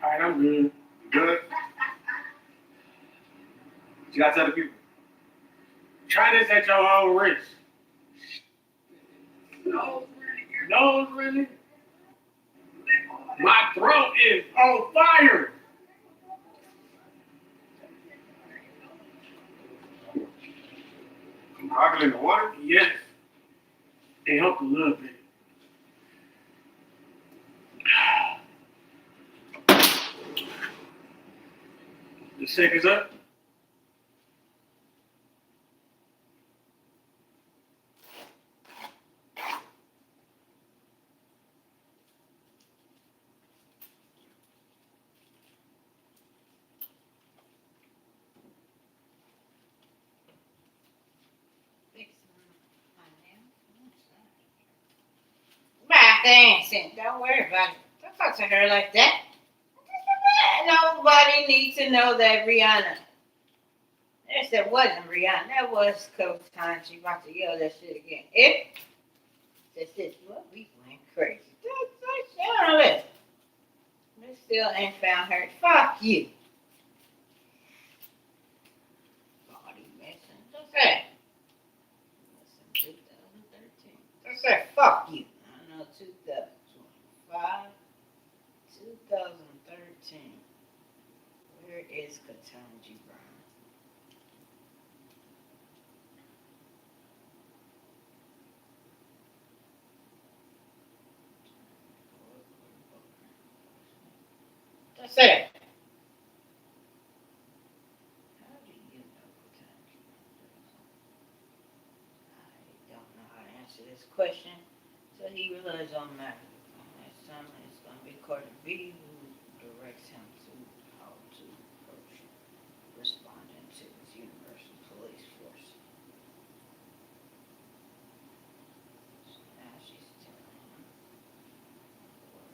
All right, I'm good. You good? You gotta tell the people. Try this at your own risk. Nose really? My throat is on fire. Gargling the water? Yes. It helped a little bit. The seconds up. Dr. Ancient. Don't worry about it. Don't talk to her like that. Nobody needs to know that Rihanna. Yes, that wasn't Rihanna. That was Coach Time. She about to yell that shit again. That's it. Well, we went crazy. That's all it. We still ain't found her. Fuck you. Body missing. Just say. Listen, 2013. Just say, fuck you. I know 2025. 2013. Where is Katanji Brown? Just say it. How do you know Katanji Brown? answer this question, so he relies on Matt. His son is going to be Carter B, who directs him to how to approach responding to his universal police force. So now she's telling him what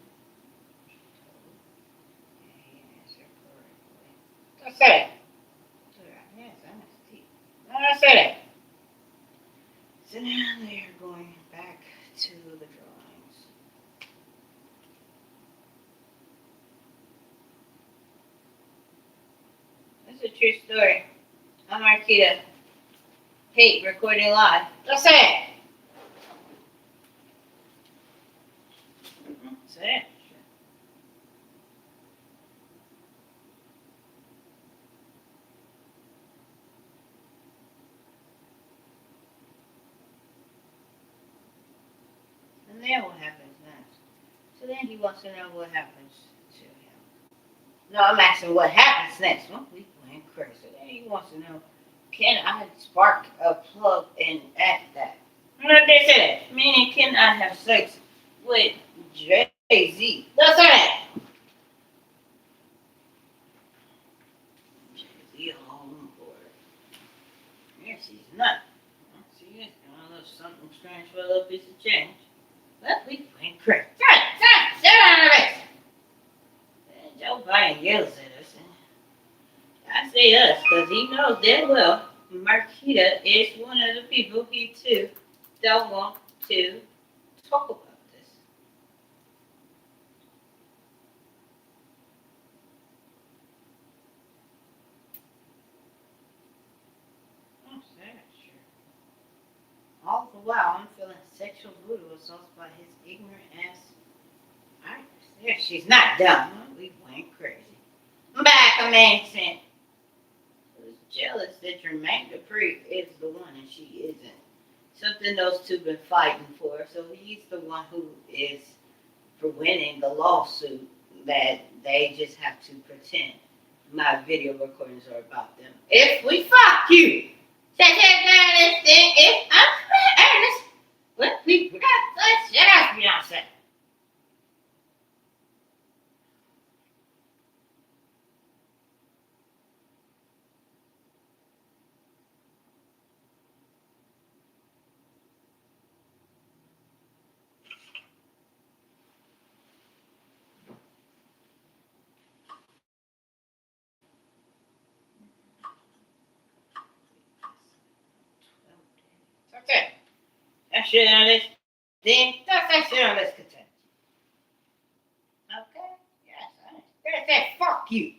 she told, and he answered correctly. Don't say that. Yes, I must teach. No, don't say that. So now they are going back to the drawings. That's a true story. I'm Marquita. Hate recording live. Just say it. Say it. And then what happens next? So then he wants to know what happens to him. No, I'm asking what happens next. Well, we went crazy. Then he wants to know, can I spark a plug and at that? No, they said that. Meaning, can I have sex with Jay-Z? That's that. Jay-Z all on board. Yeah, she's not. She is a little something strange for a little piece of change. But we went crazy. Sit on the base. And Joe Biden yells at us. And I say us because he knows damn well Marquita is one of the people he too don't want to talk about this. Oh, sad, sure. All the while, I'm feeling sexual brutal assault by his ignorant ass. Yeah, she's not dumb. We went crazy. I'm back, a man sent. Who's jealous that Jermaine Dupree is the one and she isn't. Something those two been fighting for. So he's the one who is for winning the lawsuit that they just have to pretend my video recordings are about them. If we fuck you, check out this thing. If I'm earnest, what we got? Let's shut up, Beyonce. Okay. That shit on this thing. That's that shit on this content. Okay? Yes, I understand. That fuck you.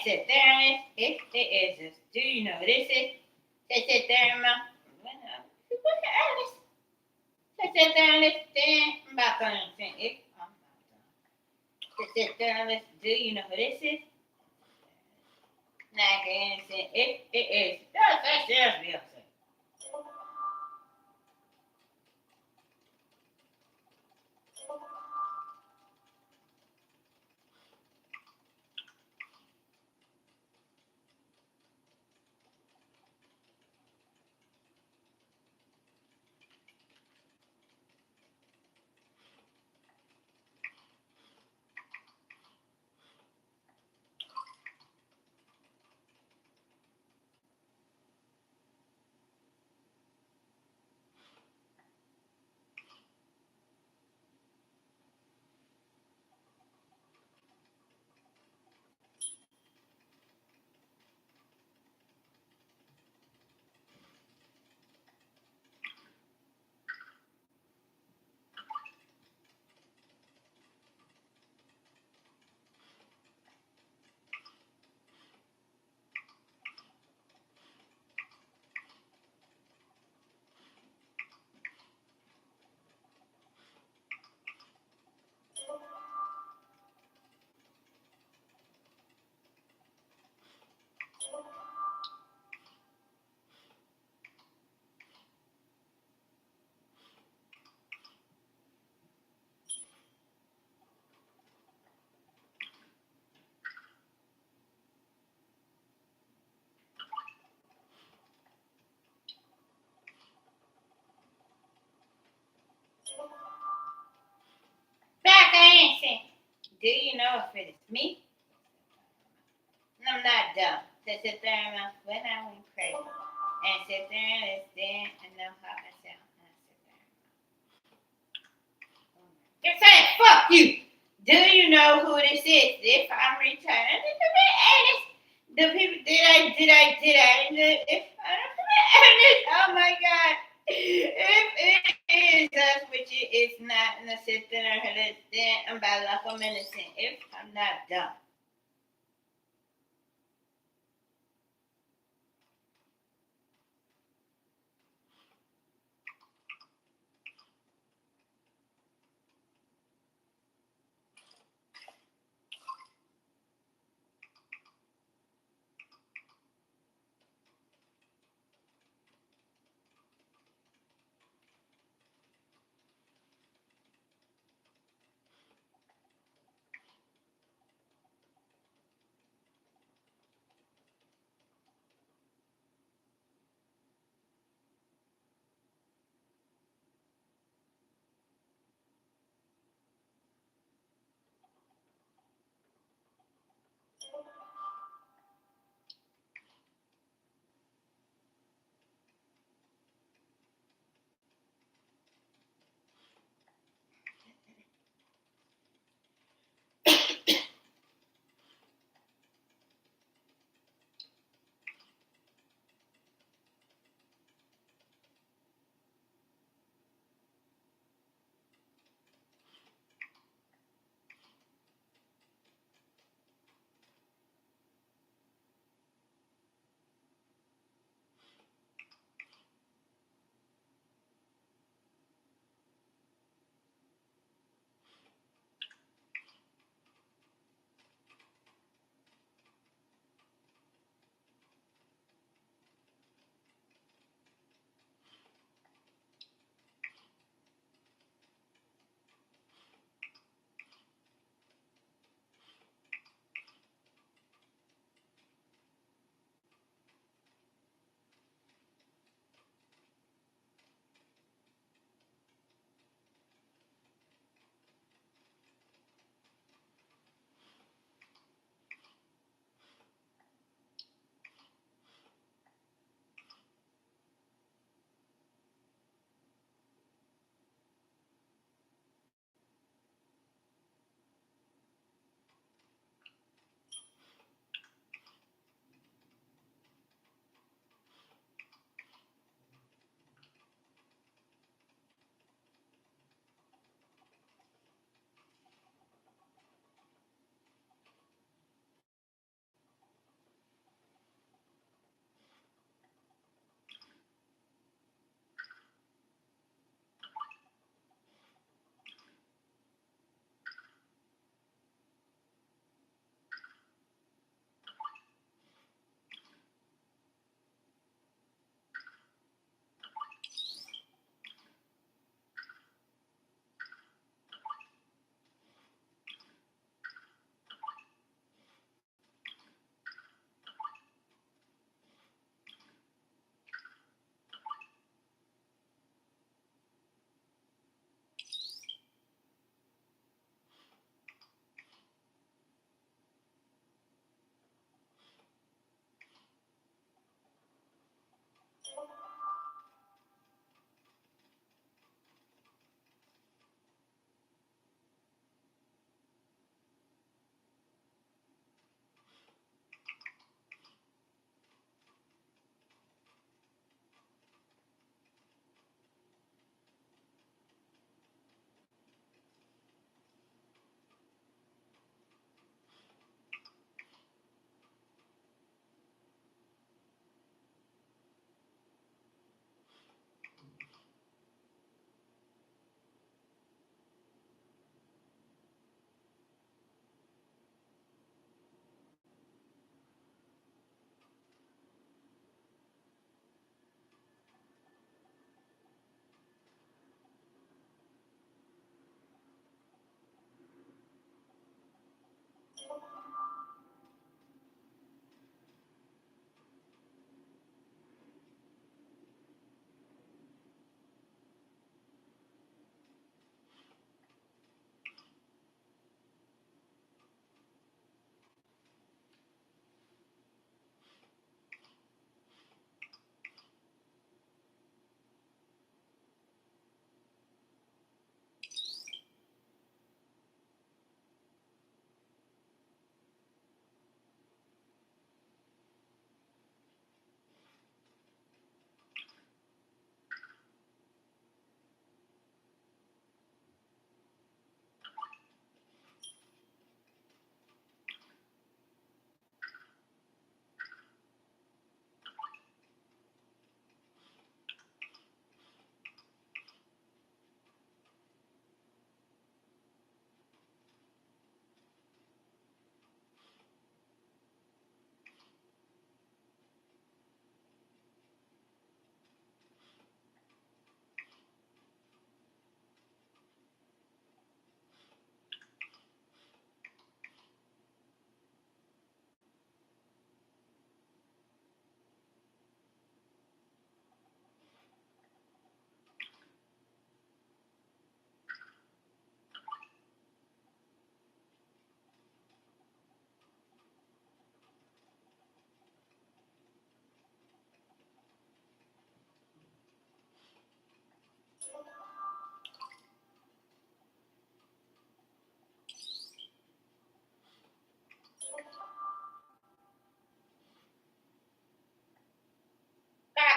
sit there and it is this. Do you know this is? They sit there and what Alice? They sit there and listen. I'm about to understand it. They sit there and listen. Do you know who this is? Nah, I can't understand it is. That's Beyonce. Back answer. Do you know if it is me? I'm not dumb. To sit there and when I went crazy. And sit there and listen and know how I sound. And sit there. Just saying, fuck you. Do you know who this is? If I'm returning to be honest, the people if I'm honest, oh my god. If it is us, which it is not, and I sit there and listen, I'm about like I'm innocent. If I'm not dumb.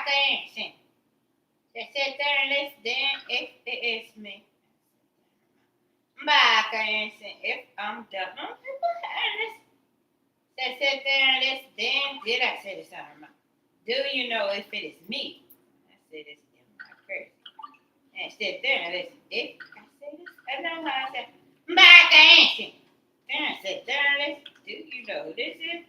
back dancing. They sit there and listen if it is me. Back dancing if I'm done. They sit there and listen. Did I say this out? Do you know if it is me? I said this in my crazy. And sit there and listen. If I say this, I know how I said. Back dancing. Then I sit there and listen. Do you know who this is?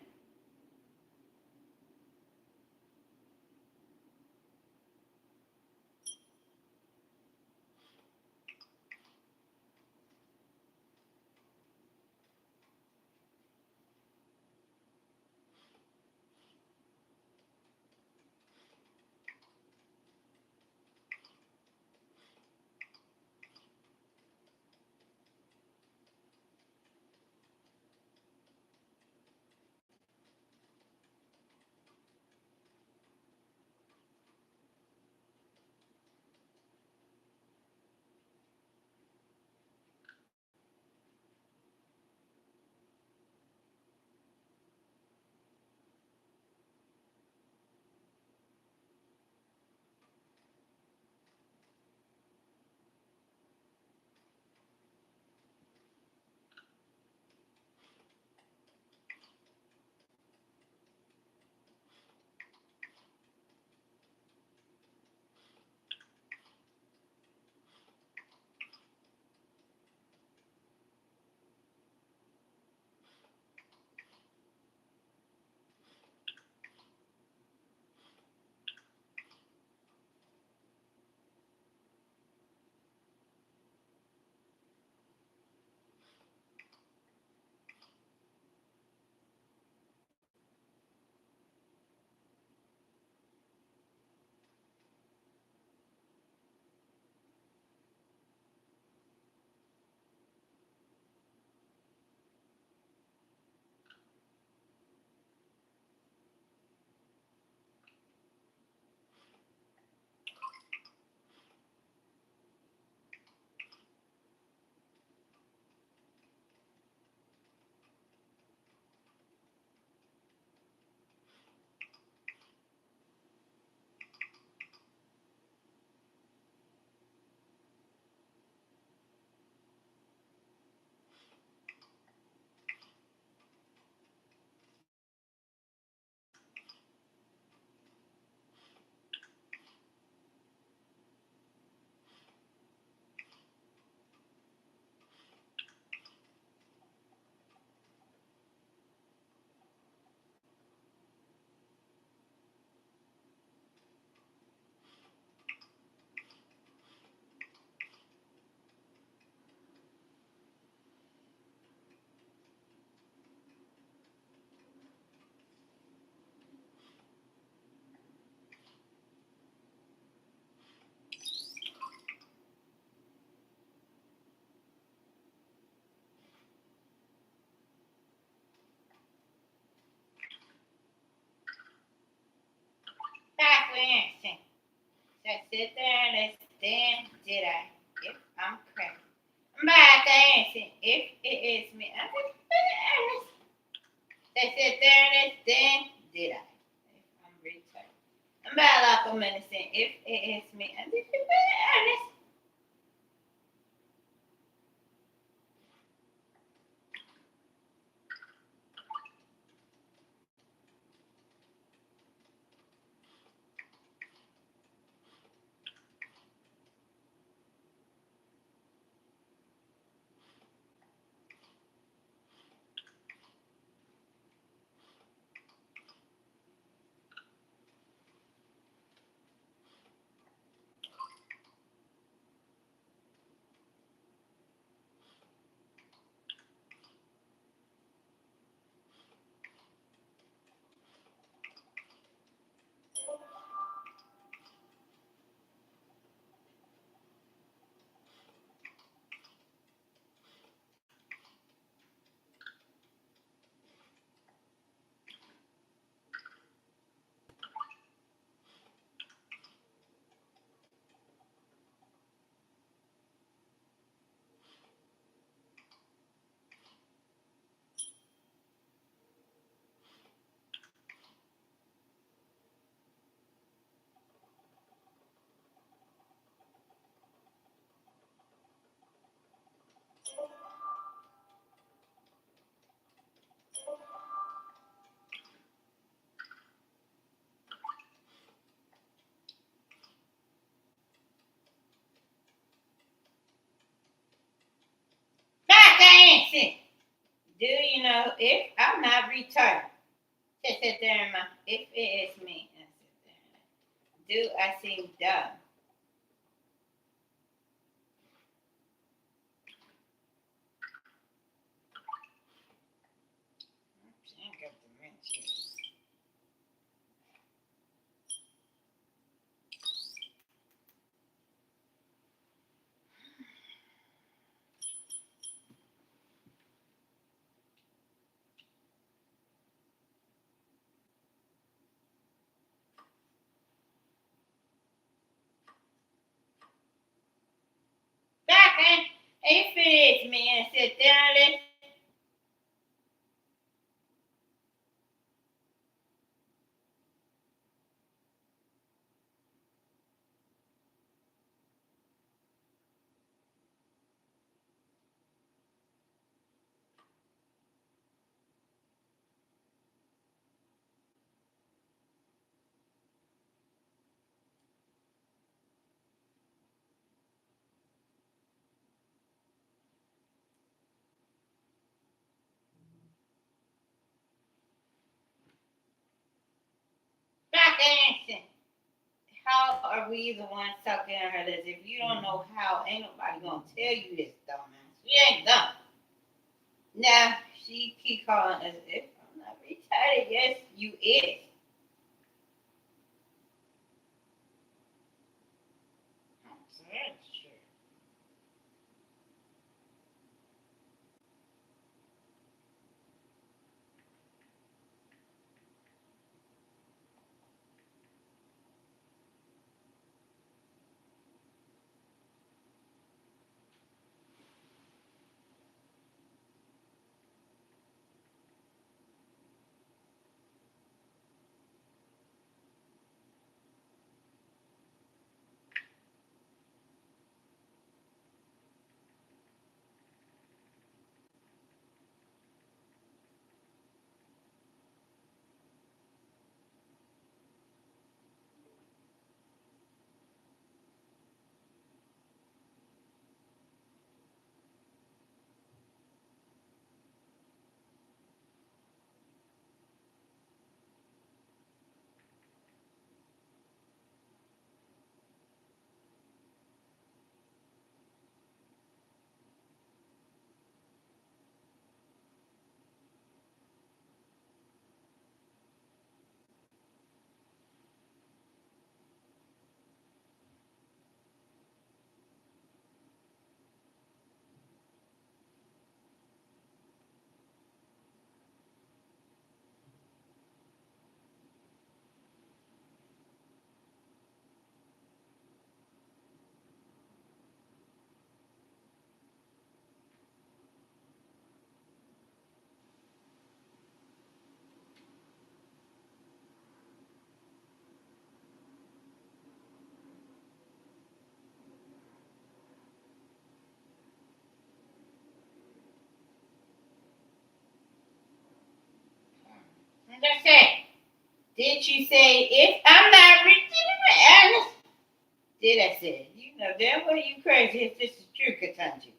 Back dancing. Just sit there and listen. Did I? If I'm crazy. Back dancing. If it is me. They sit there and listen. Did I? If I'm retarded. I'm bad like a medicine. If it is me. if I'm not retarded, just sit there in my, if it is me, and sit there. Do I seem dumb? I ain't got the mention. Back in, if it is me, and sit there and listen. Back in, how are we the ones talking to her this? If you don't know how, ain't nobody gonna tell you this, dumbass. She ain't dumb. Now, she keep calling us, if I'm not retarded, yes, you is. That's true. And that's it. Did you say, if I'm not retarded? Did I say? You know damn well you crazy if this is true, Katanji.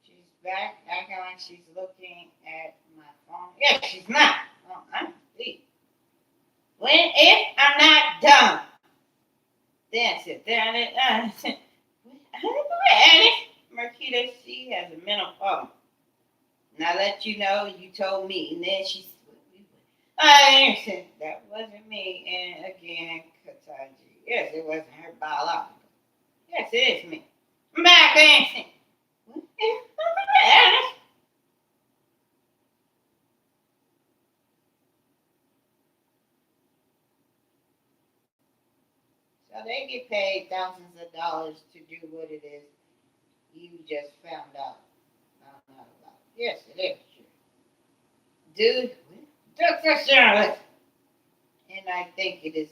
She's back acting like she's looking at my phone. Yes, she's not. Oh, I'm asleep. When if I'm not dumb, then sit down and Marquita, she has a mental problem. And I let you know you told me, and then she I said that wasn't me. And again, Kataji. Yes, it wasn't her biological. Yes, it is me. I'm back dancing. So they get paid thousands of dollars to do what it is you just found out. Yes, it is true. Dude, Dr. Charlotte. And I think it is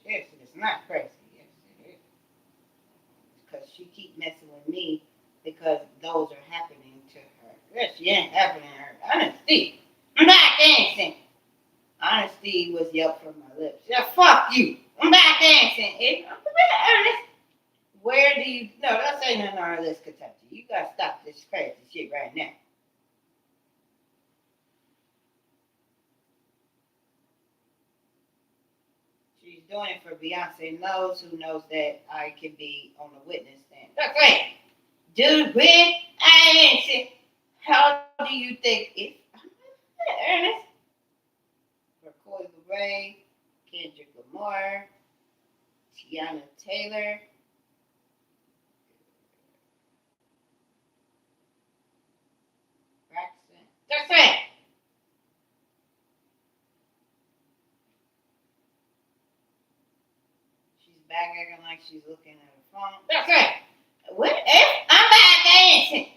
It's not crazy. Yes, it is. Because she keep messing with me because those are happening to her. Yes, she ain't happening to her. Honesty. I'm back dancing. Honesty was yelped from my lips. Yeah, fuck you. I'm back dancing. Ernest. Where do you? No, don't say nothing on this, Kentucky. You gotta stop this crazy shit right now. She's doing it for Beyonce knows who knows that I can be on the witness stand. That's right. Dude, when I answer, how do you think it? Ernest? McCoy LeRae, Kendrick Lamar, Tiana Taylor. Braxton. That's right. She's back acting like she's looking at her phone. That's right. What if I'm back dancing?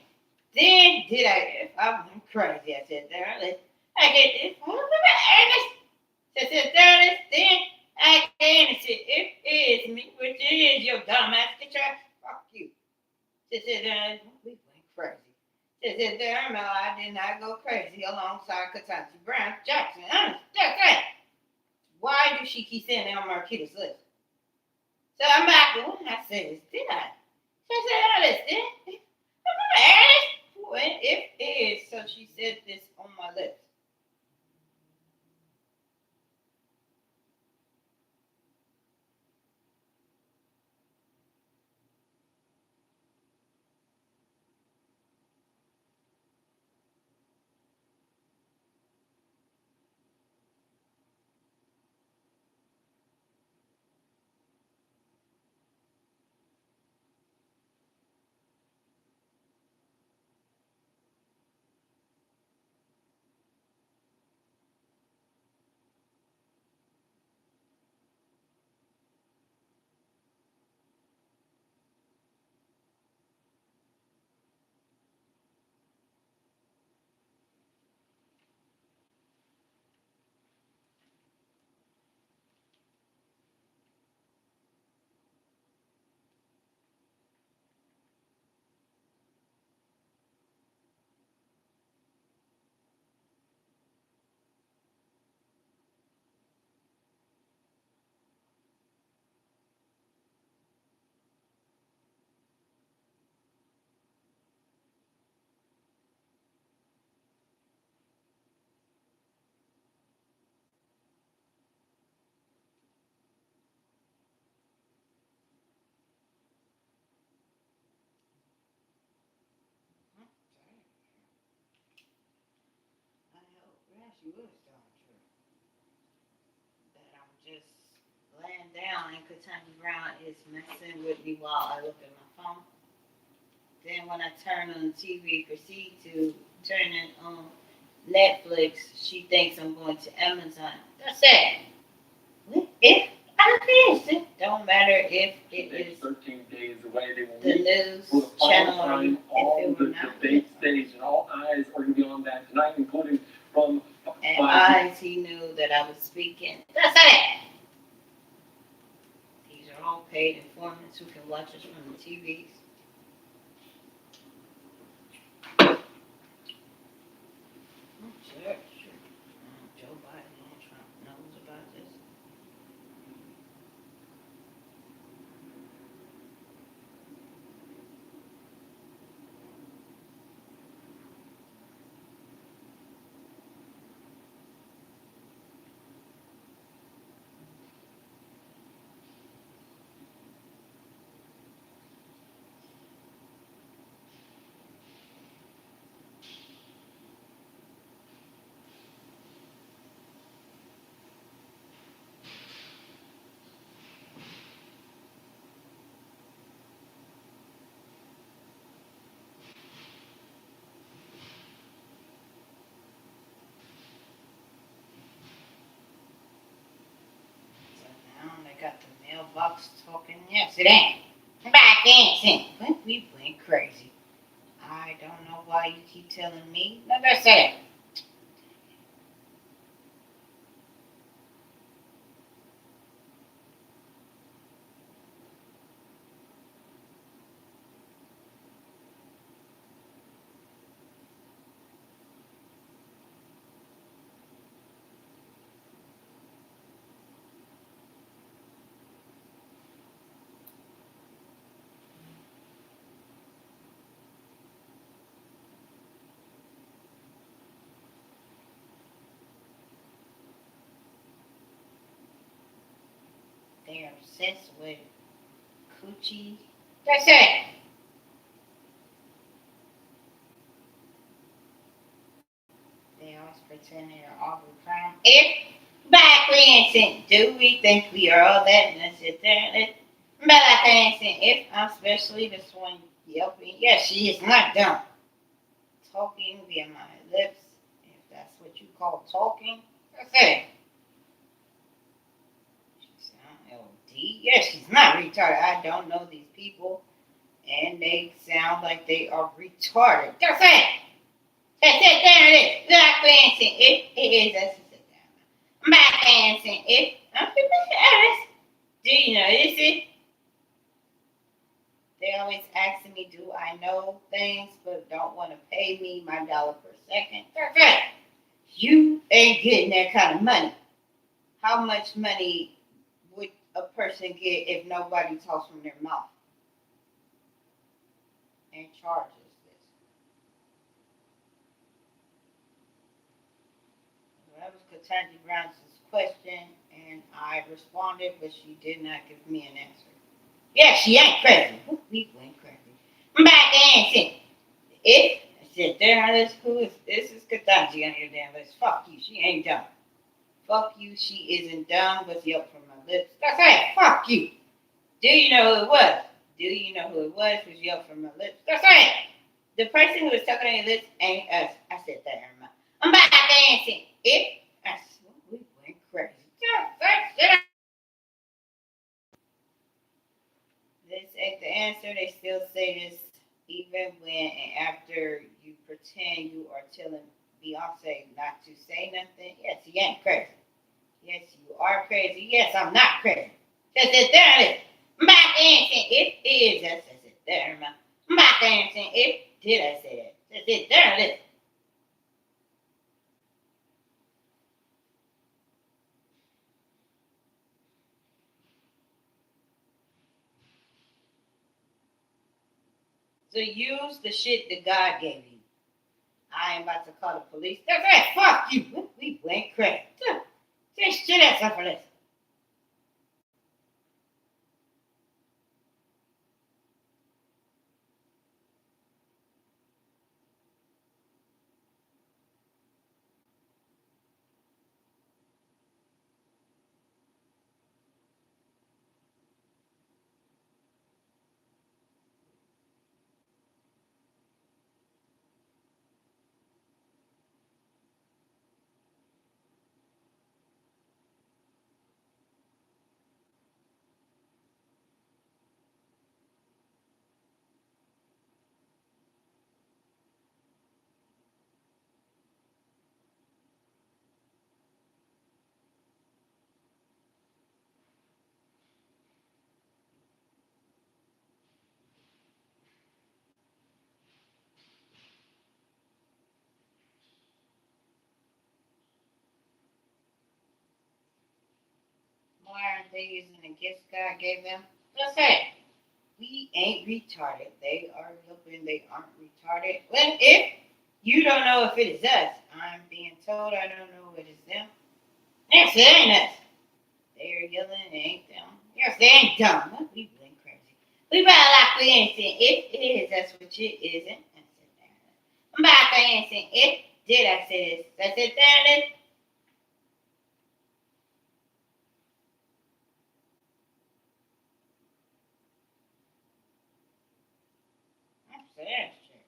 Then did I? If I'm crazy, I said there. I get this. Ernest. I said there. Then I can say it is me, which is your dumbass contract. Fuck you. She said we went crazy. She said there. No, I did not go crazy alongside Ketanji Brown Jackson. That's right. Why does she keep saying that on Marquita's list? So I'm back. What did I say this? Did I? She said all this. Did when if it is, so she said this on my lips. She was telling the truth. That I'm just laying down and Ketanji Brown is messing with me while I look at my phone. Then when I turn on the TV, proceed to turn it on Netflix, she thinks I'm going to Amazon. That's it. If I miss it, don't matter if it is 13 days away. They will the meet news for the final channel. time. All the debate stage and all eyes are going to be on that tonight, including from. And eyes, he knew that I was speaking. That's it. These are all paid informants who can watch us from the TVs. Sure. Joe Biden and Trump knows about this. Now they got the mailbox talking. Yes, it ain't. Back dancing. But we went crazy. I don't know why you keep telling me. Like I said. they are obsessed with coochie. That's it. They always pretend they are all the crime. If back dancing, do we think we are all that? And I said, back dancing, if I'm especially this one yelping, yes, she is not dumb. Talking via my lips, if that's what you call talking, that's it. She sound LD. Yes, she's not retarded. I don't know these people, and they sound like they are retarded. That's it. That's it. There it is. Back dancing, if it is, that's it. Back dancing, if I'm honest. Do you know this is? They always asking me, do I know things, but don't want to pay me my dollar per second. That's it. You ain't getting that kind of money. How much money would a person get if nobody talks from their mouth and charges this? So that was Ketanji Brown's question, and I responded, but she did not give me an answer. Yeah, she ain't crazy. We went crazy. Back dancing. If I said, there, this is Ketanji on your damn list. Fuck you, she ain't dumb. Fuck you, she isn't dumb, but yelp from my lips. That's it, fuck you. Do you know who it was? Do you know who it was yelled from my lips? That's it. The person who was talking on your lips ain't us. I said that in my mouth. I'm back dancing. If I swear we went crazy. This ain't the answer. They still say this even when and after you pretend you are telling Beyonce not to say nothing. Yes, he ain't crazy. Yes, you are crazy. Yes, I'm not crazy. That's it. There it is. Back dancing. It is. That's it. There, man. Back dancing. It did. I say that. That's it. There it is. So use the shit that God gave you. I ain't about to call the police. That's it. Fuck you. We went crazy. Just shit ass up for this. Why aren't they using the gifts God gave them? That's it. We ain't retarded. They are hoping they aren't retarded. Well, if you don't know if it is us, I'm being told I don't know if it is them. Yes, it ain't us. They are yelling, it ain't them. Yes, they ain't dumb. We went crazy. We better like we ain't saying if it is, that's what it isn't. I'm back dancing. If did I say this? That's it. There it is. That's true.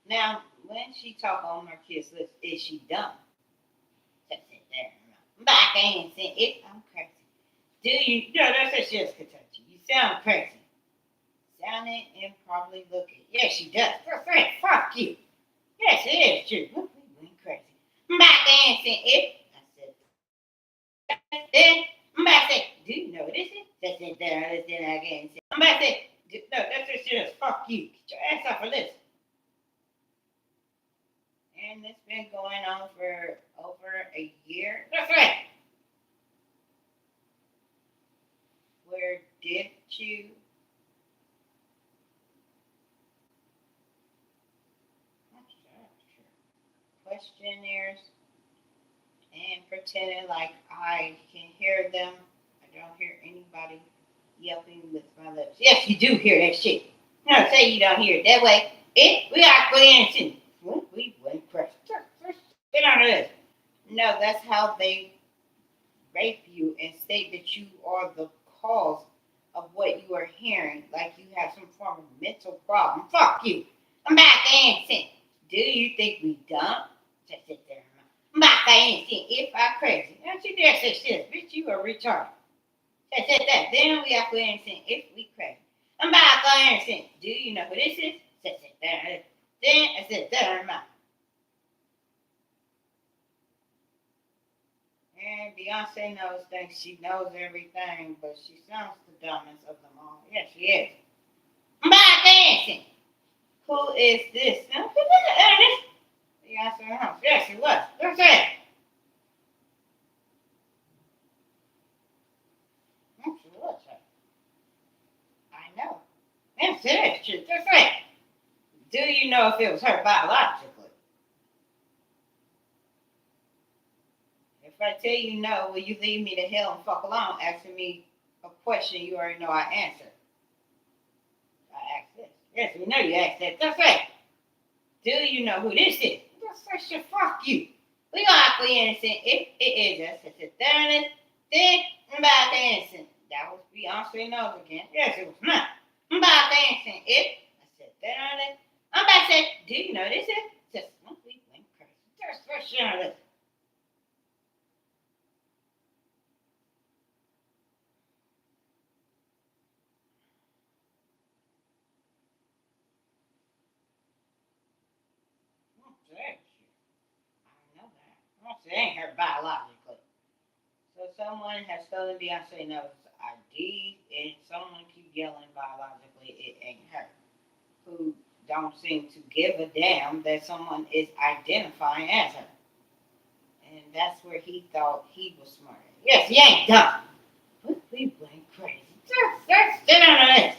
Now, when she talk on her kids list, is she dumb? That's it. There. Back dancing. If I'm crazy. Do you? No, that's just Kentucky. You sound crazy. Sound it and probably look it. Yes, she does. That's right. Fuck you. Yes, it is true. We went crazy. Back dancing. If I said then, I'm about to say, do you know what this is? That's it. There. Then again. I'm about to say, no, that's just serious. Fuck you. Get your ass off of this. And it's been going on for over a year. That's right. Where did you? Questionnaires and pretending like I can hear them. I don't hear anybody. somebody yelping with my lips. Yes, you do hear that shit. No, say you don't hear it that way. We are going to. We went crazy. Get on this. No, that's how they rape you and state that you are the cause of what you are hearing, like you have some form of mental problem. Fuck you. I'm back dancing. Do you think we dumb? Just sit there. I'm back dancing. If I crazy. Don't you dare say shit. Bitch, you are retarded. Just sit there. Then we are dancing. If we crazy. I'm back dancing. Do you know who this is? Just sit there. Then I sit there. And Beyonce knows things. She knows everything, but she sounds the dumbest of them all. Yes, she is. I'm back dancing. Who is this? Now, who is this? Beyonce in the house. Yes, she was. What's that? She was. I know. That's it. That's right. Do you know if it was her biologically? If I tell you no, will you leave me the hell and fuck alone asking me a question you already know I answer? I asked this. Yes, we know you asked that. That's right. Do you know who this is? That's right, shit, fuck you. We gonna have to be innocent if it is us. It's a then about innocent. That was Beyonce knows again. Yes, it was not. I'm about innocent if I said that. I'm about to say, do you know this is? Just we went crazy. That's for sure. I know that. Well, she ain't her biologically. So someone has stolen Beyonce knows ID, and someone keep yelling biologically it ain't her. Who don't seem to give a damn that someone is identifying as her. And that's where he thought he was smart. Yes, he ain't dumb. But we went crazy. Just sit on this.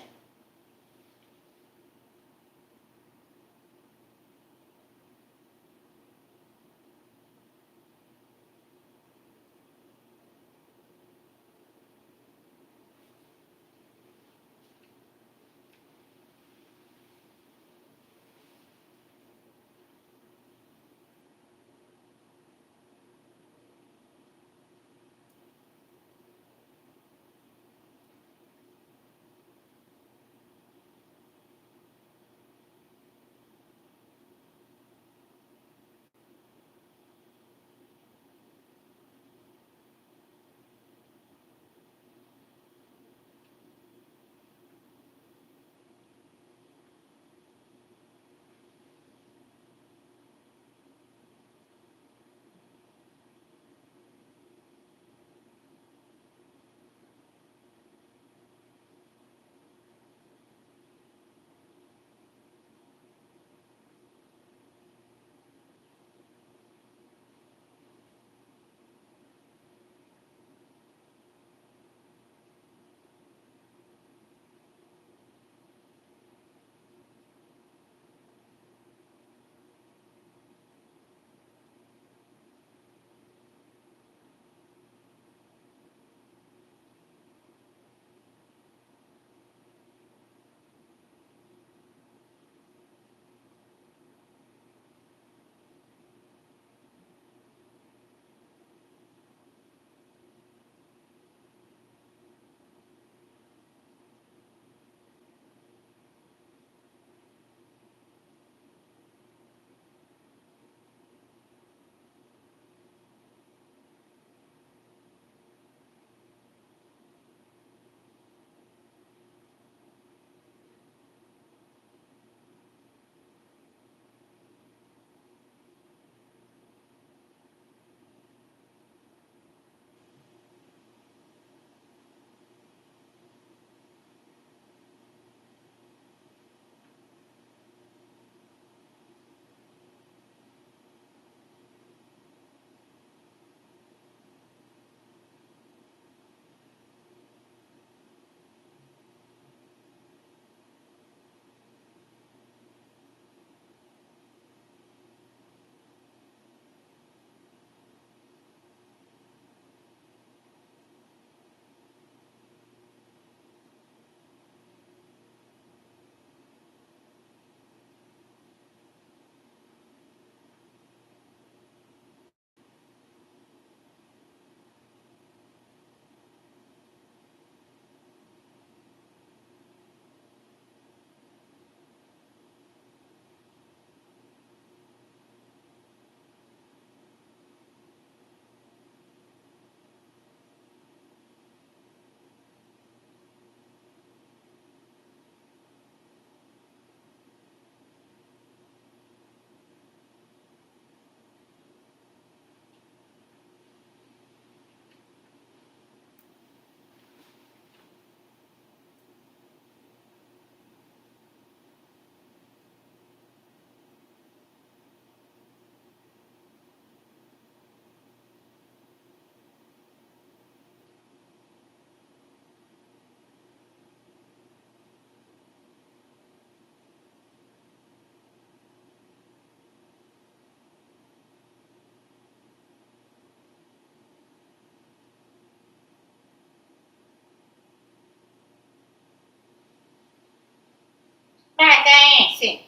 dancing.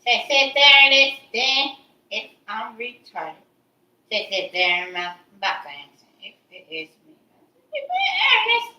Sit there and it's then if I'm retarded. Sit there and my back dancing. If it is me. Ernest.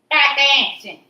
Stop dancing.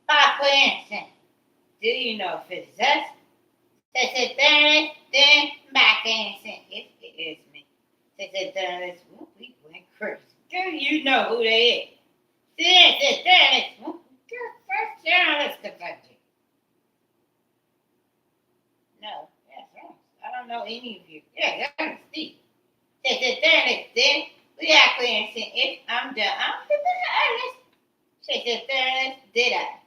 Stop dancing. Do you know if it's us? Sit there then back dancing. If it is me. Sit there we went crazy. Do you know who they is? Sit there first journalist country. No, that's wrong. I don't know any of you. Yeah, that's Steve. Sit there then we are dancing. If I'm done, I'm honest. Sit there did I?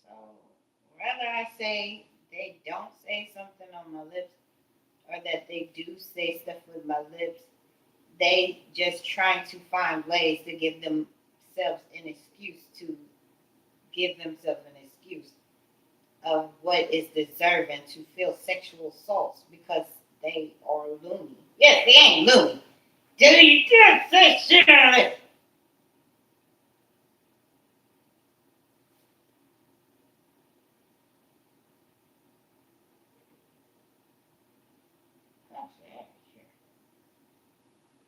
So, rather I say they don't say something on my lips or that they do say stuff with my lips, they just trying to find ways to give themselves an excuse to give themselves an excuse of what is deserving to feel sexual assaults because they are loony. Yes, they ain't loony. Do you just say shit on it?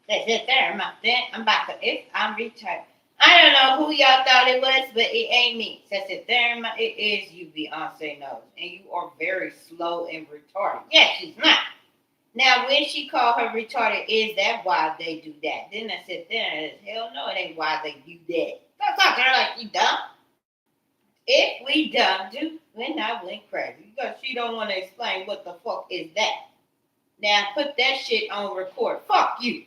They sit there, I'm about to, if I'm retired. I don't know who y'all thought it was, but it ain't me. So sit there, it is you, Beyonce knows. And you are very slow and retarded. Yes, she's not. Now, when she called her retarded, is that why they do that? Then I sit there and hell no, it ain't why they do that. Don't talk to her like you dumb. If we dumb, when I went crazy. Because she don't want to explain what the fuck is that. Now, put that shit on record. Fuck you.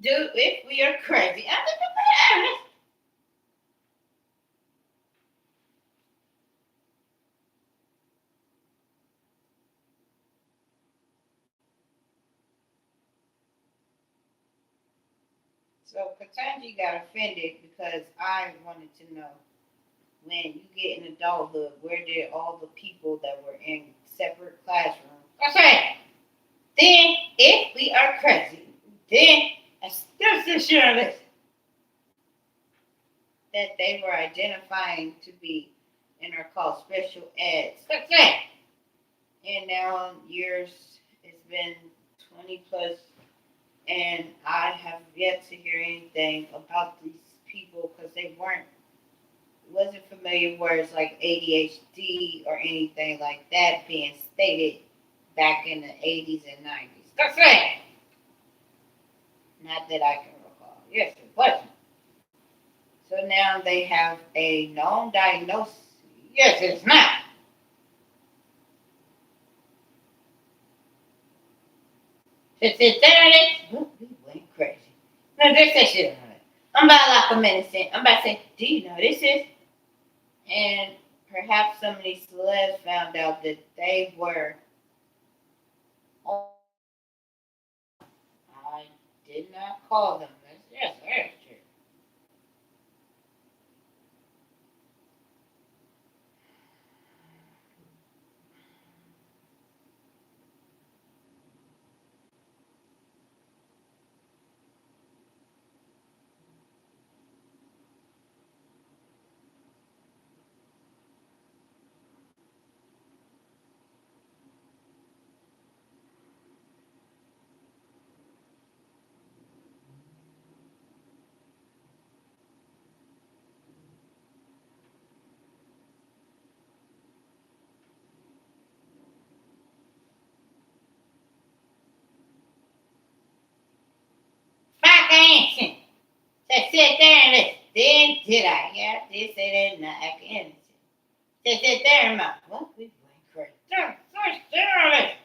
Dude, if we are crazy, I'm the So Katanji got offended because I wanted to know when you get in adulthood, where did all the people that were in separate classrooms? Okay. Then, if we are crazy, then that's journalist that they were identifying to be and are called special ed. Okay. And now years, it's been 20 plus, and I have yet to hear anything about these people because they wasn't familiar words like ADHD or anything like that being stated back in the 80s and 90s. That's it. Not that I can recall. Yes, it wasn't. So now they have a known diagnosis. Yes, it's not. There it is. Ooh, we went crazy. No, this is shit. I'm about like a minute in. I'm about to say, do you know this is? And perhaps some of these celebs found out that they were. I did not call them. Yes, very true. Back answer. Just sit there and listen. Then did I? Yeah, I did say that in the academic. Just sit there and mouth. Well, we went crazy. First, there.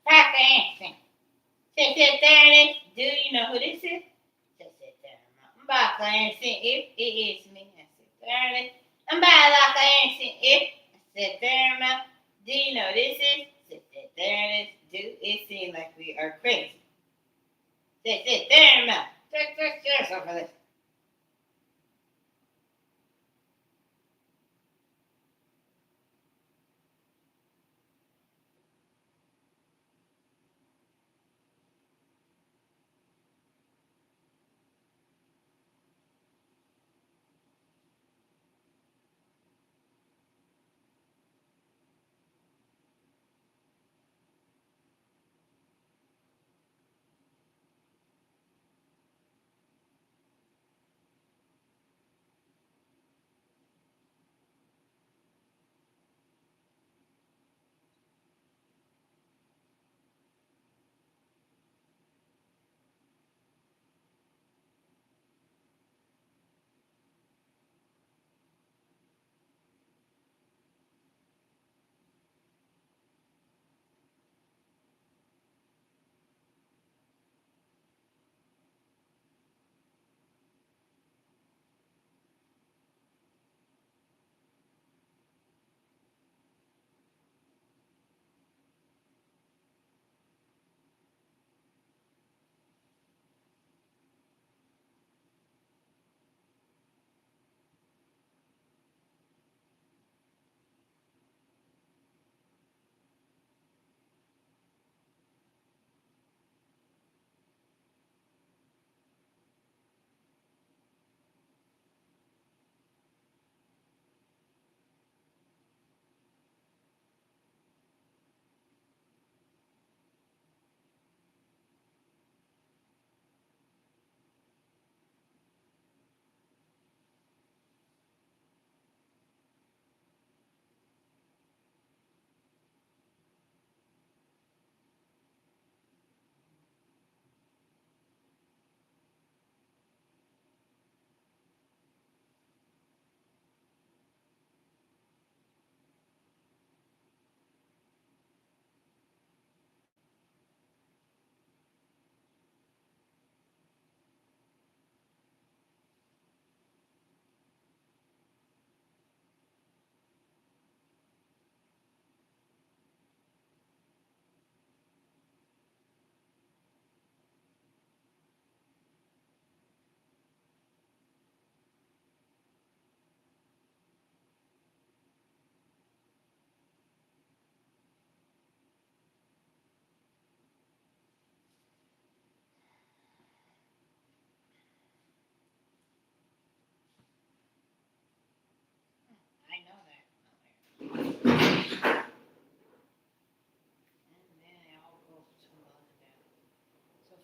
Back answer. Just sit there and listen. Do you know who this is? Just sit there and mouth. I'm about to answer if it is me. I sit there and listen. I'm about to answer if I sit there and mouth. Do you know this is? Sit there and listen. Do it seem like we are crazy? Sit there and mouth. Just over this.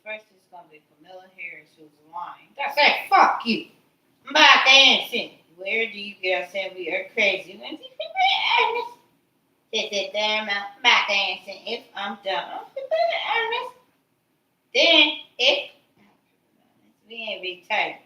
first it's gonna be Camilla Harris who's lying. I said, fuck you. I'm about to answer. Where do you girls say we are crazy? When you can be honest. They said, damn, I'm about to answer. If I'm done, I'm be honest. Then, if we ain't retired.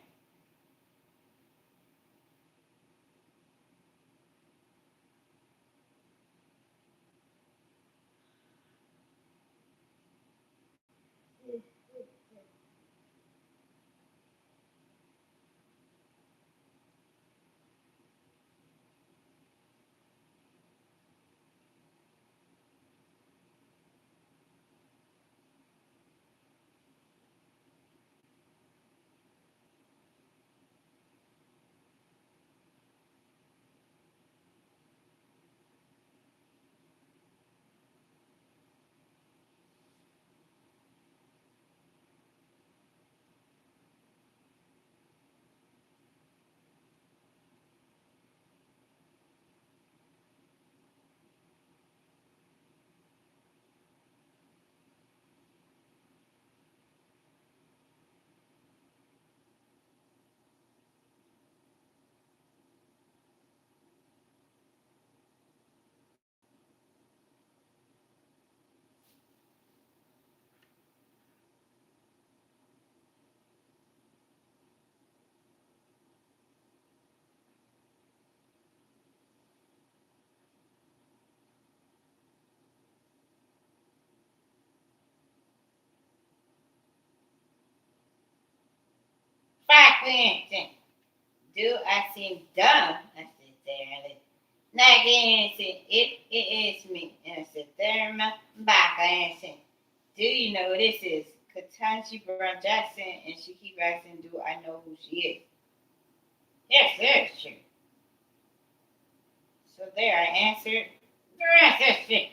Fuck me. Do I seem dumb? I said, there. Not answer. It is me. And I said, there, my back. I answered. Do you know who this is? Katanji Brown Jackson, and she keep asking, do I know who she is? Yes, that's true. So there, I answered. The rest is true.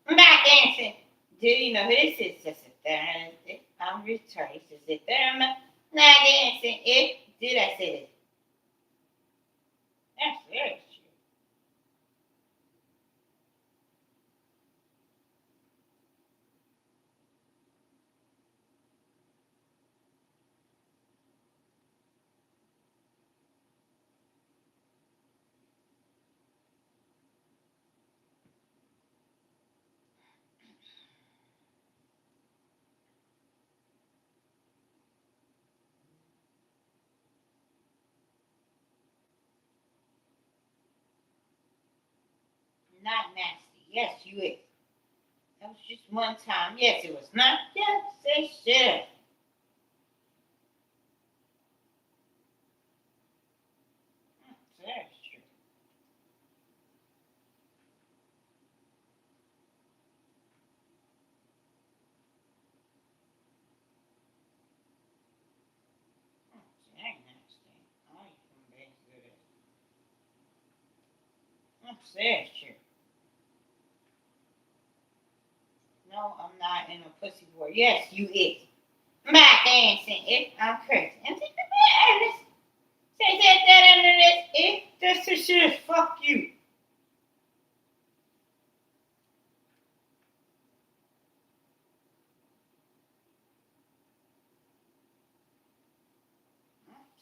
I'm back answering. Do you know who this is? I said, there. I'm retarded. I said, there, my not answering. It did I say this? That's very true. Not nasty. Yes, you is. That was just one time. Yes, it was not. Yes, say shit. That's true. Dang nasty. Oh, you can be good. That's true. No, I'm not in a pussy boy. Yes, you is. My dancing. If I'm crazy. And think about it. Say that under this. If that's the shit, fuck you.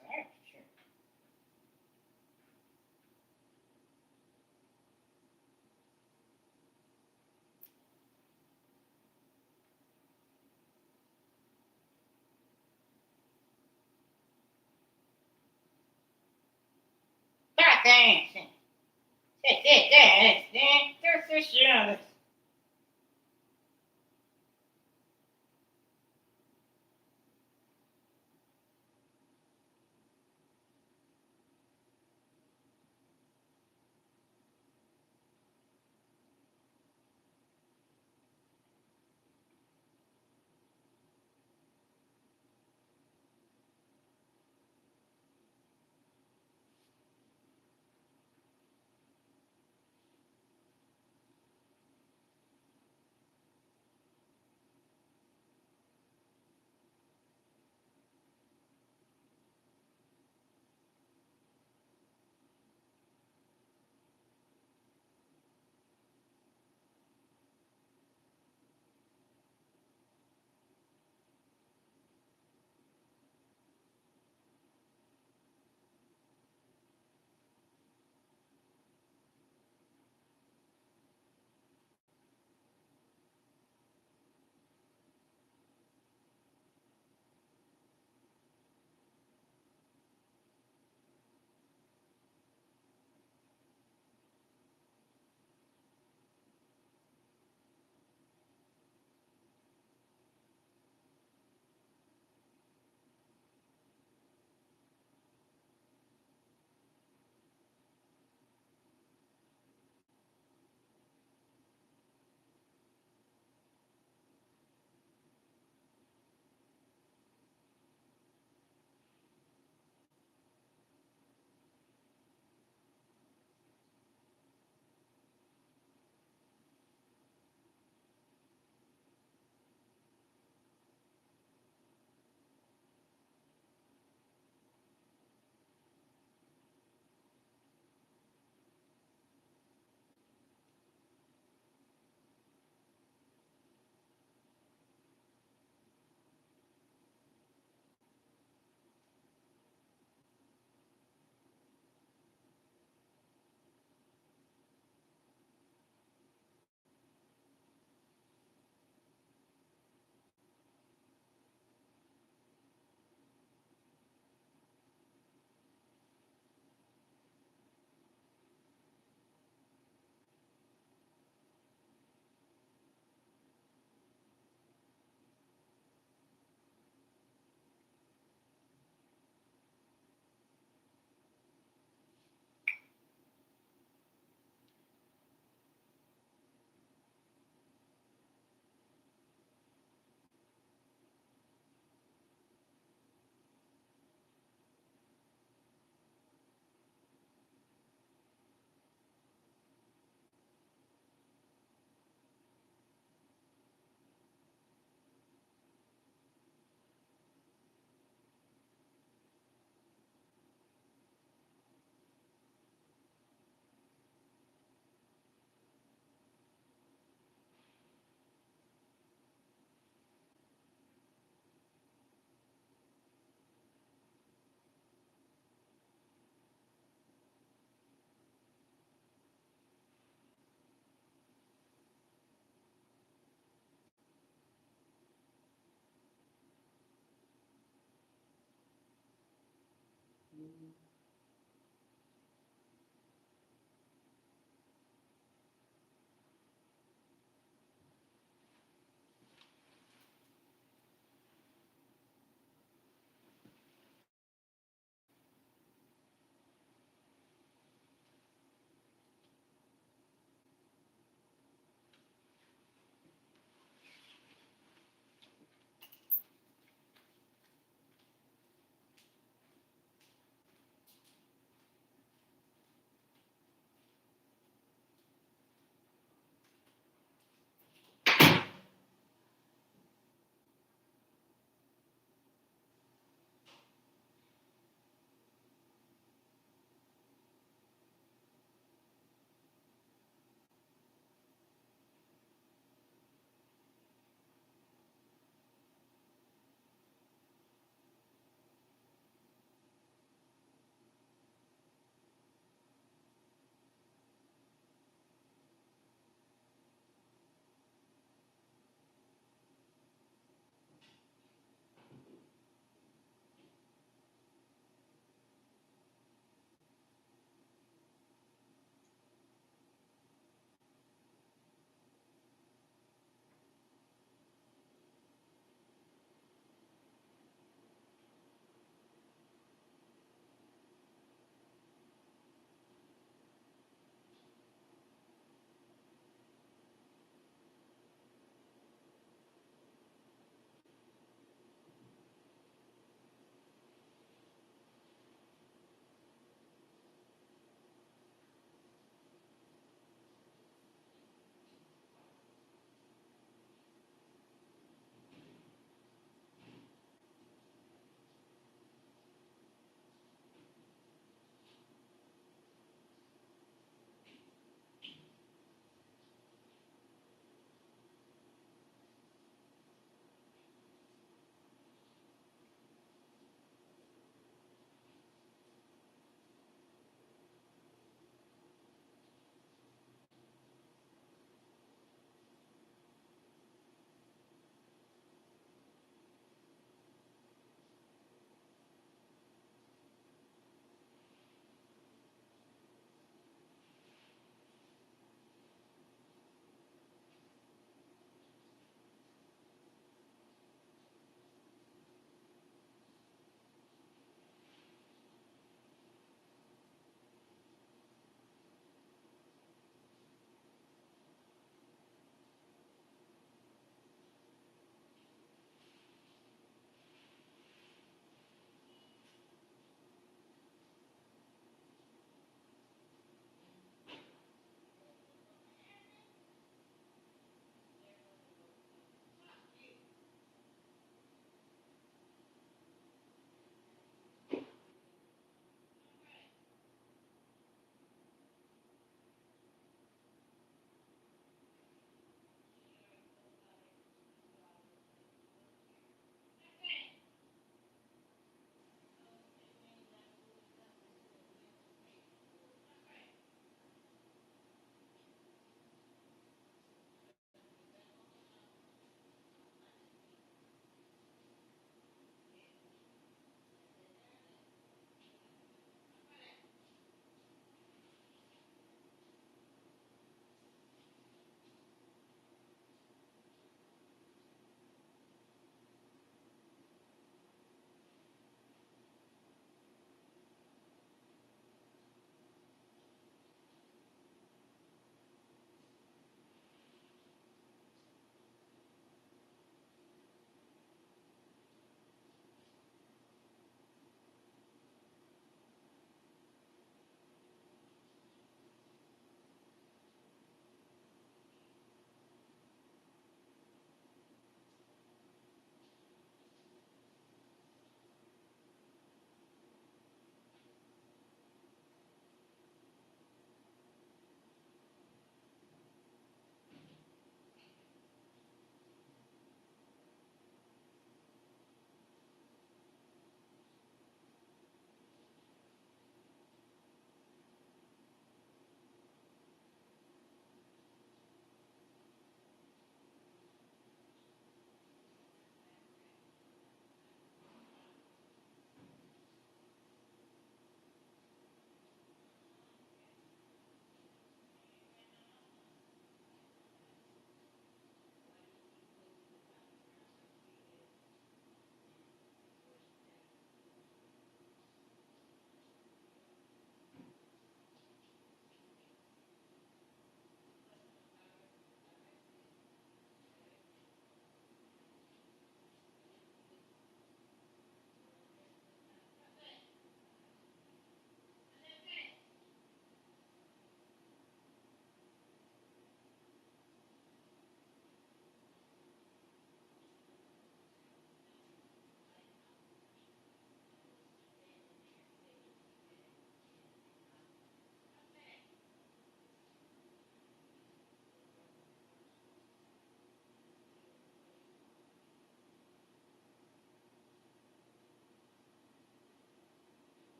That's true. Stop dancing. Say that. That's the shit.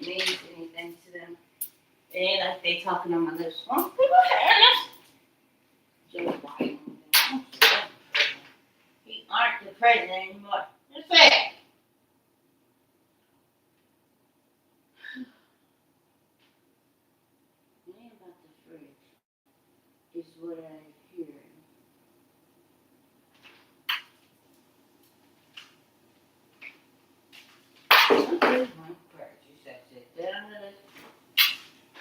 means anything to them. It ain't like they talking on my lips. Well, people hearing us. Just white. He aren't the president anymore. Just say it. It ain't about the fridge. It's what I hear.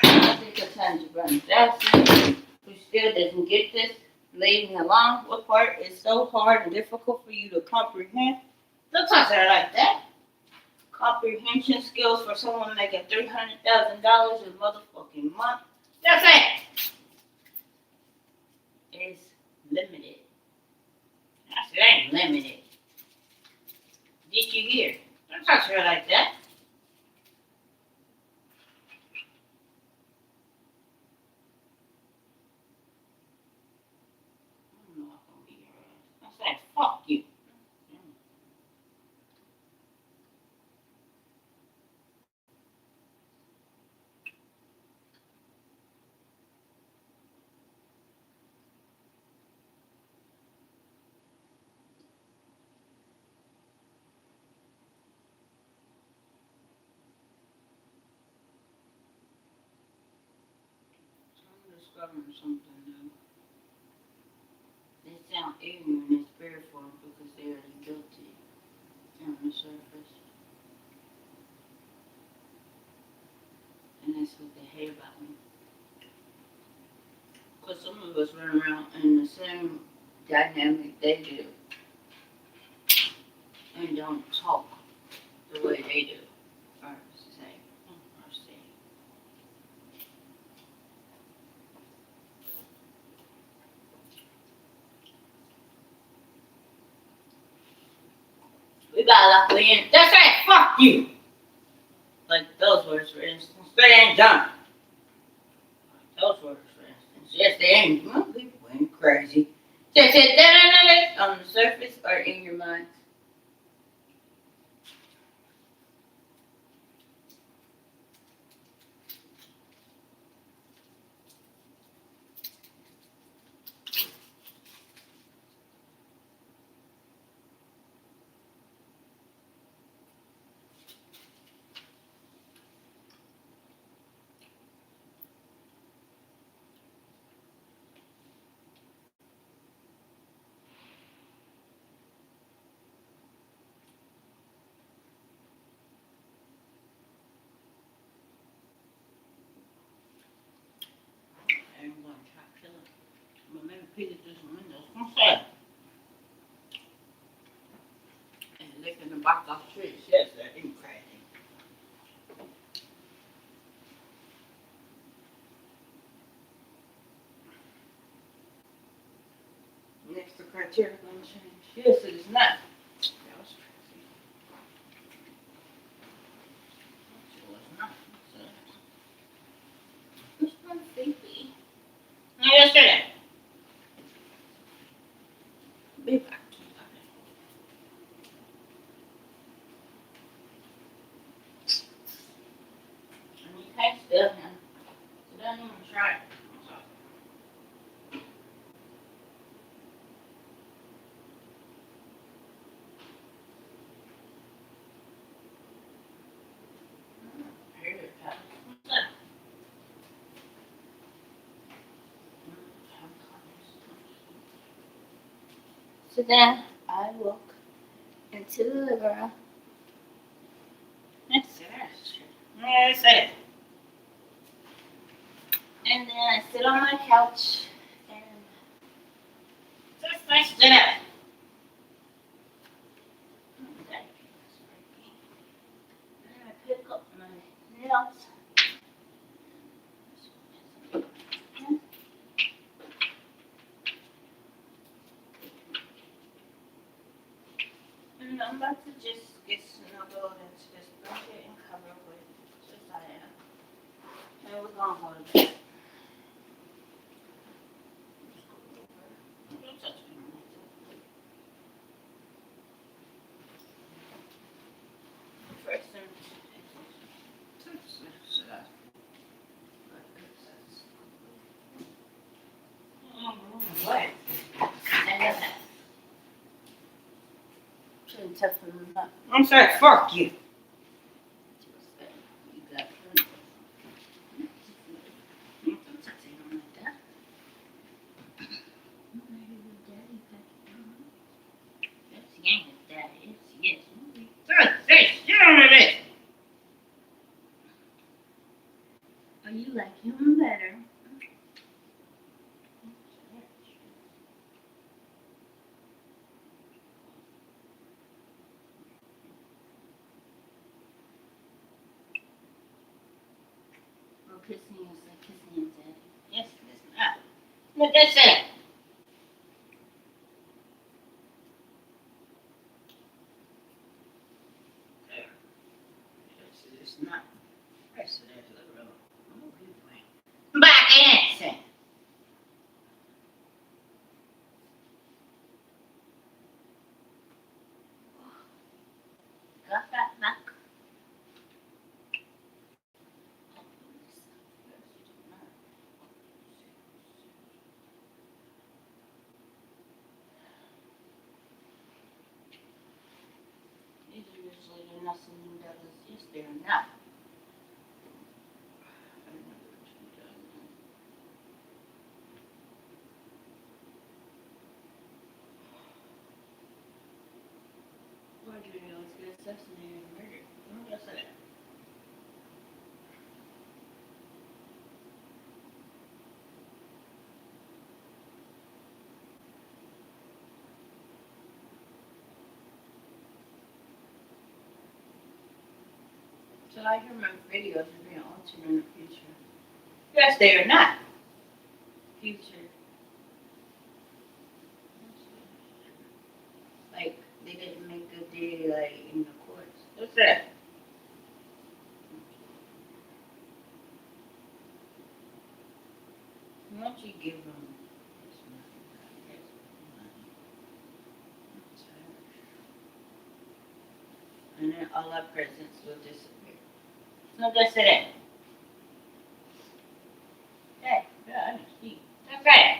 I think it's time to run Jackson, who still doesn't get this. Leaving alone, what part is so hard and difficult for you to comprehend? Don't talk to her like that. Comprehension skills for someone making $300,000 a motherfucking month. That's it. It's limited. I said, it ain't limited. Did you hear? Don't talk to her like that. I said, fuck you. I'm discovering something new. They sound ignorant and spiritual because they are guilty on the surface. And that's what they hate about me. Because some of us run around in the same dynamic they do and don't talk the way they do or say or say. We got lucky in. That's right, fuck you! Like those words, for instance. They ain't done. Like those words, for instance. Yes, they ain't. Well, people ain't crazy. They said that on the surface or in your mind. I ain't gonna try to kill it. But maybe Peter through some windows. What's that? And licking the box off the trees. Yes, that ain't crazy. Next, the criteria gonna change. Yes, it is not. That was crazy. It was not. It's not creepy. Now, yes, say that. Be back. And you can't still him. So don't even try it. So then I walk into the living room. That's it. That's it. And then I sit on my couch and just I sit up. And then I pick up my nails. And I'm about to just get snuggled into this blanket and cover with just I am. And we're gonna go to bed. Don't touch me. First thing, touch toughen up. I'm sorry, fuck you. You got food. Don't touch it on like that. Yes, yank it, daddy. Yes, yes. Say, sit on it. Oh, you like him better. Well, kissing you is like kissing your daddy. Yes, it is not. Look, that's it. There. Yes, it is not. Yes, it is. Look at it. Oh, good boy. Back in. Got that back. These are usually the nothing that is just there now. Why do you always get assassinated and murdered? What did I say? So I hear my videos are being altered in the future. Yes, they are not. Future. Like, they didn't make a day, like, in the courts. What's that? Why don't you give them this money? And then all our presents will disappear. No, that's it. Hey, yeah, I know. See. That's right.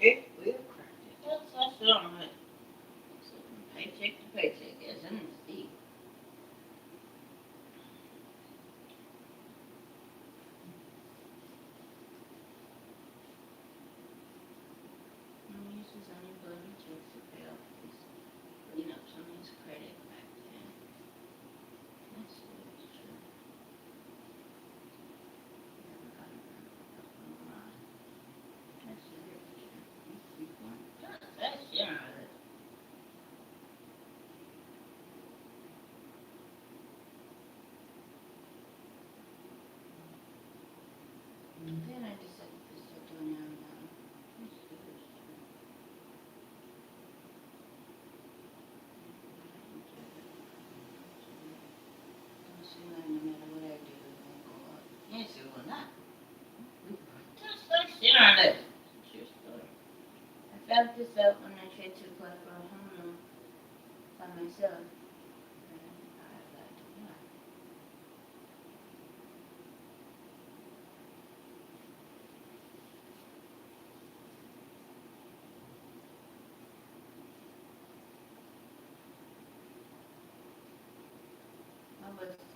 It will crack it. That's on it. So paycheck to paycheck, isn't it, Steve? This is unemployment checks to pay off this. Clean up someone's credit back then. That's true. That's it. That's generous. Then I decided to start doing it now. That's good. Don't see why no matter what I do, it won't go up. Yes, it will not. Just start shit on it. It's your story. I found this out when I tried to apply for a home loan by myself. And I was like, yeah.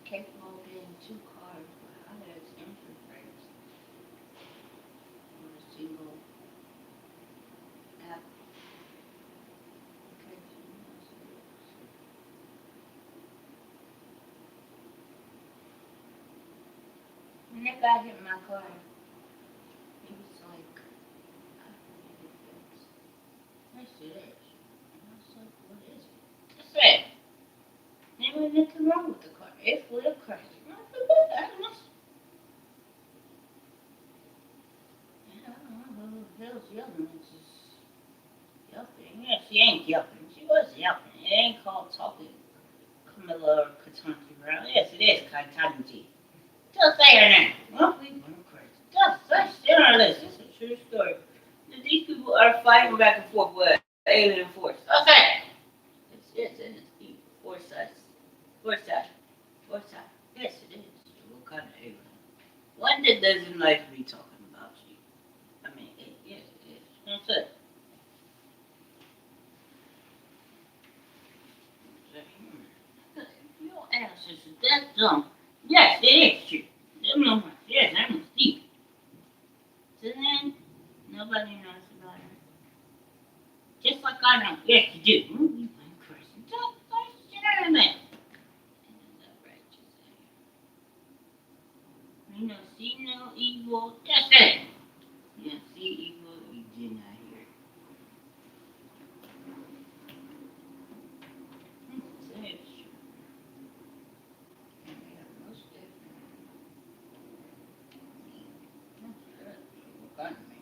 capable of getting 2 cars without its interest rates on a single application. When that guy hit my car, he was like, I need it fixed. Yes, it is. And I was like, what is it? I said, there was nothing wrong with the car. It would have crashed. I said, what the hell? I don't know who the hell's yelling. It's just yelping. Yeah, she ain't yelping. She was yelping. It ain't called talking. Camilla or Katanji Brown. Yes, it is Katanji. Just say her name. Well, we went crazy. Just say this. This is a true story. These people are fighting back and forth with alien force. Just say it. It's evil. Foresight. Yes, it is. What kind of alien? One that doesn't like me talking about you. I mean, yes, it is. That's it. Your ass is that dumb. Yes, it is true. Yes, I'm a thief. So then, nobody knows about her. Just like I know. Yes, you do. You went crazy. Just shit out of that. You know, see no evil. Just it. You see evil, you did not hear it. Say it's true. And they are most definitely. That's good. What kind of man?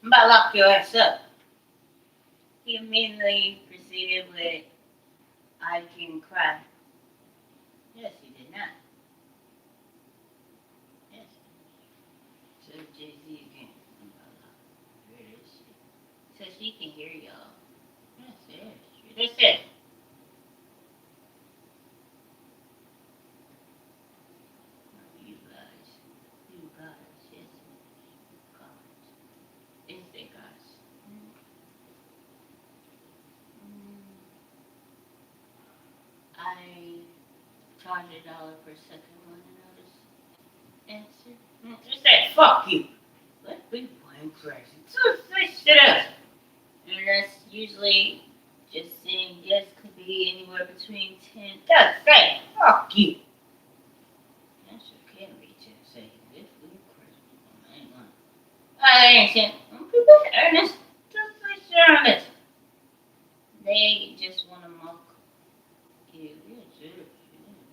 But lock your ass up. He immediately proceeded with, I can cry. Yes, he did not. Yes. So Jay-Z again. Where is she? So she can hear y'all. Yes, yes. That's it. You guys. Yes. God. Is there guys? I charge $1 per second when I notice. Answer. Just say fuck you. Let people ain't crazy. Just say shit up. And that's usually just saying yes could be anywhere between 10. Just say fuck you. That shit can be just saying this we crazy. I ain't lying. I ain't saying people earnest. Just say shit on it. They just want to mock you. Yeah, sure.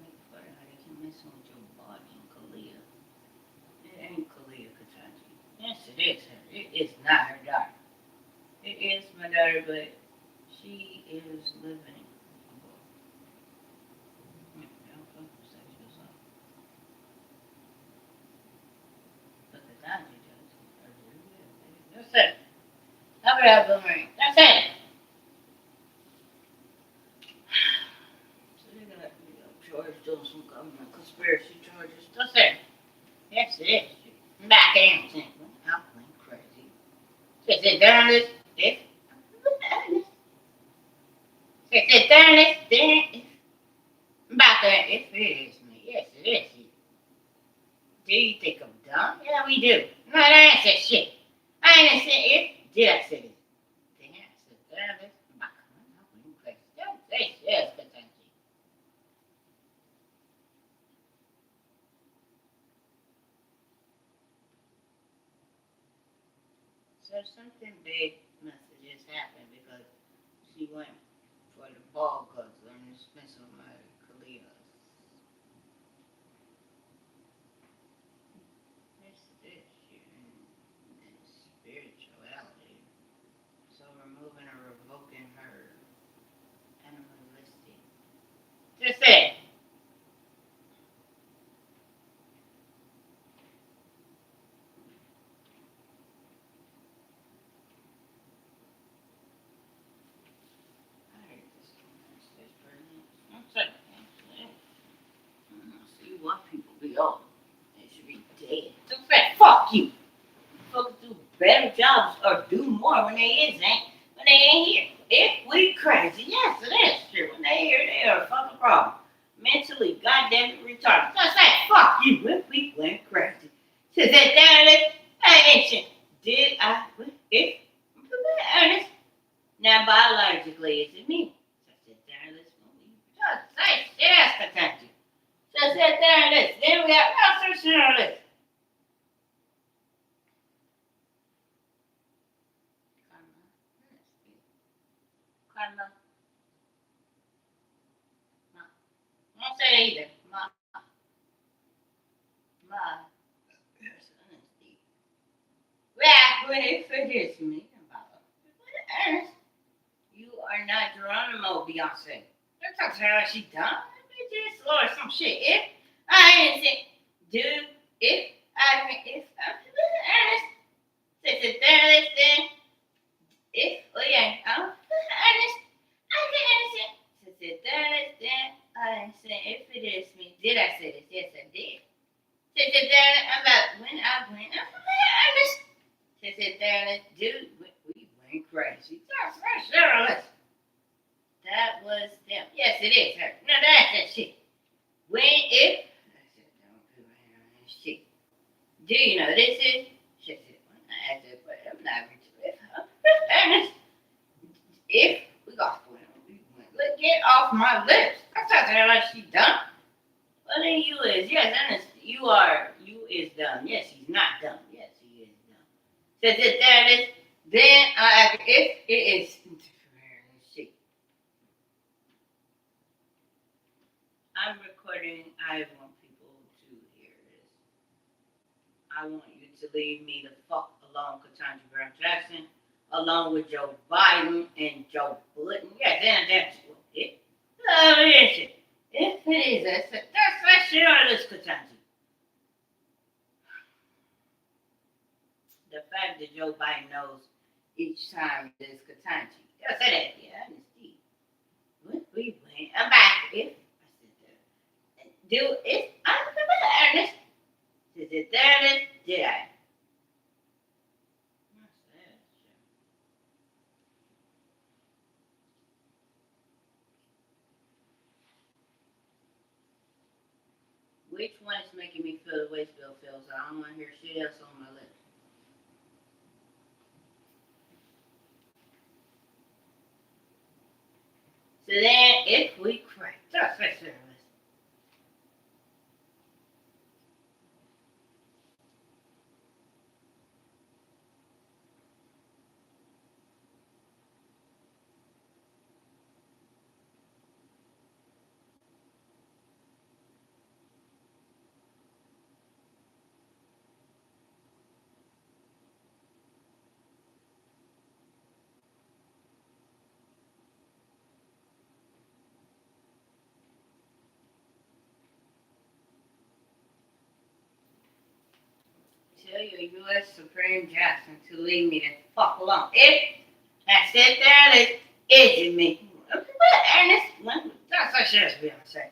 Make fun of how they can mess with your body and Kalia. It ain't Kalia Katanji. Yes, it is her. It is not her daughter. It is my daughter, but she is living. But Katanji does. That's it. Cover that boomerang. That's it. So they got charged on some government conspiracy charges. That's it. Yes, it is. Back in. I'm going crazy. Is it journalist? This? Is it journalist? This? Back in. It is me. Yes, it is you. Do you think I'm dumb? Yeah, we do. No, I ain't said shit. I ain't said it. Did I say it? Then I said journalist. Back in. I'm going crazy. Don't say shit, Katanji. So something big must have just happened because she went for the ball guzzler and spent some of my Kalias. It's this and spirituality. So removing or revoking her animalistic. Just it. why people be old. They should be dead. In fact, fuck you. Folks do better jobs or do more when when they ain't here. If we crazy, yes, it is true. When they here, they are a fucking problem. Mentally, goddamn it, retarded. So I say, fuck you. If we went crazy. Says that down this, I ain't shit. Did I? If Ernest. Now biologically, is it me? So I said down this movie. Just say yes, potential. So I said down this. Then we got also sure this. Karma. No. I won't say that either. My honesty. Well, forgive me about Ernest. You are not Geronimo Beyonce. Don't talk to her like she dumb. Bitch, or some shit. If I ain't say, dude, if I'm Ernest, sit there, listen. If, oh yeah, I'm Ernest, I can understand. Sit there, listen. I ain't saying if it is me. Did I say this? Yes, I did. Sit there, I'm about when I went, I'm Ernest. Sit there, dude, we went crazy. That's right, that was them. Yes, it is her. No, that's that shit. When if I said don't do shit. Do you know this is? She said, I said, but I'm not rich with her. Ernest, if we got to look, get off my lips. I talking to her like she dumb. Well then you is, yes, Ernest, you is dumb. Yes, he's not dumb. Yes, he is dumb. Says it there it is. Then if it is shit. I'm recording. I want people to hear this. I want you to leave me the fuck alone, Ketanji Brown Jackson, along with Joe Biden and Joe Biden. Yeah, that's it. Oh, yes, it. If it is, that's sure it is, Ketanji. The fact that Joe Biden knows each time it is Ketanji. They'll say that, yeah, I understand. What we went, I'm back. If do it. I'm Ernest. Is it Ernest? Did I? Which one is making me feel the way Phil feels? I don't want to hear shit else on my lips. So then, if we crack, just fix it. Tell your U.S. Supreme Jackson to leave me the fuck alone. If I sit there and it's edging me. Ernest, that's what she has to be on say.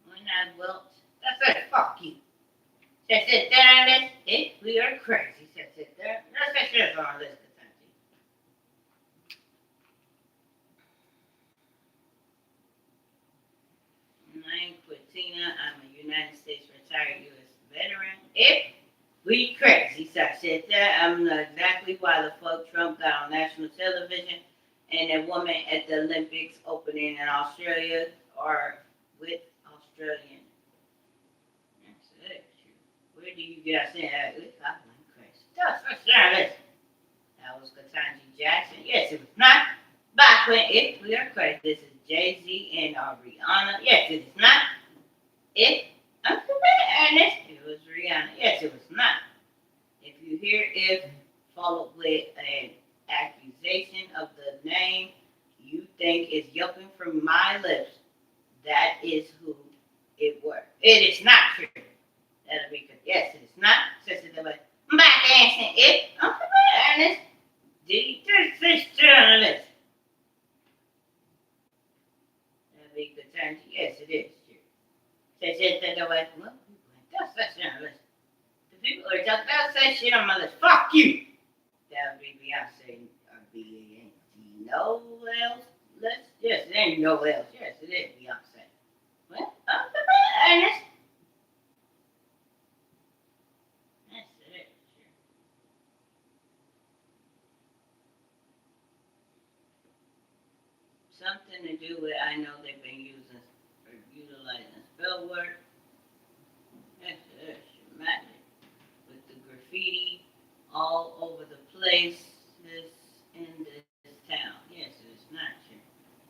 When I wilt, that's it, fuck you. Just sit there and if we are crazy. Just sit there. That's what she has on this. I'm Quintina. I'm a United States retired U.S. veteran. If we crazy, so I said that. I don't know exactly why the fuck Trump got on national television and a woman at the Olympics opening in Australia or with Australian. That's it. Where do you get out saying that? I went crazy. That's that was Ketanji Jackson. Yes, it was not. Back when if we are crazy, this is Jay-Z and Rihanna. Yes, it is not. If I'm Ernest, it was Rihanna. Yes, it was not. If you hear if followed with an accusation of the name you think is yelping from my lips, that is who it were. It is not true. That'll be good. Yes, it is not. Says it that way. I'm back asking if I'm Ernest. this journalist. That'd be good time. Yes, it is. Said that the way. Well, that's journalist. The people are just about to say shit on my list. Fuck you. That would be Beyonce or B.A.N.C. No else. Yes, it ain't no else. Yes, it is Beyonce. Well, Ernest. That's it. Something to do with, I know they've been using or utilizing spell work. Yes, it is. Magic. With the graffiti all over the places in this town. Yes, it is not true.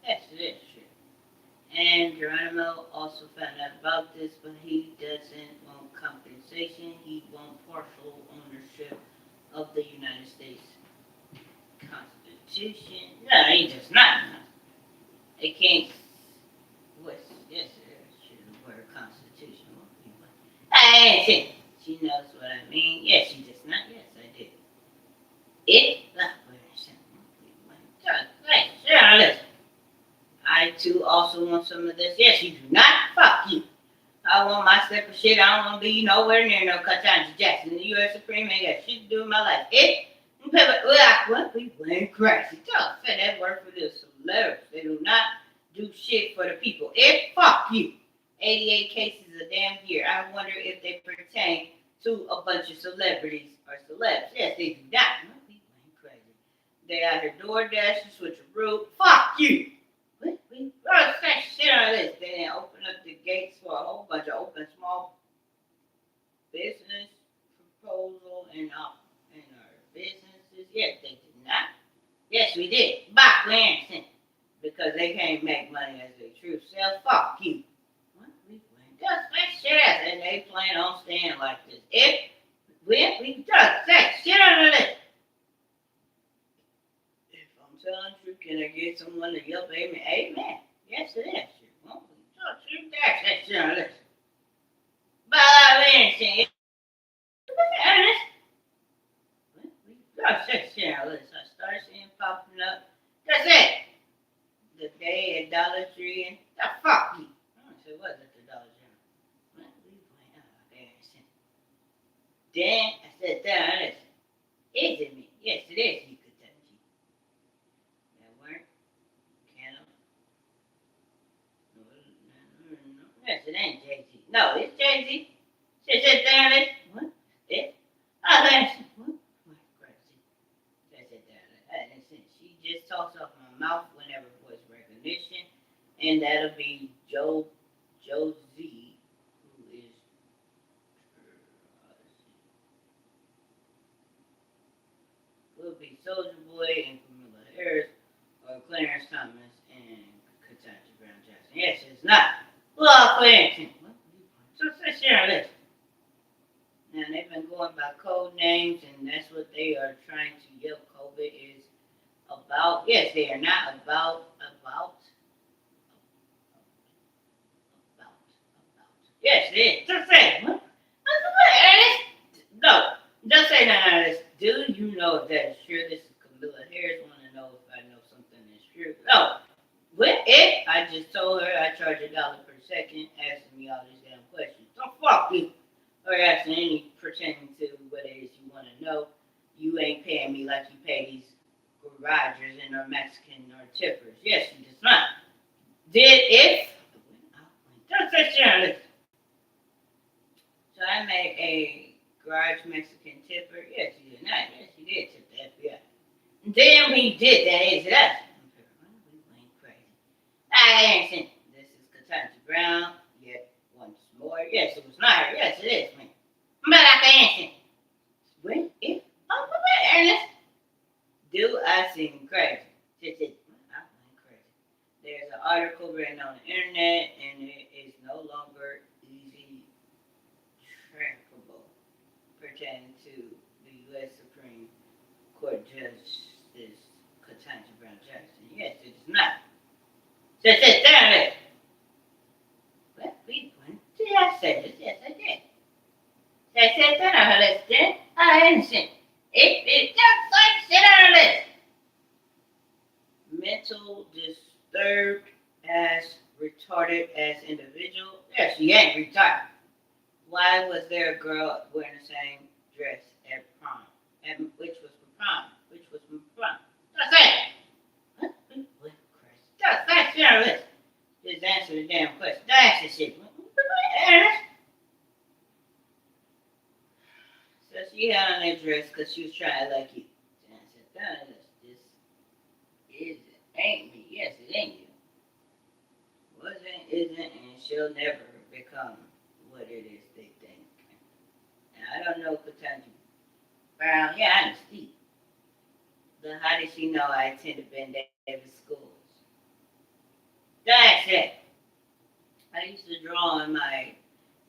Yes, it is true. And Geronimo also found out about this, but he doesn't want compensation. He wants partial ownership of the United States Constitution. No, he does not. It can't. What's yes, the word Constitution. Hey, she knows what I mean. Yes, she does not. Yes, I did. It. Listen. I too also want some of this. Yes, you do not. Fuck you. I want my separate shit. I don't want to be nowhere near no Ketanji Jackson. The U.S. Supreme ain't got shit to do with my life. We went crazy. Don't say that word for the celebrities. They do not do shit for the people. Fuck you. 88 cases a damn year. I wonder if they pertain to a bunch of celebrities or celebs. Yes, they do not. We went crazy. They out here DoorDash, switcheroo. Fuck you. We that shit on this. They didn't open up the gates for a whole bunch of open small business proposal in our businesses. Yes, they did not. Yes, we did. But we ain't sent because they can't make money as their true self. Fuck you. What? We just that shit ass, and they plan on staying like this. We just that shit on the list. If I'm telling the truth, can I get someone to yelp amen? Amen. Yes, it is. Well, shoot that shit on the list. But we ain't seen it. Ernest. That's that shit on the list. I started seeing popping up. That's it. The day at Dollar Tree and the fuck you. I don't say what at the Dollar Tree. Well, we went out there and sent. Then I said, there it is. Is it me? Yes, it is. You could touch you. That weren't. Candle. No. Yes, it ain't Jay-Z. No, it's Jay-Z. She said, there it is. What? It? Oh, that's what? Crazy. She said, there it is. She just talks off my mouth whenever voice recognition. And that'll be Joe Z, who is will be Soldier Boy and Camilla Harris, or Clarence Thomas and Ketanji Brown Jackson. Yes, it's not. Well, Clarence. So share this. Now they've been going by code names, and that's what they are trying to yell. COVID is about. Yes, they are not about. Yes, it is. Just say. What? No, just say none of this. Do you know if that is true? This is Camilla Harris. Want to know if I know something is true? No. With it, I just told her I charge $1 per second asking me all these damn questions. So fuck you. Or asking any pertaining to what it is you want to know. You ain't paying me like you pay these garagers and or Mexican or tippers. Yes, you does not. Did if just say share. So I made a garage Mexican tipper. Yes, you did not. Yes, you did tip the FBI. Damn, he did that. Is that? We went crazy. I ain't this is Ketanji Brown. Yet once more. Yes, it was not her. Yes, it is me. But I can't. When if Ernest, do I seem crazy? I went crazy. There's an article written on the internet, and it is no longer easy trackable pertaining to the U.S. Supreme Court Justice Ketanji Brown Jackson. Yes, it is not. Just sit there. Well, we went. See, I said this. Yes, I did. I said that on her list, did I? Innocent. It just like sit on her list. mental disturbed as retarded as individual. Yeah, she ain't retarded. Why was there a girl wearing the same dress at prom? Which was for prom? Which was for prom? Just say it. What, Chris? Just say it. Just answer the damn question. Don't ask this shit. So she had on that dress because she was trying like you. And I said, "No, this ain't me. Yes, it ain't you. Wasn't, isn't, and she'll never become what it is they think." Now, I don't know Katanji Brown. Yeah, I understand. But how did she know I attended Ben Davis schools? That's it. I used to draw in my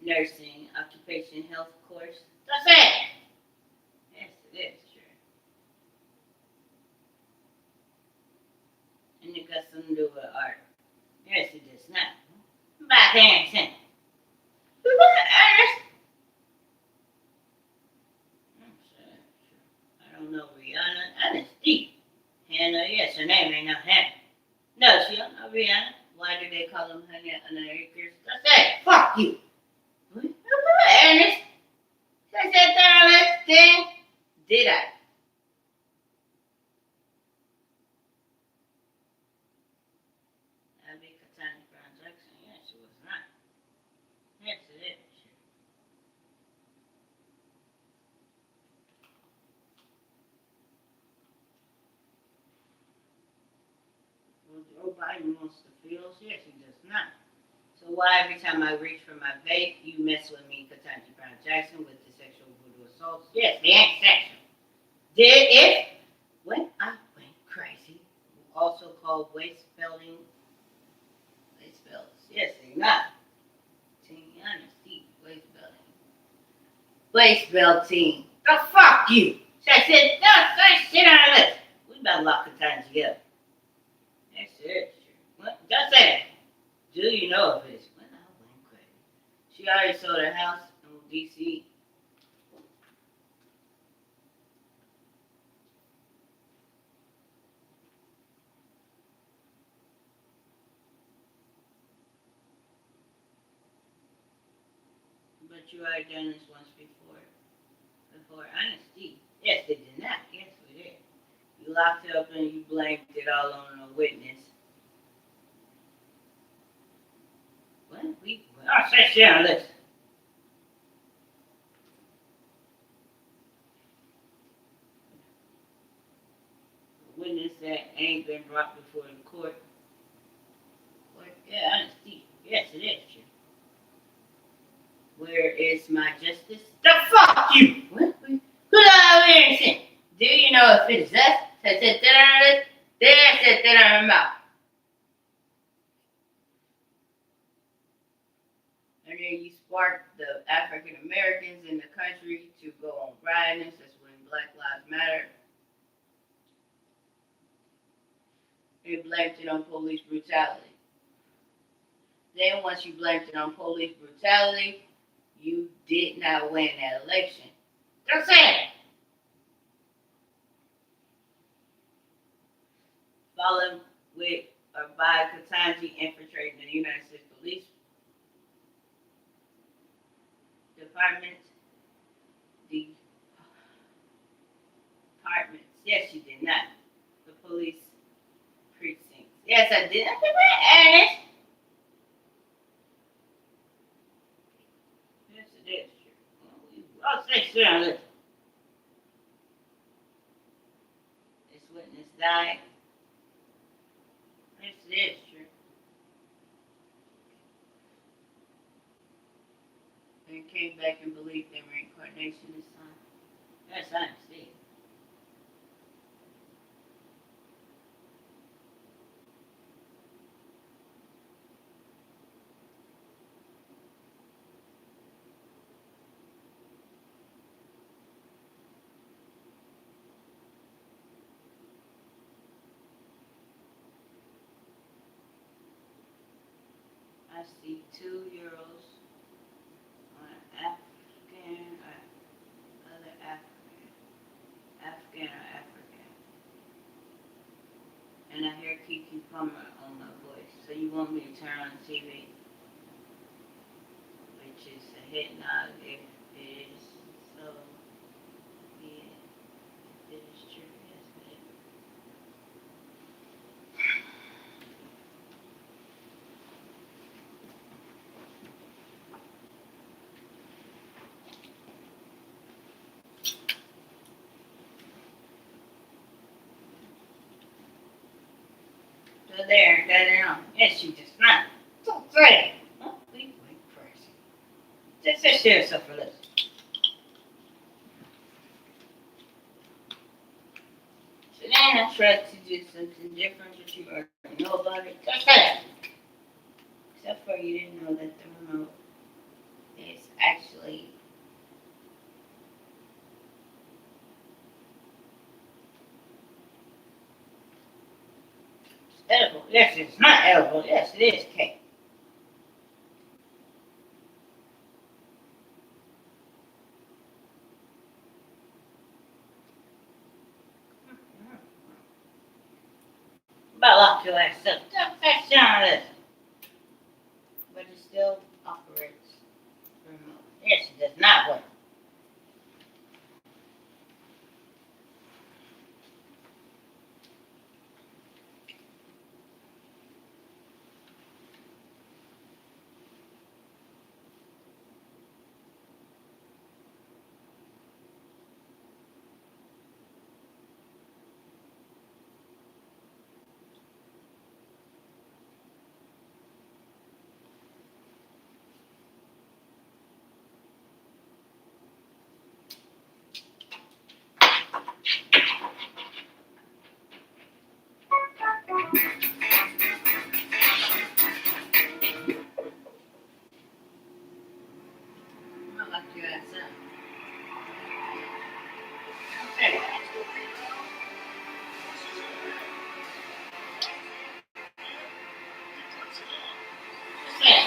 nursing occupation health course. That's it. Yes, it is true. And it got something to do with art. Yes, it does not. By dancing. I don't know Rihanna. That is deep. Hannah, yes, her name ain't no Hannah. No, she don't know Rihanna. Why do they call them Honey under acres? That's it. Fuck you. What? Ernest? I said that thing. Did I? I be Katani Brown Jackson. Yes, she was not. Yes, it is. Well, Joe Biden wants the fields. Yes, he does not. So why every time I reach for my vape, you mess with me, Katanji Brown Jackson, with the sexual voodoo assaults? Yes, they ain't sexual. Did it? When I went crazy, also called waist belting. Waist belts. Yes, they not. Tiana Steve, waist belting. Waist belting. The fuck you. So I said, don't shit on the list. We better lock Katanji up. That's it. What? Just say that. Do you know if it's when I went crazy? She already sold her house in DC. But you already done this once before. Before honesty. Yes, they did not. Yes, we did. You locked it up and you blamed it all on a witness. What? I'll say shit on this. A witness that ain't been brought before the court. What? Yeah, honesty. Yes, it is true. Where is my justice? The fuck you! What? Who the hell is it? Do you know if it's us? Said that on this? There said that on her mouth. And then you spark the African Americans in the country to go on violence. That's when Black Lives Matter. They blamed it on police brutality. Then once you blamed it on police brutality, you did not win that election. Just say it. Followed with or by Katanji infiltrating the United States Police Department. Departments. Yes, you did not. The police precincts. Yes, I did. Ernest. Yes, it is true. I'll say shit on this. This witness died. Yes, it is true. And came back and believed in reincarnation this time. Yes, I understand. I see 2 euros on an African or other African or African. And I hear hear Kiki Palmer on my voice. So you want me to turn on the TV, which is a hit nod if it is so. Yeah, it is true. Yes, it is. So there, that down. Yes, she just not. Don't say it. Don't be like crazy. Just share yourself a little. So then I tried to do something different that you already know about it. Just say it. Except for you didn't know that the remote is actually edible. Yes, it's not edible. Yes, it is cake. About lock your ass up. That's down this. But it still operates remote. Yes, it does not work. I'm gonna lock your ass up. Okay. Okay.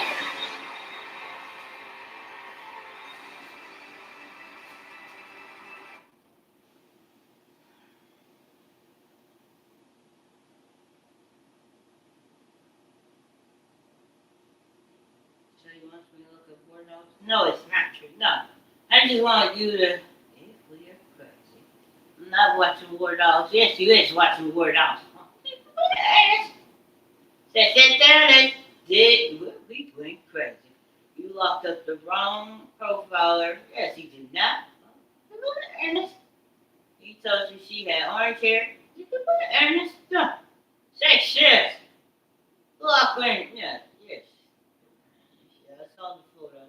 So you want me to look at War Dogs? No, it's not true. No. I just want you to. If we are crazy. I'm not watching War Dogs. Yes, you is watching War Dogs. Sit down and did. We went crazy. You locked up the wrong profiler. Yes, he did not. Ernest. He told you she had orange hair. You can put Ernest. No. Say shit. Lock in. Yeah, yes. Yeah, I saw the photo.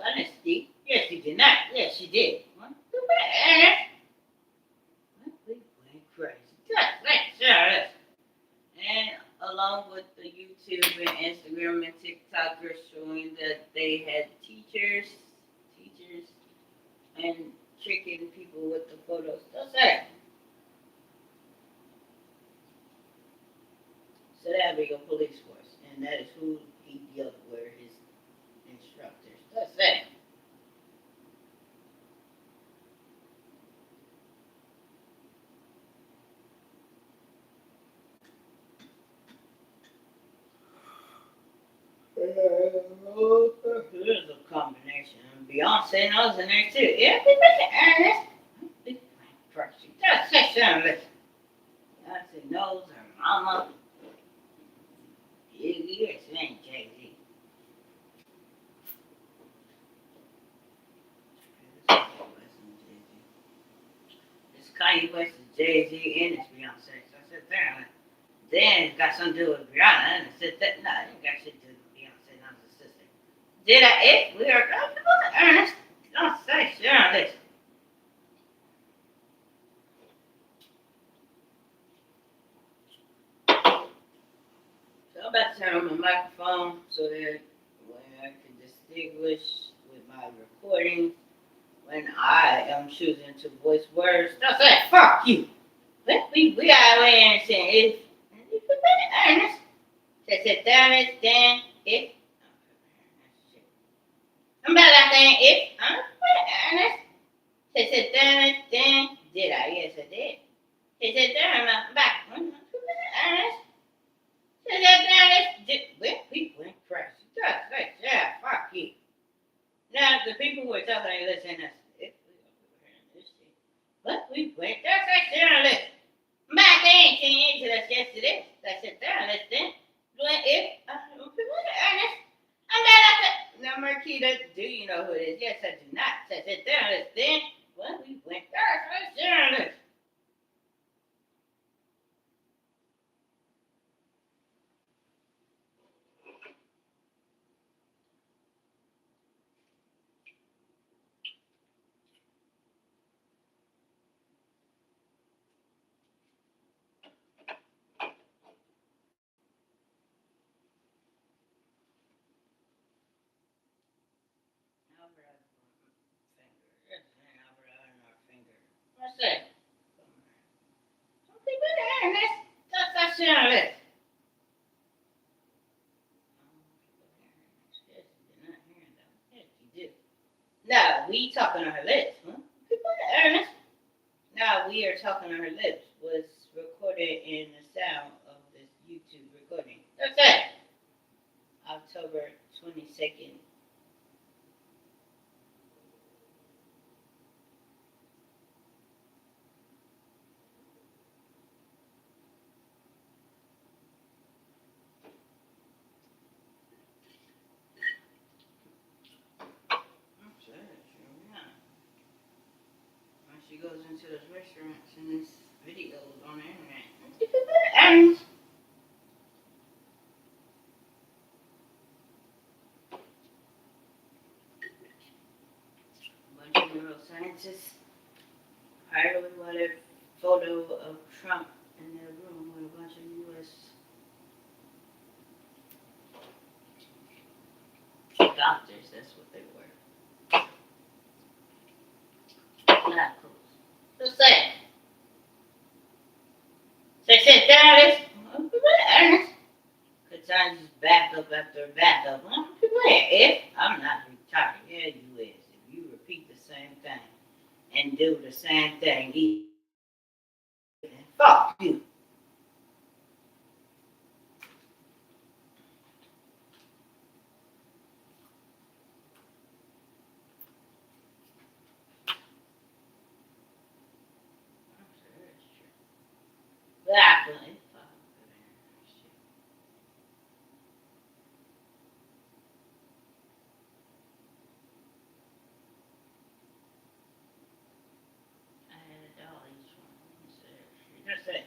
Honesty. Yes, she did not. Yes, she did. What? We went crazy. That's serious. And along with the YouTube and Instagram and TikTokers showing that they had teachers, and tricking people with the photos. That's it. So that'd be your police force, and that is who he dealt with, his instructors. That's it. There's a combination. Beyonce knows in there too. Everybody Ernest. Big person. Just sit down and listen. Beyonce knows her mama. Yes, it ain't Jay-Z. It's Kanye West, it's Jay-Z, and it's Beyonce. So I sit there and then it's got something to do with Rihanna. And I said that, no, it ain't got shit to do with Beyonce, not the sister. Did I? If we are Ernest, don't say shit on this. So I'm about to turn on my microphone so that when I can distinguish with my recording when I am choosing to voice words. Don't say fuck you. We are away and saying if Ernest. Sit down and stand if I'm about that thing if I'm Ernest. Sit down and stand. Did I? Yes, I did. Sit down, I'm back. Ernest. do you know who it is? Yes, I do not. Said that journalist then. Well, we went there. Journalist. What's that? Okay, but that's journalist. Yes, you do. No, we talking on her lips. Huh? People Ernest. No, we are talking on her lips. Was recorded in the sound of this YouTube recording. That's it. October 22nd. When she goes into those restaurants and this videos on the internet. Ernest. A bunch of neuroscientists hired with a photo of Trump in their room with a bunch of U.S. doctors. That's what they were. Not cool. What's that? They said that is Ernest. Cause I just back up after back up. If I'm not retarded, yeah, you is. If you repeat the same thing and do the same thing, fuck you. Exactly. I had a doll each one. Just say.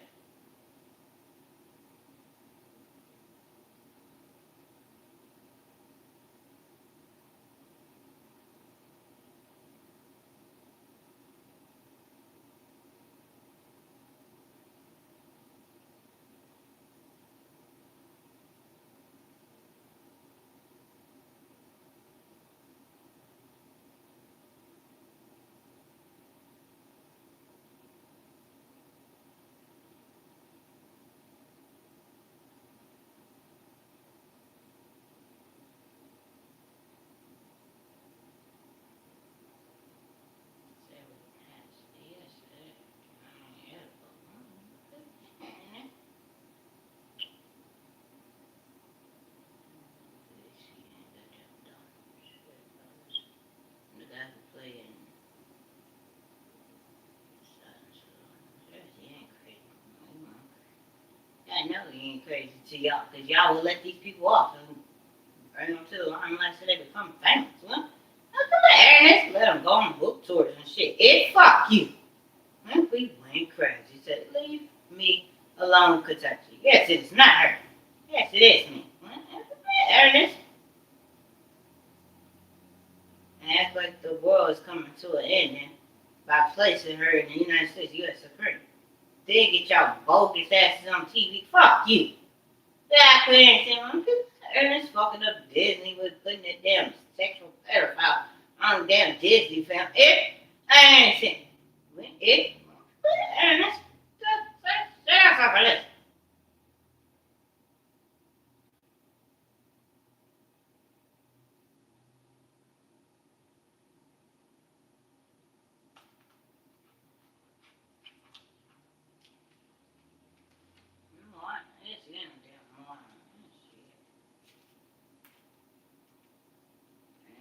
The guy who played in he ain't crazy. I know he ain't crazy to y'all, because y'all will let these people off and bring them to the line unless they become famous. Huh? Now come on, Ernest, let them go on book tours and shit. It fuck you. Huh? We went crazy. He said, leave me alone, Kentucky. Yes, it is not her. Yes, it is me. Huh? Ernest. And act like the world is coming to an end then by placing her in the United States U.S. Supreme. They get y'all bogus asses on TV. Fuck you. Yeah, I couldn't say one. Ernest fucking up Disney with putting that damn sexual pedophile on the damn Disney film. I ain't saying. Ernest, say yourself a list. It's in damn one.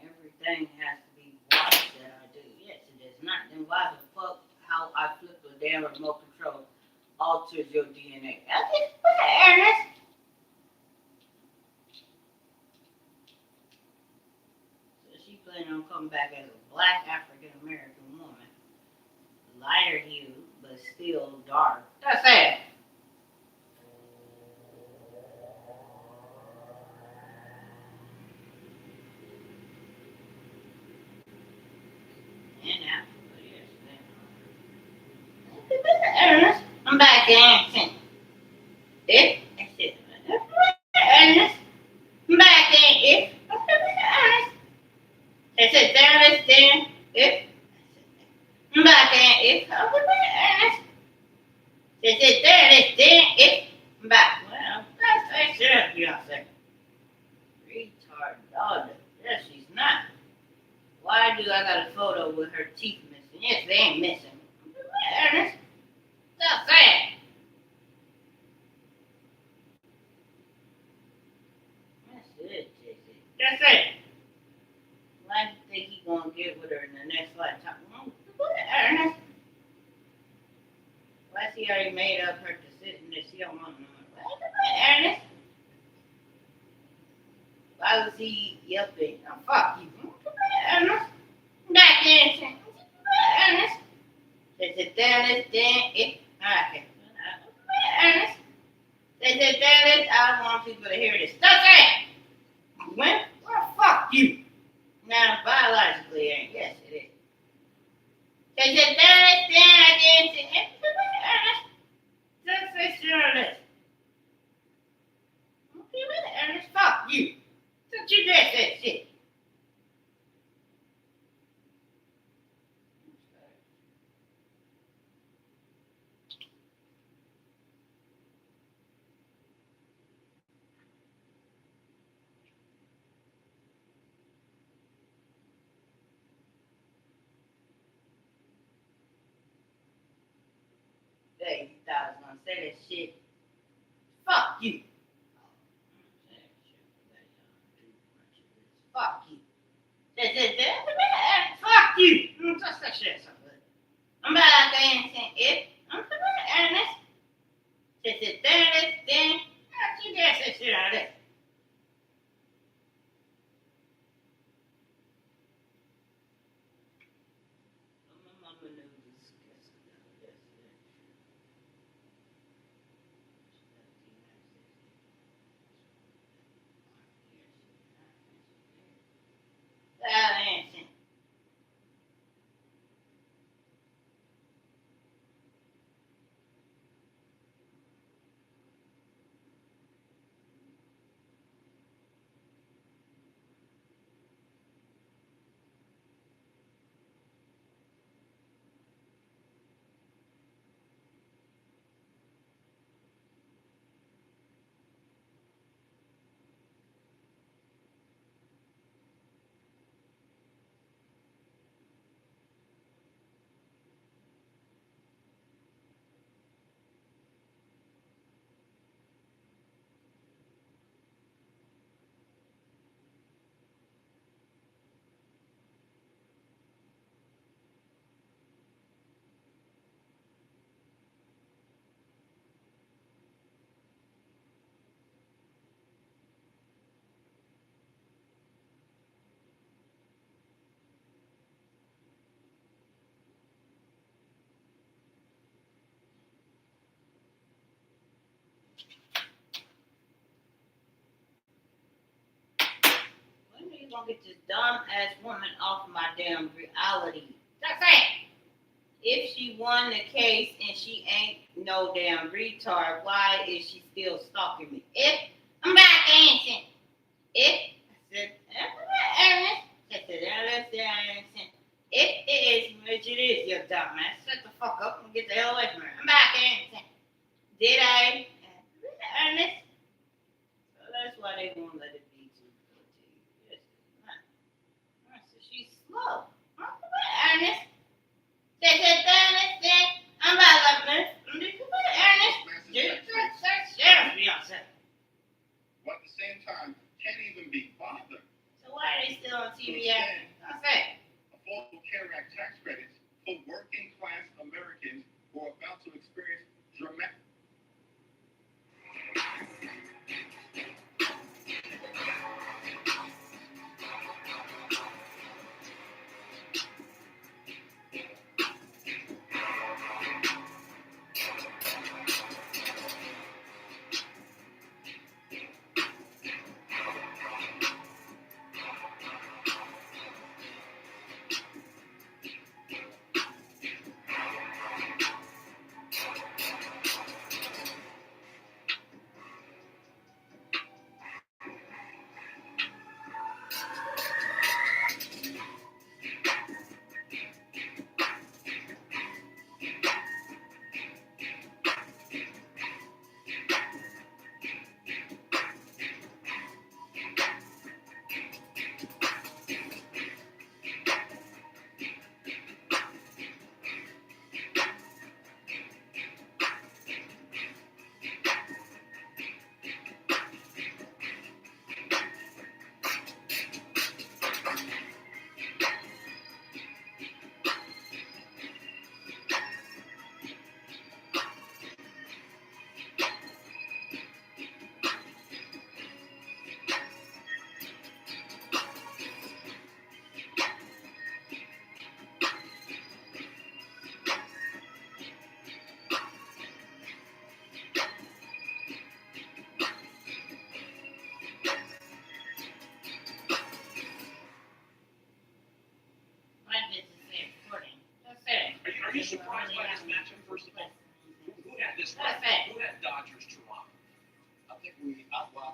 Everything has to be watched that I do. Yes, it is not. Then why the fuck how I flip the damn remote control alters your DNA? I think, Ernest. So come back as a black African American woman, lighter hue, but still dark. That's it. And Africa, yes. I'm back dancing. If that's it. Ernest, I'm back in. If Ernest, that's it. Ernest, then if I'm back in. If Ernest, that's it. Ernest, then if I'm back. Well, that's it. Beyonce. Retard daughter. Yes, she's not. Why do I got a photo with her teeth missing? Yes, they ain't missing. Ernest, stop saying. That's it, JC. That's it. Why do you think he gonna get with her in the next lifetime? Ernest. Why she already made up her decision that she don't want no Ernest. Why was he yelping? Oh, fuck you. Ernest. Back dancing. Ernest. They said, Dennis, it. Okay. Ernest. They said, Dennis, I want people to hear this. Stop saying. When? Well, fuck you. Now, biologically, ain't. Yes, it is. They said, Dennis, I didn't say, Ernest. Just say, sure, this. Okay, Ernest, fuck you. Don't you dare say shit. Hey, you thought I was gonna say that shit. Fuck you. Fuck you. Fuck you. Just that shit. I'm back dancing. If I'm Ernest. Dennis, then you dare say shit out of this. My mama knew this. Dancing. When are you gonna get this dumb ass woman off my damn reality? That's it. If she won the case and she ain't no damn retard, why is she still stalking me? If I'm back dancing. If I said Ernest. If it is, which it is, you dumbass. Shut the fuck up and get the hell away from her. I'm back dancing. Did I? Ernest? So that's why they won't let it be too. Yes. So she's slow. Ernest. I'm not loving it. Ernest. Beyonce. But at the same time, can't even be bothered. So why are they still on TV acting? That's it. Affordable Care Act tax credits for working class Americans who are about to experience dramatic.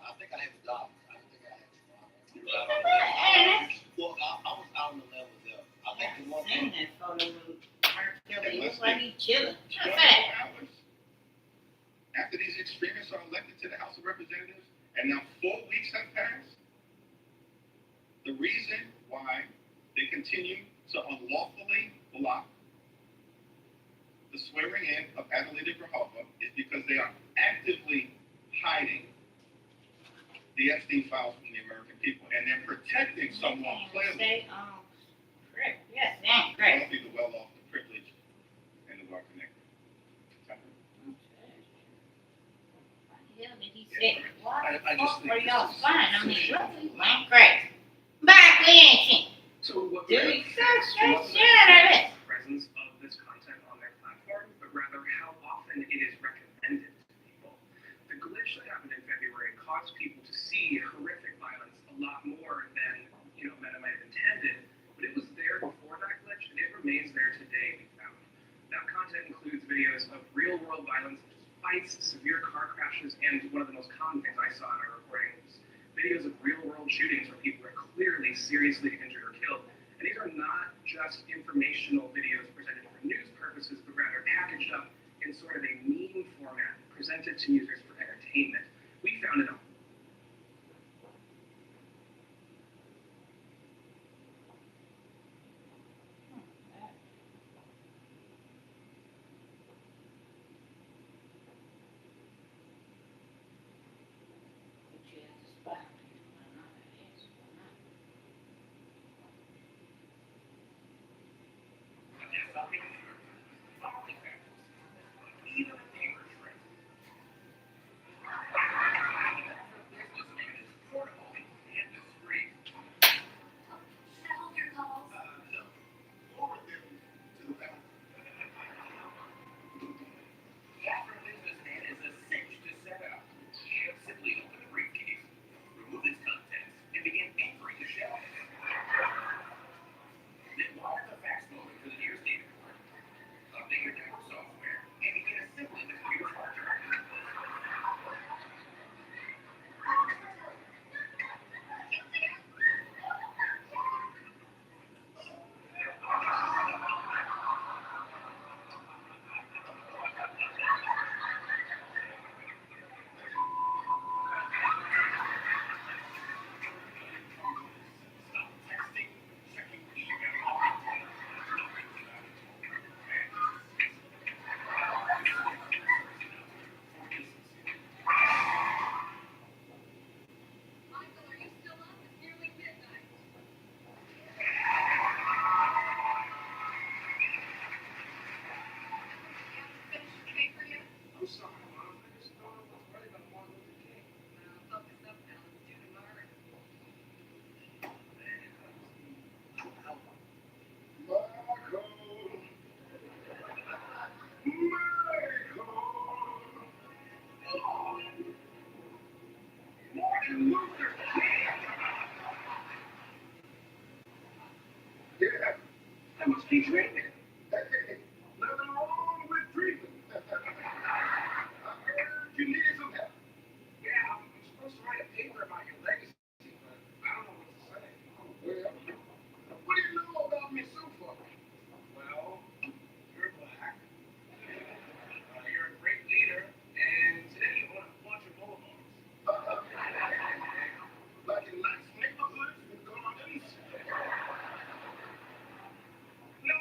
I think I had the dollars. I didn't think I had the You remember that? Well, I was out on the level there. I think the one Seen thing. that photo with R. Kelly. Looks Let's like see. he's chilling. 24 hours after these extremists are elected to the House of Representatives, and now 4 weeks have passed, the reason why they continue to unlawfully block the swearing in of Adelita Grijalva is because they are actively hiding the Epstein files from the American people, and they're protecting someone clearly. Correct. Yes, damn, correct. Be the well-off, the privileged, and the well-connected. Yeah, but he said, what I just think were this y'all is fine? I so mean, shady. what we went crazy. Back we ain't seen. So what Do we're we search that not shit out of it? the presence of this content on their platform, but rather how often it is recommended to people. The glitch that happened in February caused people to see horrific violence a lot more than Meta might have intended, but it was there before that glitch, and it remains there today. We found that content includes videos of real-world violence, such as fights, severe car crashes, and one of the most common things I saw in our reporting was videos of real-world shootings where people were clearly seriously injured or killed. And these are not just informational videos presented for news purposes, but rather packaged up in sort of a meme format presented to users for entertainment. We found it. Yeah, I must be drinking. Hey, nothing wrong with drinking. I heard you needed some help. Yeah, I'm supposed to write a paper about your legacy, but I don't know what to say. Well, what do you know about me so far? Well, you're black. You're a great leader, and today you want a bunch of boulevards. Like in nice neighborhoods with gardens. No,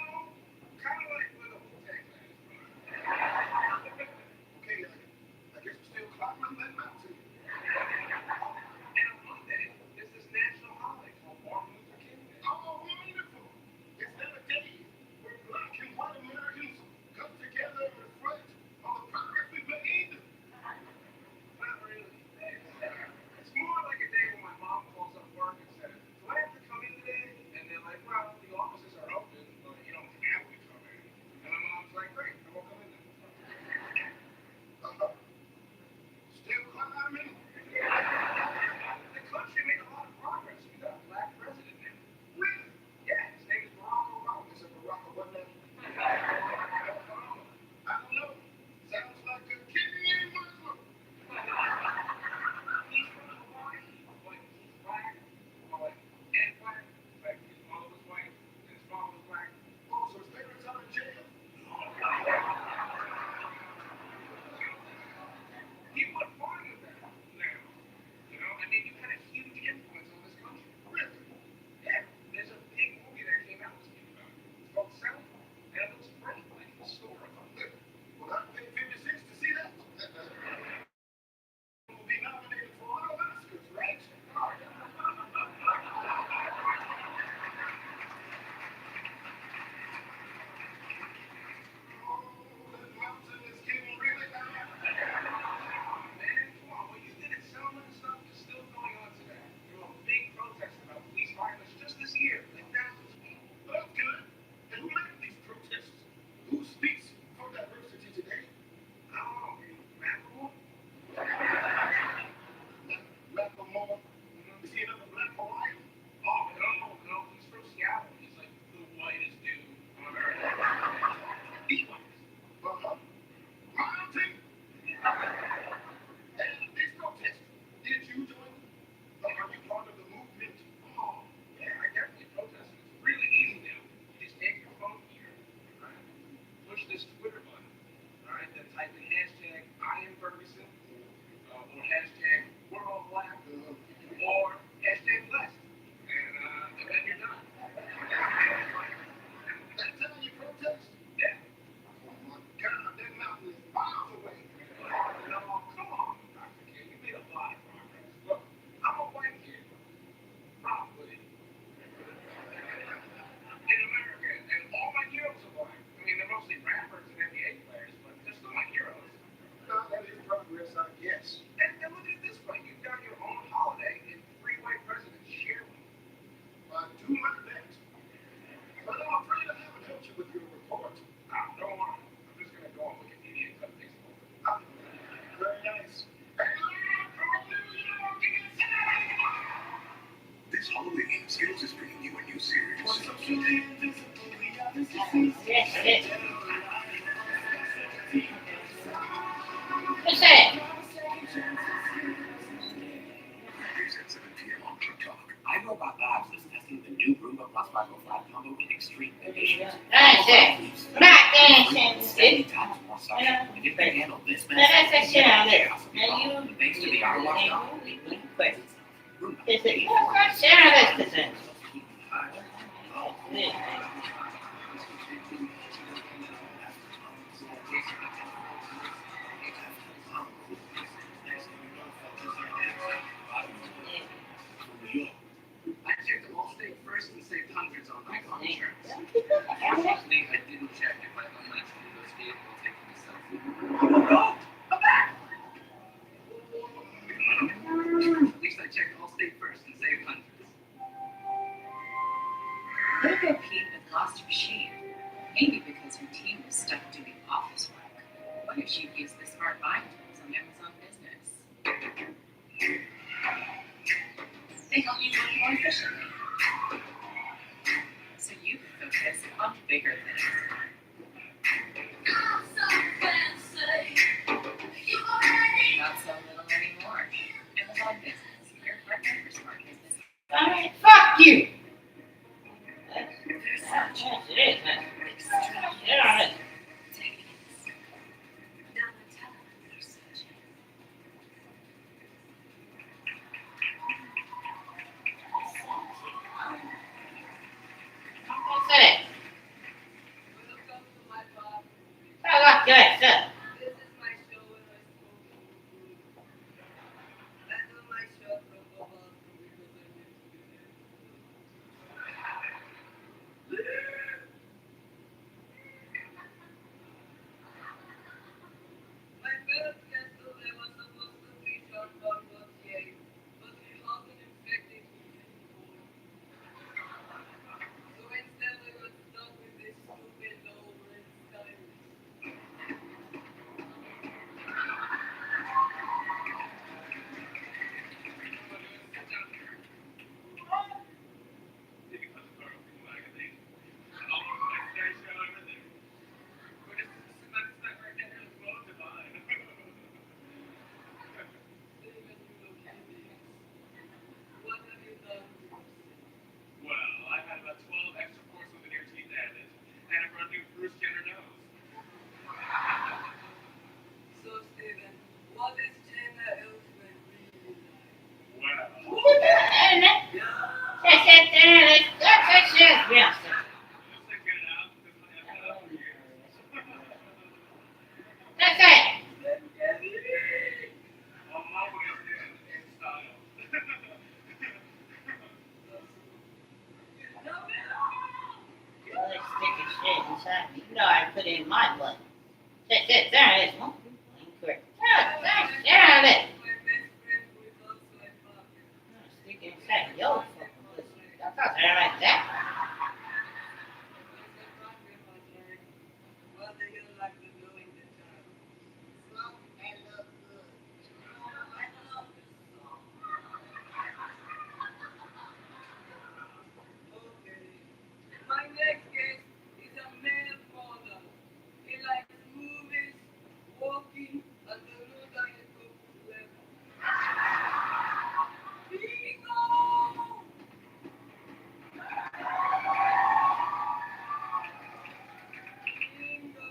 That's it. Not dancing. 70 times more suction. And if they handle this mess, That's that shit out there. now you, thanks to the hour wash dog, It's a what's that shit out there? I checked Allstate first and saved hundreds on my car insurance. Unfortunately, I didn't check if I unlatched Windows vehicle taking a selfie. Oh, I'm back! At least I checked Allstate first and saved hundreds. What about Pete had lost her machine? Maybe because her team was stuck doing office work. What if she'd used the smart buying tools on Amazon Business? They help you work more efficiently. So you can focus on bigger things. Not so little anymore. Amazon Business, your partner for smart business. Alright, fuck you! There's such Yes, it is, man. Get on it. What's that? I like that stuff. You know I put in my blood. There it is. Incorrect. There it is. Stick it inside your fucking pussy. That's not there like that. My next guest is a male model. He likes movies, walking, and the new diet cook level. Bingo! Bingo!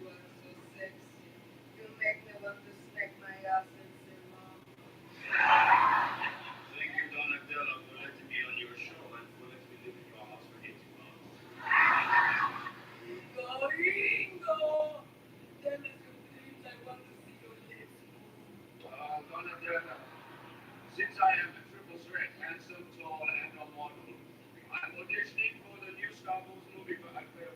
You are so sexy. You make me want to smack my ass and say, Mom. Thank you, Donatella, for letting me on your show and for letting me live in your house for 18 months. Ringo, Ringo! Tell us your dreams. I want to see your lips. Donatella, since I am a triple threat, handsome, tall, and a model, I'm auditioning for the new Star Wars movie, but I play a